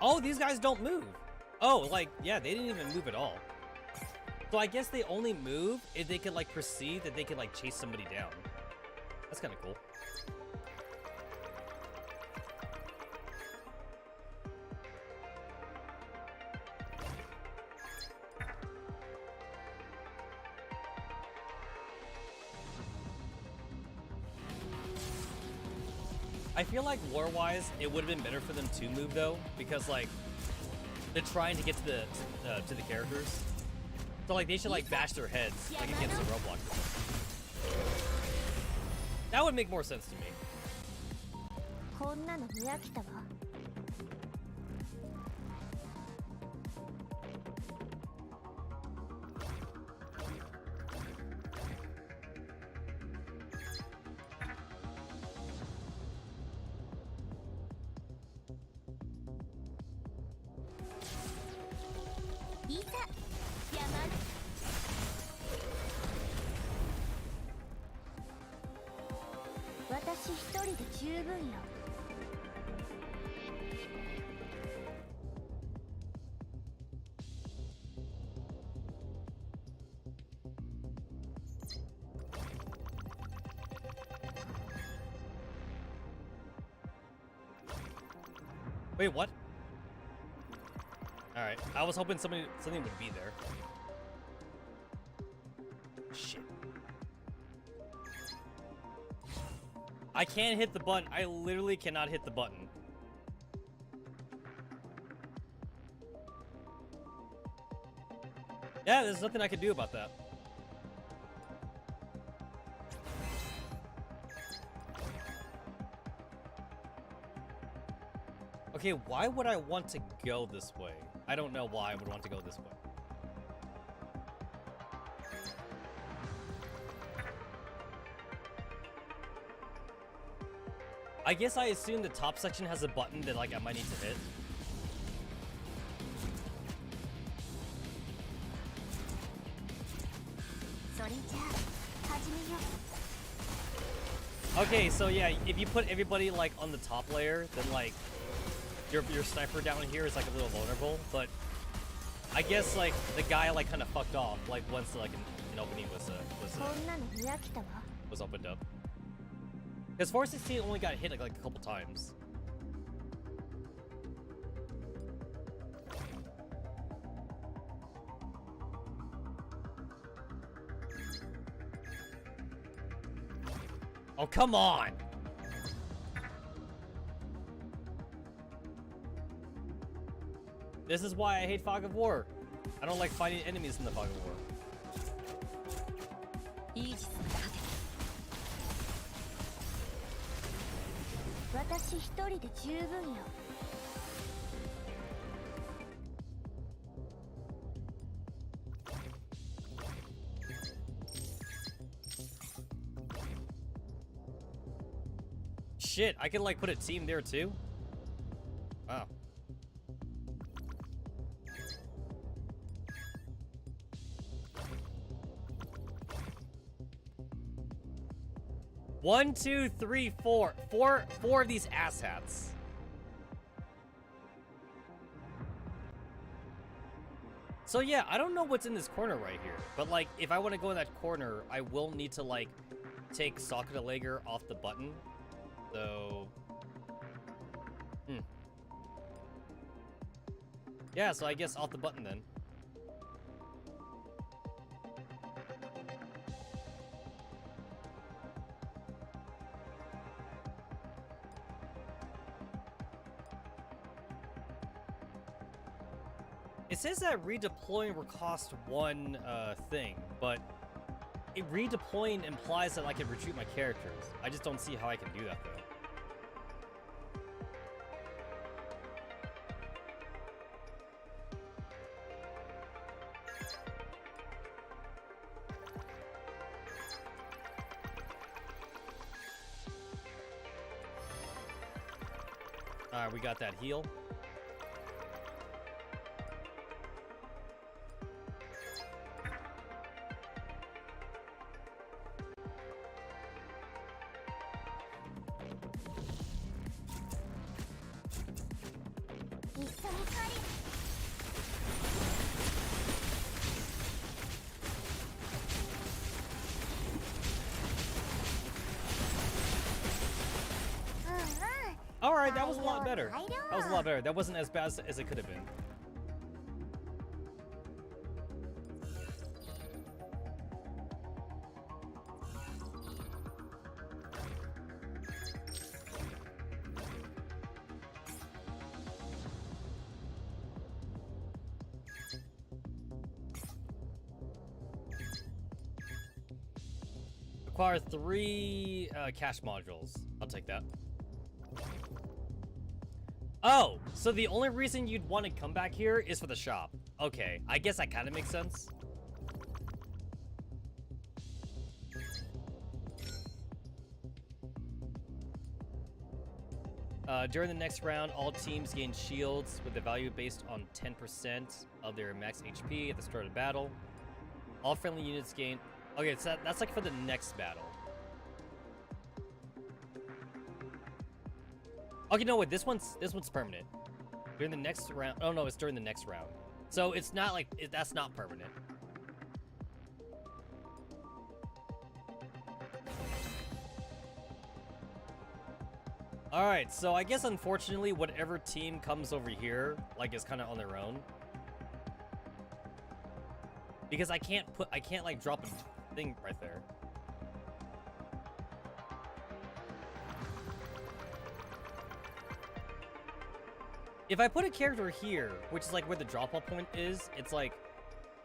[SPEAKER 2] Oh, these guys don't move. Oh, like, yeah, they didn't even move at all. So I guess they only move if they could, like, perceive that they could, like, chase somebody down. That's kind of cool. I feel like lore-wise, it would have been better for them to move though, because like they're trying to get to the characters. So like they should like bash their heads like against the roadblock. That would make more sense to me. Wait, what? Alright, I was hoping something would be there. Shit. I can't hit the button. I literally cannot hit the button. Yeah, there's nothing I can do about that. Okay, why would I want to go this way? I don't know why I would want to go this way. I guess I assume the top section has a button that like I might need to hit. Okay, so yeah, if you put everybody like on the top layer, then like your sniper down here is like a little vulnerable, but I guess like the guy like kind of fucked off like once like an opening was opened up. Because 416 only got hit like a couple times. Oh, come on! This is why I hate Fog of War. I don't like fighting enemies in the Fog of War. Shit, I can like put a team there too? Wow. One, two, three, four. Four of these asshats. So yeah, I don't know what's in this corner right here. But like, if I want to go in that corner, I will need to like take Sakura Lager off the button. So... yeah, so I guess off the button then. It says that redeploying will cost one thing, but redeploying implies that I can retreat my characters. I just don't see how I can do that, though. Alright, we got that heal. Alright, that was a lot better. That was a lot better. That wasn't as bad as it could have been. Acquire 3 cache modules. I'll take that. Oh, so the only reason you'd want to come back here is for the shop. Okay, I guess that kind of makes sense. During the next round, all teams gain shields with the value based on 10% of their max HP at the start of battle. All friendly units gain... Okay, so that's like for the next battle. Okay, no, wait, this one's permanent. During the next round... Oh, no, it's during the next round. So it's not like... that's not permanent. Alright, so I guess unfortunately whatever team comes over here, like, is kind of on their own. Because I can't like drop a thing right there. If I put a character here, which is like where the drop-off point is, it's like,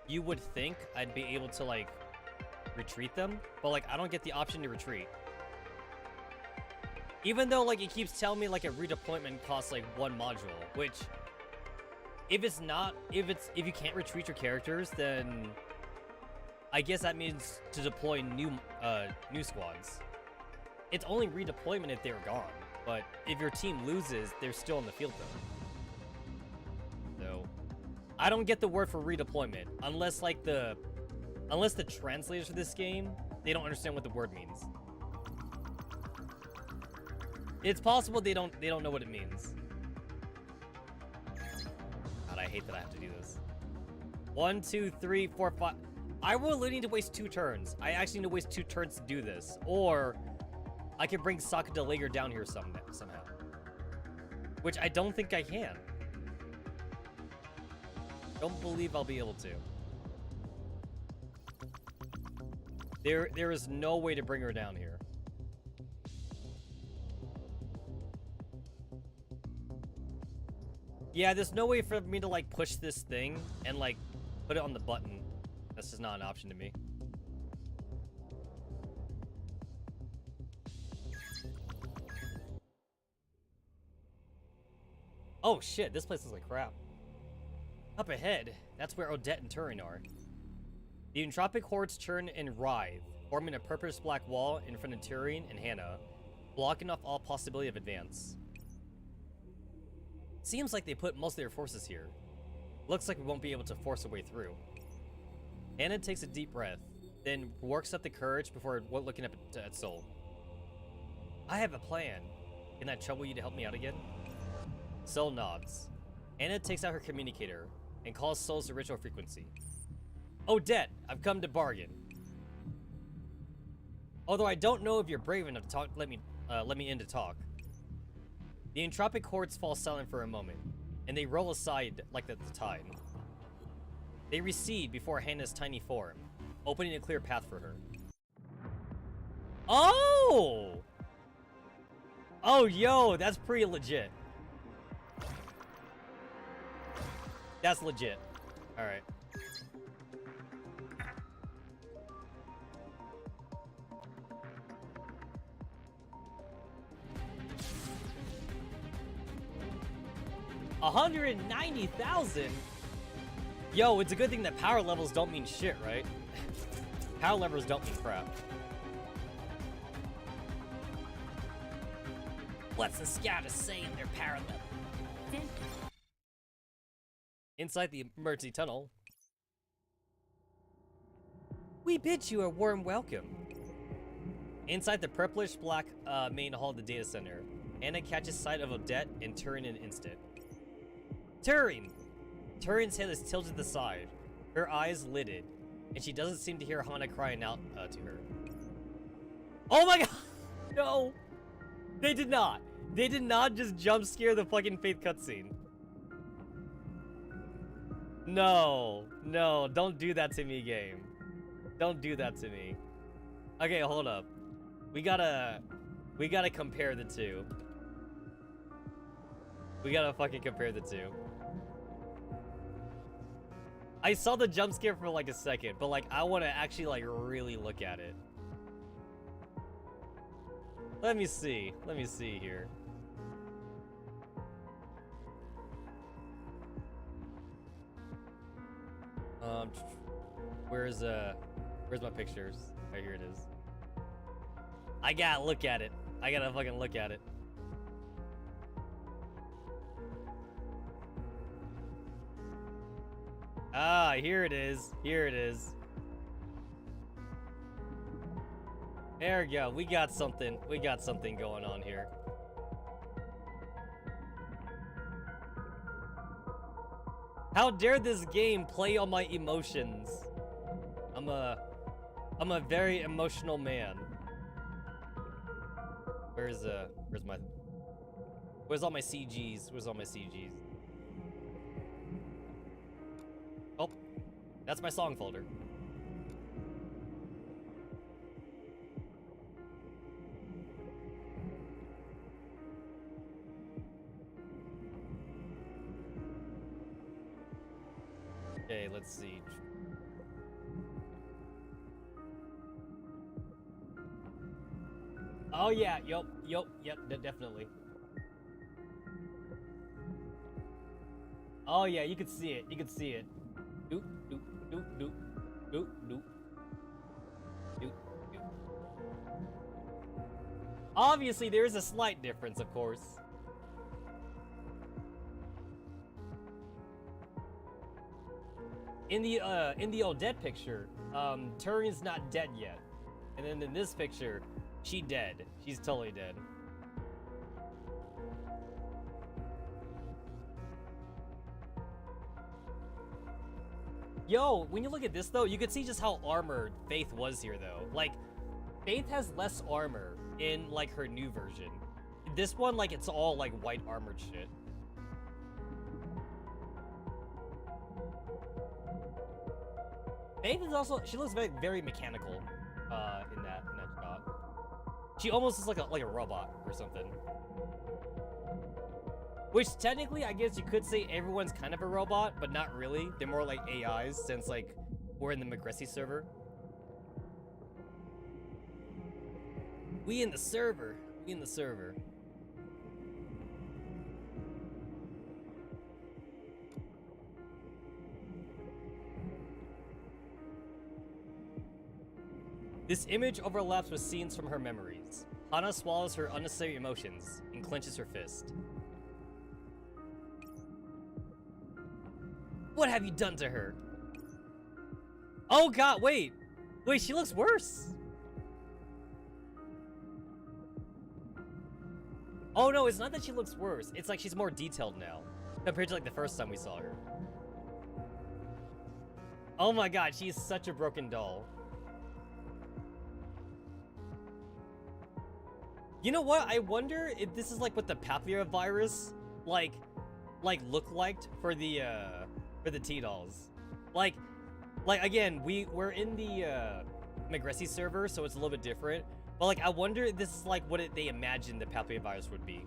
[SPEAKER 2] you would think I'd be able to like retreat them, but like I don't get the option to retreat. Even though like it keeps telling me like a redeployment costs like 1 module, which if you can't retreat your characters, then I guess that means to deploy new squads. It's only redeployment if they're gone, but if your team loses, they're still in the field though. So I don't get the word for redeployment unless the translators for this game, they don't understand what the word means. It's possible they don't know what it means. God, I hate that I have to do this. 1, 2, 3, 4, 5. I will literally need to waste 2 turns. I actually need to waste 2 turns to do this. Or I can bring Sokka de Lager down here somehow. Which I don't think I can. Don't believe I'll be able to. There is no way to bring her down here. Yeah, there's no way for me to like push this thing and like put it on the button. That's just not an option to me. Oh shit, this place is like crap. Up ahead, that's where Odette and Turin are. The entropic hordes churn and writhe, forming a purplish black wall in front of Turin and Hannah, blocking off all possibility of advance. Seems like they put most of their forces here. Looks like we won't be able to force our way through. Hannah takes a deep breath, then works up the courage before looking up at Soul. I have a plan. Can I trouble you to help me out again? Soul nods. Hannah takes out her communicator and calls Soul's original frequency. Odette, I've come to bargain. Although I don't know if you're brave enough to talk, let me in to talk. The entropic hordes fall silent for a moment, and they roll aside like the tide. They recede before Hannah's tiny form, opening a clear path for her. Oh! Oh, yo, that's pretty legit. That's legit. Alright. 190,000? Yo, it's a good thing that power levels don't mean shit, right? Power levels don't mean crap. What's the scouters say in their power level? Inside the emergency tunnel. We bid you a warm welcome. Inside the purplish black main hall of the data center, Anna catches sight of Odette and Turing in an instant. Turing! Turing's head is tilted to the side, her eyes lidded, and she doesn't seem to hear Hana crying out to her. Oh my god! No! They did not! They did not just jump scare the fucking Faith cutscene. No, no, don't do that to me, game. Don't do that to me. Okay, hold up. We gotta compare the two. We gotta fucking compare the two. I saw the jump scare for like a second, but like I want to actually like really look at it. Let me see here. Where's my pictures? Right here it is. I gotta look at it. I gotta fucking look at it. Ah, here it is. Here it is. There we go. We got something. We got something going on here. How dare this game play on my emotions? I'm a very emotional man. Where's all my CGs? Where's all my CGs? Oh, that's my song folder. Okay, let's see. Oh yeah, yep, definitely. Oh yeah, you could see it. You could see it. Doop doop doop doop doop doop doop doop. Obviously, there is a slight difference, of course. In the Odette picture, Turing's not dead yet, and then in this picture, she dead. She's totally dead. Yo, when you look at this though, you can see just how armored Faith was here though. Like, Faith has less armor in like her new version. This one, like, it's all like white armored shit. Faith is also, she looks very, very mechanical in that shot. She almost looks like a robot or something. Which technically, I guess you could say everyone's kind of a robot, but not really. They're more like AIs since like we're in the Magressi server. We in the server. We in the server. This image overlaps with scenes from her memories. Hana swallows her unnecessary emotions and clenches her fist. What have you done to her? Oh god, wait! Wait, she looks worse! Oh no, it's not that she looks worse. It's like she's more detailed now, compared to like the first time we saw her. Oh my god, she is such a broken doll. You know what? I wonder if this is like what the papillovirus like look like for the T-dolls. Like again, we're in the Magressi server, so it's a little bit different. But like, I wonder if this is like what they imagined the papillovirus would be.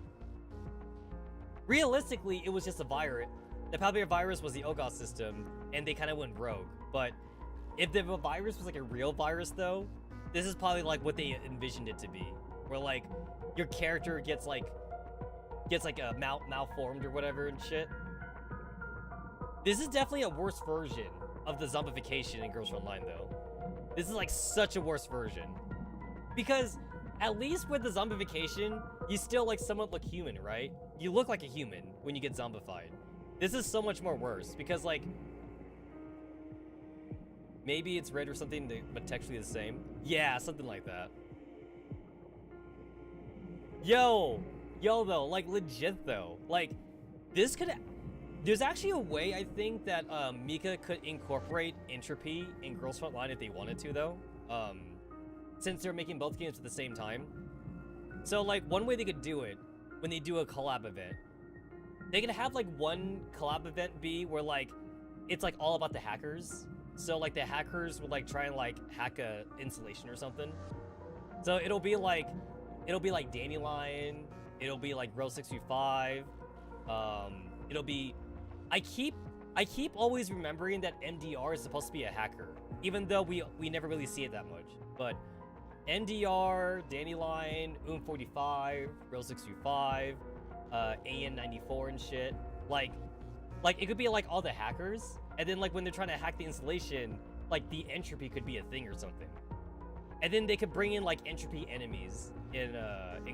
[SPEAKER 2] Realistically, it was just a virus. The papillovirus was the OGOS system, and they kind of went rogue. But if the virus was like a real virus, though, this is probably like what they envisioned it to be. Where like your character gets like malformed or whatever and shit. This is definitely a worse version of the zombification in Girls Online, though. This is like such a worse version. Because at least with the zombification, you still like somewhat look human, right? You look like a human when you get zombified. This is so much more worse because like, maybe it's red or something, but textually the same. Yeah, something like that. Yo though, like legit though, like this could. There's actually a way I think that Mika could incorporate entropy in Girls Frontline if they wanted to though. Since they're making both games at the same time. So like one way they could do it when they do a collab event, they could have like one collab event be where like it's like all about the hackers. So like the hackers would like try and like hack a installation or something. So it'll be like Dandelion, it'll be like Row 635, it'll be I keep always remembering that MDR is supposed to be a hacker, even though we never really see it that much. But MDR, Dandelion, 45, Row 625, AN94 and shit. Like it could be like all the hackers, and then like when they're trying to hack the installation, like the entropy could be a thing or something. And then they could bring in like entropy enemies in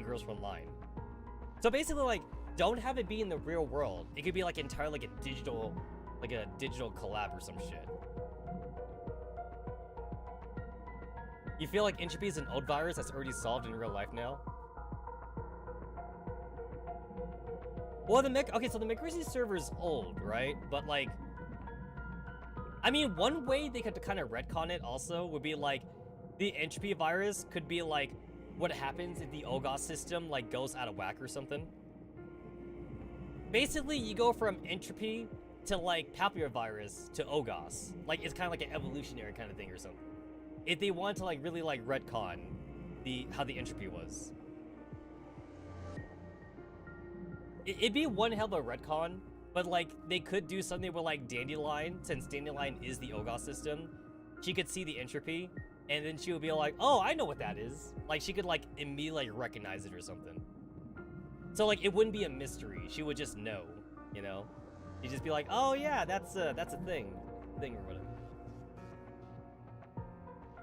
[SPEAKER 2] Girls Online. So basically like don't have it be in the real world. It could be like entirely like a digital collab or some shit. You feel like entropy is an old virus that's already solved in real life now? Well, so the Microsoft server is old, right? But like, I mean, one way they could kind of retcon it also would be like, the entropy virus could be like, what happens if the OGOS system like goes out of whack or something? Basically, you go from entropy to like papillovirus to OGOS. Like, it's kind of like an evolutionary kind of thing or something. If they want to like really like retcon how the entropy was. It'd be one hell of a retcon, but like they could do something with like Dandelion, since Dandelion is the OGOS system. She could see the entropy, and then she would be like, oh, I know what that is. Like she could like immediately like, recognize it or something. So like it wouldn't be a mystery. She would just know, you know? You'd just be like, oh yeah, that's a thing or whatever.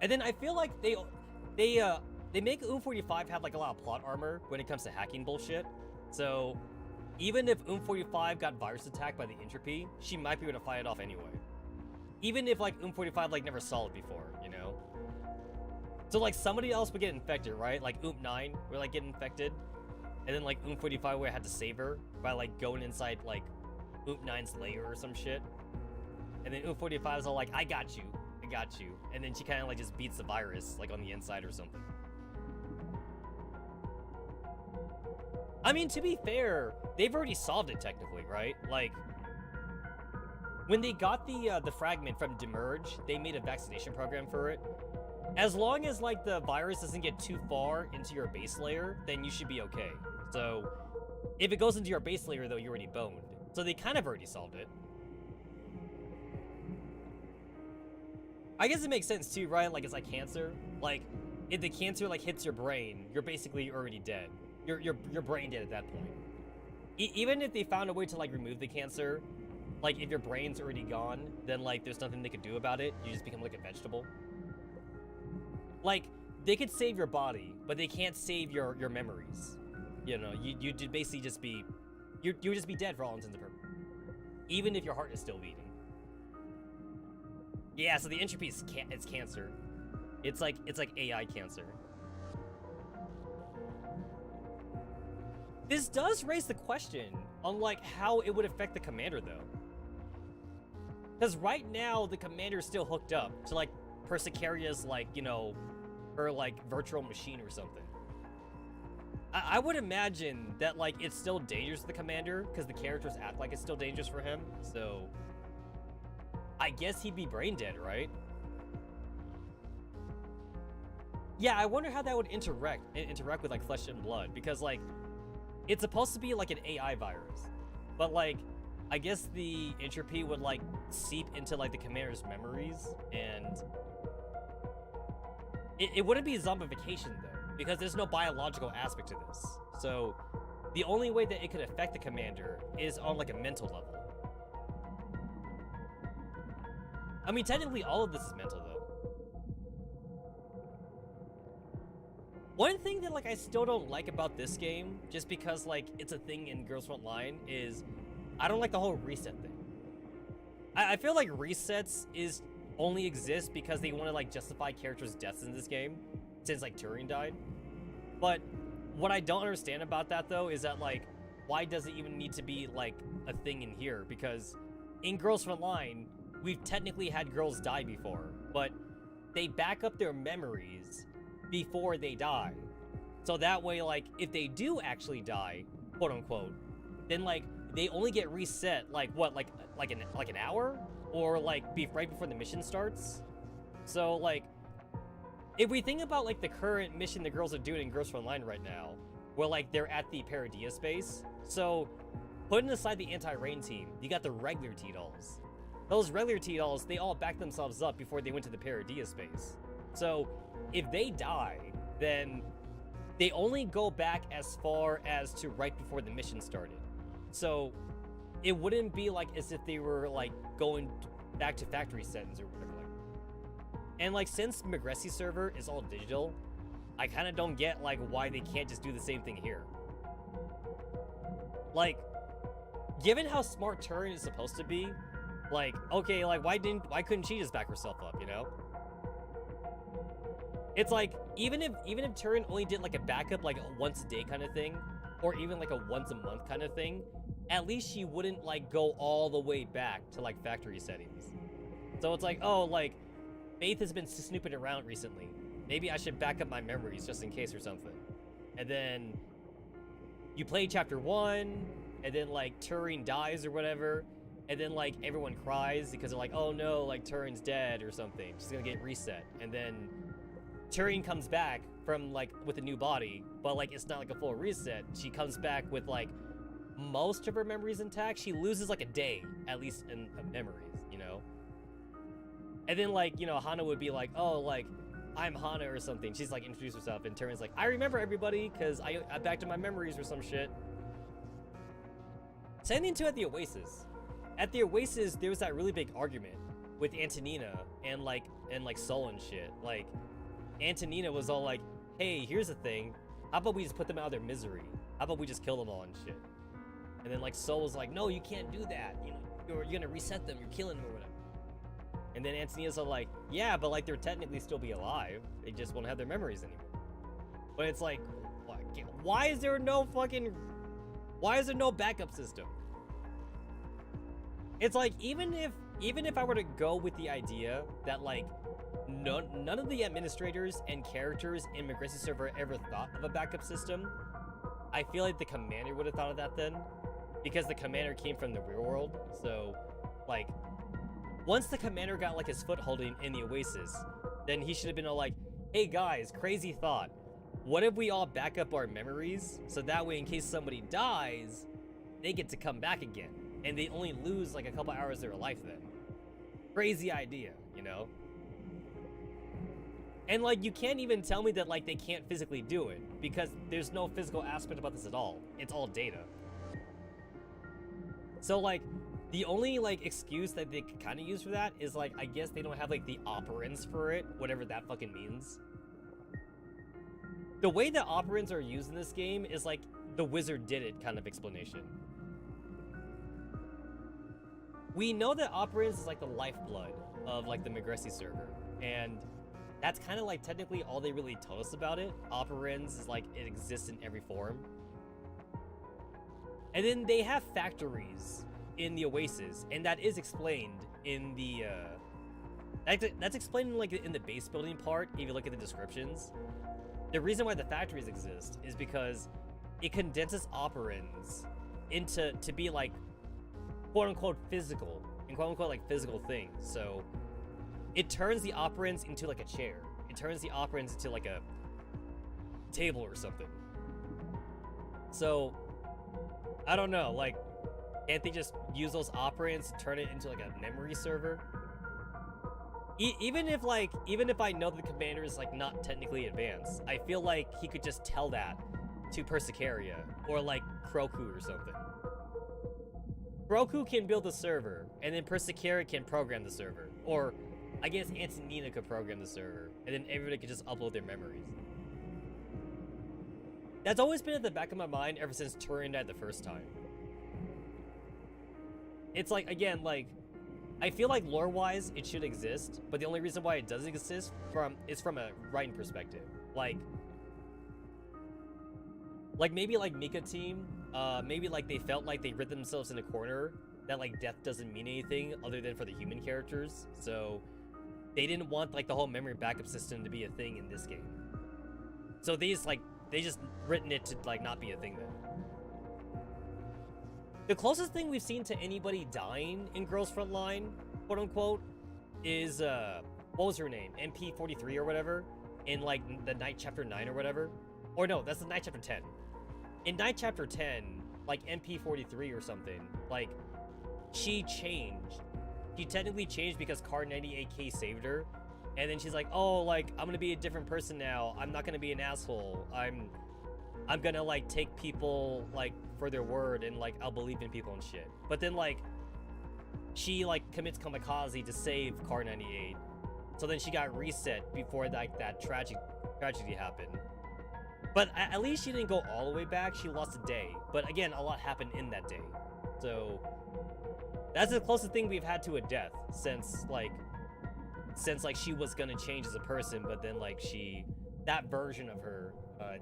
[SPEAKER 2] And then I feel like they make 45 have like a lot of plot armor when it comes to hacking bullshit. So even if 45 got virus attacked by the entropy, she might be able to fight it off anyway. Even if like 45 like never saw it before, you know? So like somebody else would get infected, right? Like 9 would like get infected. And then like 45 would have to save her by like going inside like 9's lair or some shit. And then 45 is all like, I got you. And then she kind of like just beats the virus like on the inside or something. I mean, to be fair, they've already solved it technically, right? Like, when they got the fragment from Demerge, they made a vaccination program for it. As long as like the virus doesn't get too far into your base layer, then you should be okay. So, if it goes into your base layer though, you're already boned. So they kind of already solved it. I guess it makes sense too, right? Like it's like cancer. Like if the cancer like hits your brain, you're basically already dead. You're brain dead at that point. Even if they found a way to like remove the cancer, like if your brain's already gone, then like there's nothing they could do about it. You just become like a vegetable. Like they could save your body, but they can't save your memories. You know, you'd basically just be you would just be dead for all intents and purposes. Even if your heart is still beating. Yeah, so the entropy is it's cancer. It's like AI cancer. This does raise the question on like how it would affect the commander though. Because right now the commander is still hooked up to like Persicaria's like, you know, her like virtual machine or something. I would imagine that like it's still dangerous to the commander because the characters act like it's still dangerous for him. So I guess he'd be brain dead, right? Yeah, I wonder how that would interact with like flesh and blood, because like it's supposed to be like an AI virus, but like I guess the entropy would like seep into like the commander's memories, and it wouldn't be zombification though, because there's no biological aspect to this. So the only way that it could affect the commander is on like a mental level. I mean, technically all of this is mental, though. One thing that, like, I still don't like about this game, just because, like, it's a thing in Girls Frontline, is I don't like the whole reset thing. I feel like resets only exist because they want to, like, justify characters' deaths in this game, since, like, Turing died. But what I don't understand about that, though, is that, like, why does it even need to be, like, a thing in here? Because in Girls Frontline, we've technically had girls die before, but they back up their memories before they die. So that way, like, if they do actually die, quote unquote, then, like, they only get reset, like, what, like an hour? Or, like, right before the mission starts? So, like, if we think about, like, the current mission the girls are doing in Girls Frontline right now, where, like, they're at the Paradia space, so, putting aside the anti-rain team, you got the regular T-Dolls. Those regular T-Dolls, they all back themselves up before they went to the Paradia space. So, if they die, then they only go back as far as to right before the mission started. So, it wouldn't be like as if they were, like, going back to factory settings or whatever. And, like, since Magressy server is all digital, I kind of don't get, like, why they can't just do the same thing here. Like, given how smart Turing is supposed to be, like, okay, like, why couldn't she just back herself up, you know? It's like, even if Turing only did, like, a backup, like, a once a day kind of thing, or even, like, a once a month kind of thing, at least she wouldn't, like, go all the way back to, like, factory settings. So it's like, oh, like, Faith has been snooping around recently. Maybe I should back up my memories just in case or something. And then you play chapter 1, and then, like, Turing dies or whatever, and then, like, everyone cries because they're like, oh no, like, Turing's dead or something. She's gonna get reset. And then Turing comes back from, like, with a new body, but, like, it's not, like, a full reset. She comes back with, like, most of her memories intact. She loses, like, a day, at least, in memories, you know? And then, like, you know, Hana would be like, oh, like, I'm Hana or something. She's, like, introduce herself, and Turing's like, I remember everybody, because I backed up my memories or some shit. Same thing, too, at the Oasis. At the Oasis, there was that really big argument with Antonina and Sol and shit. Like, Antonina was all like, hey, here's the thing. How about we just put them out of their misery? How about we just kill them all and shit? And then, like, Sol was like, no, you can't do that. You know, you're gonna reset them. You're killing them or whatever. And then Antonina's all like, yeah, but, like, they'll technically still be alive. They just won't have their memories anymore. But it's like, why is there no backup system? It's like, even if I were to go with the idea that, like, none of the administrators and characters in Magressy server ever thought of a backup system, I feel like the commander would have thought of that then, because the commander came from the real world. So, like, once the commander got, like, his footholding in the Oasis, then he should have been all like, hey guys, crazy thought. What if we all back up our memories, so that way in case somebody dies, they get to come back again, and they only lose, like, a couple hours of their life then. Crazy idea, you know? And, like, you can't even tell me that, like, they can't physically do it, because there's no physical aspect about this at all. It's all data. So, like, the only, like, excuse that they could kind of use for that is, like, I guess they don't have, like, the operands for it, whatever that fucking means. The way that operands are used in this game is, like, the wizard did it kind of explanation. We know that operands is, like, the lifeblood of, like, the Magressy server, and that's kind of, like, technically all they really told us about it. Operands is, like, it exists in every form. And then they have factories in the Oasis, and that is explained in the, that's explained in, like, in the base building part, if you look at the descriptions. The reason why the factories exist is because it condenses operands to be, like, quote-unquote physical, and quote-unquote, like, physical things. So it turns the operands into, like, a chair. It turns the operands into, like, a table or something. So, I don't know, like, can't they just use those operands to turn it into, like, a memory server? Even if I know the commander is, like, not technically advanced, I feel like he could just tell that to Persicaria, or, like, Kroku or something. Roku can build the server, and then Persecara can program the server. Or, I guess Antonina could program the server, and then everybody could just upload their memories. That's always been at the back of my mind ever since Turing died the first time. It's like, again, like, I feel like lore-wise it should exist, but the only reason why it doesn't exist is from a writing perspective. Like maybe like Mika team, maybe like they felt like they ripped themselves in a corner, that like death doesn't mean anything other than for the human characters, so they didn't want like the whole memory backup system to be a thing in this game. So they just written it to like not be a thing then. The closest thing we've seen to anybody dying in Girls Frontline, quote unquote, is what was her name? MP43 or whatever, in like the Night Chapter 9 or whatever. Or no, that's the Night Chapter 10. In Night Chapter 10, like MP43 or something, like she changed. She technically changed because Car 98K saved her. And then she's like, oh, like, I'm gonna be a different person now. I'm not gonna be an asshole. I'm gonna, like, take people, like, for their word, and, like, I'll believe in people and shit. But then, like, she, like, commits kamikaze to save Car 98. So then she got reset before, like, that tragedy happened. But at least she didn't go all the way back. She lost a day. But again, a lot happened in that day. So that's the closest thing we've had to a death since she was gonna change as a person, but then like that version of her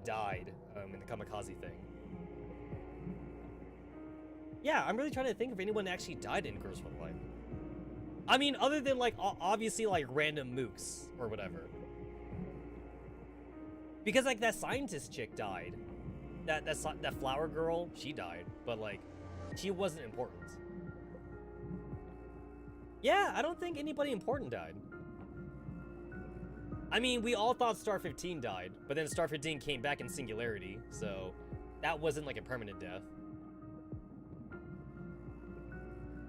[SPEAKER 2] died in the kamikaze thing. Yeah, I'm really trying to think if anyone actually died in Girls Frontline. I mean, other than like obviously like random mooks or whatever. Because like that scientist chick died. That flower girl, she died, but like she wasn't important. Yeah, I don't think anybody important died. I mean, we all thought Star 15 died, but then Star 15 came back in Singularity, so that wasn't like a permanent death.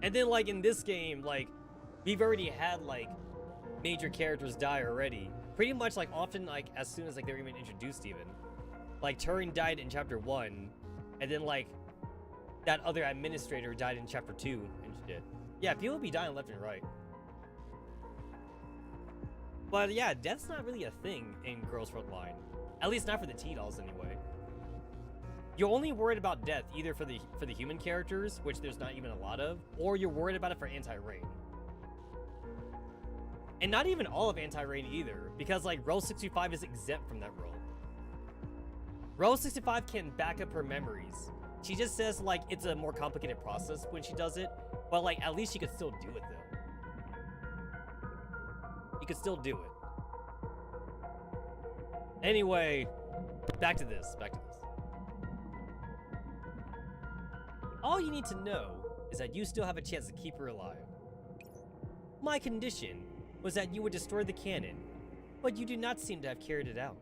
[SPEAKER 2] And then like in this game, like we've already had like major characters die already. Pretty much like often like as soon as like they were even introduced even. Like Turing died in chapter 1, and then like that other administrator died in chapter 2 and shit. Yeah, people be dying left and right. But yeah, death's not really a thing in Girls Frontline. At least not for the T-dolls anyway. You're only worried about death either for the human characters, which there's not even a lot of, or you're worried about it for Anti-Rain. And not even all of Anti-Rain either, because like Rose 65 is exempt from that rule. Rose 65 can back up her memories. She just says like it's a more complicated process when she does it, but like at least she could still do it though. You could still do it. Anyway, back to this. All you need to know is that you still have a chance to keep her alive. My condition was that you would destroy the cannon, but you do not seem to have carried it out.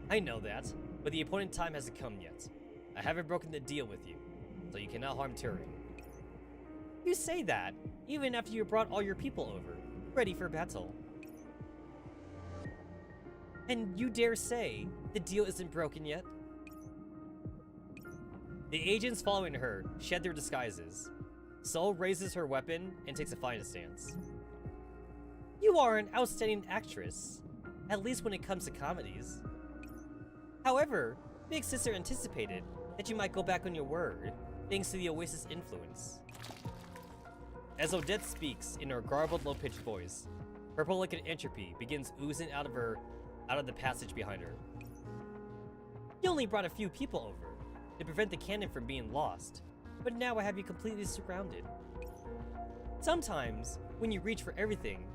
[SPEAKER 2] I know that, but the appointed time hasn't come yet. I haven't broken the deal with you, so you cannot harm Turing. You say that, even after you brought all your people over, ready for battle. And you dare say the deal isn't broken yet? The agents following her shed their disguises. Sol raises her weapon and takes a fighting stance. You are an outstanding actress, at least when it comes to comedies. However, Big Sister anticipated that you might go back on your word, thanks to the Oasis influence. As Odette speaks in her garbled, low-pitched voice, purple liquid entropy begins oozing out of the passage behind her. You only brought a few people over to prevent the cannon from being lost, but now I have you completely surrounded. Sometimes, when you reach for everything,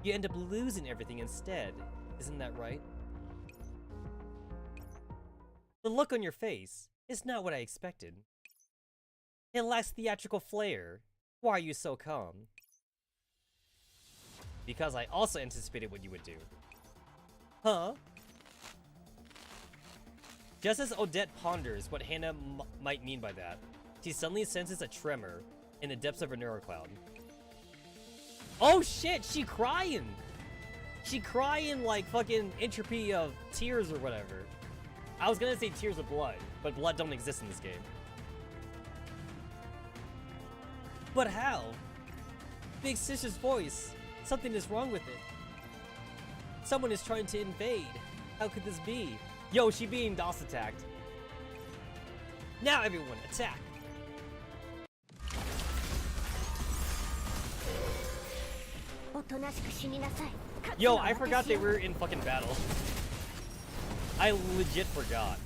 [SPEAKER 2] you end up losing everything instead, isn't that right? The look on your face is not what I expected. It lacks theatrical flair. Why are you so calm? Because I also anticipated what you would do. Huh? Just as Odette ponders what Hannah might mean by that, she suddenly senses a tremor in the depths of her neurocloud. Oh shit, she crying! She crying like fucking entropy of tears or whatever. I was gonna say tears of blood, but blood don't exist in this game. But how? Big Sister's voice. Something is wrong with it. Someone is trying to invade. How could this be? Yo, she being DOS attacked. Now everyone, attack! Yo, I forgot they were in fucking battle. I legit forgot.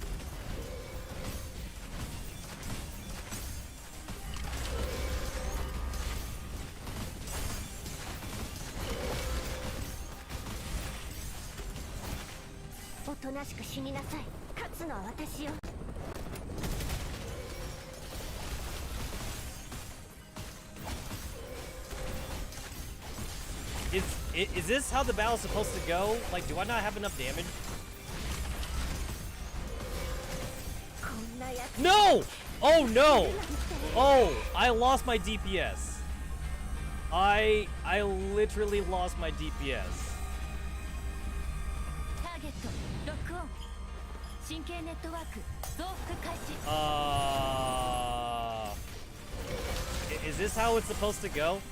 [SPEAKER 2] Is this how the battle's supposed to go? Like, do I not have enough damage? No! Oh no! Oh, I lost my DPS. I literally lost my DPS. Is this how it's supposed to go?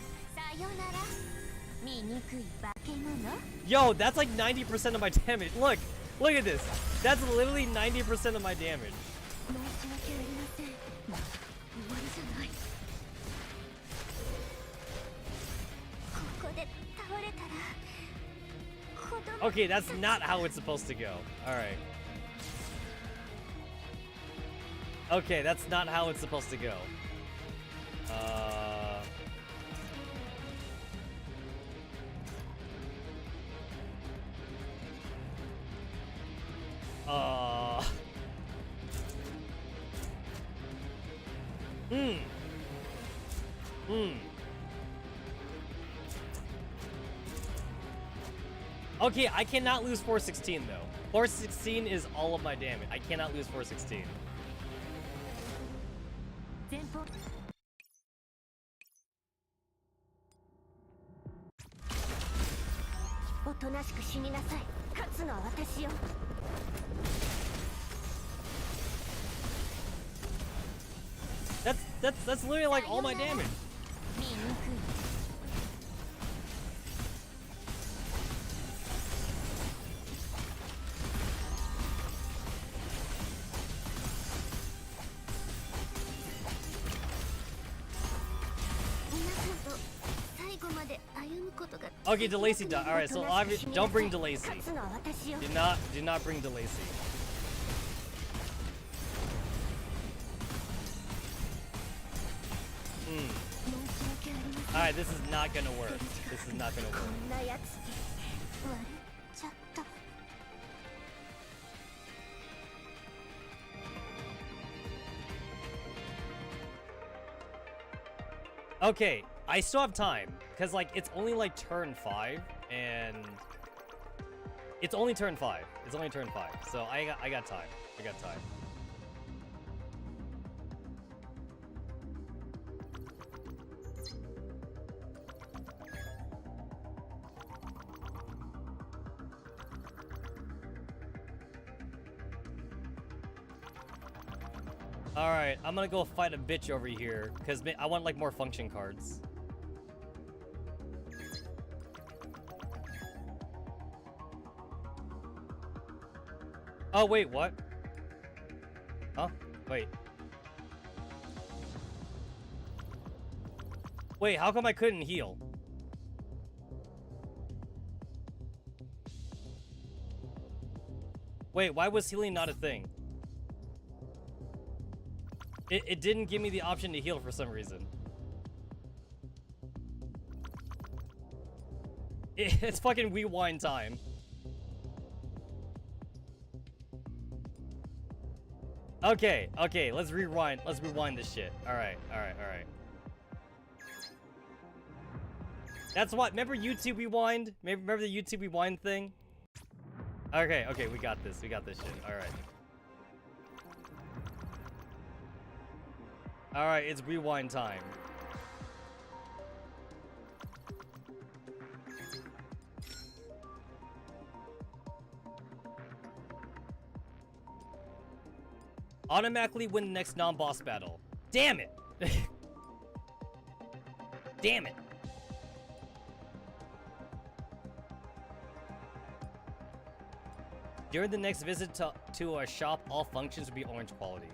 [SPEAKER 2] Yo, that's like 90% of my damage. Look at this. That's literally 90% of my damage. Okay, that's not how it's supposed to go. Alright. Okay, that's not how it's supposed to go. Okay, I cannot lose 416 though. 416 is all of my damage. I cannot lose 416. That's literally like all my damage. Okay, DeLacy died. Alright, so don't bring DeLacy. Do not bring DeLacy. Alright, this is not gonna work. This is not gonna work. Okay, I still have time, because, like, it's only, like, turn 5, and... It's only turn 5. It's only turn 5, so I got time. I got time. Alright, I'm gonna go fight a bitch over here, because I want, like, more function cards. Oh, wait, what? Huh? Wait. Wait, how come I couldn't heal? Wait, why was healing not a thing? It didn't give me the option to heal for some reason. It's fucking rewind time. Okay, okay, let's rewind. Let's rewind this shit. Alright, alright, alright. That's what, remember YouTube Rewind? Remember the YouTube Rewind thing? Okay, okay, we got this. We got this shit. Alright. Alright, it's rewind time. Automatically win the next non-boss battle. Damn it! Damn it! During the next visit to our shop, all functions will be orange quality.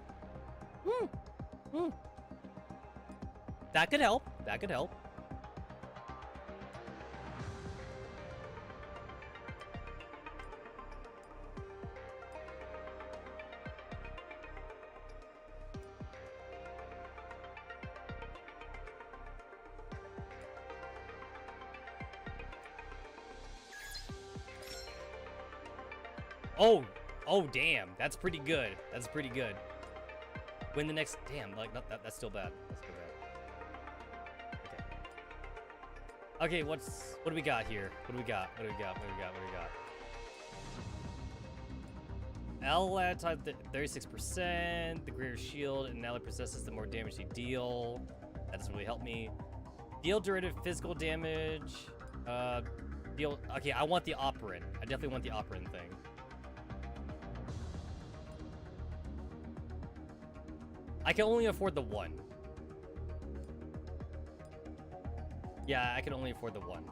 [SPEAKER 2] That could help. That could help. Oh, damn. That's pretty good. That's pretty good. Win the next... Damn, like, that's still bad. That's still bad. Okay. Okay, what do we got here? What do we got? What do we got? What do we got? What do we got? L type 36%, the greater shield, and now it possesses the more damage they deal. That doesn't really help me. Deal derivative physical damage. Okay, I want the operant. I definitely want the operant thing. I can only afford the one. Yeah, I can only afford the one.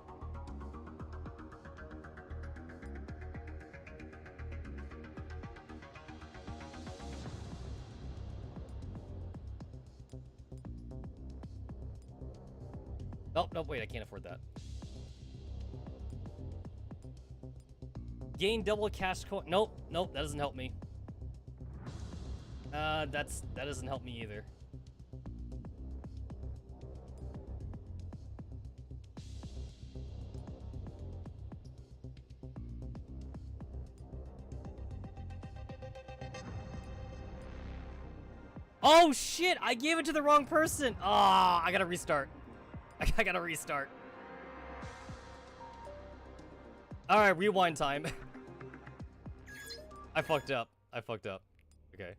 [SPEAKER 2] Oh, no, wait, I can't afford that. Gain double cash coin. Nope, that doesn't help me. That doesn't help me either. Oh shit! I gave it to the wrong person! Ah, I gotta restart. I gotta restart. Alright, rewind time. I fucked up. Okay.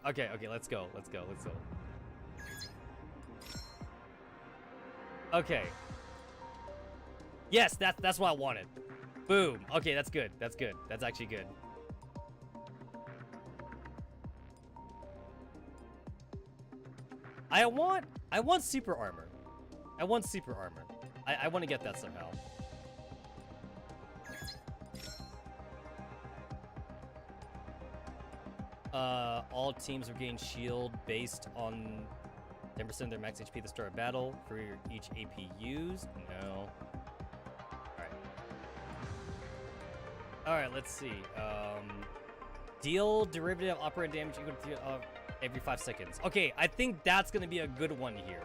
[SPEAKER 2] Okay, let's go. Okay. Yes, that's what I wanted. Boom. Okay, that's good. That's actually good. I want super armor. I want to get that somehow. All teams regain shield based on 10% of their max HP at the start of battle for each AP used. No. Alright, let's see. Deal derivative operant damage equal to every 5 seconds. Okay, I think that's gonna be a good one here.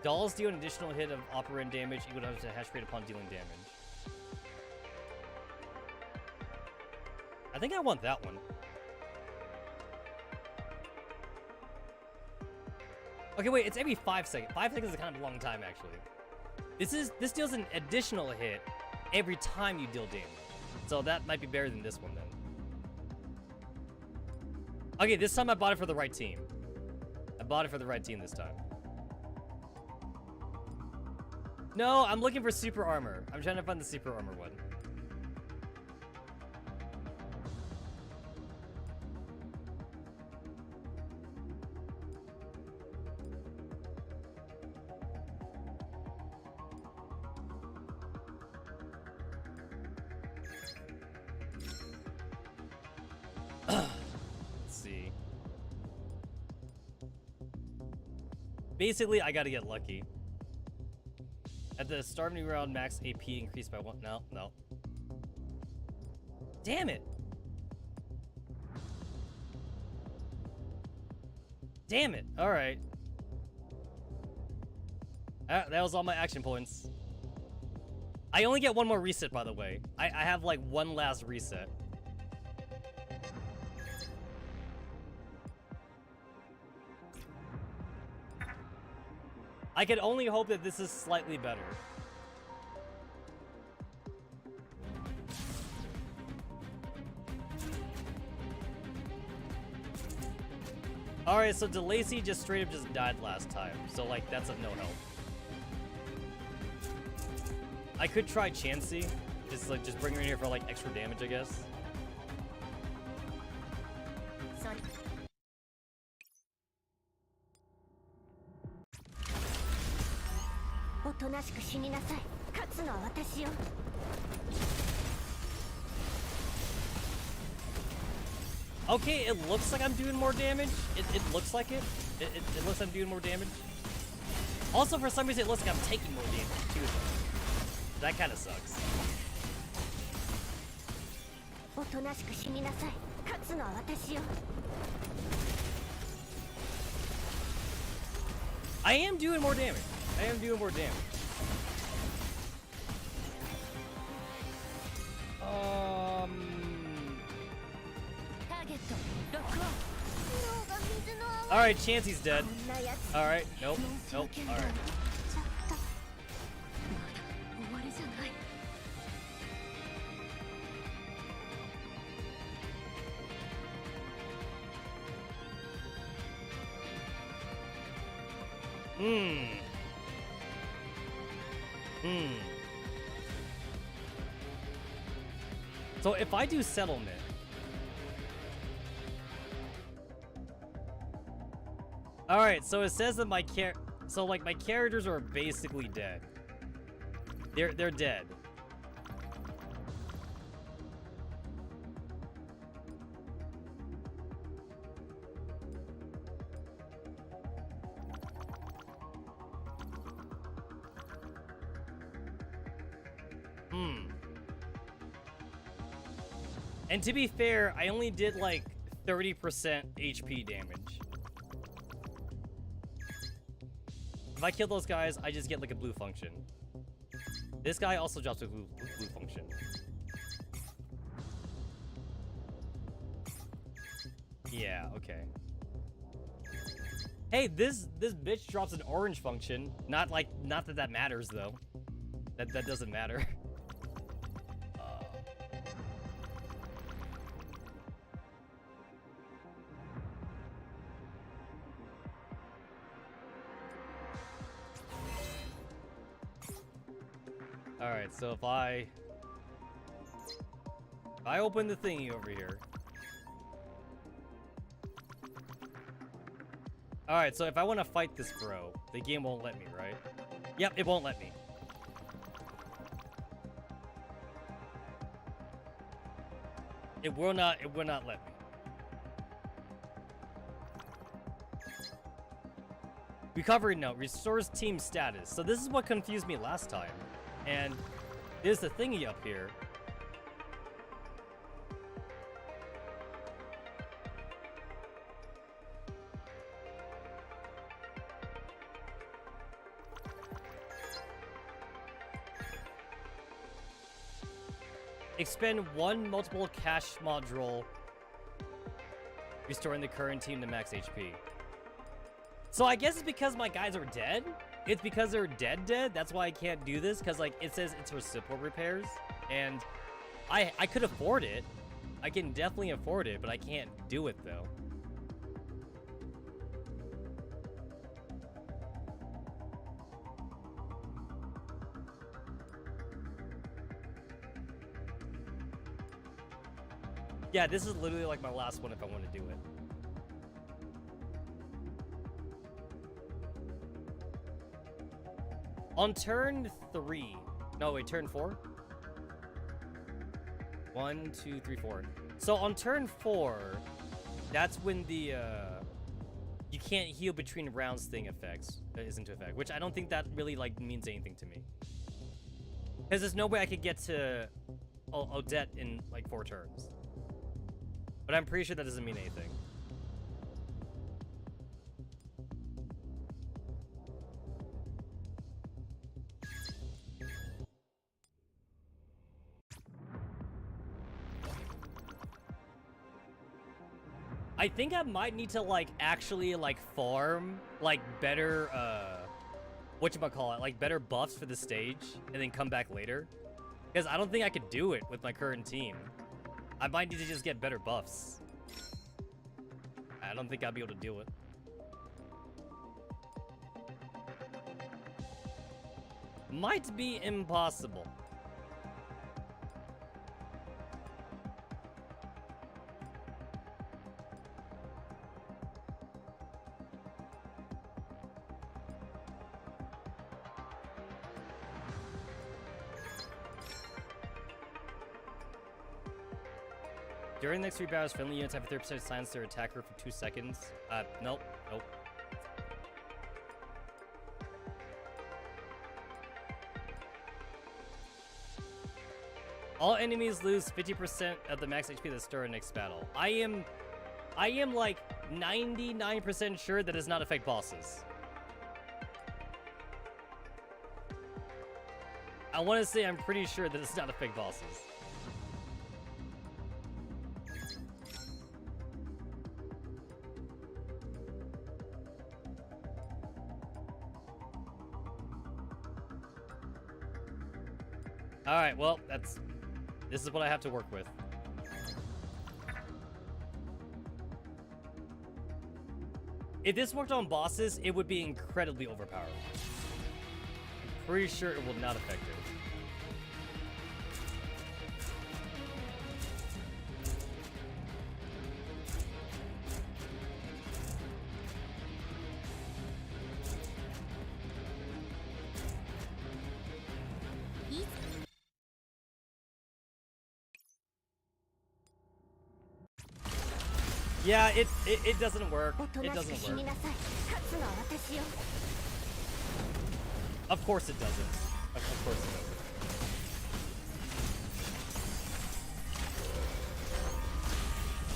[SPEAKER 2] Dolls deal an additional hit of operant damage equal to hash rate upon dealing damage. I think I want that one. Okay, wait, it's every 5 seconds. 5 seconds is kind of a long time, actually. This deals an additional hit every time you deal damage. So that might be better than this one, then. Okay, this time I bought it for the right team. I bought it for the right team this time. No, I'm looking for super armor. I'm trying to find the super armor one. Basically, I gotta get lucky. At the start of new round, max AP increased by 1. No. Damn it! Damn it! Alright. That was all my action points. I only get one more reset, by the way. I have like one last reset. I can only hope that this is slightly better. Alright, so DeLacy just straight up just died last time. So, like, that's of no help. I could try Chansey. Just bring her in here for, like, extra damage, I guess.
[SPEAKER 1] となしく死になさい。勝つのは私よ。
[SPEAKER 2] Okay, it looks like I'm doing more damage. It looks like it. It looks like I'm doing more damage. Also, for some reason, it looks like I'm taking more damage too, though. That kind of sucks.
[SPEAKER 1] おとなしく死になさい。勝つのは私よ。
[SPEAKER 2] I am doing more damage. I am doing more damage. Alright, Chansey's dead. Alright, nope, nope, alright. So if I do settlement, all right. So it says that my my characters are basically dead. They're dead. And to be fair, I only did like 30% HP damage. If I kill those guys, I just get like a blue function. This guy also drops a blue function. Yeah, okay. Hey, this bitch drops an orange function. Not that matters though. That doesn't matter. Alright, so if I open the thingy over here. Alright, so if I want to fight this bro, the game won't let me, right? Yep, it won't let me. It will not let me. Recovery note, restores team status. So this is what confused me last time. And there's the thingy up here. Expend one multiple cash module, restoring the current team to max HP. So I guess it's because my guys are dead? It's because they're dead. That's why I can't do this, because like it says it's for simple repairs, and I could afford it. I can definitely afford it, but I can't do it though. Yeah, this is literally like my last one if I want to do it. On turn 3. No, wait, turn 4? 1, 2, 3, 4. So on turn 4, that's when the you can't heal between rounds thing effects is into effect, which I don't think that really like means anything to me. Because there's no way I could get to Odette in like 4 turns. But I'm pretty sure that doesn't mean anything. I think I might need to like actually like farm like better whatchamacallit, like better buffs for the stage and then come back later. Because I don't think I could do it with my current team. I might need to just get better buffs. I don't think I'll be able to do it. Might be impossible. During the next 3 battles, friendly units have a 30% silence their attacker for 2 seconds. Nope. All enemies lose 50% of the max HP at the start of next battle. I am like 99% sure that does not affect bosses. I want to say I'm pretty sure that it's not affect bosses. Alright, well, this is what I have to work with. If this worked on bosses, it would be incredibly overpowered. I'm pretty sure it will not affect it. Yeah, it doesn't work. It doesn't work. Of course it doesn't. Of course it doesn't.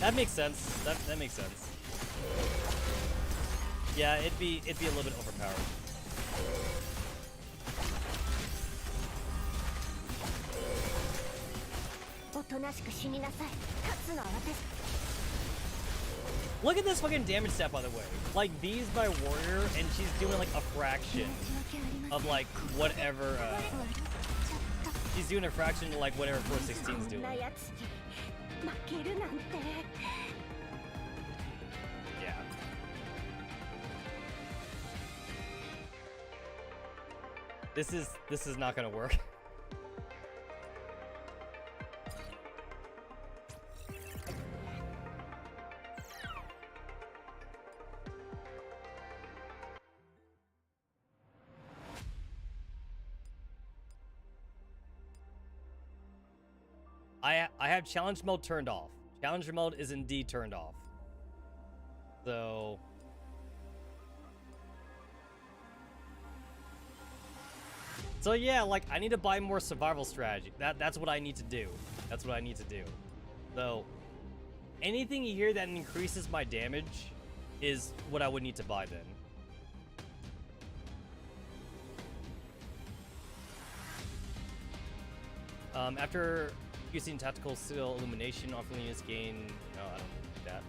[SPEAKER 2] That makes sense. That makes sense. Yeah, it'd be a little bit overpowered. Look at this fucking damage stat, by the way. Like, B's by warrior, and she's doing like a fraction of like whatever. She's doing a fraction of like whatever 416's doing. Yeah. This is not gonna work. I have challenge mode turned off. Challenger mode is indeed turned off. So yeah, like I need to buy more survival strategy. That's what I need to do. That's what I need to do. So anything here that increases my damage is what I would need to buy then. After using tactical skill illumination, offering units gain. No, I don't need that.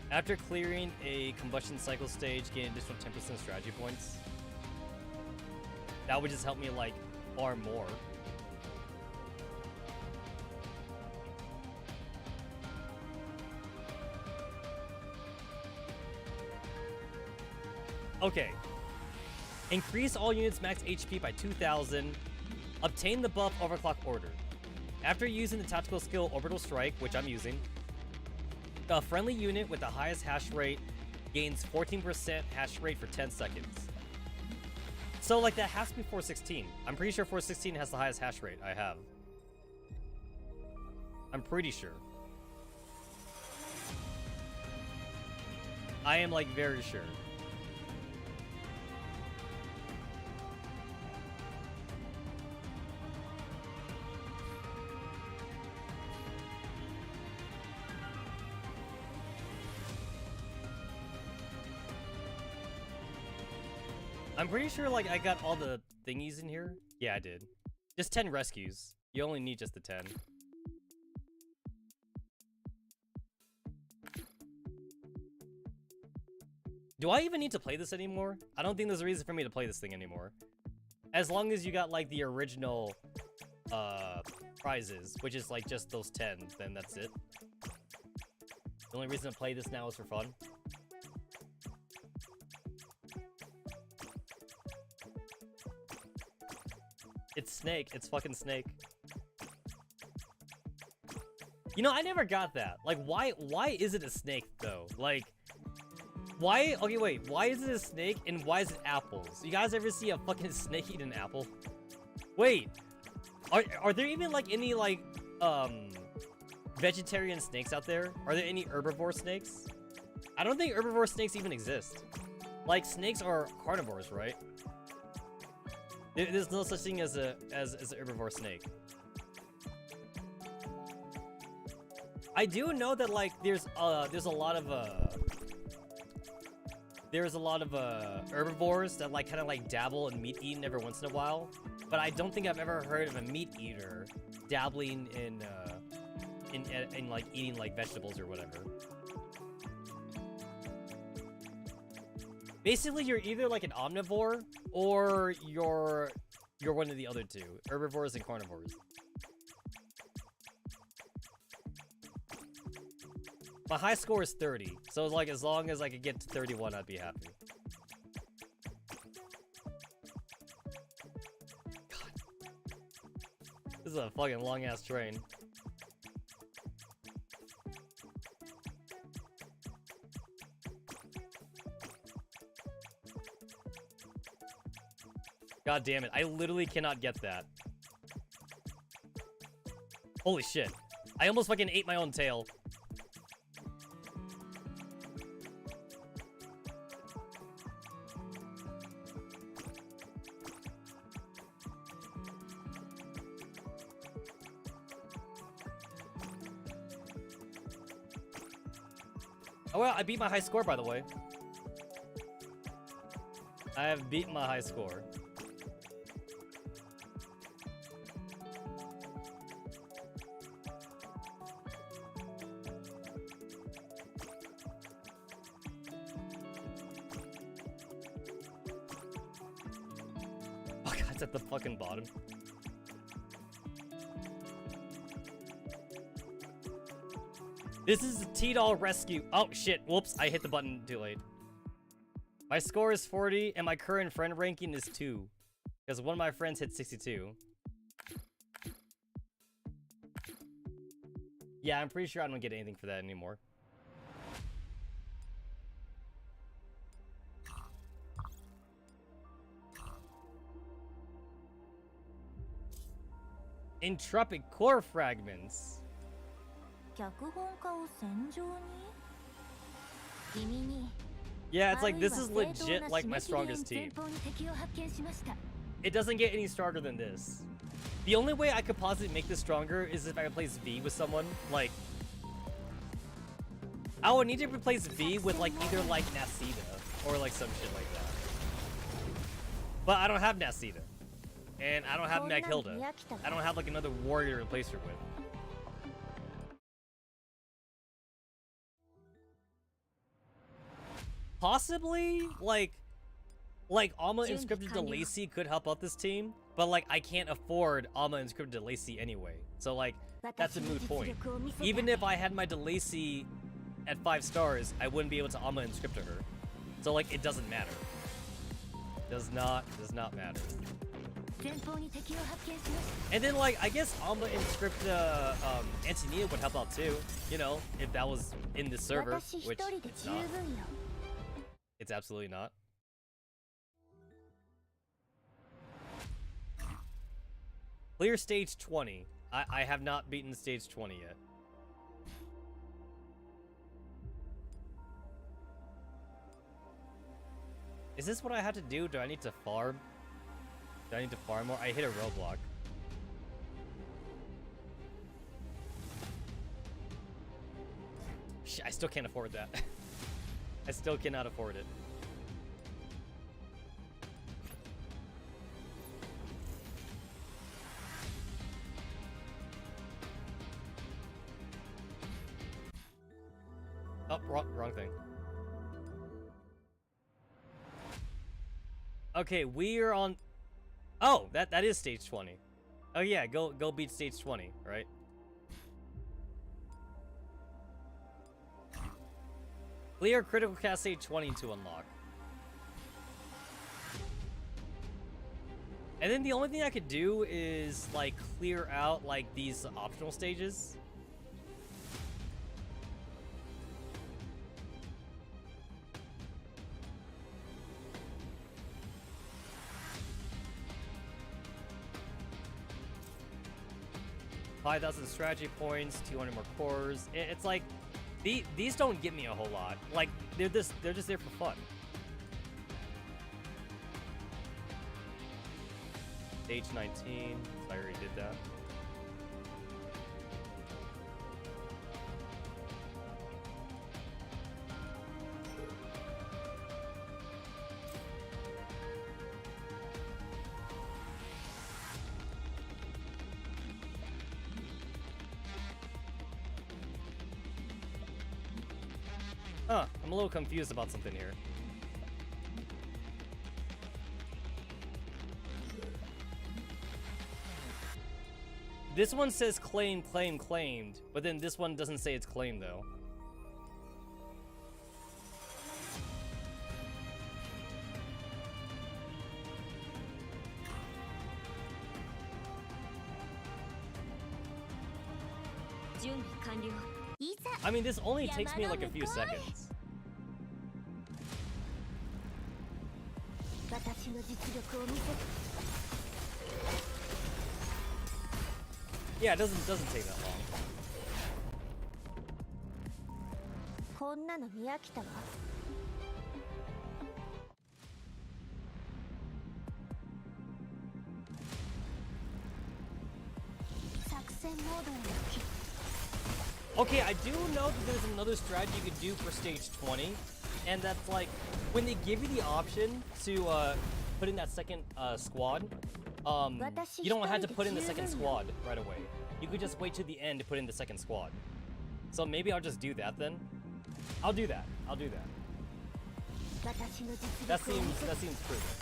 [SPEAKER 2] After clearing a combustion cycle stage, gain additional 10% strategy points. That would just help me like far more. Okay. Increase all units max HP by 2,000. Obtain the buff Overclock Order. After using the tactical skill Orbital Strike, which I'm using, a friendly unit with the highest hash rate gains 14% hash rate for 10 seconds. So, like, that has to be 416. I'm pretty sure 416 has the highest hash rate I have. I'm pretty sure. I am, like, very sure. I'm pretty sure, like, I got all the thingies in here. Yeah, I did. Just 10 rescues. You only need just the 10. Do I even need to play this anymore? I don't think there's a reason for me to play this thing anymore. As long as you got, like, the original, prizes, which is, like, just those 10, then that's it. The only reason to play this now is for fun. It's Snake. It's fucking Snake. You know, I never got that. Like, why is it a snake, though? Like, why? Okay, wait. Why is it a snake, and why is it apples? You guys ever see a fucking snake eat an apple? Wait. Are there even like any like vegetarian snakes out there? Are there any herbivore snakes? I don't think herbivore snakes even exist. Like snakes are carnivores, right? There's no such thing as an herbivore snake. I do know that like there's a lot of herbivores that like kind of like dabble in meat eating every once in a while, but I don't think I've ever heard of a meat eater dabbling in like eating like vegetables or whatever. Basically, you're either like an omnivore or you're one of the other two, herbivores and carnivores. My high score is 30, so like as long as I could get to 31, I'd be happy. God. This is a fucking long ass train. God damn it, I literally cannot get that. Holy shit. I almost fucking ate my own tail. Oh well, I beat my high score, by the way. I have beaten my high score. Oh god, it's at the fucking bottom. This is a T-Doll rescue. Oh shit, whoops, I hit the button too late. My score is 40 and my current friend ranking is 2. Because one of my friends hit 62. Yeah, I'm pretty sure I don't get anything for that anymore. Entropic core fragments. Yeah, it's like this is legit like my strongest team. It doesn't get any stronger than this. The only way I could possibly make this stronger is if I replace V with someone. Like, I would need to replace V with like either like Nasida or like some shit like that. But I don't have Nasida. And I don't have Maghilda. I don't have like another warrior to replace her with. Possibly, like Alma Inscripted to Lacey could help out this team, but like I can't afford Alma Inscripted to Lacey anyway. So like that's a moot point. Even if I had my DeLacy at 5 stars, I wouldn't be able to Alma Inscript to her. So like it doesn't matter. Does not matter. And then like I guess Alma Inscript Antonia would help out too, you know, if that was in the server, which it's not. It's absolutely not. Clear stage 20. I have not beaten stage 20 yet. Is this what I have to do? Do I need to farm? Do I need to farm more? I hit a roadblock. Shit, I still can't afford that. I still cannot afford it. Oh, wrong thing. Okay, we are on... Oh, that is stage 20. Oh yeah, go beat stage 20, right? Clear critical Cascade 20 to unlock. And then the only thing I could do is like clear out like these optional stages. 5,000 strategy points, 200 more cores. It's like these don't give me a whole lot. Like they're just there for fun. Stage 19. So I already did that. Huh, I'm a little confused about something here. This one says claim, claim, claimed, but then this one doesn't say it's claimed though. I mean, this only takes me like a few seconds. Yeah, it doesn't take that long.
[SPEAKER 1] こんなの見飽きたわ。作戦モードへの切り
[SPEAKER 2] Okay, I do know that there's another strategy you could do for stage 20, and that's like when they give you the option to put in that second squad. You don't have to put in the second squad right away. You could just wait to the end to put in the second squad. So maybe I'll just do that then. I'll do that. That seems prudent.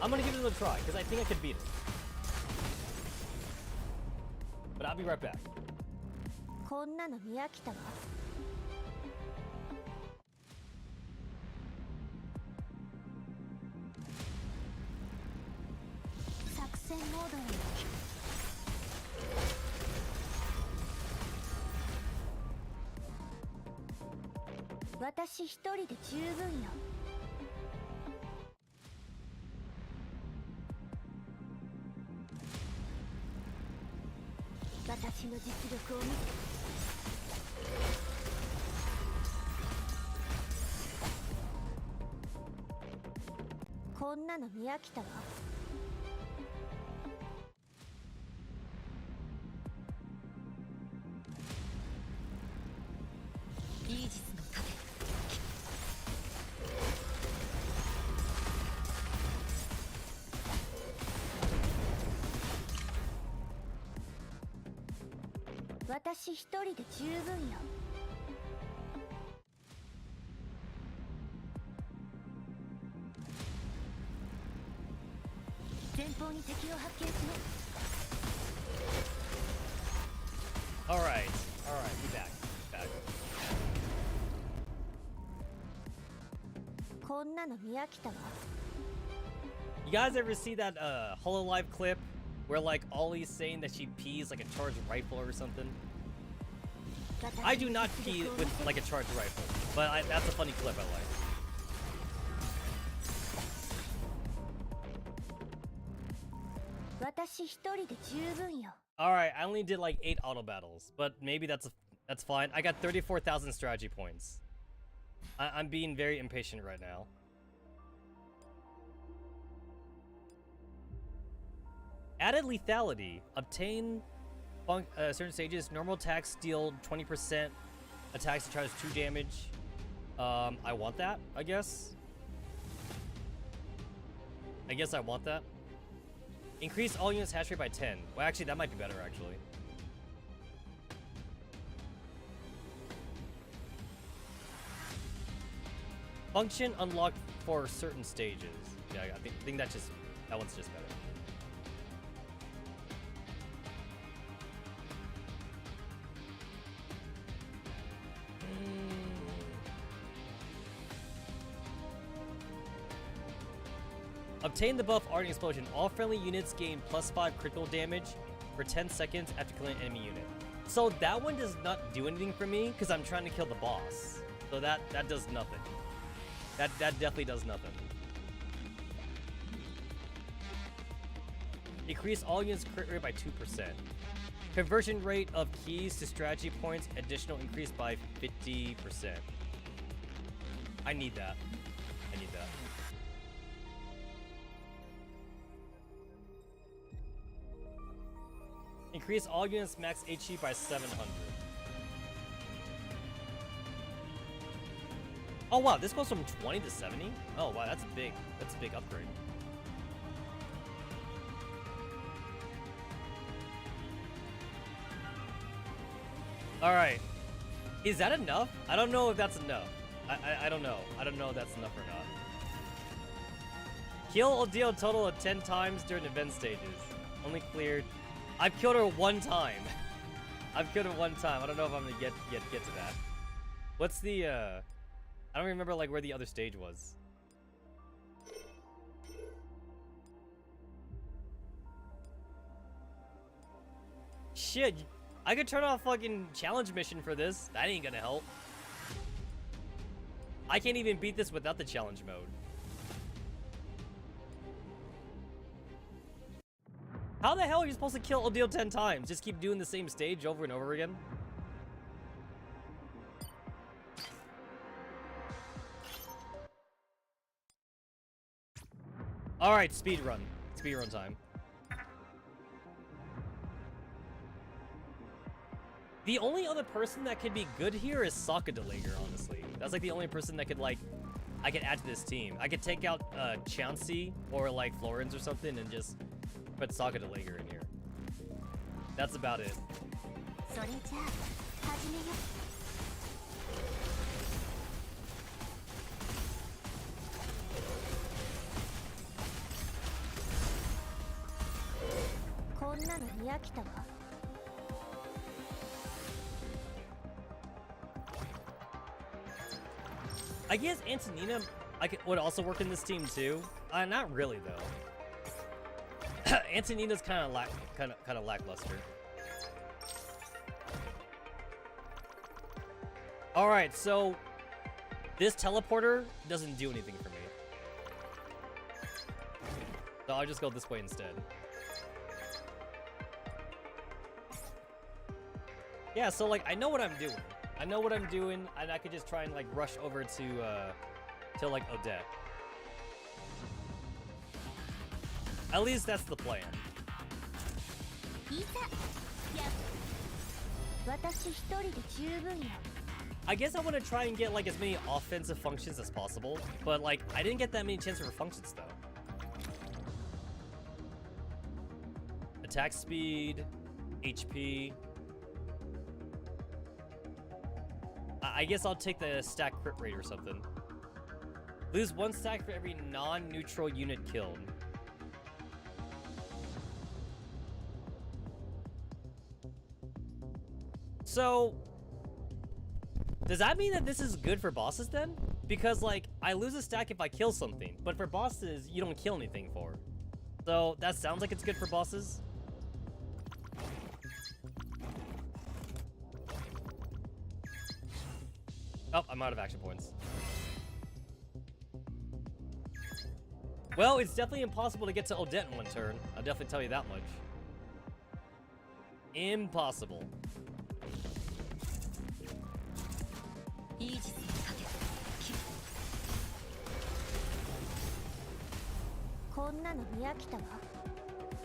[SPEAKER 2] I'm gonna give it a try because I think I could beat it. But I'll be right back.
[SPEAKER 1] こんなの見飽きたわ。作戦モードへの切り 私一人で十分よ。私の実力を見て。こんなの見飽きたわ。イージスの盾。私一人で十分よ。前方に敵を発見します。
[SPEAKER 2] Alright, be back.
[SPEAKER 1] こんなの見飽きたわ。
[SPEAKER 2] You guys ever see that Hololive clip where like Ollie's saying that she pees like a charged rifle or something? I do not pee with like a charged rifle, but that's a funny clip I like. Alright, I only did like 8 auto battles, but maybe that's fine. I got 34,000 strategy points. I'm being very impatient right now. Added lethality. Obtain certain stages. Normal attacks deal 20% attacks that charge 2 damage. I want that, I guess. I want that. Increase all units hash rate by 10. Well, actually, that might be better, actually. Function unlocked for certain stages. Yeah, I think that one's just better. Obtain the buff Ardent Explosion. All friendly units gain +5 critical damage for 10 seconds after killing an enemy unit. So that one does not do anything for me because I'm trying to kill the boss. So that does nothing. That definitely does nothing. Decrease all units crit rate by 2%. Conversion rate of keys to strategy points, additional increase by 50%. I need that. I need that. Increase all units max HE by 700. Oh wow, this goes from 20 to 70? Oh wow, that's a big upgrade. Alright. Is that enough? I don't know if that's enough. I don't know. I don't know if that's enough or not. Kill or deal a total of 10 times during event stages. Only cleared. I've killed her one time. I've killed her one time. I don't know if I'm gonna get to that. What's the I don't remember like where the other stage was. Shit, I could turn off fucking challenge mission for this. That ain't gonna help. I can't even beat this without the challenge mode. How the hell are you supposed to kill Odile 10 times? Just keep doing the same stage over and over again? Alright, speedrun. Speedrun time. The only other person that could be good here is Sokka Delager, honestly. That's like the only person that could like I could add to this team. I could take out Chauncey or like Florence or something and just put Sokka Delager in here. That's about it. I guess Antonina would also work in this team too. Not really though. Antonina's kind of lackluster. All right, so this teleporter doesn't do anything for me, so I'll just go this way instead. Yeah, so like I know what I'm doing. I know what I'm doing, and I could just try and like rush over to like Odette. At least that's the plan. I guess I want to try and get like as many offensive functions as possible, but like I didn't get that many chances for functions though. Attack speed, HP. I guess I'll take the stack crit rate or something. Lose 1 stack for every non-neutral unit killed. So, does that mean that this is good for bosses then? Because like, I lose a stack if I kill something, but for bosses, you don't kill anything for. So, that sounds like it's good for bosses. Oh, I'm out of action points. Well, it's definitely impossible to get to Odette in one turn. I'll definitely tell you that much. Impossible.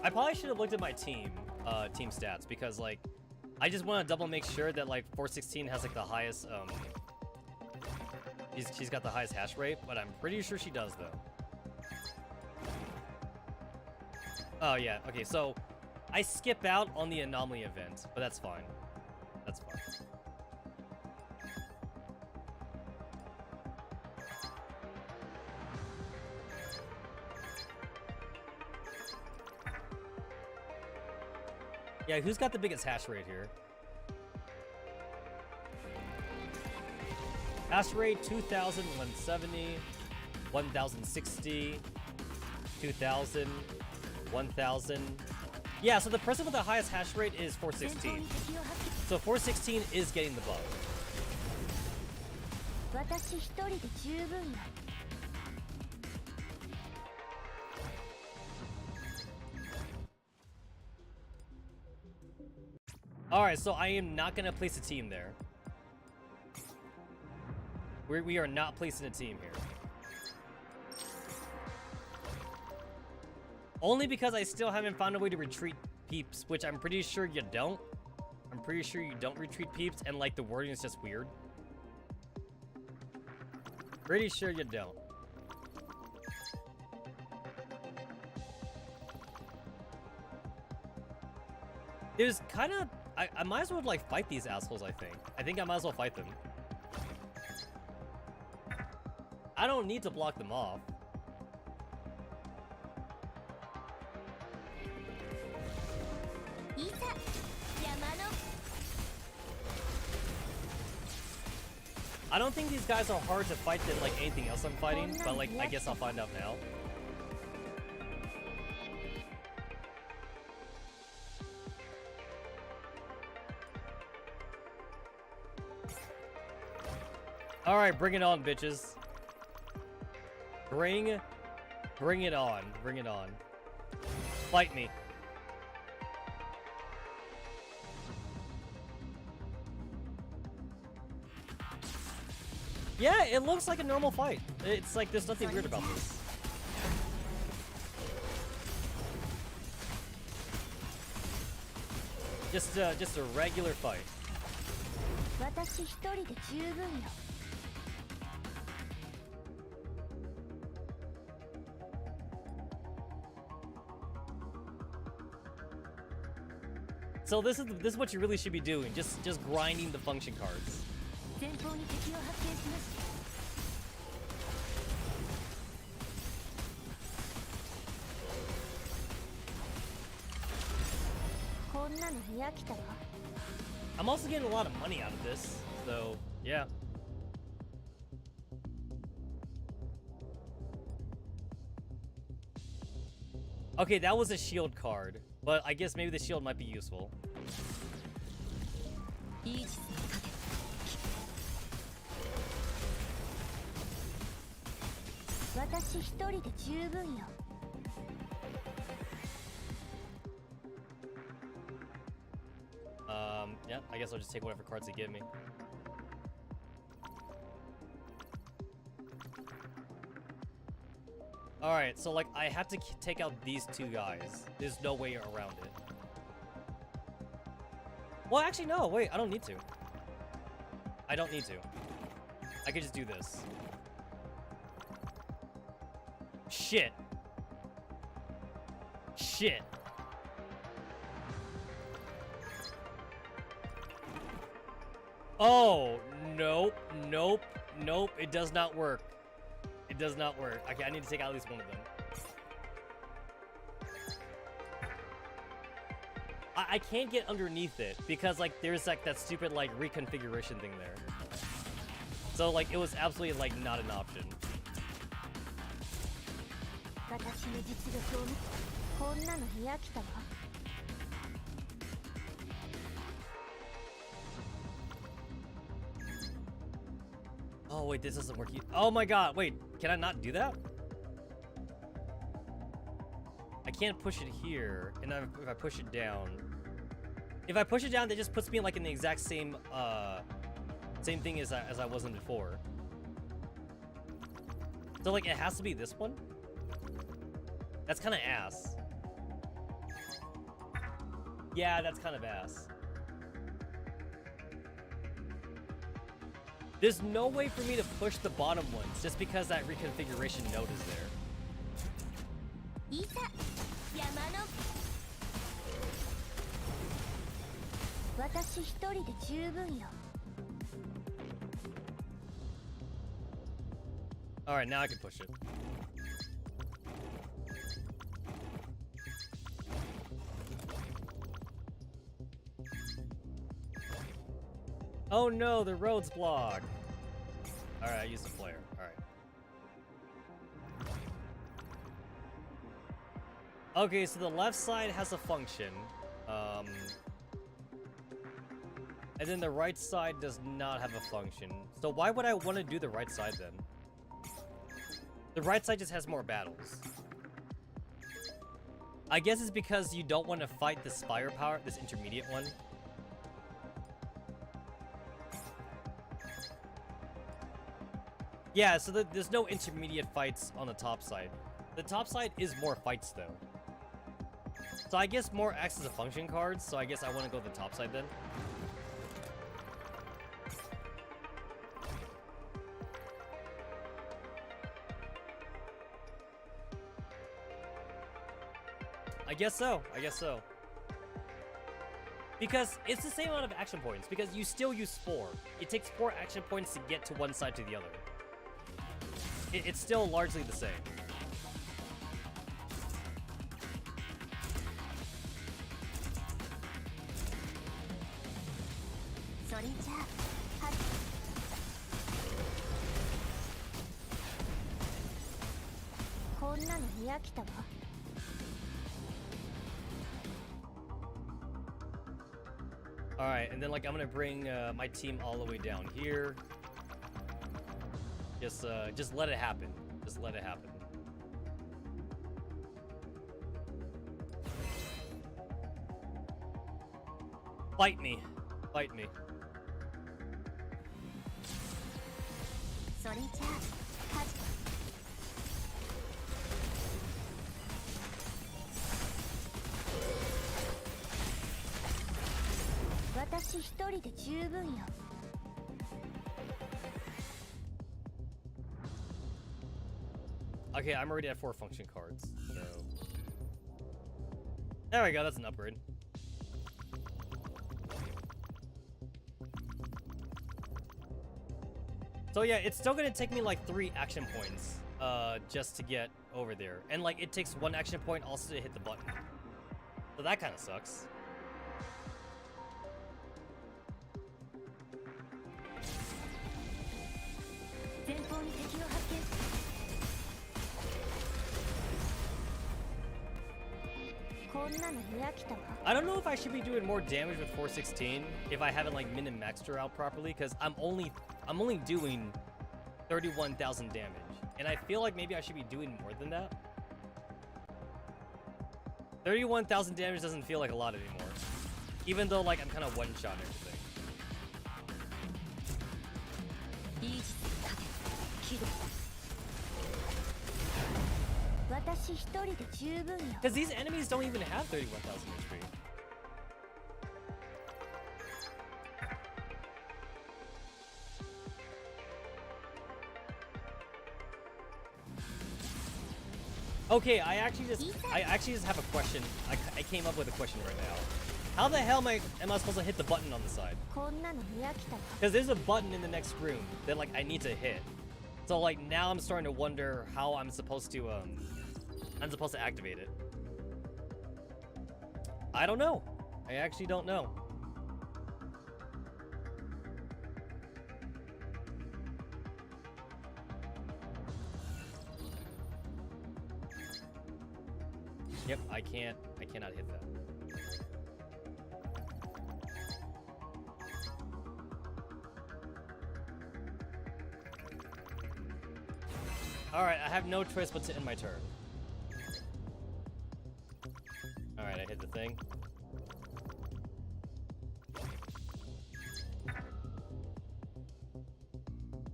[SPEAKER 2] I probably should have looked at my team stats because like I just want to double make sure that like 416 has like the highest she's got the highest hash rate, but I'm pretty sure she does though. Oh yeah, okay, so I skip out on the anomaly event, but that's fine. That's fine. Yeah, who's got the biggest hash rate here? Hash rate 2,170, 1,060, 2,000, 1,000. Yeah, so the person with the highest hash rate is 416. So 416 is getting the buff. Alright, so I am not gonna place a team there. We are not placing a team here. Only because I still haven't found a way to retreat peeps, which I'm pretty sure you don't. I'm pretty sure you don't retreat peeps, and like the wording is just weird. Pretty sure you don't. There's kind of... I might as well, like, fight these assholes, I think. I think I might as well fight them. I don't need to block them off. I don't think these guys are hard to fight than, like, anything else I'm fighting, but, like, I guess I'll find out now. Alright, bring it on, bitches. Bring it on. Bring it on. Fight me. Yeah, it looks like a normal fight. It's like, there's nothing weird about this. Just a regular fight. So this is what you really should be doing. Just grinding the function cards. I'm also getting a lot of money out of this, so yeah. Okay, that was a shield card, but I guess maybe the shield might be useful. Yeah, I guess I'll just take whatever cards they give me. Alright, so like, I have to take out these two guys. There's no way around it. Well, actually, no, wait, I don't need to. I don't need to. I could just do this. Shit. Shit. Oh, nope, nope, nope, it does not work. It does not work. Okay, I need to take out at least one of them. I can't get underneath it because, like, there's, like, that stupid, like, reconfiguration thing there. So, like, it was absolutely, like, not an option. Oh, wait, this doesn't work. Oh my god, wait, can I not do that? I can't push it here, and if I push it down... If I push it down, that just puts me, like, in the exact same, same thing as I was in before. So, like, it has to be this one? That's kind of ass. Yeah, that's kind of ass. There's no way for me to push the bottom ones just because that reconfiguration node is there. Alright, now I can push it. Oh no, the road's blocked. Alright, I used the flare. Alright. Okay, so the left side has a function. And then the right side does not have a function. So why would I want to do the right side then? The right side just has more battles. I guess it's because you don't want to fight the Spire power, this intermediate one. Yeah, so there's no intermediate fights on the top side. The top side is more fights, though. So I guess more acts as a function cards, so I guess I want to go the top side then. I guess so. I guess so. Because it's the same amount of action points, because you still use 4. It takes 4 action points to get to one side to the other. It's still largely the same. Alright, and then like I'm gonna bring my team all the way down here. Just let it happen. Just let it happen. Fight me. Fight me. Okay, I'm already at 4 function cards, so... There we go, that's an upgrade. So yeah, it's still gonna take me like 3 action points, just to get over there. And like, it takes 1 action point also to hit the button. So that kinda sucks. I don't know if I should be doing more damage with 416 if I haven't like min and maxed her out properly, because I'm only doing 31,000 damage, and I feel like maybe I should be doing more than that. 31,000 damage doesn't feel like a lot anymore, even though like I'm kind of one-shot everything. Because these enemies don't even have 31,000 HP. Okay, I actually just have a question. I came up with a question right now. How the hell am I supposed to hit the button on the side? Because there's a button in the next room that like I need to hit. So like now I'm starting to wonder how I'm supposed to activate it. I don't know. I actually don't know. Yep, I cannot hit that. Alright, I have no choice but to end my turn. Alright, I hit the thing.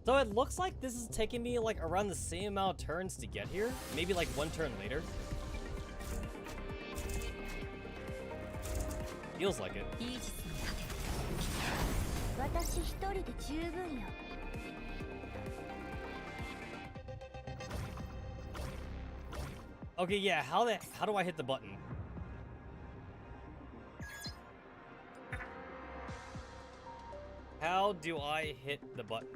[SPEAKER 2] So it looks like this is taking me like around the same amount of turns to get here. Maybe like 1 turn later. Feels like it. Okay, yeah, how do I hit the button? How do I hit the button?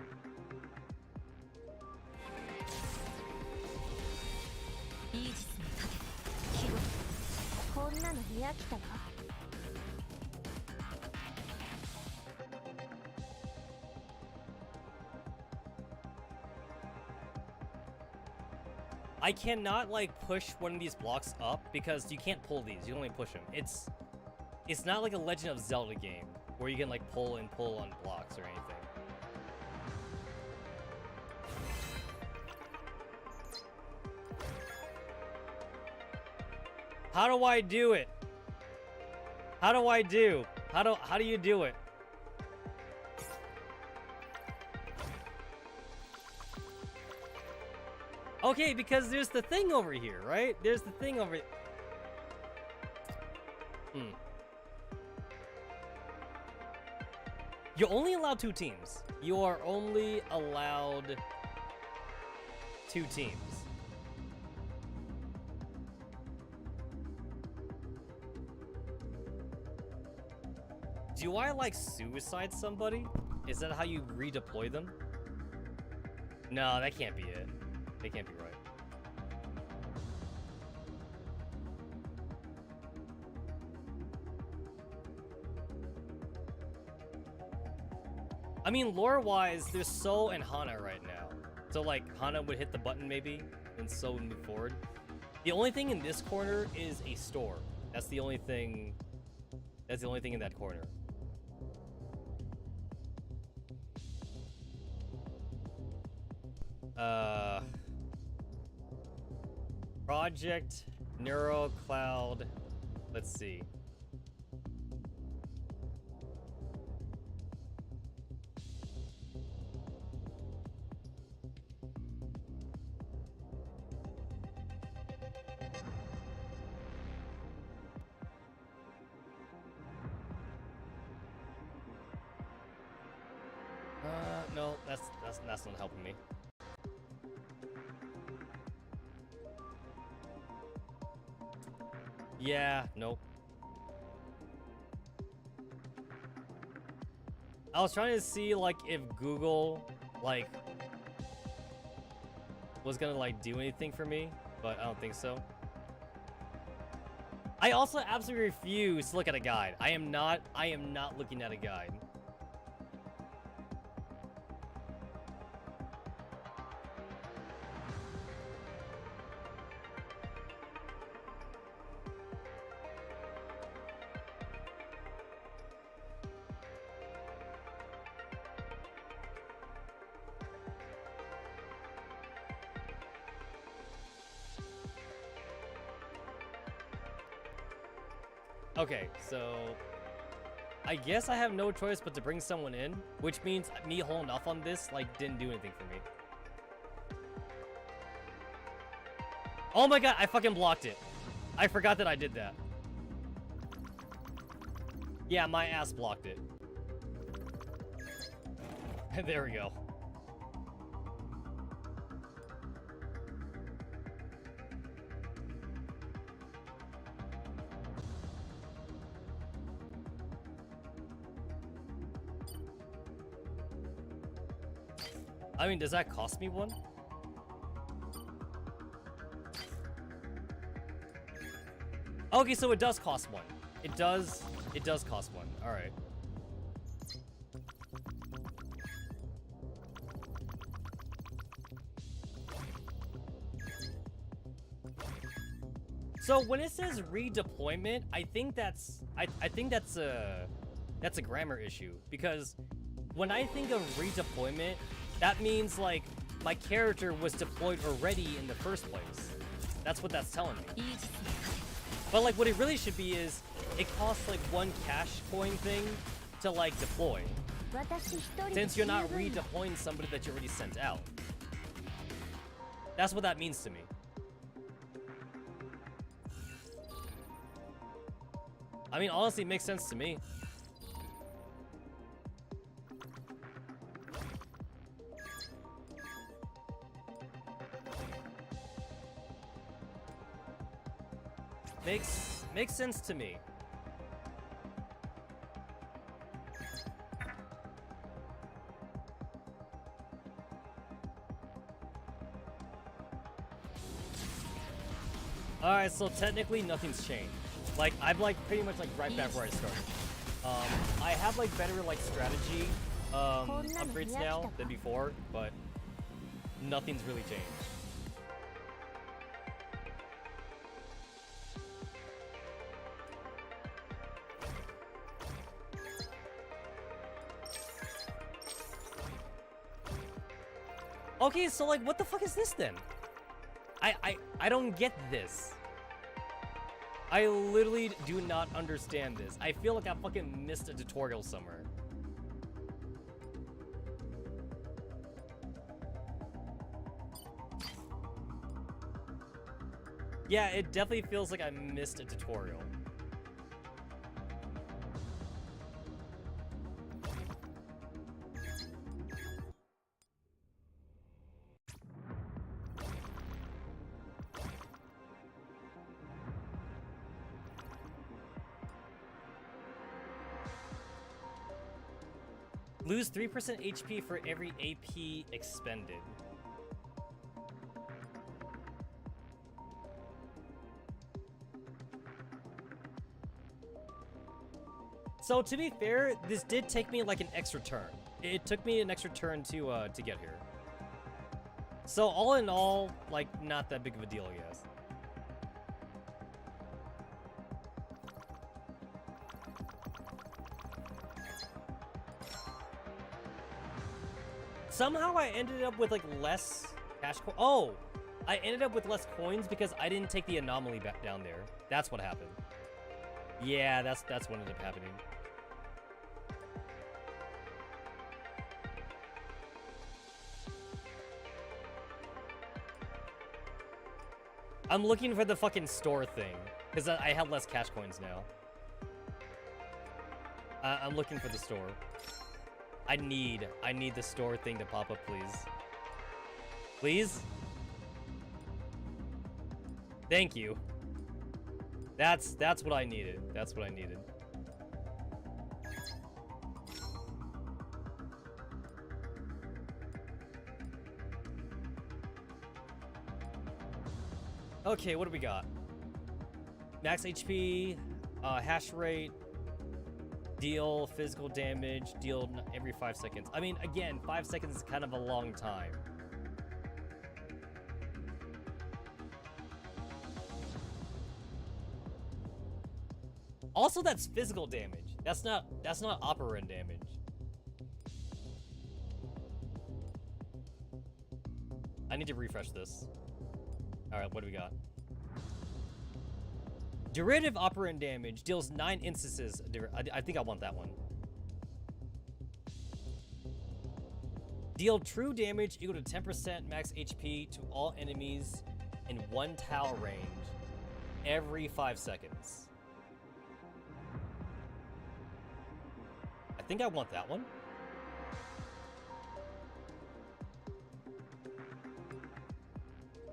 [SPEAKER 2] I cannot like push one of these blocks up because you can't pull these. You only push them. It's not like a Legend of Zelda game where you can like pull on blocks or anything. How do I do it? How do I do? How do you do it? Okay, because there's the thing over here, right? There's the thing over... You're only allowed 2 teams. You are only allowed 2 teams. Do I, like, suicide somebody? Is that how you redeploy them? No, that can't be it. They can't be right. I mean, lore-wise, there's So and Hana right now. So, like, Hana would hit the button, maybe, and So would move forward. The only thing in this corner is a store. That's the only thing... That's the only thing in that corner. Project Neuro Cloud. Let's see. No, that's not helping me. Yeah, nope. I was trying to see, like, if Google, like, was gonna, like, do anything for me, but I don't think so. I also absolutely refuse to look at a guide. I am not looking at a guide. Okay, so I guess I have no choice but to bring someone in, which means me holding off on this, like, didn't do anything for me. Oh my god, I fucking blocked it. I forgot that I did that. Yeah, my ass blocked it. There we go. I mean, does that cost me one? Okay, so it does cost one. It does cost one. All right. So when it says redeployment, I think that's a grammar issue, because when I think of redeployment, that means, like, my character was deployed already in the first place. That's what that's telling me. But, like, what it really should be is, it costs, like, 1 cash coin thing to, like, deploy. Since you're not redeploying somebody that you already sent out. That's what that means to me. I mean, honestly, it makes sense to me. Makes sense to me. Alright, so technically nothing's changed. Like, I'm like pretty much like right back where I started. I have like better like strategy upgrades now than before, but nothing's really changed. Okay, so like, what the fuck is this then? I don't get this. I literally do not understand this. I feel like I fucking missed a tutorial somewhere. Yeah, it definitely feels like I missed a tutorial. Lose 3% HP for every AP expended. So to be fair, this did take me like an extra turn. It took me an extra turn to get here. So all in all, like, not that big of a deal, I guess. Somehow I ended up with like less cash oh! I ended up with less coins because I didn't take the anomaly back down there. That's what happened. Yeah, that's what ended up happening. I'm looking for the fucking store thing, because I have less cash coins now. I'm looking for the store. I need the store thing to pop up, please. Please? Thank you. That's what I needed. That's what I needed. Okay, what do we got? Max HP, hash rate, deal physical damage, deal every 5 seconds. I mean, again, 5 seconds is kind of a long time. Also, that's physical damage. That's not operand damage. I need to refresh this. Alright, what do we got? Derivative operand damage deals 9 instances. I think I want that one. Deal true damage equal to 10% max HP to all enemies in 1 tile range every 5 seconds. I think I want that one.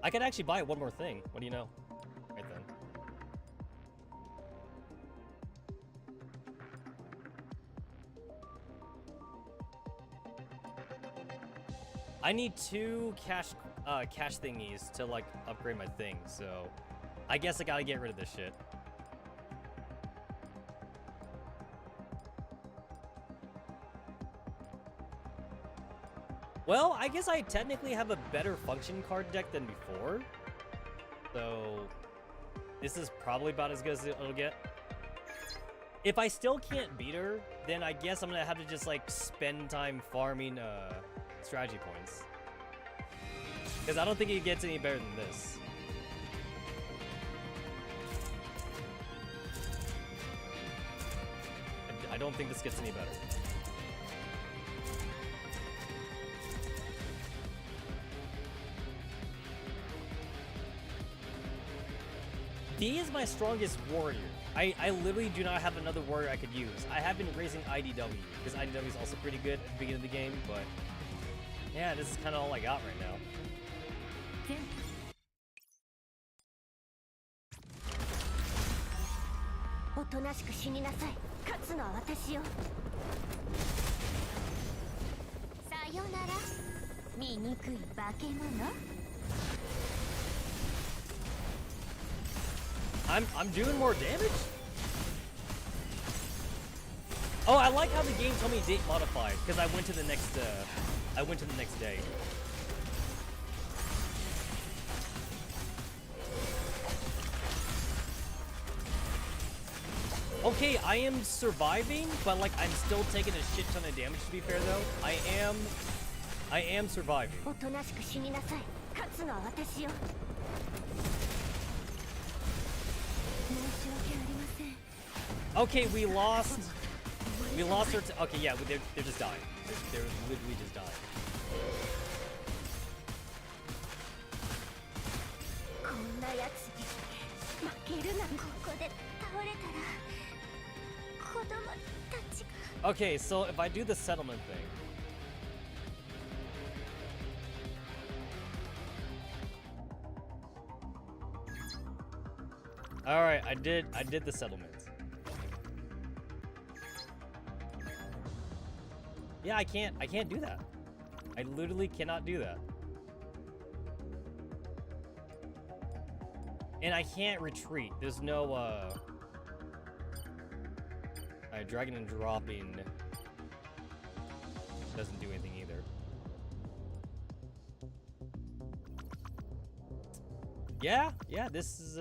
[SPEAKER 2] I could actually buy one more thing. What do you know? Right then. I need 2 cash thingies to like upgrade my thing, so I guess I gotta get rid of this shit. Well, I guess I technically have a better function card deck than before. So, this is probably about as good as it'll get. If I still can't beat her, then I guess I'm gonna have to just, like, spend time farming, strategy points. Because I don't think it gets any better than this. I don't think this gets any better. D is my strongest warrior. I literally do not have another warrior I could use. I have been raising IDW, because IDW is also pretty good at the beginning of the game, but yeah, this is kind of all I got right now. I'm doing more damage? Oh, I like how the game told me date modified, because I went to the next day. Okay, I am surviving, but like I'm still taking a shit ton of damage to be fair though. I am surviving. Okay, we lost her to, okay, yeah, they're just dying. They're literally just dying. Okay, so if I do the settlement thing. Alright, I did the settlement. Yeah, I can't do that. I literally cannot do that. And I can't retreat. There's no dragging and dropping doesn't do anything either. Yeah, this is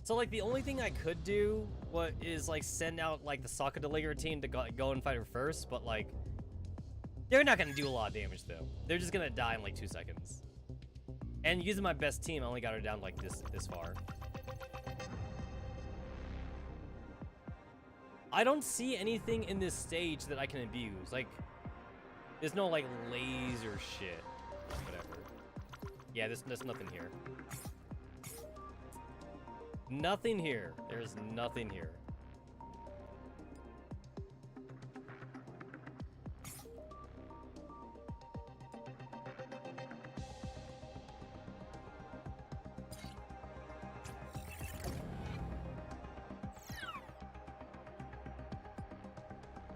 [SPEAKER 2] So like the only thing I could do is like send out like the Soccer Delayer team to go and fight her first, but like they're not gonna do a lot of damage though. They're just gonna die in like 2 seconds. And using my best team, I only got her down like this far. I don't see anything in this stage that I can abuse. Like, there's no like laser shit. Whatever. Yeah, there's nothing here. Nothing here. There's nothing here.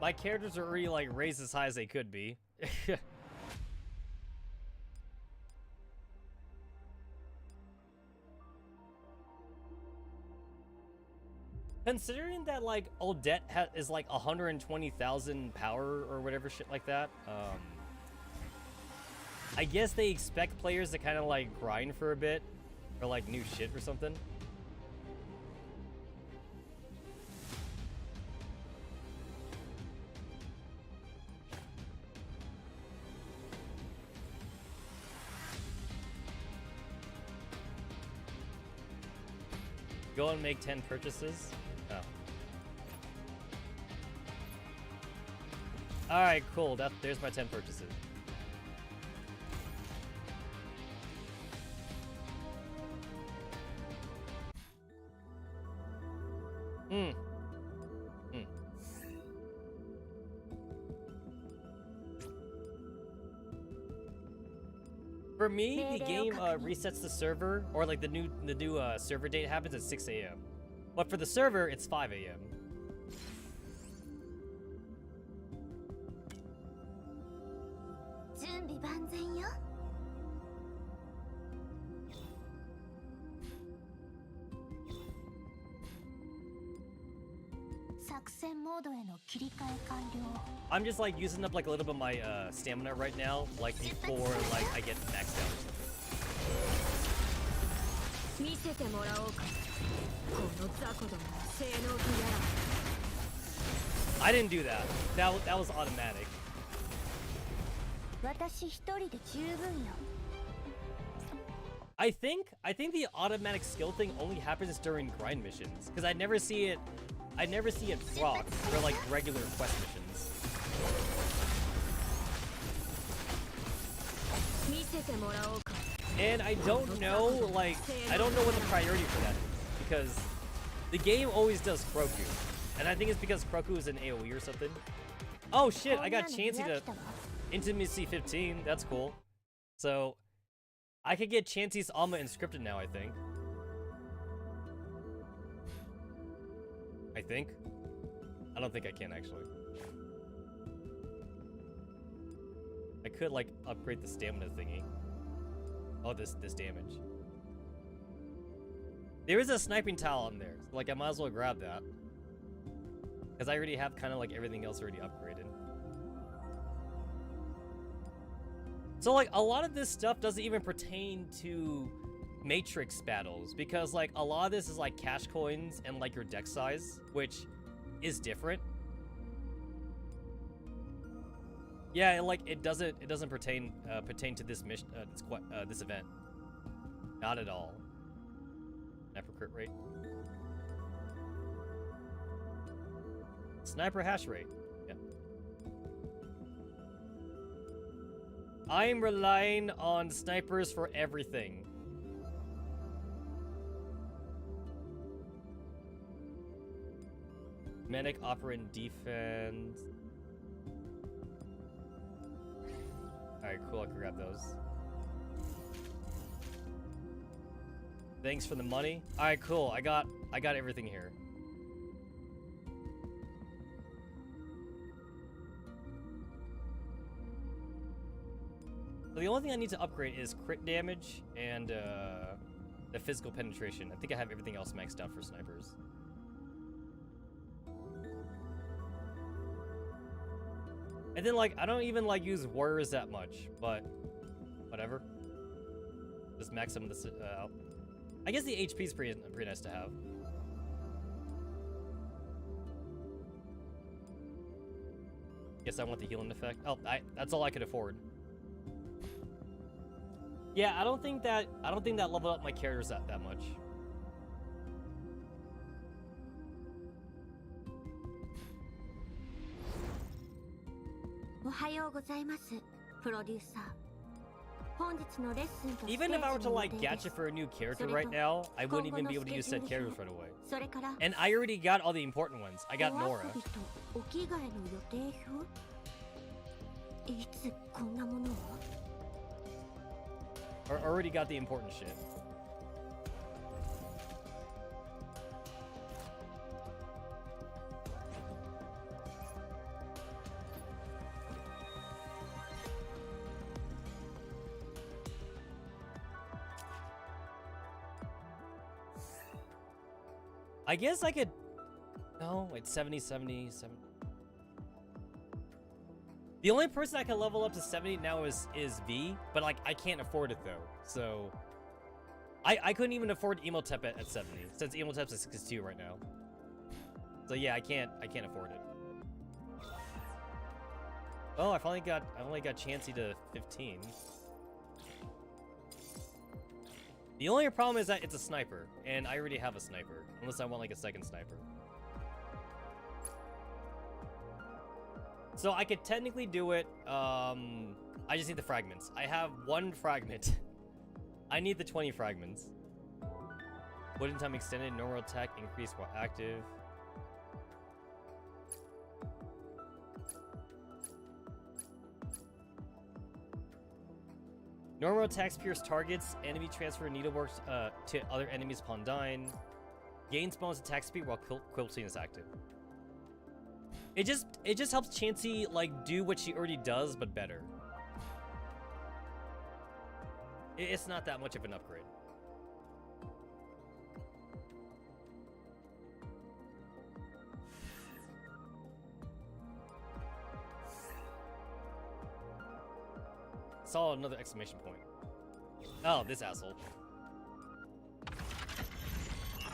[SPEAKER 2] My characters are already like raised as high as they could be. Considering that like Odette is like 120,000 power or whatever shit like that, I guess they expect players to kind of like grind for a bit or like new shit or something. Go and make 10 purchases. Oh. Alright, cool. There's my 10 purchases. For me, the game resets the server, or like the new server date happens at 6 a.m. But for the server, it's 5 a.m. I'm just like using up like a little bit of my stamina right now, like before like I get maxed out or something. I didn't do that. That was automatic. I think the automatic skill thing only happens during grind missions, because I never see it proc for like regular quest missions. And I don't know what the priority for that is, because the game always does Kroku. And I think it's because Kroku is an AoE or something. Oh shit, I got Chansey to Intimacy 15, that's cool. So, I could get Chansey's Alma Inscripted now, I think. I don't think I can, actually. I could, like, upgrade the stamina thingy. Oh, this damage. There is a sniping tile on there. So, like, I might as well grab that. Because I already have kind of, like, everything else already upgraded. So, like, a lot of this stuff doesn't even pertain to Matrix battles. Because, like, a lot of this is, like, cash coins and, like, your deck size. Which is different. Yeah, like it doesn't pertain to this mission, this event. Not at all. Sniper crit rate. Sniper hash rate. Yeah. I'm relying on snipers for everything. Medic, operant, defense. Alright, cool, I can grab those. Thanks for the money. Alright, cool. I got everything here. So the only thing I need to upgrade is crit damage and the physical penetration. I think I have everything else maxed out for snipers. And then, like, I don't even, like, use warriors that much, but whatever. Just max some of this out. I guess the HP is pretty nice to have. Guess I want the healing effect. Oh, that's all I could afford. Yeah, I don't think that leveled up my characters that much.
[SPEAKER 1] おはようございます、プロデューサー。本日のレッスンとステージ
[SPEAKER 2] Even if I were to
[SPEAKER 1] の
[SPEAKER 2] like
[SPEAKER 1] 予定です
[SPEAKER 2] gacha for a new character right now, I wouldn't even be able to use said characters right away.
[SPEAKER 1] それから
[SPEAKER 2] And I already got all the important ones. I got
[SPEAKER 1] お
[SPEAKER 2] Nora.
[SPEAKER 1] 遊びとお着替えの予定表いつこんなものを
[SPEAKER 2] Or already got the important shit. I guess I could... No, it's 70, 70, 70. The only person I can level up to 70 now is V, but like I can't afford it though. So I couldn't even afford Emotep at 70 since Emotep's at 62 right now. So yeah, I can't afford it. Oh, I only got Chansey to 15. The only problem is that it's a sniper, and I already have a sniper, unless I want like a second sniper. So I could technically do it, I just need the fragments. I have 1 fragment. I need the 20 fragments. Wooden time extended, normal attack increased while active. Normal attacks pierce targets, enemy transfer needlework to other enemies upon dying. Gains bonus attack speed while quilting is active. It just helps Chansey like do what she already does, but better. It's not that much of an upgrade. Saw another exclamation point. Oh, this asshole.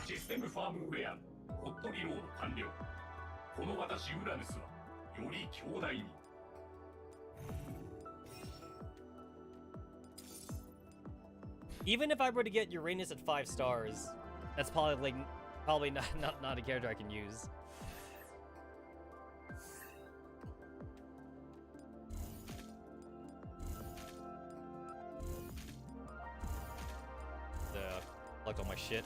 [SPEAKER 8] システムファームウェアホットリロード完了。この私ウラヌスはより強大に。
[SPEAKER 2] Even if I were to get Uranus at 5 stars, that's probably not a character I can use. Collect all my shit.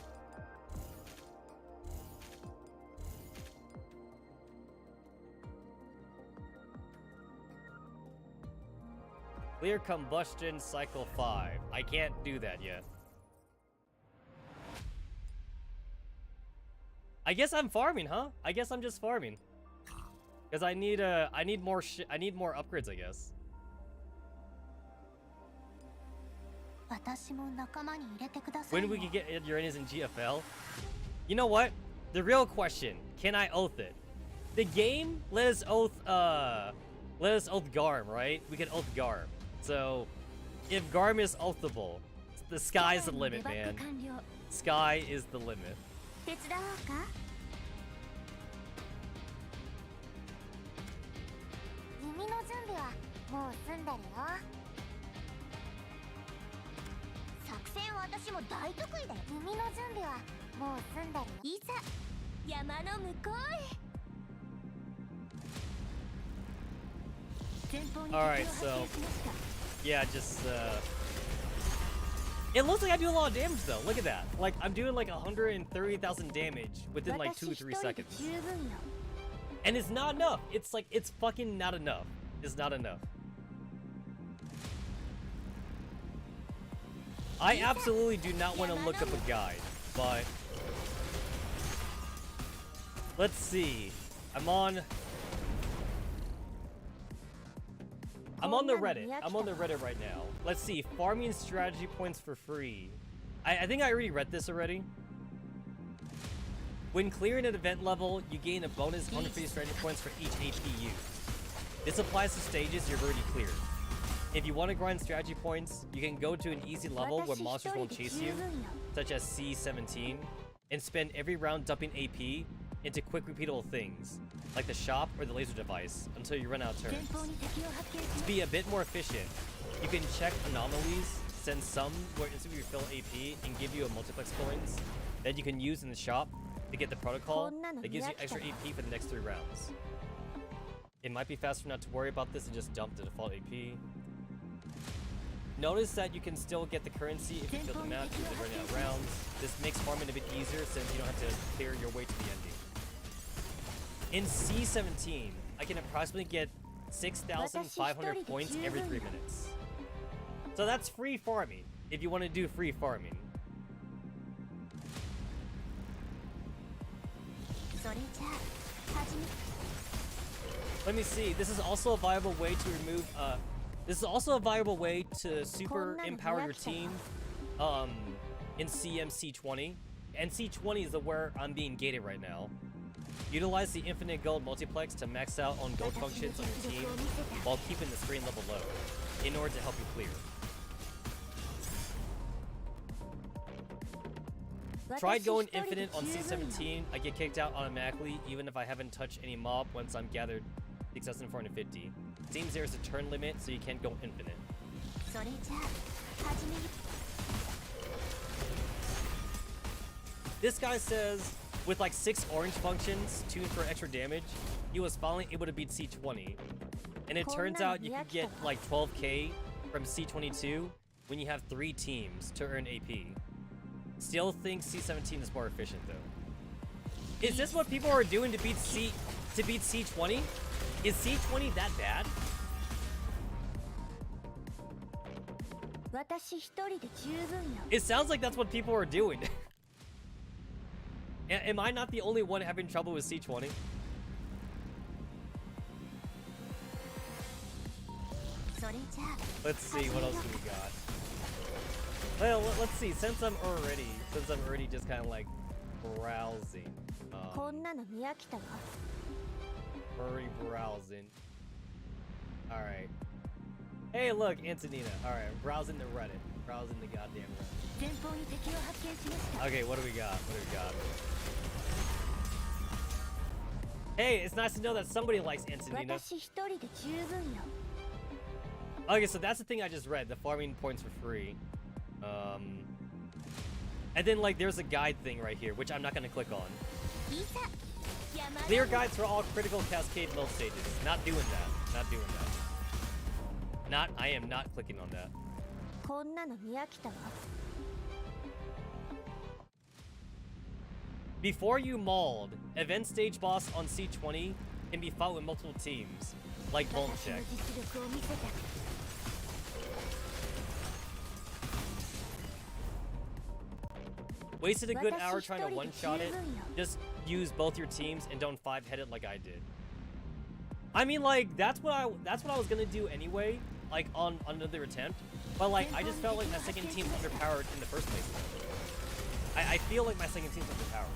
[SPEAKER 2] Clear combustion cycle 5. I can't do that yet. I guess I'm farming, huh? I guess I'm just farming. Cause I need more upgrades, I guess. When we can get Uranus in GFL? You know what? The real question, can I oath it? The game let us oath Garm, right? We can oath Garm. So if Garm is oathable, the sky's the limit, man. Sky is the limit.
[SPEAKER 1] 手伝おうか弓の準備はもう済んでるよ作戦は私も大得意だよ弓の準備はもう済んでるよいざ山の向こうへ前方に敵を
[SPEAKER 2] Alright,
[SPEAKER 1] 発
[SPEAKER 2] so
[SPEAKER 1] 見しました
[SPEAKER 2] yeah, just it looks like I do a lot of damage though. Look at that. Like I'm doing like 130,000 damage within like 2-3 seconds. And it's not enough. It's like, it's fucking not enough. It's not enough. I absolutely do not want to look up a guide, but let's see. I'm on the Reddit. I'm on the Reddit right now. Let's see. Farming strategy points for free. I think I already read this already. When clearing an event level, you gain a bonus 150 strategy points for each AP used. This applies to stages you've already cleared. If you want to grind strategy points, you can go to an easy level where monsters won't chase you, such as C17, and spend every round dumping AP into quick repeatable things, like the shop or the laser device, until you run out of turns. To be a bit more efficient, you can check anomalies, send some where instantly refill AP, and give you a multiplex coins that you can use in the shop to get the protocol that gives you extra AP for the next 3 rounds. It might be faster not to worry about this and just dump the default AP. Notice that you can still get the currency if you fill the map because you're running out of rounds. This makes farming a bit easier since you don't have to clear your way to the ending. In C17, I can approximately get 6,500 points every 3 minutes. So that's free farming, if you want to do free farming. Let me see, this is also a viable way to remove, this is also a viable way to super empower your team, in CMC20. And C20 is where I'm being gated right now. Utilize the infinite gold multiplex to max out on gold functions on your team while keeping the screen level low, in order to help you clear. Tried going infinite on C17, I get kicked out automatically even if I haven't touched any mob once I'm gathered 6,450. Seems there's a turn limit, so you can't go infinite. This guy says, with like 6 orange functions tuned for extra damage, he was finally able to beat C20. And it turns out you can get like 12k from C22 when you have 3 teams to earn AP. Still think C17 is more efficient though. Is this what people are doing to beat C20? Is C20 that bad? It sounds like that's what people are doing. Am I not the only one having trouble with C20? Let's see, what else do we got? Well, let's see, since I'm already just kind of like browsing. Already browsing. Alright. Hey, look, Antonina. Alright, I'm browsing the Reddit. Browsing the goddamn Reddit. Okay, what do we got? What do we got? Hey, it's nice to know that somebody likes Antonina. Okay, so that's the thing I just read. The farming points for free. And then, like, there's a guide thing right here, which I'm not gonna click on. Clear guides for all critical Cascade mill stages. Not doing that. Not doing that. I am not clicking on that. Before you mauled, event stage boss on C20 can be fought with multiple teams, like Volchek. Wasted a good hour trying to one-shot it. Just use both your teams and don't 5-head it like I did. I mean, like, that's what I was gonna do anyway, like on another attempt. But like, I just felt like my second team was underpowered in the first place. I feel like my second team's underpowered.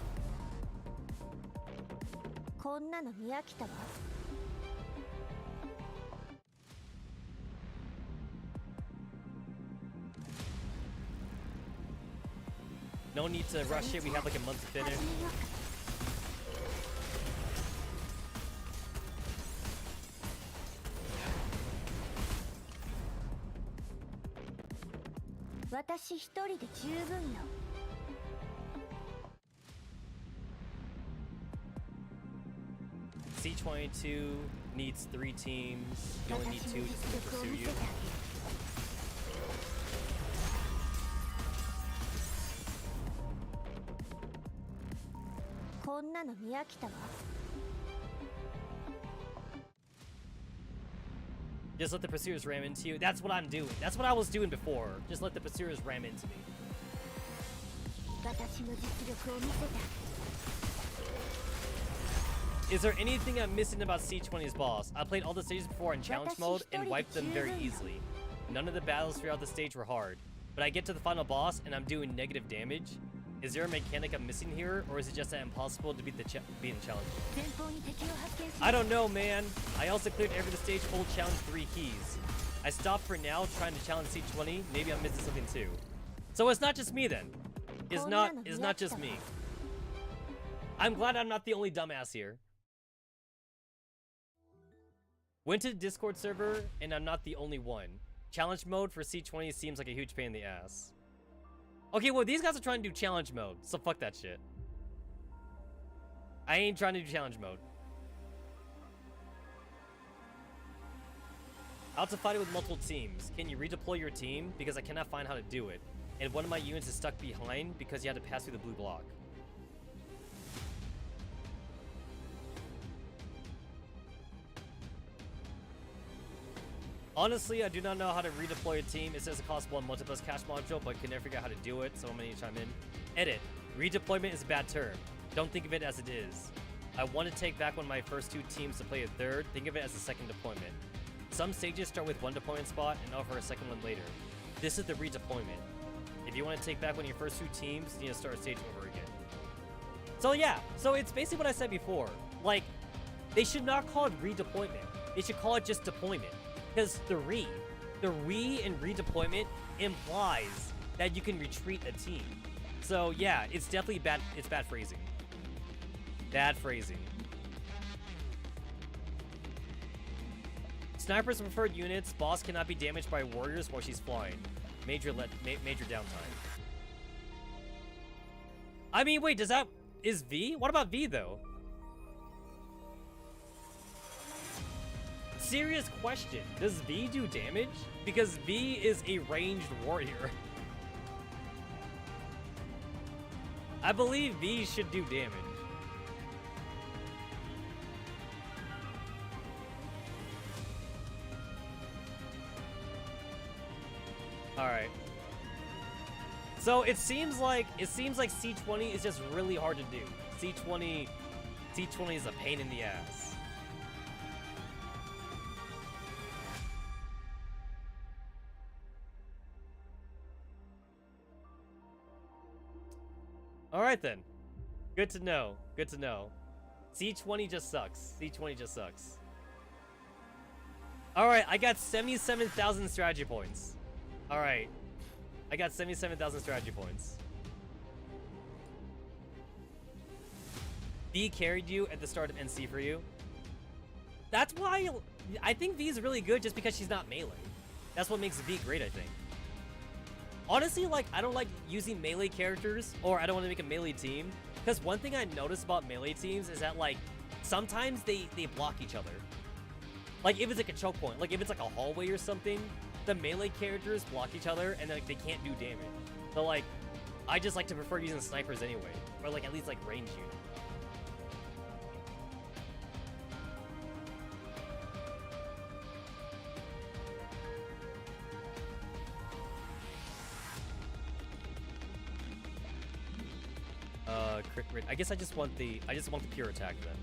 [SPEAKER 2] No need to rush it, we have like a month to finish. C22 needs 3 teams. You only need 2 just to pursue you. Just let the pursuers ram into you. That's what I'm doing. That's what I was doing before. Just let the pursuers ram into me.
[SPEAKER 1] 私の実力を見せた
[SPEAKER 2] Is there anything I'm missing about C20's boss? I played all the stages before in challenge mode and wiped them very easily. None of the battles throughout the stage were hard. But I get to the final boss and I'm doing negative damage. Is there a mechanic I'm missing here, or is it just that impossible to beat the challenge?
[SPEAKER 1] 前方に敵を発見し
[SPEAKER 2] I don't know, man. I also cleared every stage full challenge 3 keys. I stopped for now trying to challenge C20. Maybe I'm missing something too. So it's not just me then. It's not just me. I'm glad I'm not the only dumbass here. Went to the Discord server, and I'm not the only one. Challenge mode for C20 seems like a huge pain in the ass. Okay, well, these guys are trying to do challenge mode, so fuck that shit. I ain't trying to do challenge mode. How to fight it with multiple teams. Can you redeploy your team? Because I cannot find how to do it. And one of my units is stuck behind because you had to pass through the blue block. Honestly, I do not know how to redeploy a team. It says it costs 1 multiplus cash module, but can never figure out how to do it, so I'm gonna chime in. Edit. Redeployment is a bad term. Don't think of it as it is. I want to take back one of my first 2 teams to play a third. Think of it as a second deployment. Some stages start with 1 deployment spot and offer a second one later. This is the redeployment. If you want to take back one of your first 2 teams, you need to start a stage over again. So yeah, so it's basically what I said before. Like, they should not call it redeployment. They should call it just deployment. Because the re in redeployment implies that you can retreat a team. So yeah, it's definitely bad. It's bad phrasing. Bad phrasing. Snipers are preferred units. Boss cannot be damaged by warriors while she's flying. Major downtime. I mean, wait, is V? What about V though? Serious question. Does V do damage? Because V is a ranged warrior. I believe V should do damage. Alright. So it seems like C20 is just really hard to do. C20 is a pain in the ass. Alright then. Good to know. Good to know. C20 just sucks. C20 just sucks. Alright, I got 77,000 strategy points. Alright. I got 77,000 strategy points. V carried you at the start of NC for you. That's why I think V is really good just because she's not melee. That's what makes V great, I think. Honestly, like, I don't like using melee characters, or I don't want to make a melee team, because one thing I notice about melee teams is that, like, sometimes they block each other. Like, if it's like a choke point, like if it's like a hallway or something, the melee characters block each other and like they can't do damage. So like, I just like to prefer using snipers anyway, or like at least like range units. Crit rate. I guess I just want the pure attack then.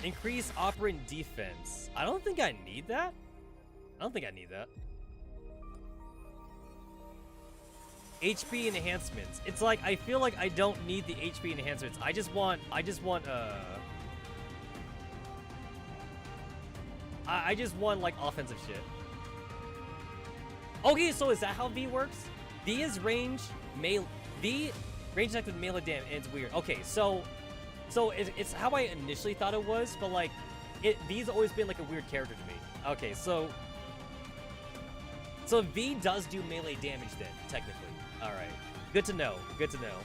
[SPEAKER 2] Increase operant defense. I don't think I need that. I don't think I need that. HP enhancements. It's like I feel like I don't need the HP enhancements. I just want I just want like offensive shit. Okay, so is that how V works? V is range melee. V range attack with melee damage, and it's weird. Okay, so it's how I initially thought it was, but like V's always been like a weird character to me. Okay, so V does do melee damage then, technically. All right, good to know. Good to know.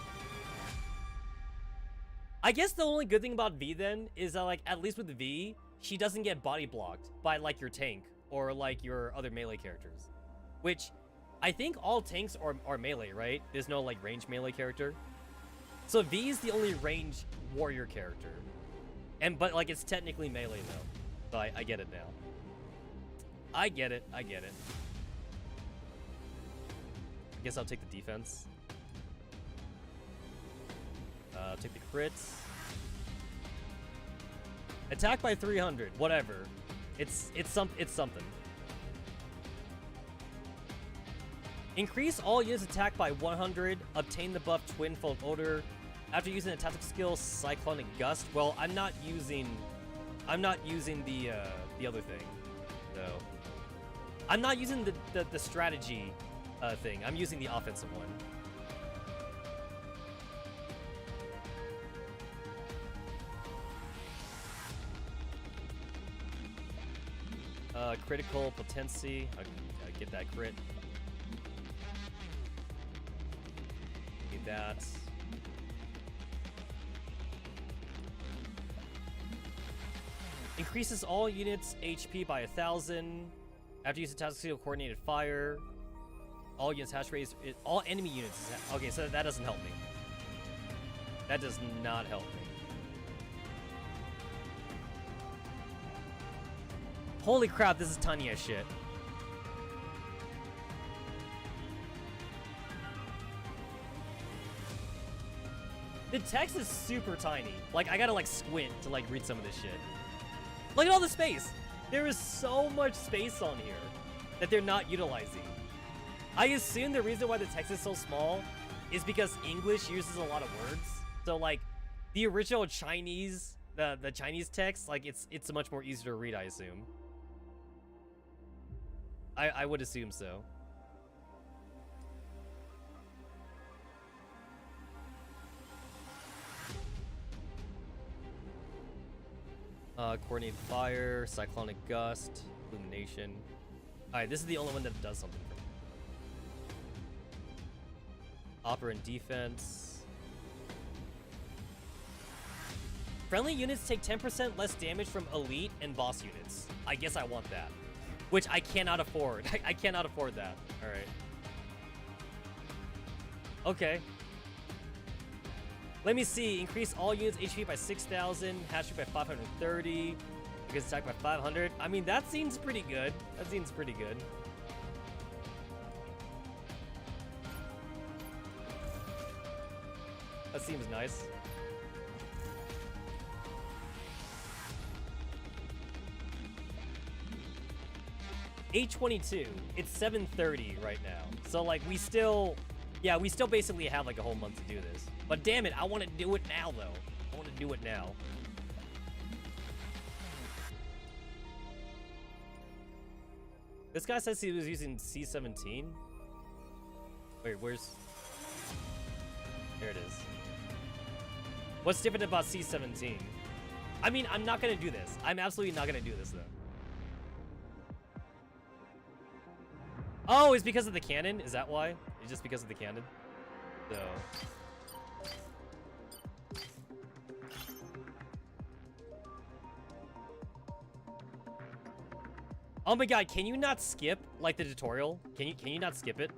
[SPEAKER 2] I guess the only good thing about V then is that like at least with V, she doesn't get body blocked by like your tank or like your other melee characters, which I think all tanks are melee, right? There's no like range melee character. So V is the only ranged warrior character. But like it's technically melee though. So I get it now. I get it. I guess I'll take the defense. Take the crits. Attack by 300. Whatever. It's something. Increase all units attack by 100. Obtain the buff Twin Folk Odor. After using a tactical skill, Cyclonic Gust. Well, I'm not using the other thing. No. I'm not using the strategy thing. I'm using the offensive one. Critical potency. I get that crit. Need that. Increases all units HP by 1,000. After using tactical skill, coordinated fire. All units hash rates. All enemy units. Okay, so that doesn't help me. That does not help me. Holy crap, this is tiny as shit. The text is super tiny. Like, I gotta like squint to like read some of this shit. Look at all the space. There is so much space on here that they're not utilizing. I assume the reason why the text is so small is because English uses a lot of words. So like the original Chinese, the Chinese text, like it's much more easier to read, I assume. I would assume so. Coordinated fire, cyclonic gust, illumination. Alright, this is the only one that does something for me. Operant defense. Friendly units take 10% less damage from elite and boss units. I guess I want that. Which I cannot afford. I cannot afford that. Alright. Okay. Let me see. Increase all units HP by 6,000. Hash rate by 530. Because attack by 500. I mean, that seems pretty good. That seems pretty good. That seems nice. $822. It's 7:30 right now. So like we still basically have like a whole month to do this. But damn it, I want to do it now though. I want to do it now. This guy says he was using C17. Wait, where's... There it is. What's different about C17? I mean, I'm not gonna do this. I'm absolutely not gonna do this though. Oh, it's because of the cannon? Is that why? It's just because of the cannon? So... Oh my god, can you not skip, like, the tutorial? Can you not skip it?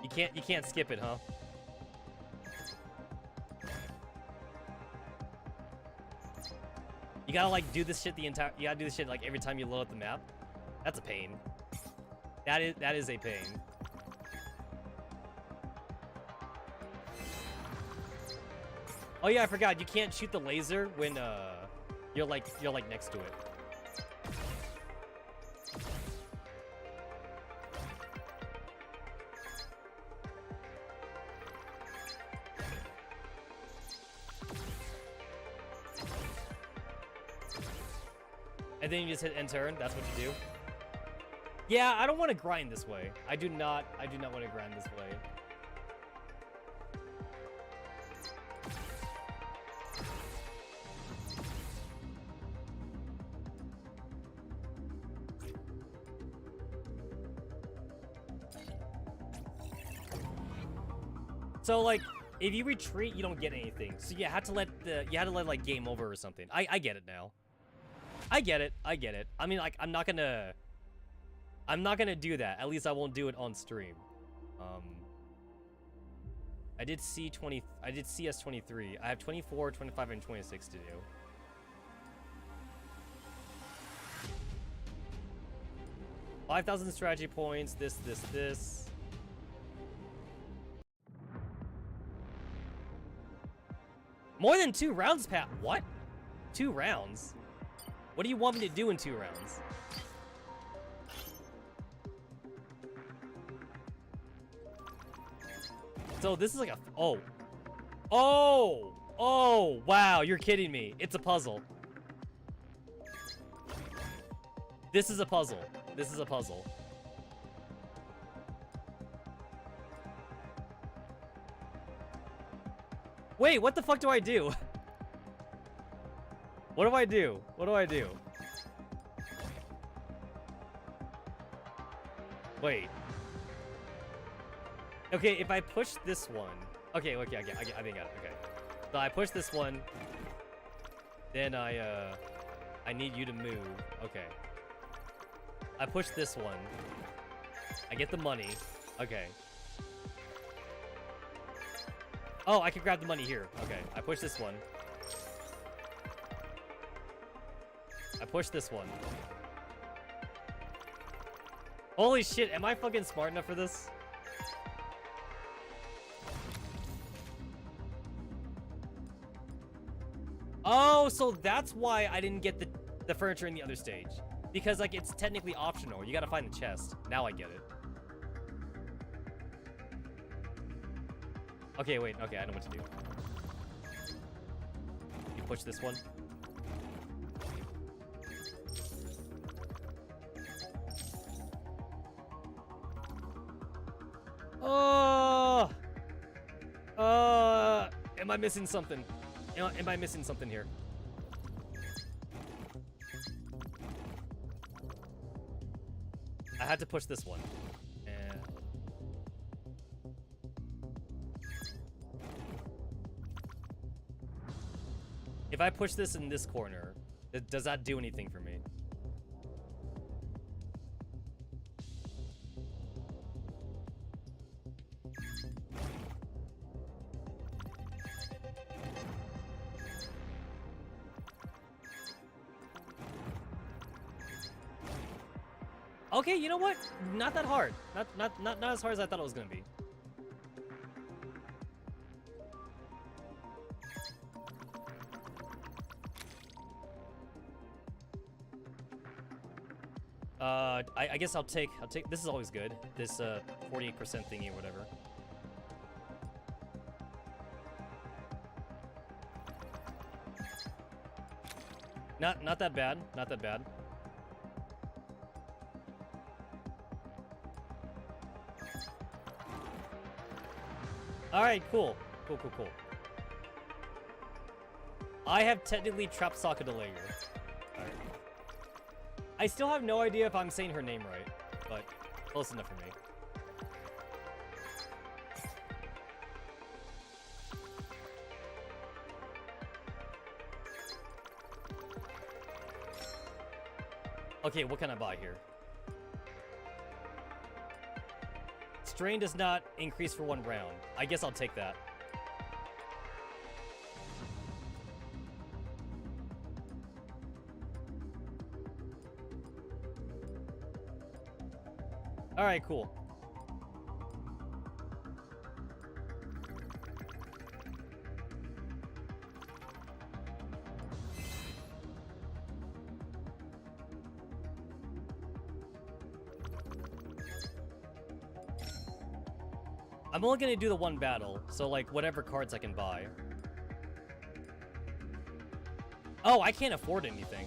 [SPEAKER 2] You can't skip it, huh? You gotta, like, do this shit you gotta do this shit, like, every time you load up the map? That's a pain. That is a pain. Oh yeah, I forgot, you can't shoot the laser when, you're like next to it. And then you just hit enter, that's what you do. Yeah, I don't want to grind this way. I do not want to grind this way. So like, if you retreat, you don't get anything. So you had to let like game over or something. I get it now. I get it. I mean, like, I'm not gonna do that. At least I won't do it on stream. I did C20. I did CS23. I have 24, 25, and 26 to do. $5,000 strategy points. This. More than 2 rounds, Pat. What? 2 rounds? What do you want me to do in 2 rounds? So this is like a... Oh, wow, you're kidding me. It's a puzzle. This is a puzzle. This is a puzzle. Wait, what the fuck do I do? What do I do? What do I do? Wait. Okay, if I push this one... Okay, I think I got it. Okay. So I push this one. Then I need you to move. Okay. I push this one. I get the money. Okay. Oh, I can grab the money here. Okay, I push this one. I push this one. Holy shit, am I fucking smart enough for this? Oh, so that's why I didn't get the furniture in the other stage. Because, like, it's technically optional. You gotta find the chest. Now I get it. Okay, wait. Okay, I know what to do. You push this one. Oh! Am I missing something? Am I missing something here? I had to push this one. And... if I push this in this corner, does that do anything for me? Okay, you know what? Not that hard. Not as hard as I thought it was gonna be. I guess I'll take this is always good. This 48% thingy or whatever. Not that bad. Not that bad. Alright, cool. Cool. I have technically trapped Sokka the Lager. Alright. I still have no idea if I'm saying her name right, but close enough for me. Okay, what can I buy here? Strain does not increase for 1 round. I guess I'll take that. Alright, cool. I'm only gonna do the 1 battle, so like whatever cards I can buy. Oh, I can't afford anything.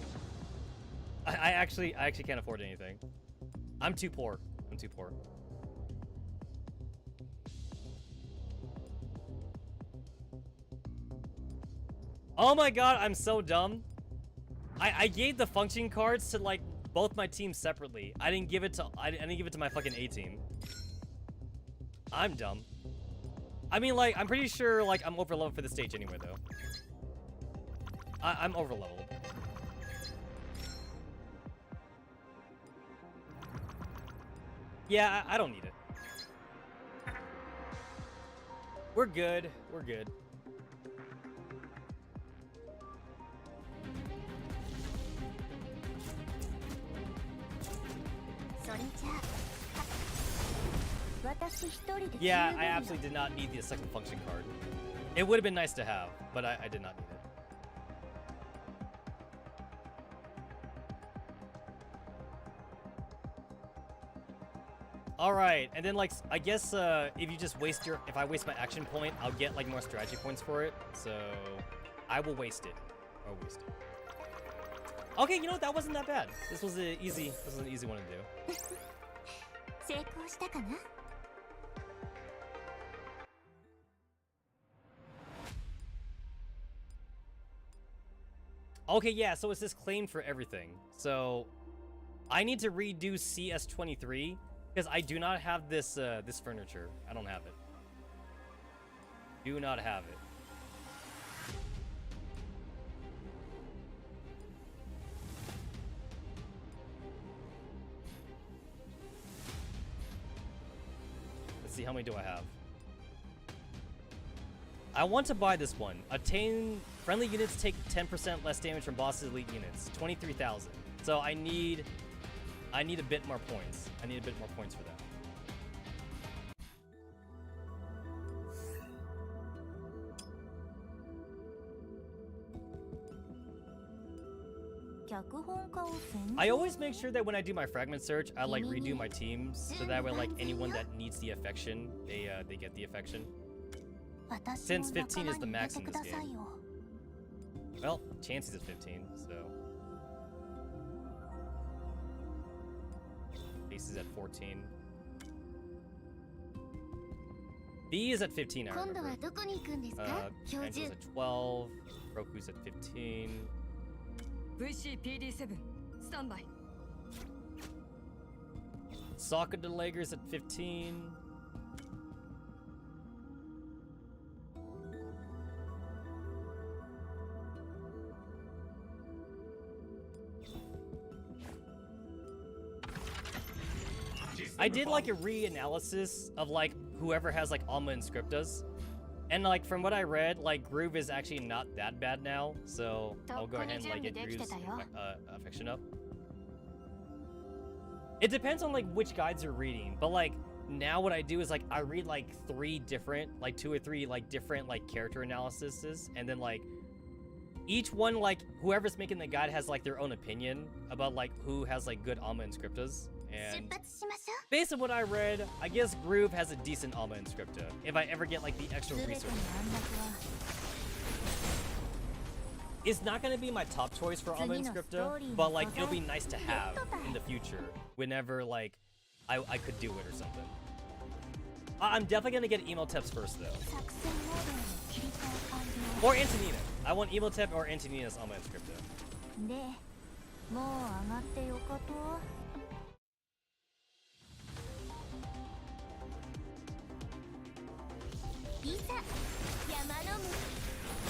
[SPEAKER 2] I actually can't afford anything. I'm too poor. I'm too poor. Oh my god, I'm so dumb. I gave the function cards to like both my teams separately. I didn't give it to my fucking A team. I'm dumb. I mean, like, I'm pretty sure, like, I'm overleveled for the stage anyway, though. I'm overleveled. Yeah, I don't need it. We're good. We're good. Yeah, I absolutely did not need the second function card. It would have been nice to have, but I did not need it. Alright, and then like, I guess if you just waste if I waste my action point, I'll get like more strategy points for it. So, I will waste it. I'll waste it. Okay, you know what, that wasn't that bad. This was an easy one to do. Okay, yeah, so it's this claim for everything. So, I need to redo CS23 because I do not have this this furniture. I don't have it. Do not have it. Let's see, how many do I have? I want to buy this one. Attain friendly units take 10% less damage from boss's elite units. 23,000. So I need a bit more points. I need a bit more points for that. I always make sure that when I do my fragment search, I like redo my teams so that way like anyone that needs the affection, they get the affection. Since 15 is the max in this game. Well, chances is 15, so. Ace is at 14. B is at 15, I remember. Angel's at 12. Roku's at 15.
[SPEAKER 9] VCPD7 standby.
[SPEAKER 2] Sokka Delager's at 15. I did like a reanalysis of like whoever has like Alma and Scriptas. And like from what I read, like Groove is actually not that bad now, so I'll go ahead and like get Groove's affection up. It depends on like which guides you're reading, but like now what I do is like I read like 3 different, like 2 or 3 like different like character analyses, and then like each one, like whoever's making the guide has like their own opinion about like who has like good Alma and Scriptas. And based on what I read, I guess Groove has a decent Alma and Scripta, if I ever get like the extra resources. It's not going to be my top choice for Alma and Scripta, but like it'll be nice to have in the future whenever like I could do it or something. I'm definitely going to get Emotep's first though. Or Antonina. I want Emotep or Antonina's Alma and Scripta.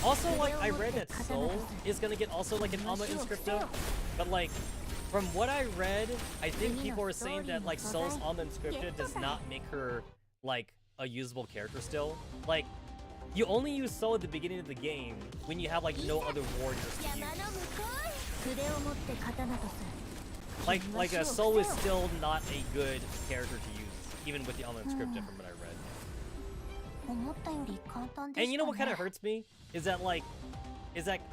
[SPEAKER 2] Also, like, I read that Soul is gonna get also, like, an Alma Inscripta, but, like, from what I read, I think people are saying that, like, Soul's Alma Inscripta does not make her, like, a usable character still. Like, you only use Soul at the beginning of the game when you have, like, no other warriors to use. Like, Soul is still not a good character to use, even with the Alma Inscripta from what I read. And you know what kind of hurts me? Is that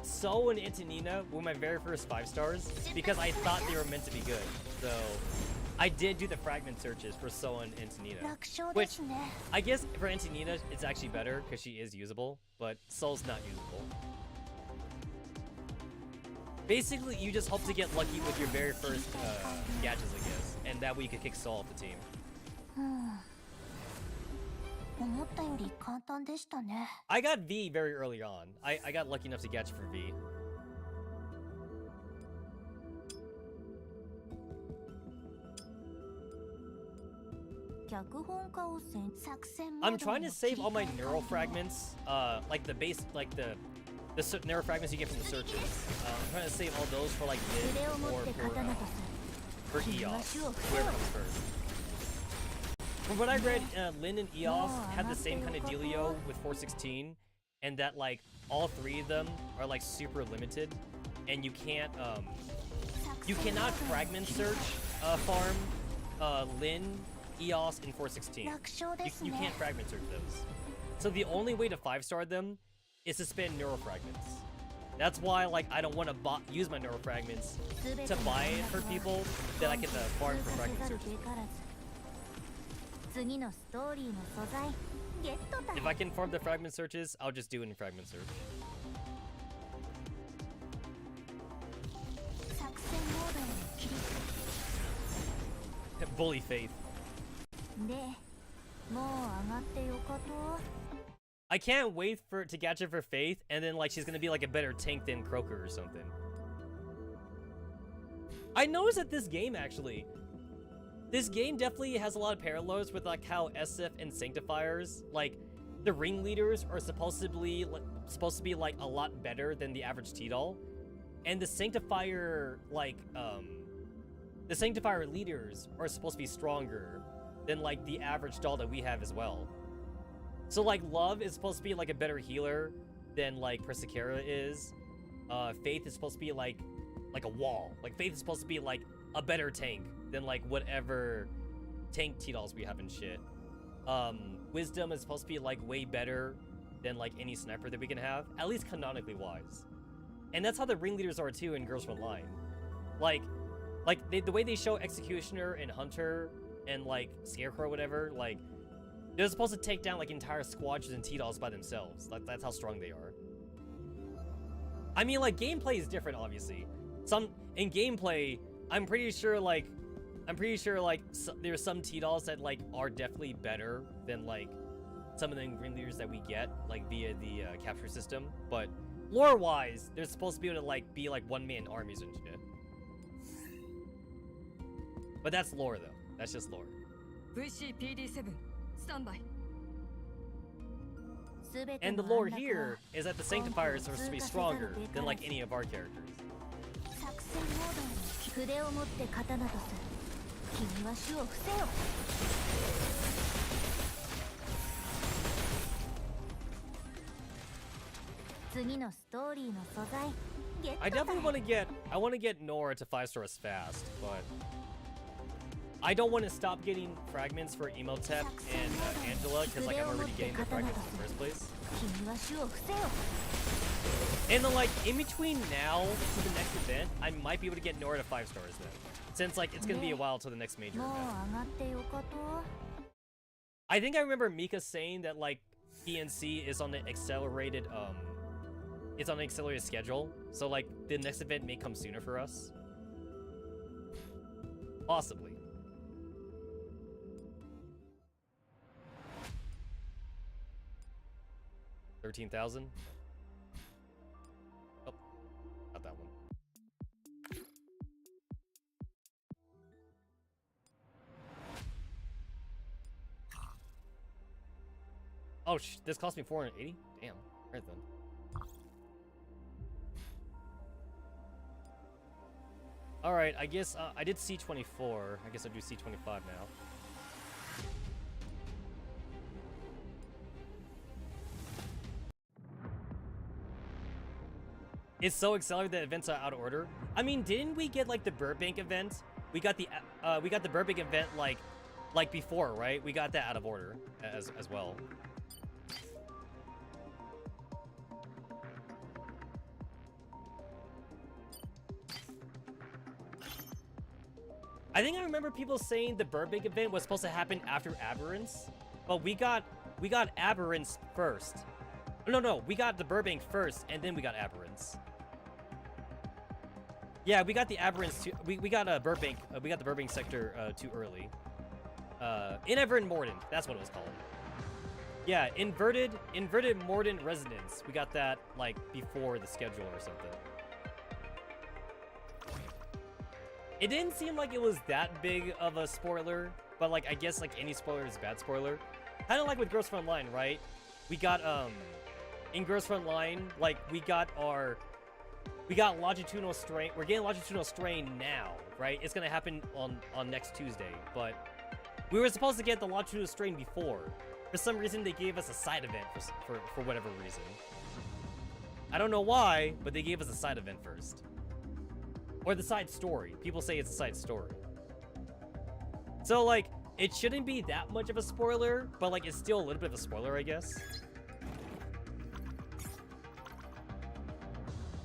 [SPEAKER 2] So and Antonina were my very first 5 stars because I thought they were meant to be good. So I did do the fragment searches for So and Antonina, which I guess for Antonina it's actually better because she is usable, but Soul's not usable. Basically, you just hope to get lucky with your very first gadgets, I guess, and that way you could kick Soul off the team. I got V very early on. I got lucky enough to catch for V. I'm trying to save all my neural fragments, like the base, like the neural fragments you get from the searches. I'm trying to save all those for like mid or for EOS, whoever comes first. From what I read, Lin and Eos have the same kind of dealio with 416, and that like all three of them are like super limited, and you cannot fragment search farm Lin, Eos, and 416. You can't fragment search those. So the only way to 5-star them is to spend neurofragments. That's why like I don't want to use my neurofragments to buy it for people that I can farm for fragment searches. If I can farm the fragment searches, I'll just do it in fragment search. Bully Faith. I can't wait to catch it for Faith, and then like she's gonna be like a better tank than Croaker or something. I noticed that this game definitely has a lot of parallels with like how SF and Sanctifiers, like the ringleaders are supposed to be like a lot better than the average T-Doll, and the Sanctifier the Sanctifier leaders are supposed to be stronger than like the average doll that we have as well. So like Love is supposed to be like a better healer than like Persicara is. Faith is supposed to be like a wall. Like Faith is supposed to be like a better tank than like whatever tank T-Dolls we have and shit. Wisdom is supposed to be like way better than like any sniper that we can have, at least canonically wise. And that's how the ringleaders are too in Girls Online. Like the way they show Executioner and Hunter and like Scarecrow or whatever, like they're supposed to take down like entire squadrons and T-Dolls by themselves. Like that's how strong they are. I mean, like gameplay is different, obviously. In gameplay, I'm pretty sure there's some T-Dolls that like are definitely better than like some of the ringleaders that we get like via the capture system. But lore-wise, they're supposed to be able to like be like one-man armies and shit. But that's lore though. That's just lore.
[SPEAKER 9] VCPD7 standby.
[SPEAKER 2] And the lore here is that the Sanctifier is supposed to be stronger than like any of our characters. I definitely want to get Nora to 5-stars fast, but I don't want to stop getting fragments for Emotep and Angela because like I'm already getting the fragments in the first place. And then like in between now to the next event, I might be able to get Nora to 5-stars then, since like it's gonna be a while till the next major event. I think I remember Mika saying that like PNC is on the accelerated it's on an accelerated schedule, so like the next event may come sooner for us. Possibly. $13,000. Oh, not that one. Oh, this cost me 480. Damn. Right then. All right, I guess I did C24. I guess I'll do C25 now. It's so accelerated that events are out of order. I mean, didn't we get like the Burbank event? We got the Burbank event like before, right? We got that out of order as well. I think I remember people saying the Burbank event was supposed to happen after Aberrance, but we got Aberrance first. No, we got the Burbank first, and then we got Aberrance. Yeah, we got the Aberrance too. We got Burbank. We got the Burbank sector too early. Inverted Mordant. That's what it was called. Yeah, inverted Mordant Residence. We got that like before the schedule or something. It didn't seem like it was that big of a spoiler, but like I guess like any spoiler is a bad spoiler. Kind of like with Girls Frontline, right? We got in Girls Frontline, like we got Longitudinal Strain. We're getting Longitudinal Strain now, right? It's gonna happen on next Tuesday, but We were supposed to get the Longitudinal Strain before. For some reason, they gave us a side event for whatever reason. I don't know why, but they gave us a side event first. Or the side story. People say it's a side story. So, like, it shouldn't be that much of a spoiler, but, like, it's still a little bit of a spoiler, I guess.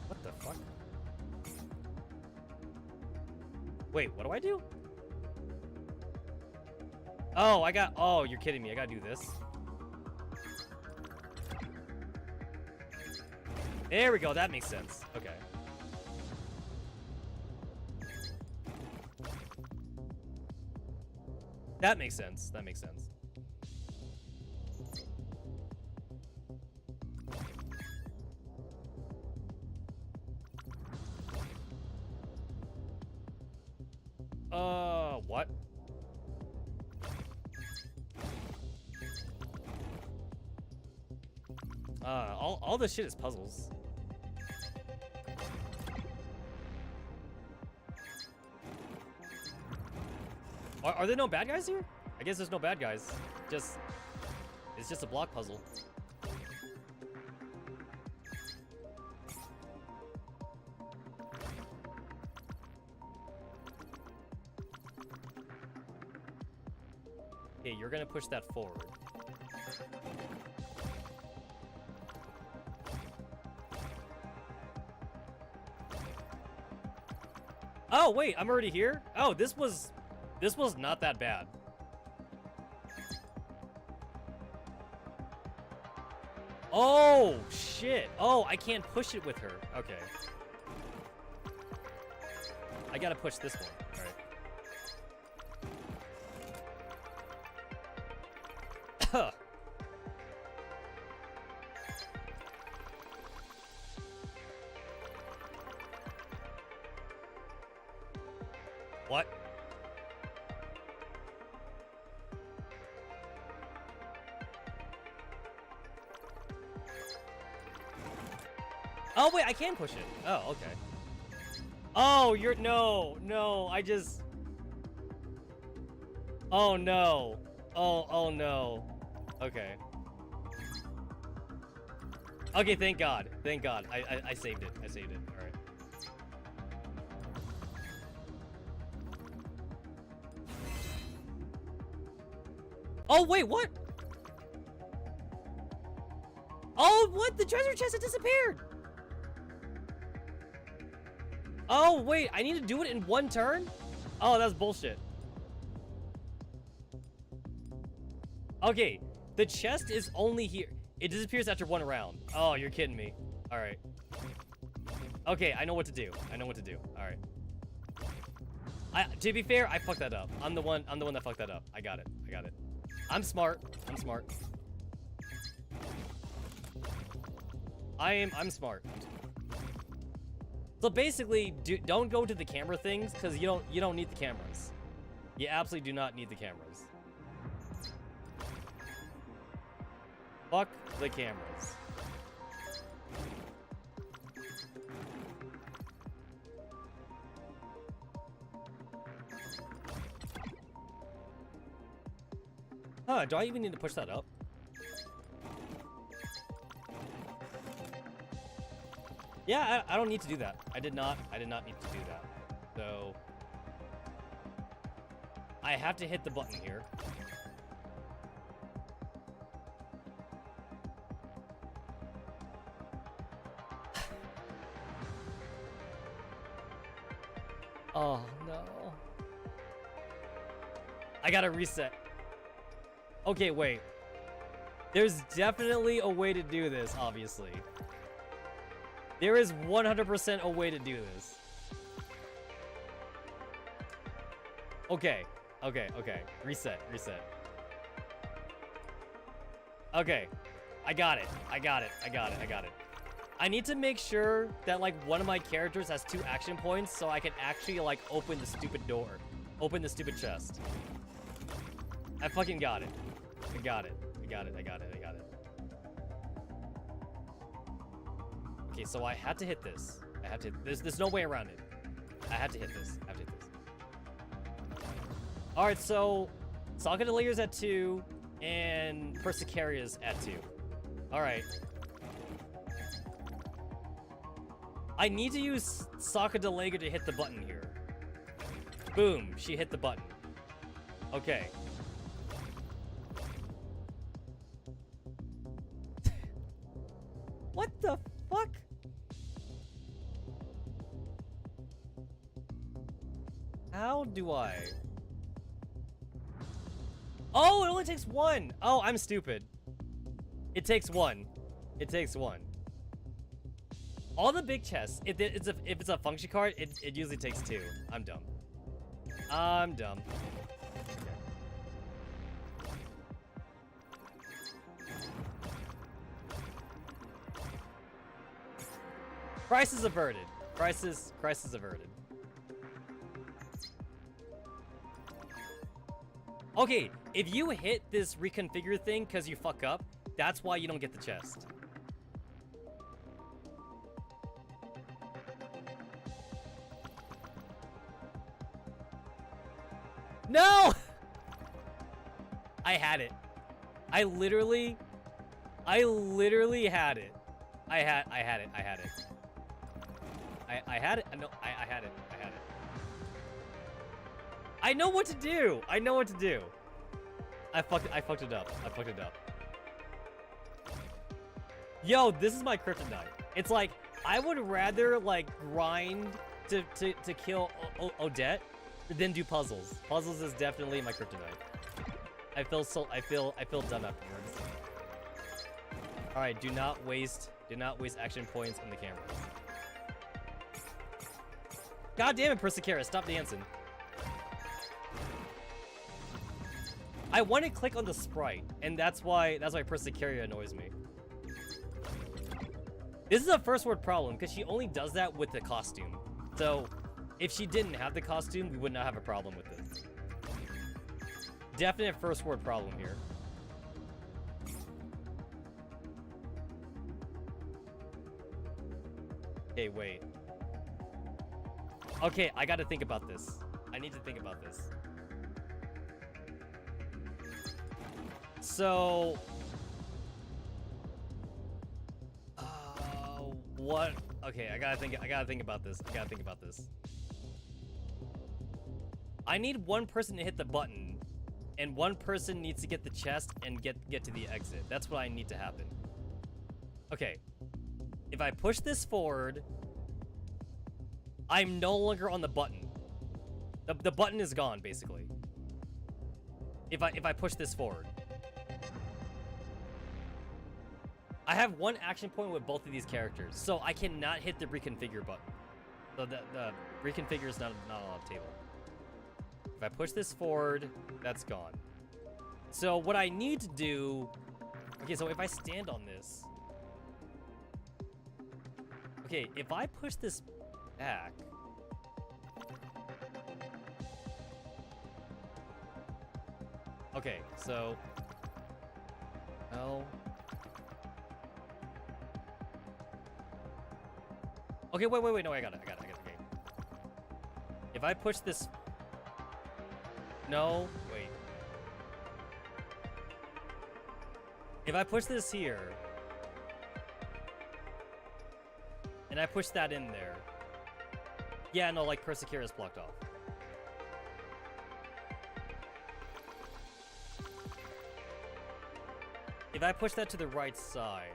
[SPEAKER 2] What the fuck? Wait, what do I do? Oh, oh, you're kidding me. I gotta do this. There we go. That makes sense. Okay. That makes sense. That makes sense. What? All this shit is puzzles. Are there no bad guys here? I guess there's no bad guys. It's just a block puzzle. Okay, you're gonna push that forward. Oh, wait, I'm already here? Oh, this was not that bad. Oh, shit. Oh, I can't push it with her. Okay. I gotta push this one. All right. Huh. What? Oh, wait, I can push it. Oh, okay. Oh, no, I just... Oh, no. Oh, no. Okay. Okay, thank God. Thank God. I saved it. I saved it. All right. Oh, wait, what? Oh, what? The treasure chest had disappeared. Oh, wait, I need to do it in one turn? Oh, that's bullshit. Okay, the chest is only here. It disappears after one round. Oh, you're kidding me. All right. Okay, I know what to do. I know what to do. All right. To be fair, I fucked that up. I'm the one that fucked that up. I got it. I got it. I'm smart. I'm smart. I'm smart. So basically, don't go to the camera things because you don't need the cameras. You absolutely do not need the cameras. Fuck the cameras. Huh, do I even need to push that up? Yeah, I don't need to do that. I did not need to do that. So I have to hit the button here. Oh no. I gotta reset. Okay, wait. There's definitely a way to do this, obviously. There is 100% a way to do this. Okay. Reset. Okay. I got it. I need to make sure that, like, one of my characters has 2 action points so I can actually, like, open the stupid door. Open the stupid chest. I fucking got it. I got it. Okay, so I had to hit this. There's no way around it. I had to hit this. Alright, so Saga Delayer's at 2, and Persicaria's at 2. Alright. I need to use Sokka Delager to hit the button here. Boom, she hit the button. Okay. What the fuck? How do I? Oh, it only takes one. Oh, I'm stupid. It takes one. It takes one. All the big chests, if it's a function card, it usually takes 2. I'm dumb. I'm dumb. Crisis averted. Crisis averted. Okay, if you hit this reconfigure thing because you fuck up, that's why you don't get the chest. No! I had it. I literally had it. I had it. I had it. I had it. No, I had it. I had it. I know what to do. I know what to do. I fucked it up. I fucked it up. Yo, this is my kryptonite. It's like I would rather like grind to kill Odette than do puzzles. Puzzles is definitely my kryptonite. I feel done afterwards. All right, do not waste action points on the camera. God damn it, Persicara, stop dancing. I want to click on the sprite, and that's why Persicaria annoys me. This is a first world problem because she only does that with the costume. So if she didn't have the costume, we would not have a problem with it. Definite first world problem here. Okay, wait. Okay, I gotta think about this. I need to think about this. So... what? Okay, I gotta think about this. I need one person to hit the button, and one person needs to get the chest and get to the exit. That's what I need to happen. Okay. If I push this forward, I'm no longer on the button. The button is gone, basically. If I push this forward. I have one action point with both of these characters, so I cannot hit the reconfigure button. So the reconfigure is not on the table. If I push this forward, that's gone. So what I need to do... Okay, so if I stand on this... Okay, if I push this back... Okay, so... No... Okay, wait, no, I got it, okay. If I push this... No, wait. If I push this here... And I push that in there... Yeah, no, like, Persicare is blocked off. If I push that to the right side...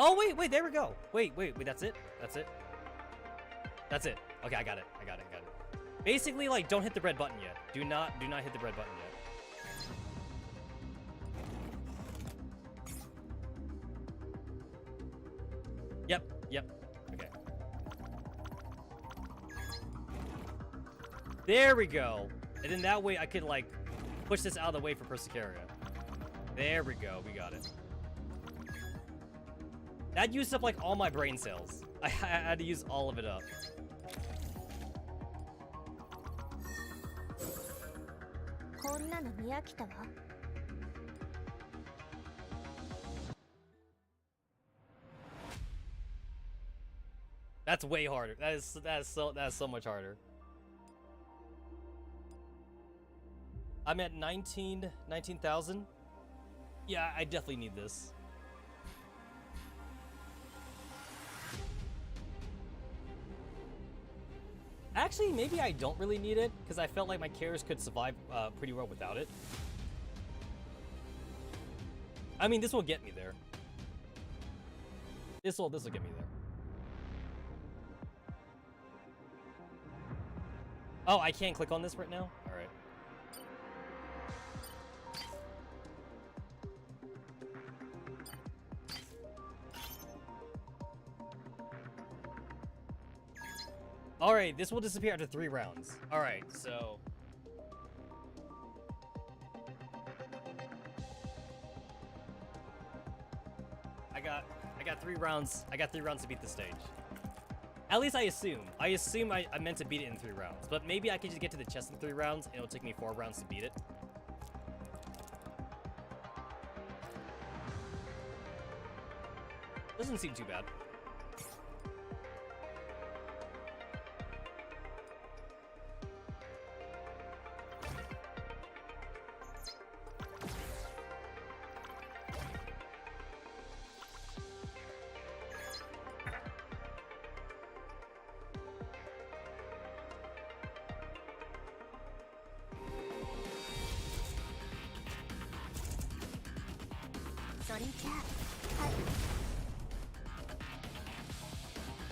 [SPEAKER 2] Oh, wait, there we go. Wait, that's it? That's it. Okay, I got it. Basically, like, don't hit the red button yet. Do not hit the red button yet. Yep. Okay. There we go. And then that way I could, like, push this out of the way for Persicaria. There we go. We got it. That used up, like, all my brain cells. I had to use all of it up. That's way harder. That is so much harder. I'm at 19,000. Yeah, I definitely need this. Actually, maybe I don't really need it, because I felt like my characters could survive pretty well without it. I mean, this will get me there. This will get me there. Oh, I can't click on this right now? Alright. Alright, this will disappear after 3 rounds. Alright, so... I got 3 rounds. I got 3 rounds to beat the stage. At least I assume. I assume I meant to beat it in 3 rounds. But maybe I can just get to the chest in 3 rounds, and it'll take me 4 rounds to beat it. Doesn't seem too bad.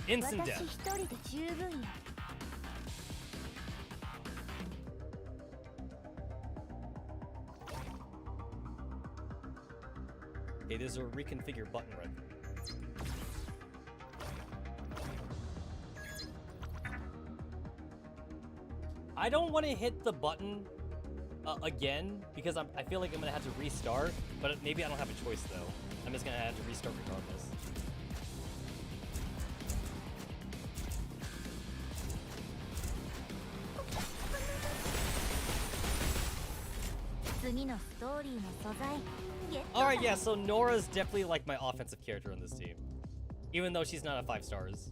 [SPEAKER 2] Instant death. Okay, there's a reconfigure button right there. I don't want to hit the button again because I feel like I'm gonna have to restart, but maybe I don't have a choice though. I'm just gonna have to restart regardless. Alright, yeah, so Nora's definitely like my offensive character on this team. Even though she's not a 5 stars.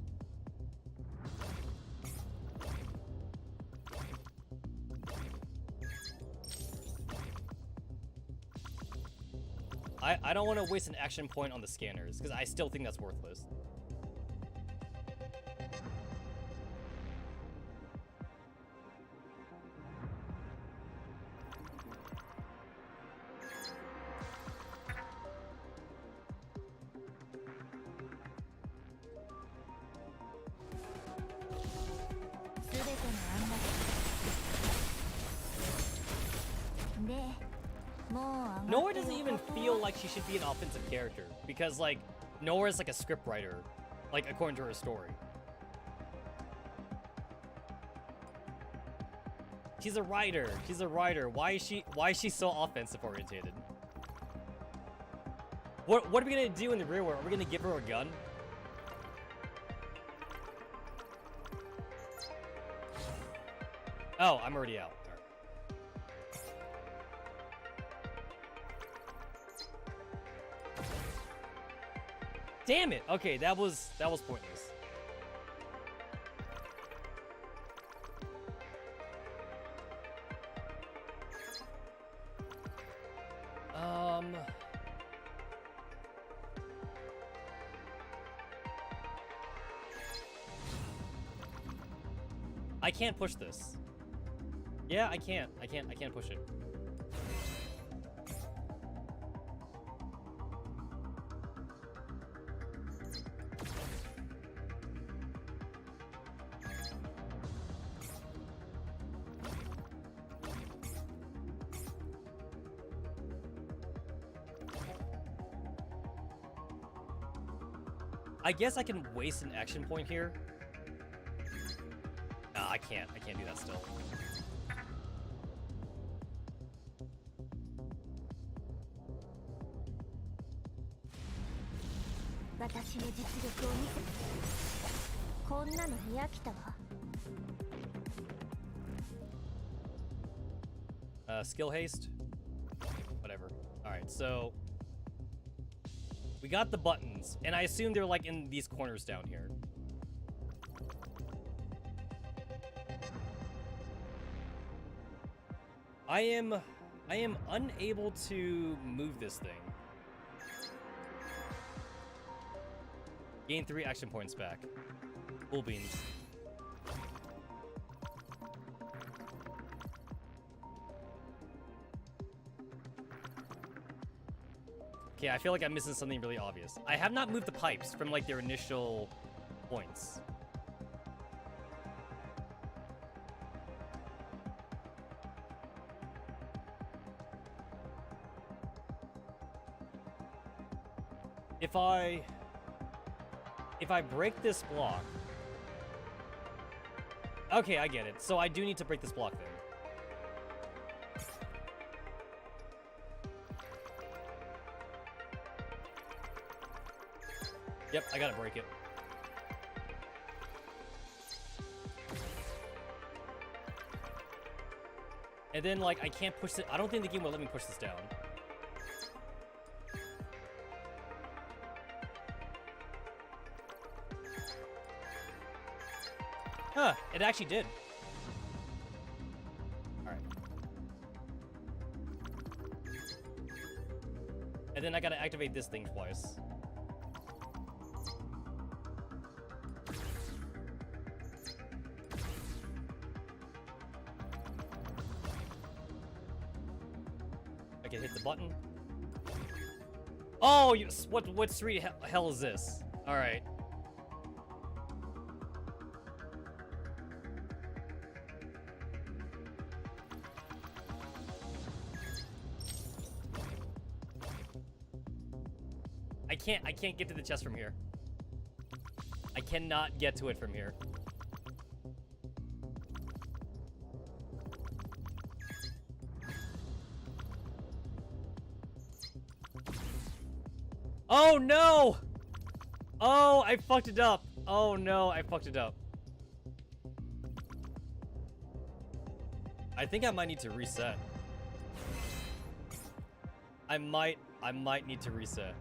[SPEAKER 2] I don't want to waste an action point on the scanners, because I still think that's worthless. Nora doesn't even feel like she should be an offensive character because, like, Nora's like a scriptwriter, like, according to her story. She's a writer. She's a writer. Why is she so offensive orientated? What are we gonna do in the real world? Are we gonna give her a gun? Oh, I'm already out. Damn it! Okay, that was pointless. I can't push this. Yeah, I can't push it. I guess I can waste an action point here. Nah, I can't do that still. Skill haste? Whatever. Alright, so... we got the buttons, and I assume they're like in these corners down here. I am I am unable to move this thing. Gain 3 action points back. Cool beans. Okay, I feel like I'm missing something really obvious. I have not moved the pipes from like their initial points. If I break this block... Okay, I get it. So I do need to break this block then. Yep, I gotta break it. And then, like, I can't push it. I don't think the game will let me push this down. Huh, it actually did. Alright. And then I gotta activate this thing twice. I can hit the button. Oh, you, what street hell is this? Alright. I can't get to the chest from here. I cannot get to it from here. Oh no! Oh, I fucked it up. Oh no, I fucked it up. I think I might need to reset. I might need to reset.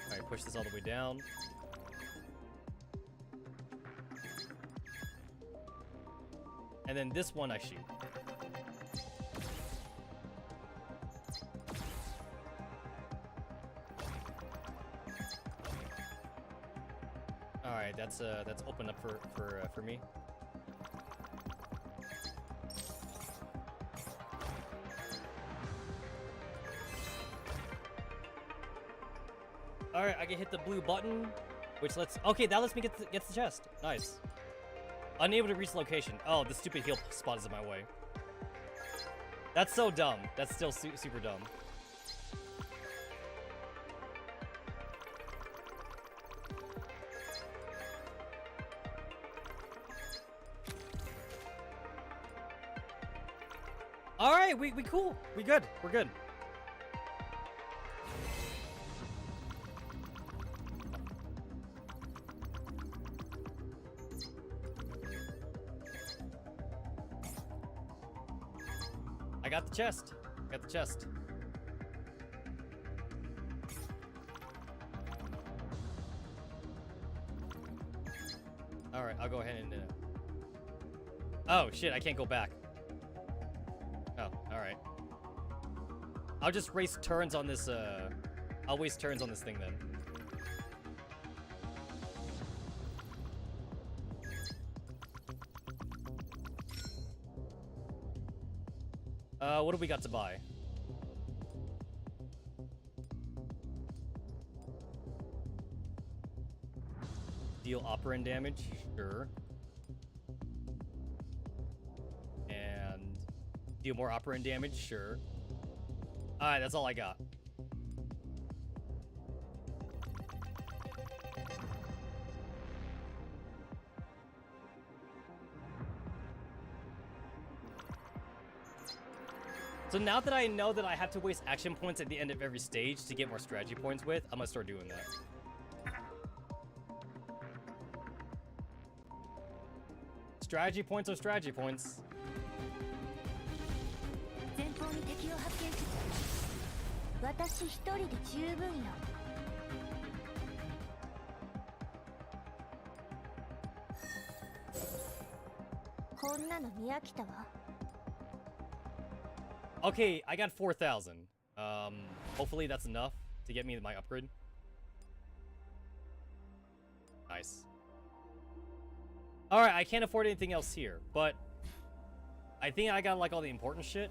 [SPEAKER 2] Alright, push this all the way down. And then this one I shoot. All right, that's open up for me. All right, I can hit the blue button, which lets. Okay, that lets me get the chest. Nice. Unable to reach location. Oh, the stupid heal spot is in my way. That's so dumb. That's still super dumb. All right, we cool. We good. We're good. I got the chest. Got the chest. Alright, I'll go ahead and... Oh, shit, I can't go back. Oh, alright. I'll just waste turns on this, I'll waste turns on this thing then. What do we got to buy? Deal operand damage, sure. And deal more operand damage, sure. Alright, that's all I got. So now that I know that I have to waste action points at the end of every stage to get more strategy points with, I'm gonna start doing that. Strategy points are strategy points.
[SPEAKER 1] こんなの見飽きたわ。
[SPEAKER 2] Okay, I got 4,000. Hopefully that's enough to get me my upgrade. Nice. Alright, I can't afford anything else here, but I think I got like all the important shit.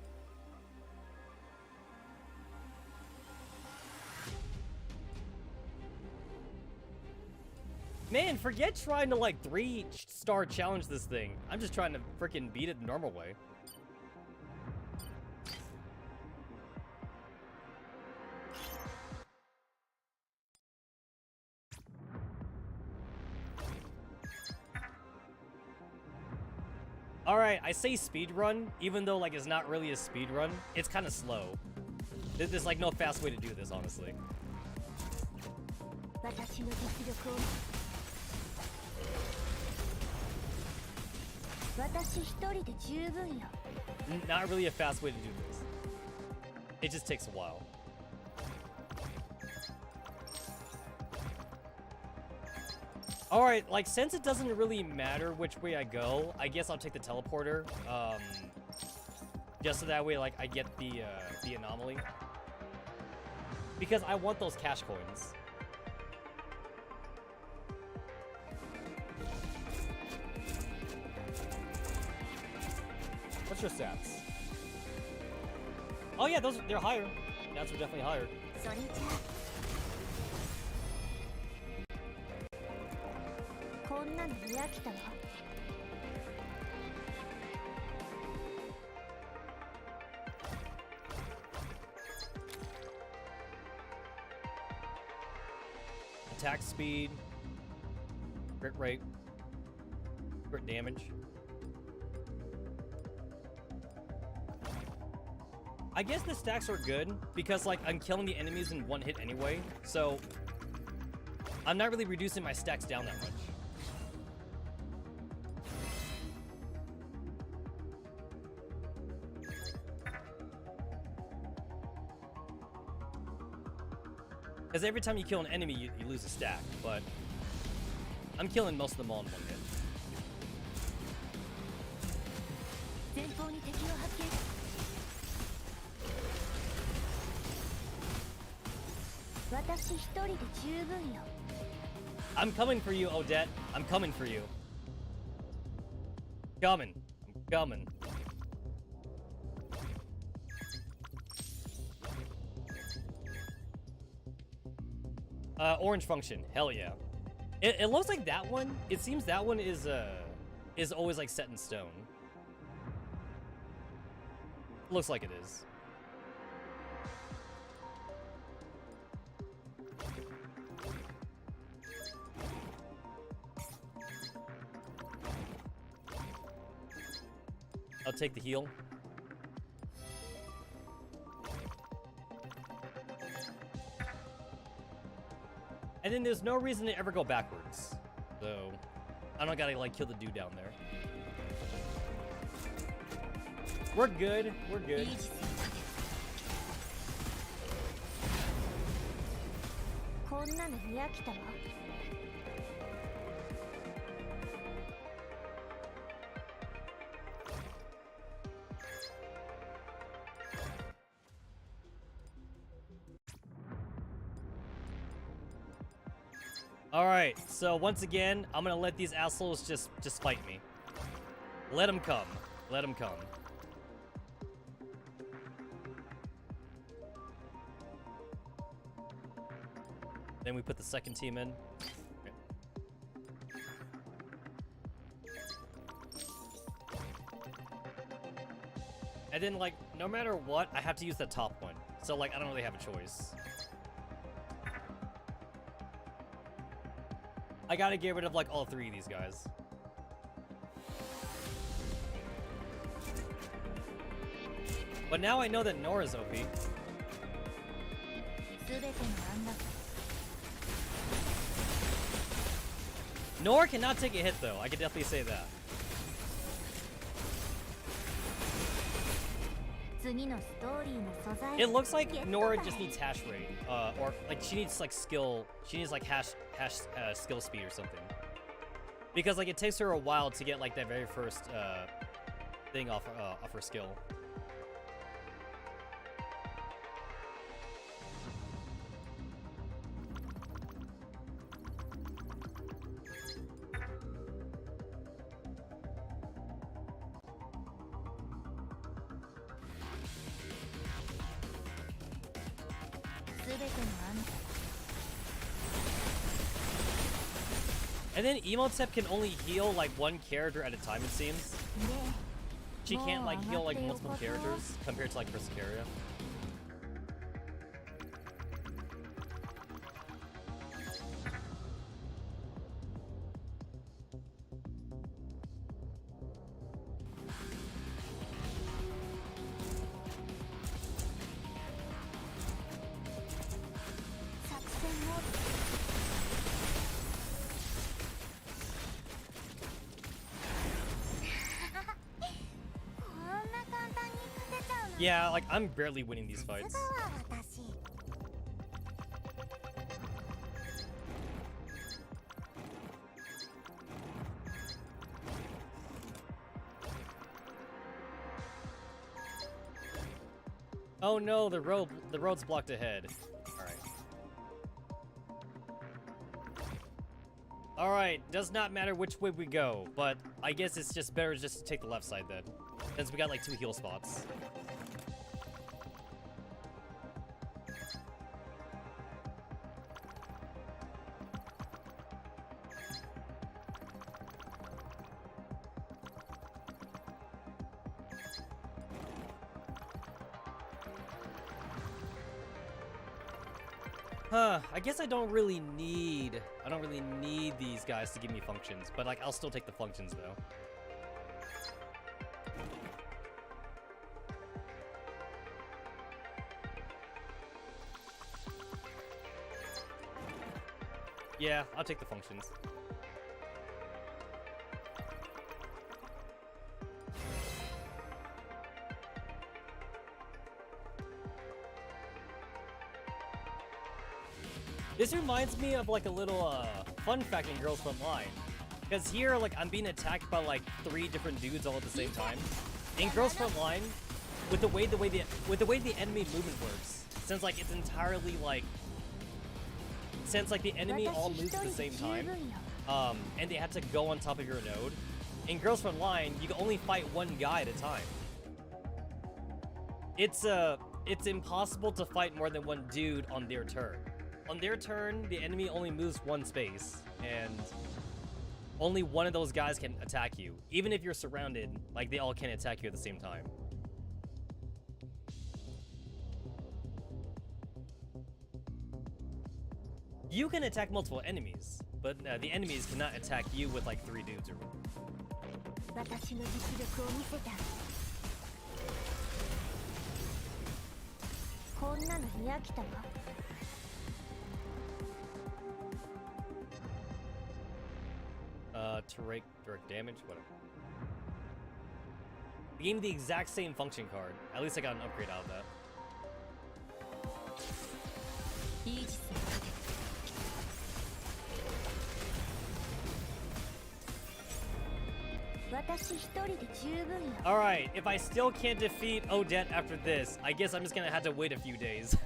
[SPEAKER 2] Man, forget trying to like 3-star challenge this thing. I'm just trying to freaking beat it the normal way. Alright, I say speedrun, even though like it's not really a speedrun. It's kind of slow. There's like no fast way to do this, honestly.
[SPEAKER 1] 私の実力を私一人で十分よ
[SPEAKER 2] Not really a fast way to do this. It just takes a while. Alright, like, since it doesn't really matter which way I go, I guess I'll take the teleporter. Just so that way, like, I get the anomaly. Because I want those cash coins. What's your stats? Oh yeah, they're higher. Stats are definitely higher.
[SPEAKER 1] それじゃあこんなの見飽きたわ
[SPEAKER 2] Attack speed, crit rate, crit damage. I guess the stacks are good because like I'm killing the enemies in one hit anyway, so I'm not really reducing my stacks down that much. Because every time you kill an enemy, you lose a stack, but I'm killing most of them all in one hit.
[SPEAKER 1] 前方に敵を発見 私一人で十分よ
[SPEAKER 2] I'm coming for you, Odette. I'm coming for you. Coming. I'm coming. Orange function. Hell yeah. It looks like that one. It seems that one is always like set in stone. Looks like it is. I'll take the heal. And then there's no reason to ever go backwards. So, I don't gotta like kill the dude down there. We're good. We're good. Alright, so once again, I'm gonna let these assholes just fight me. Let them come. Let them come. Then we put the second team in. Okay. And then, like, no matter what, I have to use the top one. So, like, I don't really have a choice. I gotta get rid of, like, all three of these guys. But now I know that Nora's OP. Nora cannot take a hit, though. I can definitely say that. It looks like Nora just needs hash rate, or like she needs like skill. She needs like hash skill speed or something. Because like it takes her a while to get like that very first thing off her skill. And then Emotep can only heal like one character at a time, it seems. She can't like heal like multiple characters compared to like Persicaria. Yeah, like, I'm barely winning these fights. Oh no, the road's blocked ahead. Alright. Alright, does not matter which way we go, but I guess it's just better just to take the left side then. Since we got like 2 heal spots. I guess I don't really need these guys to give me functions, but like I'll still take the functions though. Yeah, I'll take the functions. This reminds me of like a little fun fact in Girls Frontline. Because here, like, I'm being attacked by like 3 different dudes all at the same time. In Girls Frontline, with the way the enemy movement works, since like it's entirely like, since like the enemy all moves at the same time, and they have to go on top of your node. In Girls Frontline, you can only fight one guy at a time. It's impossible to fight more than one dude on their turn. On their turn, the enemy only moves 1 space, and only one of those guys can attack you. Even if you're surrounded, like, they all can attack you at the same time. You can attack multiple enemies, but the enemies cannot attack you with, like, 3 dudes or more. Direct damage, whatever. They gave me the exact same function card. At least I got an upgrade out of that. Alright, if I still can't defeat Odette after this, I guess I'm just gonna have to wait a few days.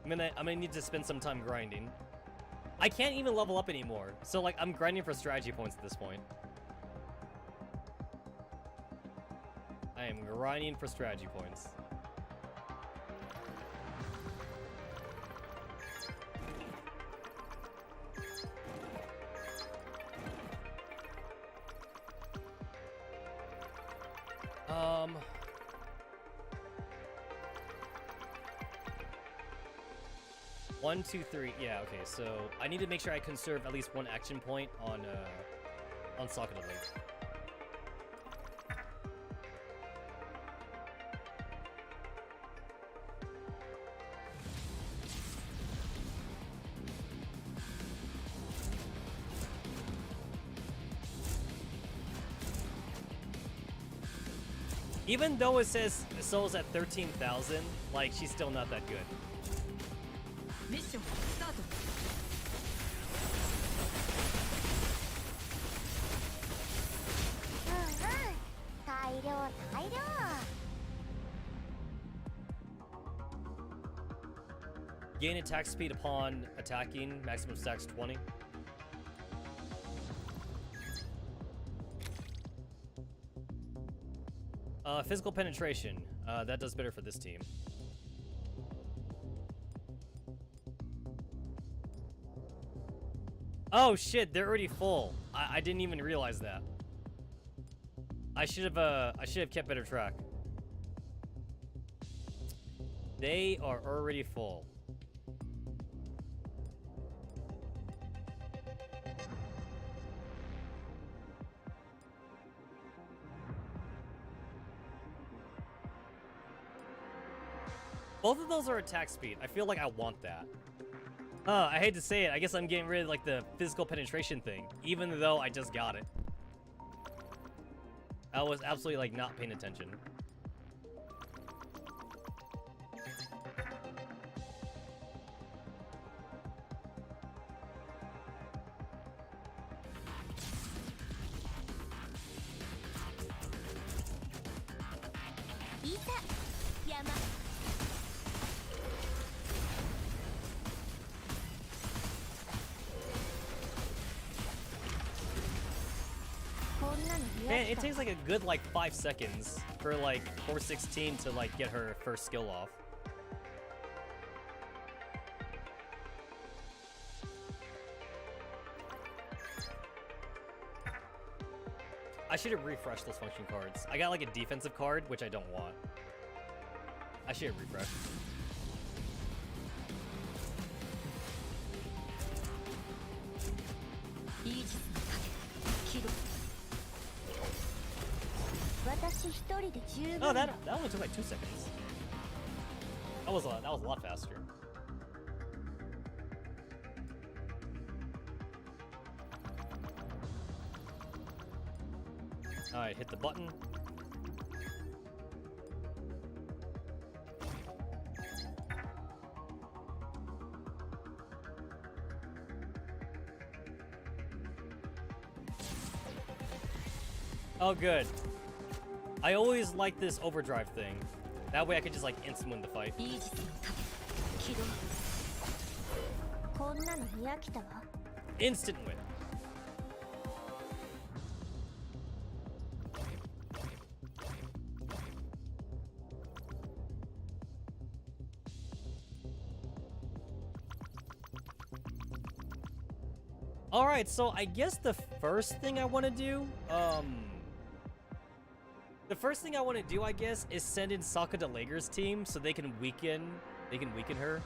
[SPEAKER 2] I'm gonna need to spend some time grinding. I can't even level up anymore, so like I'm grinding for strategy points at this point. I am grinding for strategy points. One, two, three. Yeah, okay, so I need to make sure I conserve at least 1 action point on Socket of Link. Even though it says Soul's at 13,000, like, she's still not that good.
[SPEAKER 9] Mission start.
[SPEAKER 2] Gain attack speed upon attacking, maximum stacks 20. Physical penetration. That does better for this team. Oh shit, they're already full. I didn't even realize that. I should have kept better track. They are already full. Both of those are attack speed. I feel like I want that. I hate to say it. I guess I'm getting rid of like the physical penetration thing, even though I just got it. I was absolutely like not paying attention. Man, it takes like a good like 5 seconds for like 416 to like get her first skill off. I should have refreshed those function cards. I got like a defensive card, which I don't want. I should have refreshed. Oh, that only took like 2 seconds. That was a lot faster. All right, hit the button. Oh, good. I always like this overdrive thing. That way I could just like instant win the fight. Instant win. Alright, so I guess the first thing I want to do, I guess, is send in Sokka Delager's team so they can weaken her.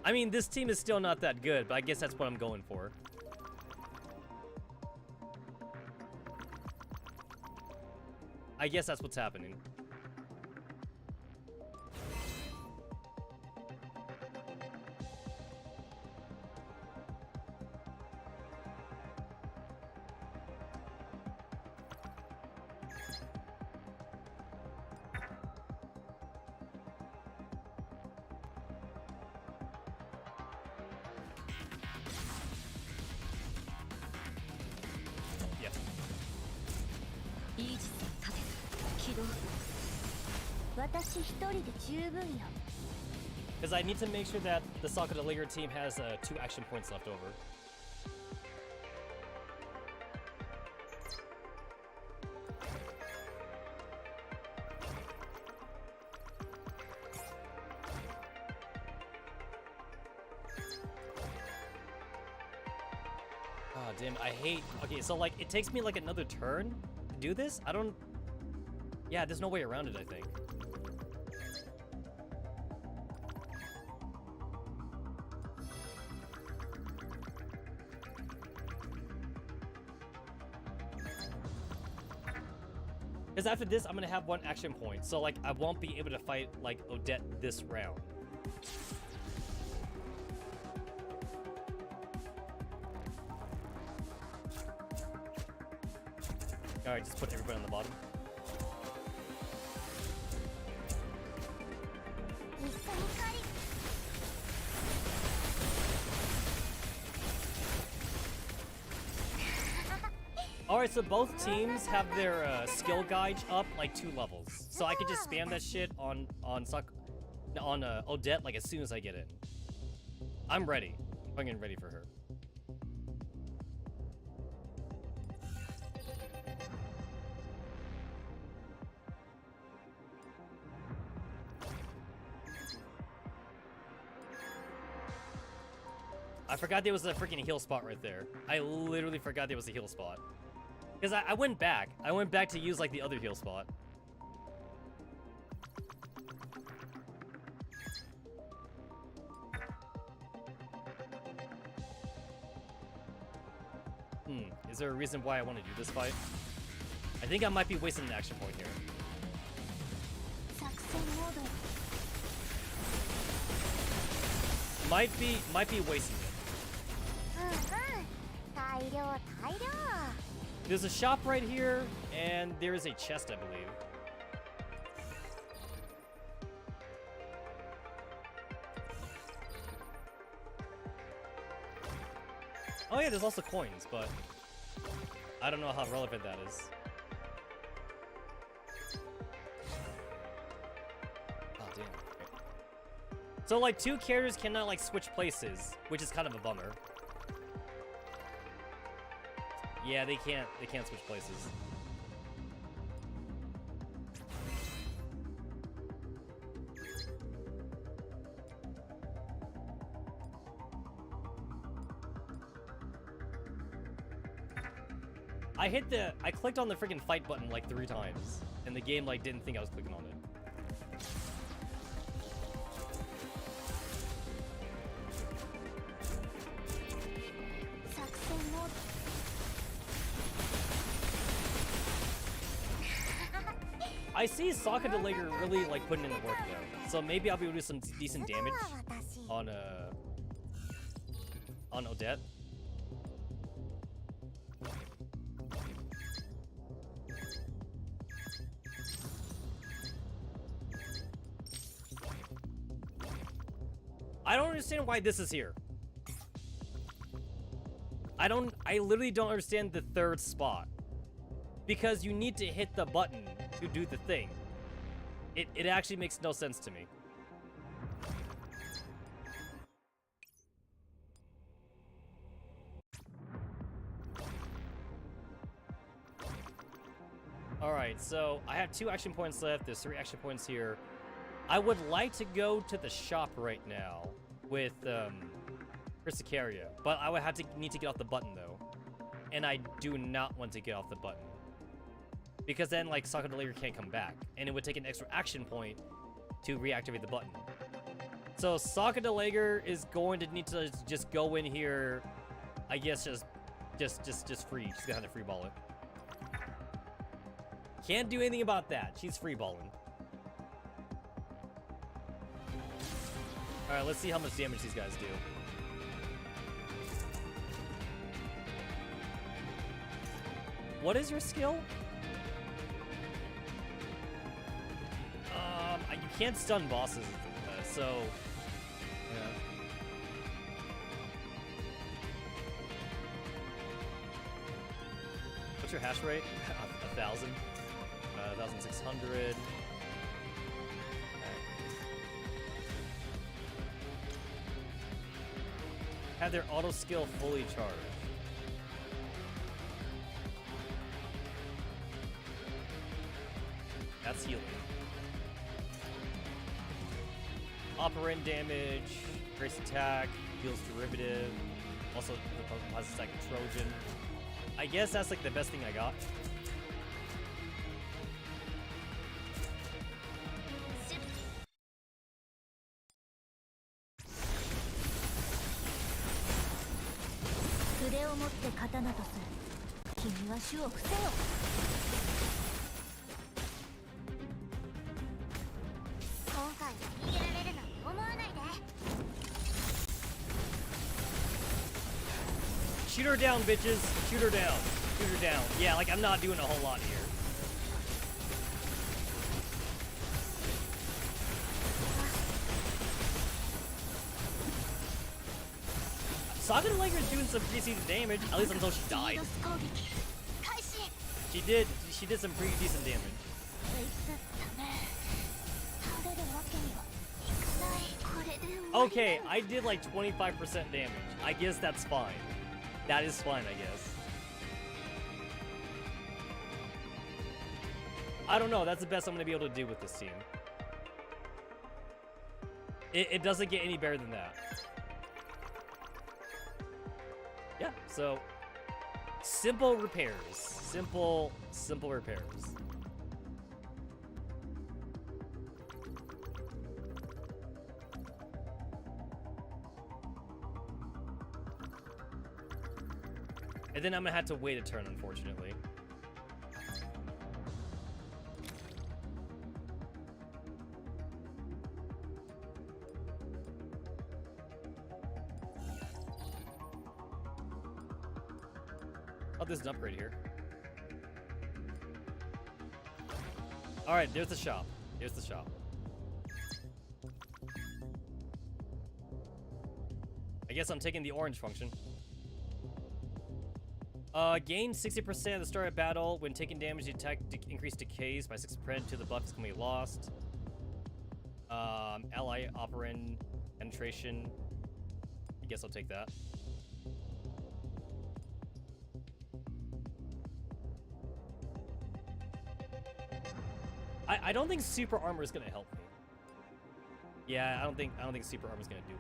[SPEAKER 2] I mean, this team is still not that good, but I guess that's what I'm going for. I guess that's what's happening. Because I need to make sure that the Sokka Delager team has 2 action points left over. Oh, damn, I hate... Okay, so, like, it takes me, like, another turn to do this? I don't... Yeah, there's no way around it, I think. Because after this, I'm going to have 1 action point. So, like, I won't be able to fight, like, Odette this round. Alright, just put everybody on the bottom. Alright, so both teams have their skill gauge up like 2 levels. So I could just spam that shit on on Odette like as soon as I get in. I'm ready. I'm getting ready for her. I forgot there was a freaking heal spot right there. I literally forgot there was a heal spot. Because I went back. I went back to use like the other heal spot. Is there a reason why I want to do this fight? I think I might be wasting an action point here. Might be wasting it. There's a shop right here, and there is a chest, I believe. Oh yeah, there's also coins, but I don't know how relevant that is. Oh damn. Okay. So like two characters cannot like switch places, which is kind of a bummer. Yeah, they can't switch places. I clicked on the freaking fight button like 3 times, and the game like didn't think I was clicking on it. I see Sokka the Lager really like putting in the work though, so maybe I'll be able to do some decent damage on Odette. I don't understand why this is here. I literally don't understand the 3rd spot. Because you need to hit the button to do the thing. It actually makes no sense to me. Alright, so I have 2 action points left. There's 3 action points here. I would like to go to the shop right now with Chrysicaria, but I would need to get off the button though. And I do not want to get off the button. Because then like Sokka the Lager can't come back, and it would take an extra action point to reactivate the button. So Sokka the Lager is going to need to just go in here, I guess just free. She's gonna have to free ball it. Can't do anything about that. She's free balling. Alright, let's see how much damage these guys do. What is your skill? You can't stun bosses, so... Yeah. What's your hash rate? 1,000. 1,600. Have their auto skill fully charged. That's healing. Operant damage, grace attack, heals derivative, also has a second Trojan. I guess that's like the best thing I got. Shoot her down, bitches. Shoot her down. Shoot her down. Yeah, like I'm not doing a whole lot here. Sokka the Lager is doing some pretty decent damage, at least until she died. She did some pretty decent damage. Okay, I did like 25% damage. I guess that's fine. That is fine, I guess. I don't know, that's the best I'm gonna be able to do with this team. It doesn't get any better than that. Yeah, so simple repairs. Simple repairs. And then I'm gonna have to wait a turn, unfortunately. Oh, there's an upgrade here. Alright, there's the shop. Here's the shop. I guess I'm taking the orange function. Gain 60% at the start of battle. When taking damage, the attack increase decays by 6% until the buff is completely lost. Ally operand penetration. I guess I'll take that. I don't think super armor is gonna help me. Yeah, I don't think super armor is gonna do it.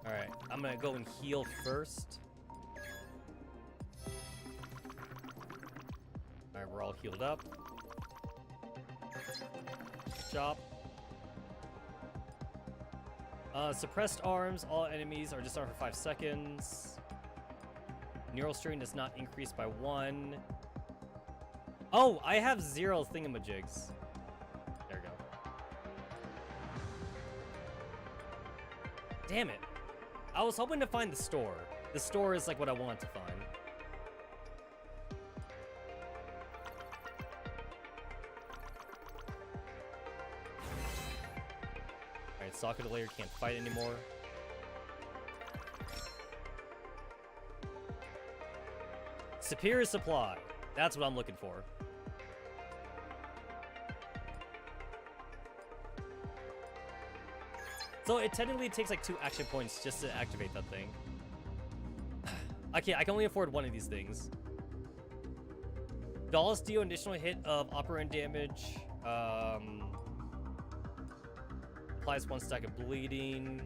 [SPEAKER 2] Alright, I'm gonna go and heal first. Alright, we're all healed up. Chop. Suppressed arms, all enemies are disarmed for 5 seconds. Neural strain does not increase by 1. Oh, I have 0 thingamajigs. There we go. Damn it. I was hoping to find the store. The store is like what I want to find. Alright, Socket Layer can't fight anymore. Superior supply. That's what I'm looking for. So it technically takes like 2 action points just to activate that thing. Okay, I can only afford one of these things. Dolls deal an additional hit of operand damage. Applies 1 stack of bleeding.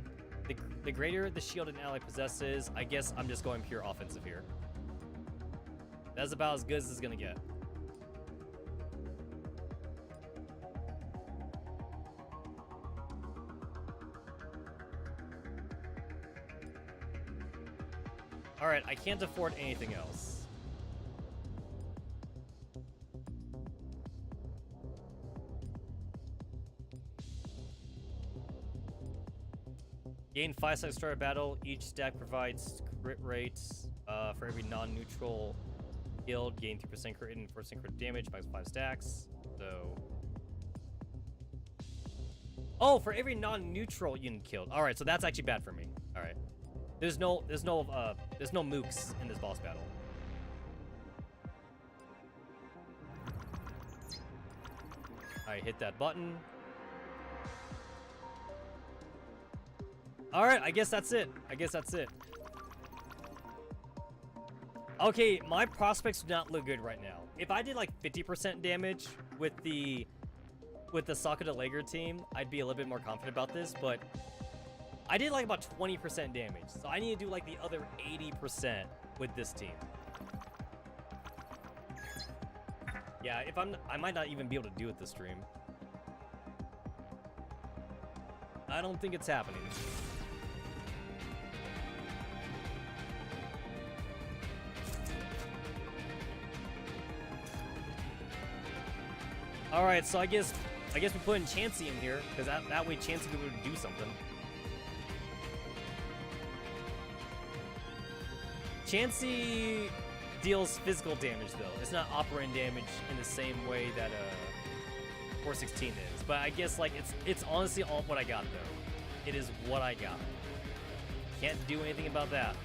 [SPEAKER 2] The greater the shield an ally possesses, I guess I'm just going pure offensive here. That's about as good as it's gonna get. Alright, I can't afford anything else. Gain 5 stacks start a battle. Each stack provides crit rates for every non-neutral guild. Gain 3% crit and 4% crit damage by 5 stacks. So... Oh, for every non-neutral unit killed. Alright, so that's actually bad for me. Alright. There's no mooks in this boss battle. I hit that button. Alright, I guess that's it. Okay, my prospects do not look good right now. If I did like 50% damage with the Socket Lager team, I'd be a little bit more confident about this, but I did like about 20% damage, so I need to do like the other 80% with this team. Yeah, I might not even be able to do it this stream. I don't think it's happening. All right, so I guess we put in Chansey in here because that way Chansey could be able to do something. Chansey deals physical damage though. It's not operand damage in the same way that 416 is. But I guess like it's honestly all what I got though. It is what I got. Can't do anything about that.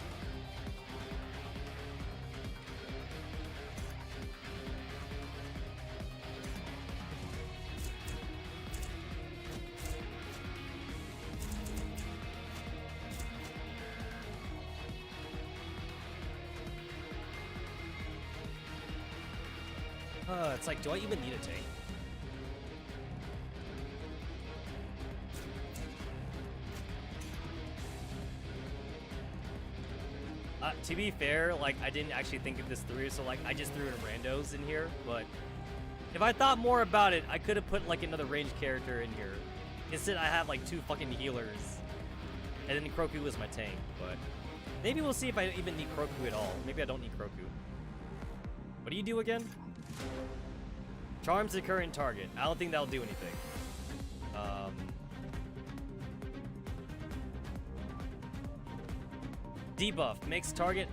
[SPEAKER 2] It's like, do I even need a tank? To be fair, like, I didn't actually think of this through, so, like, I just threw in randos in here, but if I thought more about it, I could have put, like, another ranged character in here. Instead, I have, like, 2 fucking healers, and then Kroku was my tank, but maybe we'll see if I even need Kroku at all. Maybe I don't need Kroku. What do you do again? Charms the current target. I don't think that'll do anything. Debuff makes target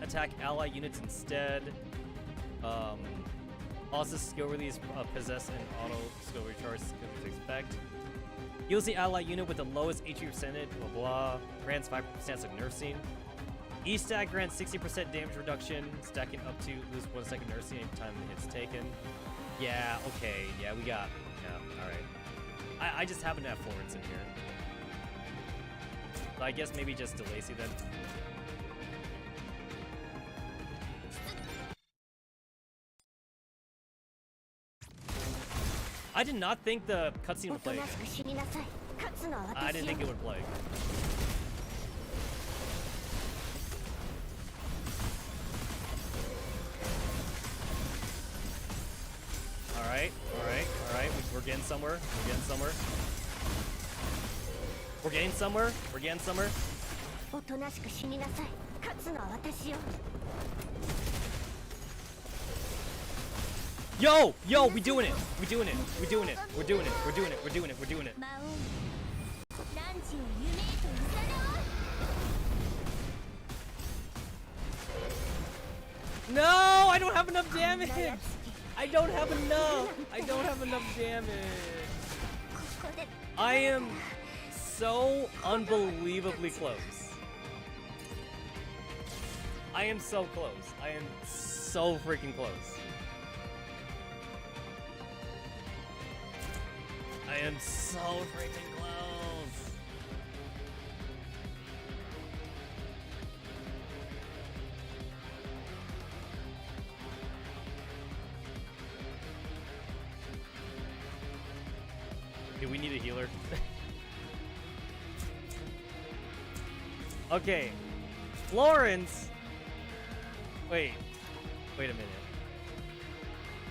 [SPEAKER 2] attack ally units instead. Also skill release possess and auto skill recharge skill to expect. Heals the ally unit with the lowest HP percentage. Blah blah. Grants 5% of nursing. Each stack grants 60% damage reduction, stacking up to lose 1 second nursing every time the hit's taken. Yeah. Okay. Yeah, we got. Yeah. All right. I just happen to have Florence in here. So I guess maybe just DeLacy then. I did not think the cutscene would play again. I didn't think it would play. Alright. We're getting somewhere. We're getting somewhere. Yo, we doing it. No, I don't have enough damage. I don't have enough damage. I am so unbelievably close. I am so close. I am so freaking close. I am so freaking close. Do we need a healer? Okay. Florence. Wait a minute.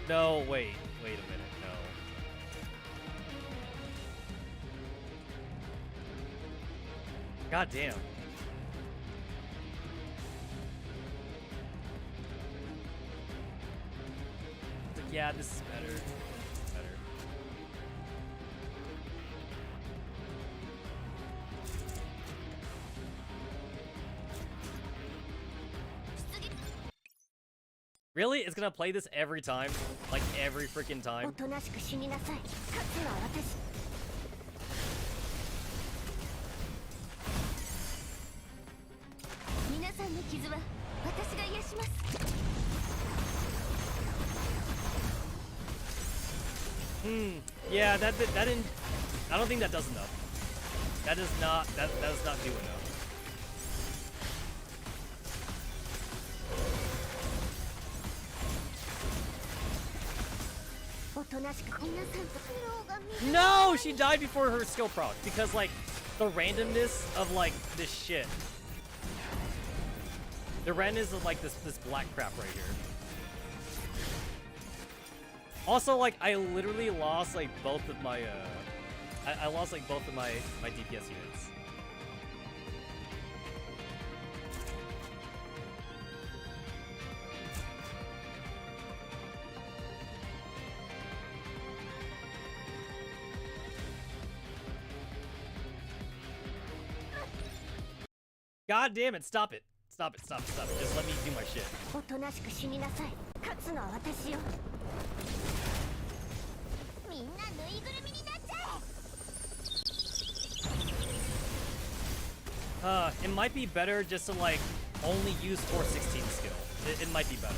[SPEAKER 2] No, wait a minute. No. God damn. Yeah, this is better. Really? It's gonna play this every time? Like every freaking time? Yeah, that didn't. I don't think that does enough. That does not do enough. No, she died before her skill proc because like the randomness of like this shit. The randomness of like this black crap right here. Also, like I literally lost like both of my I lost like both of my DPS units. God damn it, stop it. Stop it. Just let me do my shit. It might be better just to like only use 416 skill. It might be better.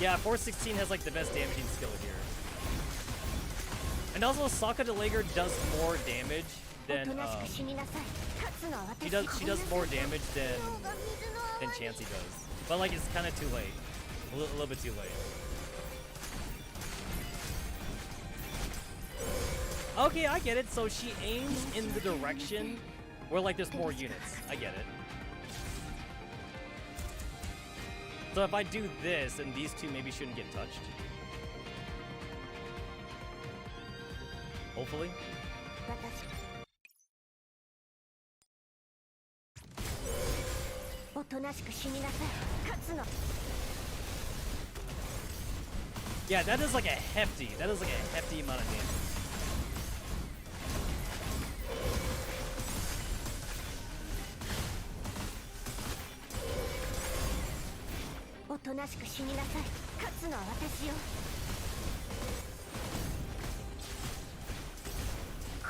[SPEAKER 2] Yeah, 416 has like the best damaging skill here. And also, Sokka the Lager does more damage than, she does more damage than than Chansey does. But like, it's kind of too late. A little bit too late. Okay, I get it. So she aims in the direction where like there's more units. I get it. So if I do this, then these two maybe shouldn't get touched. Hopefully. Yeah, that is like a hefty amount of damage.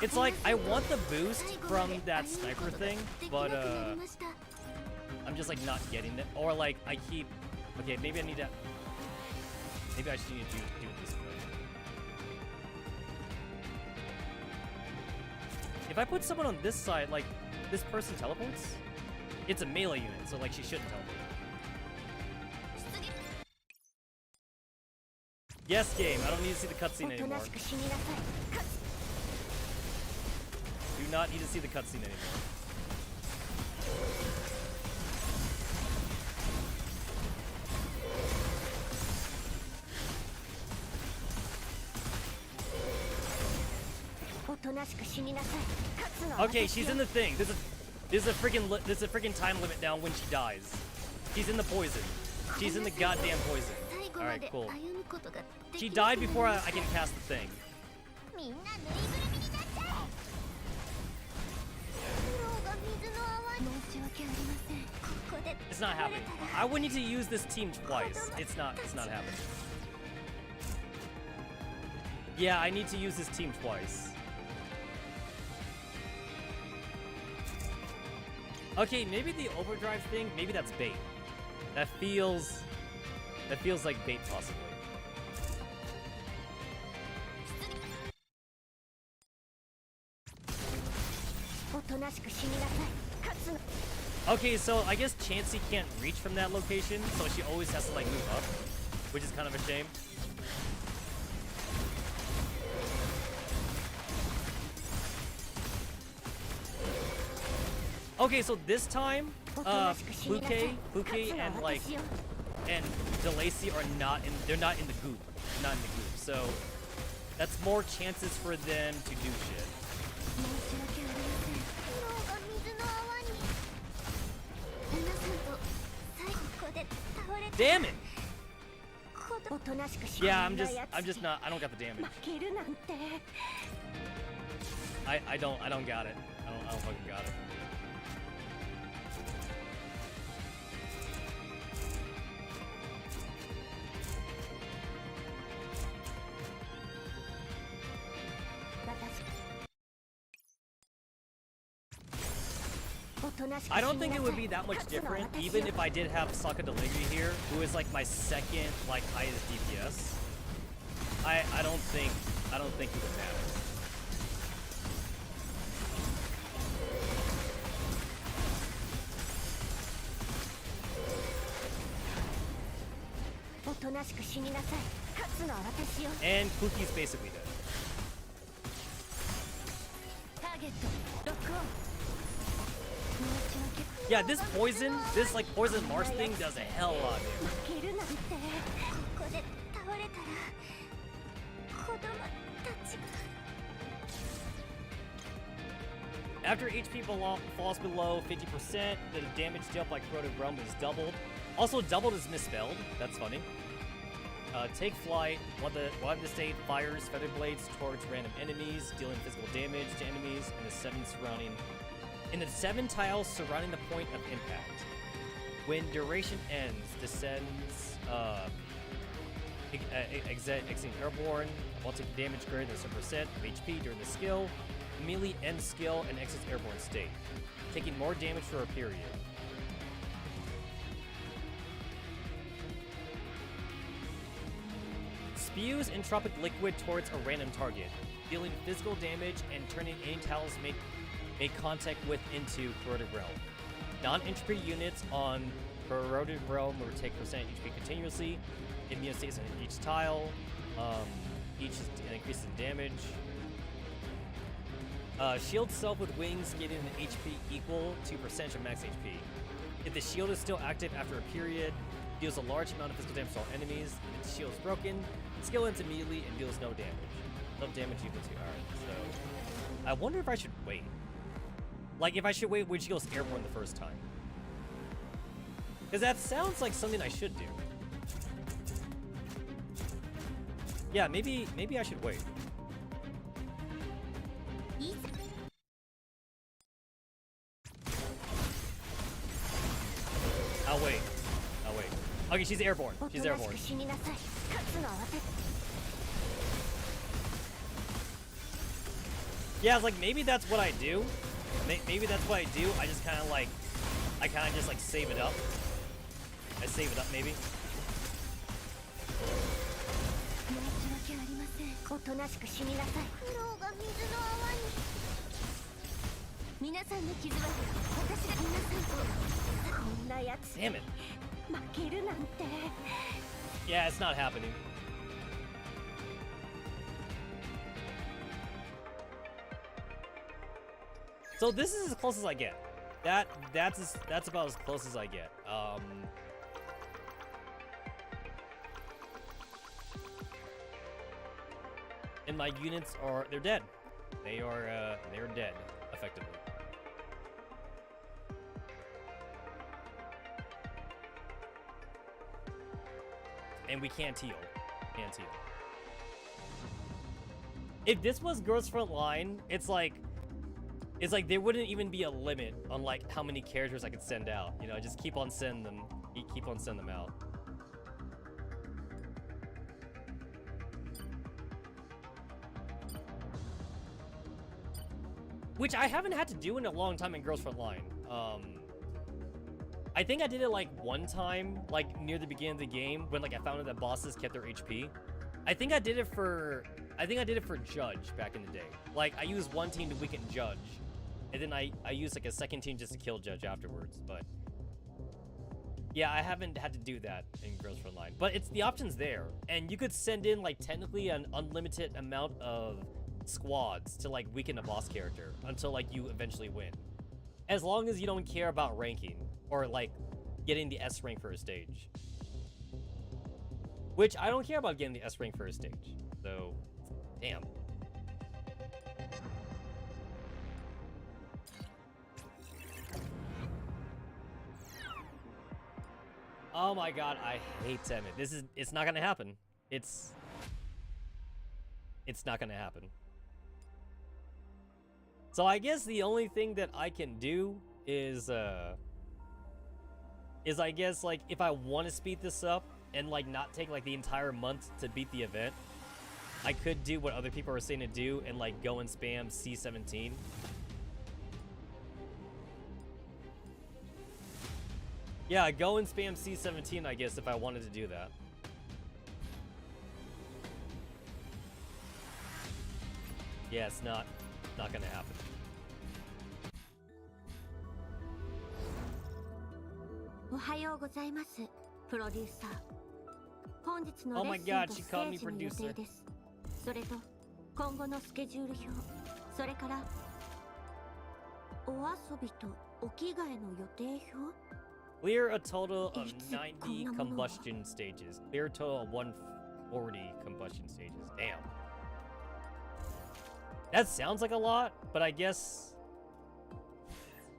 [SPEAKER 2] It's like, I want the boost from that sniper thing, but I'm just like not getting it. Or like, I keep, okay, maybe I need to, maybe I should need to do it this way. If I put someone on this side, like, this person teleports? It's a melee unit, so like she shouldn't teleport. Yes, game, I don't need to see the cutscene anymore. Do not need to see the cutscene anymore. Okay, she's in the thing. There's a freaking time limit now when she dies. She's in the poison. She's in the goddamn poison. Alright, cool. She died before I can cast the thing. It's not happening. I would need to use this team twice. It's not happening. Yeah, I need to use this team twice. Okay, maybe the overdrive thing, maybe that's bait. That feels like bait possibly. Okay, so I guess Chansey can't reach from that location, so she always has to like move up, which is kind of a shame. Okay, so this time, Bouquet and DeLacy are they're not in the goop. Not in the goop, so that's more chances for them to do shit. Damn it! Yeah, I'm just not, I don't got the damage. I don't got it. I don't fucking got it. I don't think it would be that much different, even if I did have Sokka Delivery here, who is like my second like highest DPS. I don't think it would matter. And Pookie's basically dead. Yeah, this poison Mars thing does a hell of a lot of damage. After HP falls below 50%, the damage dealt by Corroded Realm is doubled. Also, doubled is misspelled. That's funny. Take flight. While the state fires feather blades towards random enemies, dealing physical damage to enemies in the 7 tiles surrounding the point of impact. When duration ends, descends exiting airborne while taking damage greater than 7% of HP during the skill. Immediately ends skill and exits airborne state, taking more damage for a period. Spews entropic liquid towards a random target, dealing physical damage and turning any tiles make contact with into Corroded Realm. Non-entropy units on Corroded Realm will take percent HP continuously. Immune stays on each tile. Each increases in damage. Shield self with wings getting an HP equal to percentage of max HP. If the shield is still active after a period, deals a large amount of physical damage to all enemies. If the shield is broken, skill ends immediately and deals no damage. No damage equal to. Alright, so I wonder if I should wait. Like if I should wait when she goes airborne the first time. Because that sounds like something I should do. Yeah, maybe I should wait. I'll wait. Okay, she's airborne. She's airborne. Yeah, I was like, maybe that's what I do. Maybe that's what I do. I just kind of like, just like save it up. I save it up, maybe. Damn it. Yeah, it's not happening. So this is as close as I get. That's about as close as I get. And my units they're dead. They're dead, effectively. And we can't heal. If this was Girls Front Line, it's like there wouldn't even be a limit on like how many characters I could send out. You know, just keep on sending them out. Which I haven't had to do in a long time in Girls Front Line. I think I did it like one time, like near the beginning of the game, when like I found out that bosses kept their HP. I think I did it for Judge back in the day. Like I used one team to weaken Judge, and then I used like a second team just to kill Judge afterwards. But yeah, I haven't had to do that in Girls Front Line. But the option's there, and you could send in like technically an unlimited amount of squads to like weaken a boss character until like you eventually win, as long as you don't care about ranking or like getting the S rank for a stage, which I don't care about getting the S rank for a stage. So damn. Oh my god, I hate Temet. It's not gonna happen. It's not gonna happen. So I guess the only thing that I can do is I guess like if I want to speed this up and like not take like the entire month to beat the event, I could do what other people are saying to do and like go and spam C17. Yeah, go and spam C17, I guess, if I wanted to do that. Yeah, it's not gonna happen.
[SPEAKER 1] Oh
[SPEAKER 2] my god, she called me producer. Clear a total of 90 combustion stages. Clear a total of 140 combustion stages. Damn. That sounds like a lot, but I guess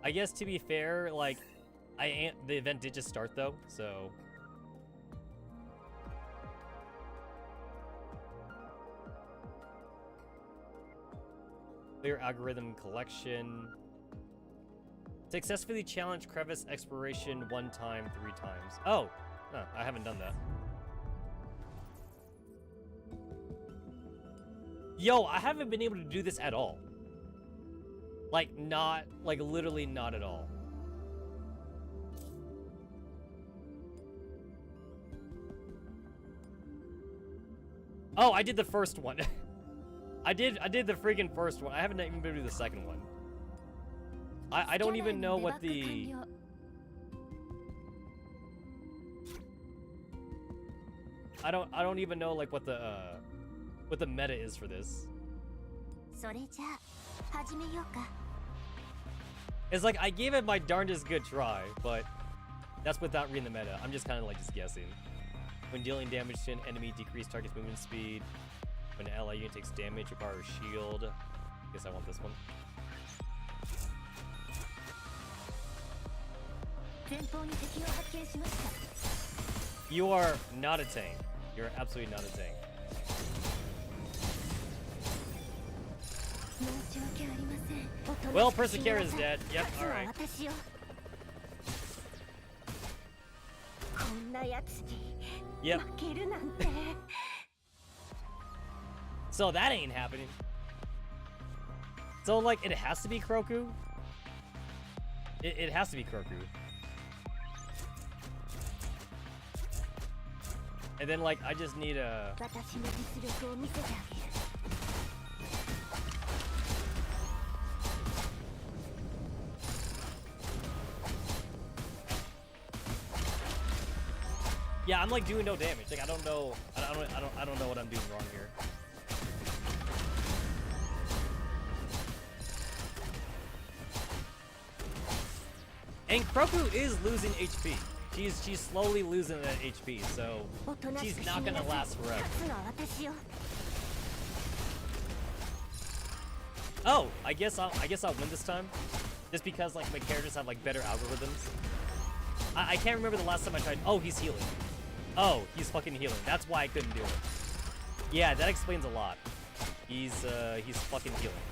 [SPEAKER 2] to be fair, like the event did just start though, so clear algorithm collection. Successfully challenge crevice exploration 1 time, 3 times. Oh, no, I haven't done that. Yo, I haven't been able to do this at all. Like, literally not at all. Oh, I did the first one. I did the freaking first one. I haven't even been able to do the second one. I don't even know what the... I don't even know like what the meta is for this.
[SPEAKER 1] それじゃあ始めようか。
[SPEAKER 2] It's like I gave it my darndest good try, but that's without reading the meta. I'm just kind of like just guessing. When dealing damage to an enemy, decrease target's movement speed. When an ally unit takes damage, require a shield. Guess I want this one.
[SPEAKER 1] 前方に敵を発見しました。
[SPEAKER 2] You are not a tank. You're absolutely not a tank.
[SPEAKER 1] 申し訳ありません。おとなしく
[SPEAKER 2] Well,
[SPEAKER 1] 死に
[SPEAKER 2] Persecutor
[SPEAKER 1] な
[SPEAKER 2] is
[SPEAKER 1] さい
[SPEAKER 2] dead. Yep,
[SPEAKER 1] 勝つのは
[SPEAKER 2] alright.
[SPEAKER 1] 私よ。こんなやつに
[SPEAKER 2] Yep.
[SPEAKER 1] 負けるなんて。
[SPEAKER 2] So that ain't happening. So like it has to be Kroku? It has to be Kroku. And then like I just need a
[SPEAKER 1] 私の実力を見せてあげる。
[SPEAKER 2] Yeah, I'm like doing no damage. Like I don't know what I'm doing wrong here. And Kroku is losing HP. She's slowly losing that HP, so
[SPEAKER 1] おとなし
[SPEAKER 2] she's
[SPEAKER 1] く死
[SPEAKER 2] not
[SPEAKER 1] にな
[SPEAKER 2] gonna
[SPEAKER 1] さい
[SPEAKER 2] last forever.
[SPEAKER 1] 勝つのは私よ。
[SPEAKER 2] Oh, I guess I'll win this time, just because like my characters have like better algorithms. I can't remember the last time I tried. Oh, he's healing. Oh, he's fucking healing. That's why I couldn't do it. Yeah, that explains a lot. He's fucking healing.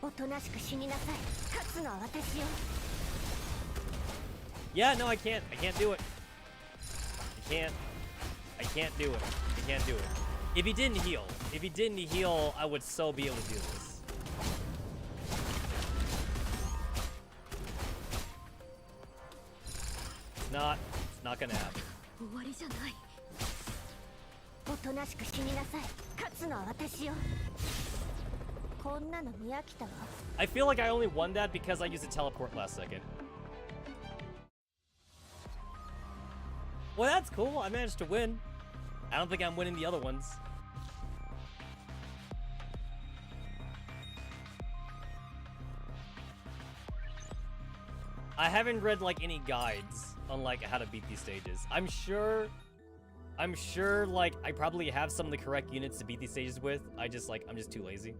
[SPEAKER 1] おとなしく死になさい。勝つのは私よ。
[SPEAKER 2] Yeah, no, I can't do it. I can't do it. I can't do it. If he didn't heal, I would so be able to do this. It's not gonna happen.
[SPEAKER 1] 終わりじゃない。おとなしく死になさい。勝つのは私よ。こんなの見飽きたわ。
[SPEAKER 2] I feel like I only won that because I used a teleport last second. Well, that's cool. I managed to win. I don't think I'm winning the other ones. I haven't read like any guides on like how to beat these stages. I'm sure like I probably have some of the correct units to beat these stages with. I'm just too lazy.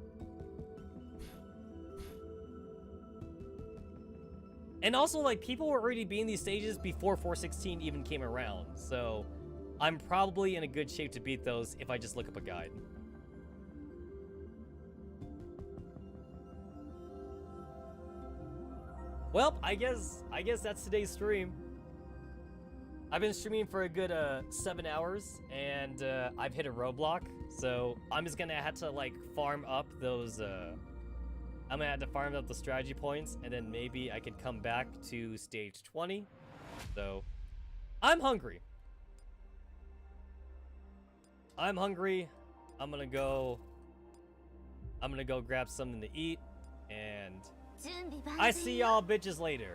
[SPEAKER 2] And also, like, people were already beating these stages before 416 even came around, so I'm probably in a good shape to beat those if I just look up a guide. Well, I guess that's today's stream. I've been streaming for a good 7 hours, and I've hit a roadblock, so I'm just gonna have to like farm up those I'm gonna have to farm up the strategy points, and then maybe I could come back to stage 20. So, I'm hungry. I'm hungry. I'm gonna go grab something to eat, and I see y'all bitches later.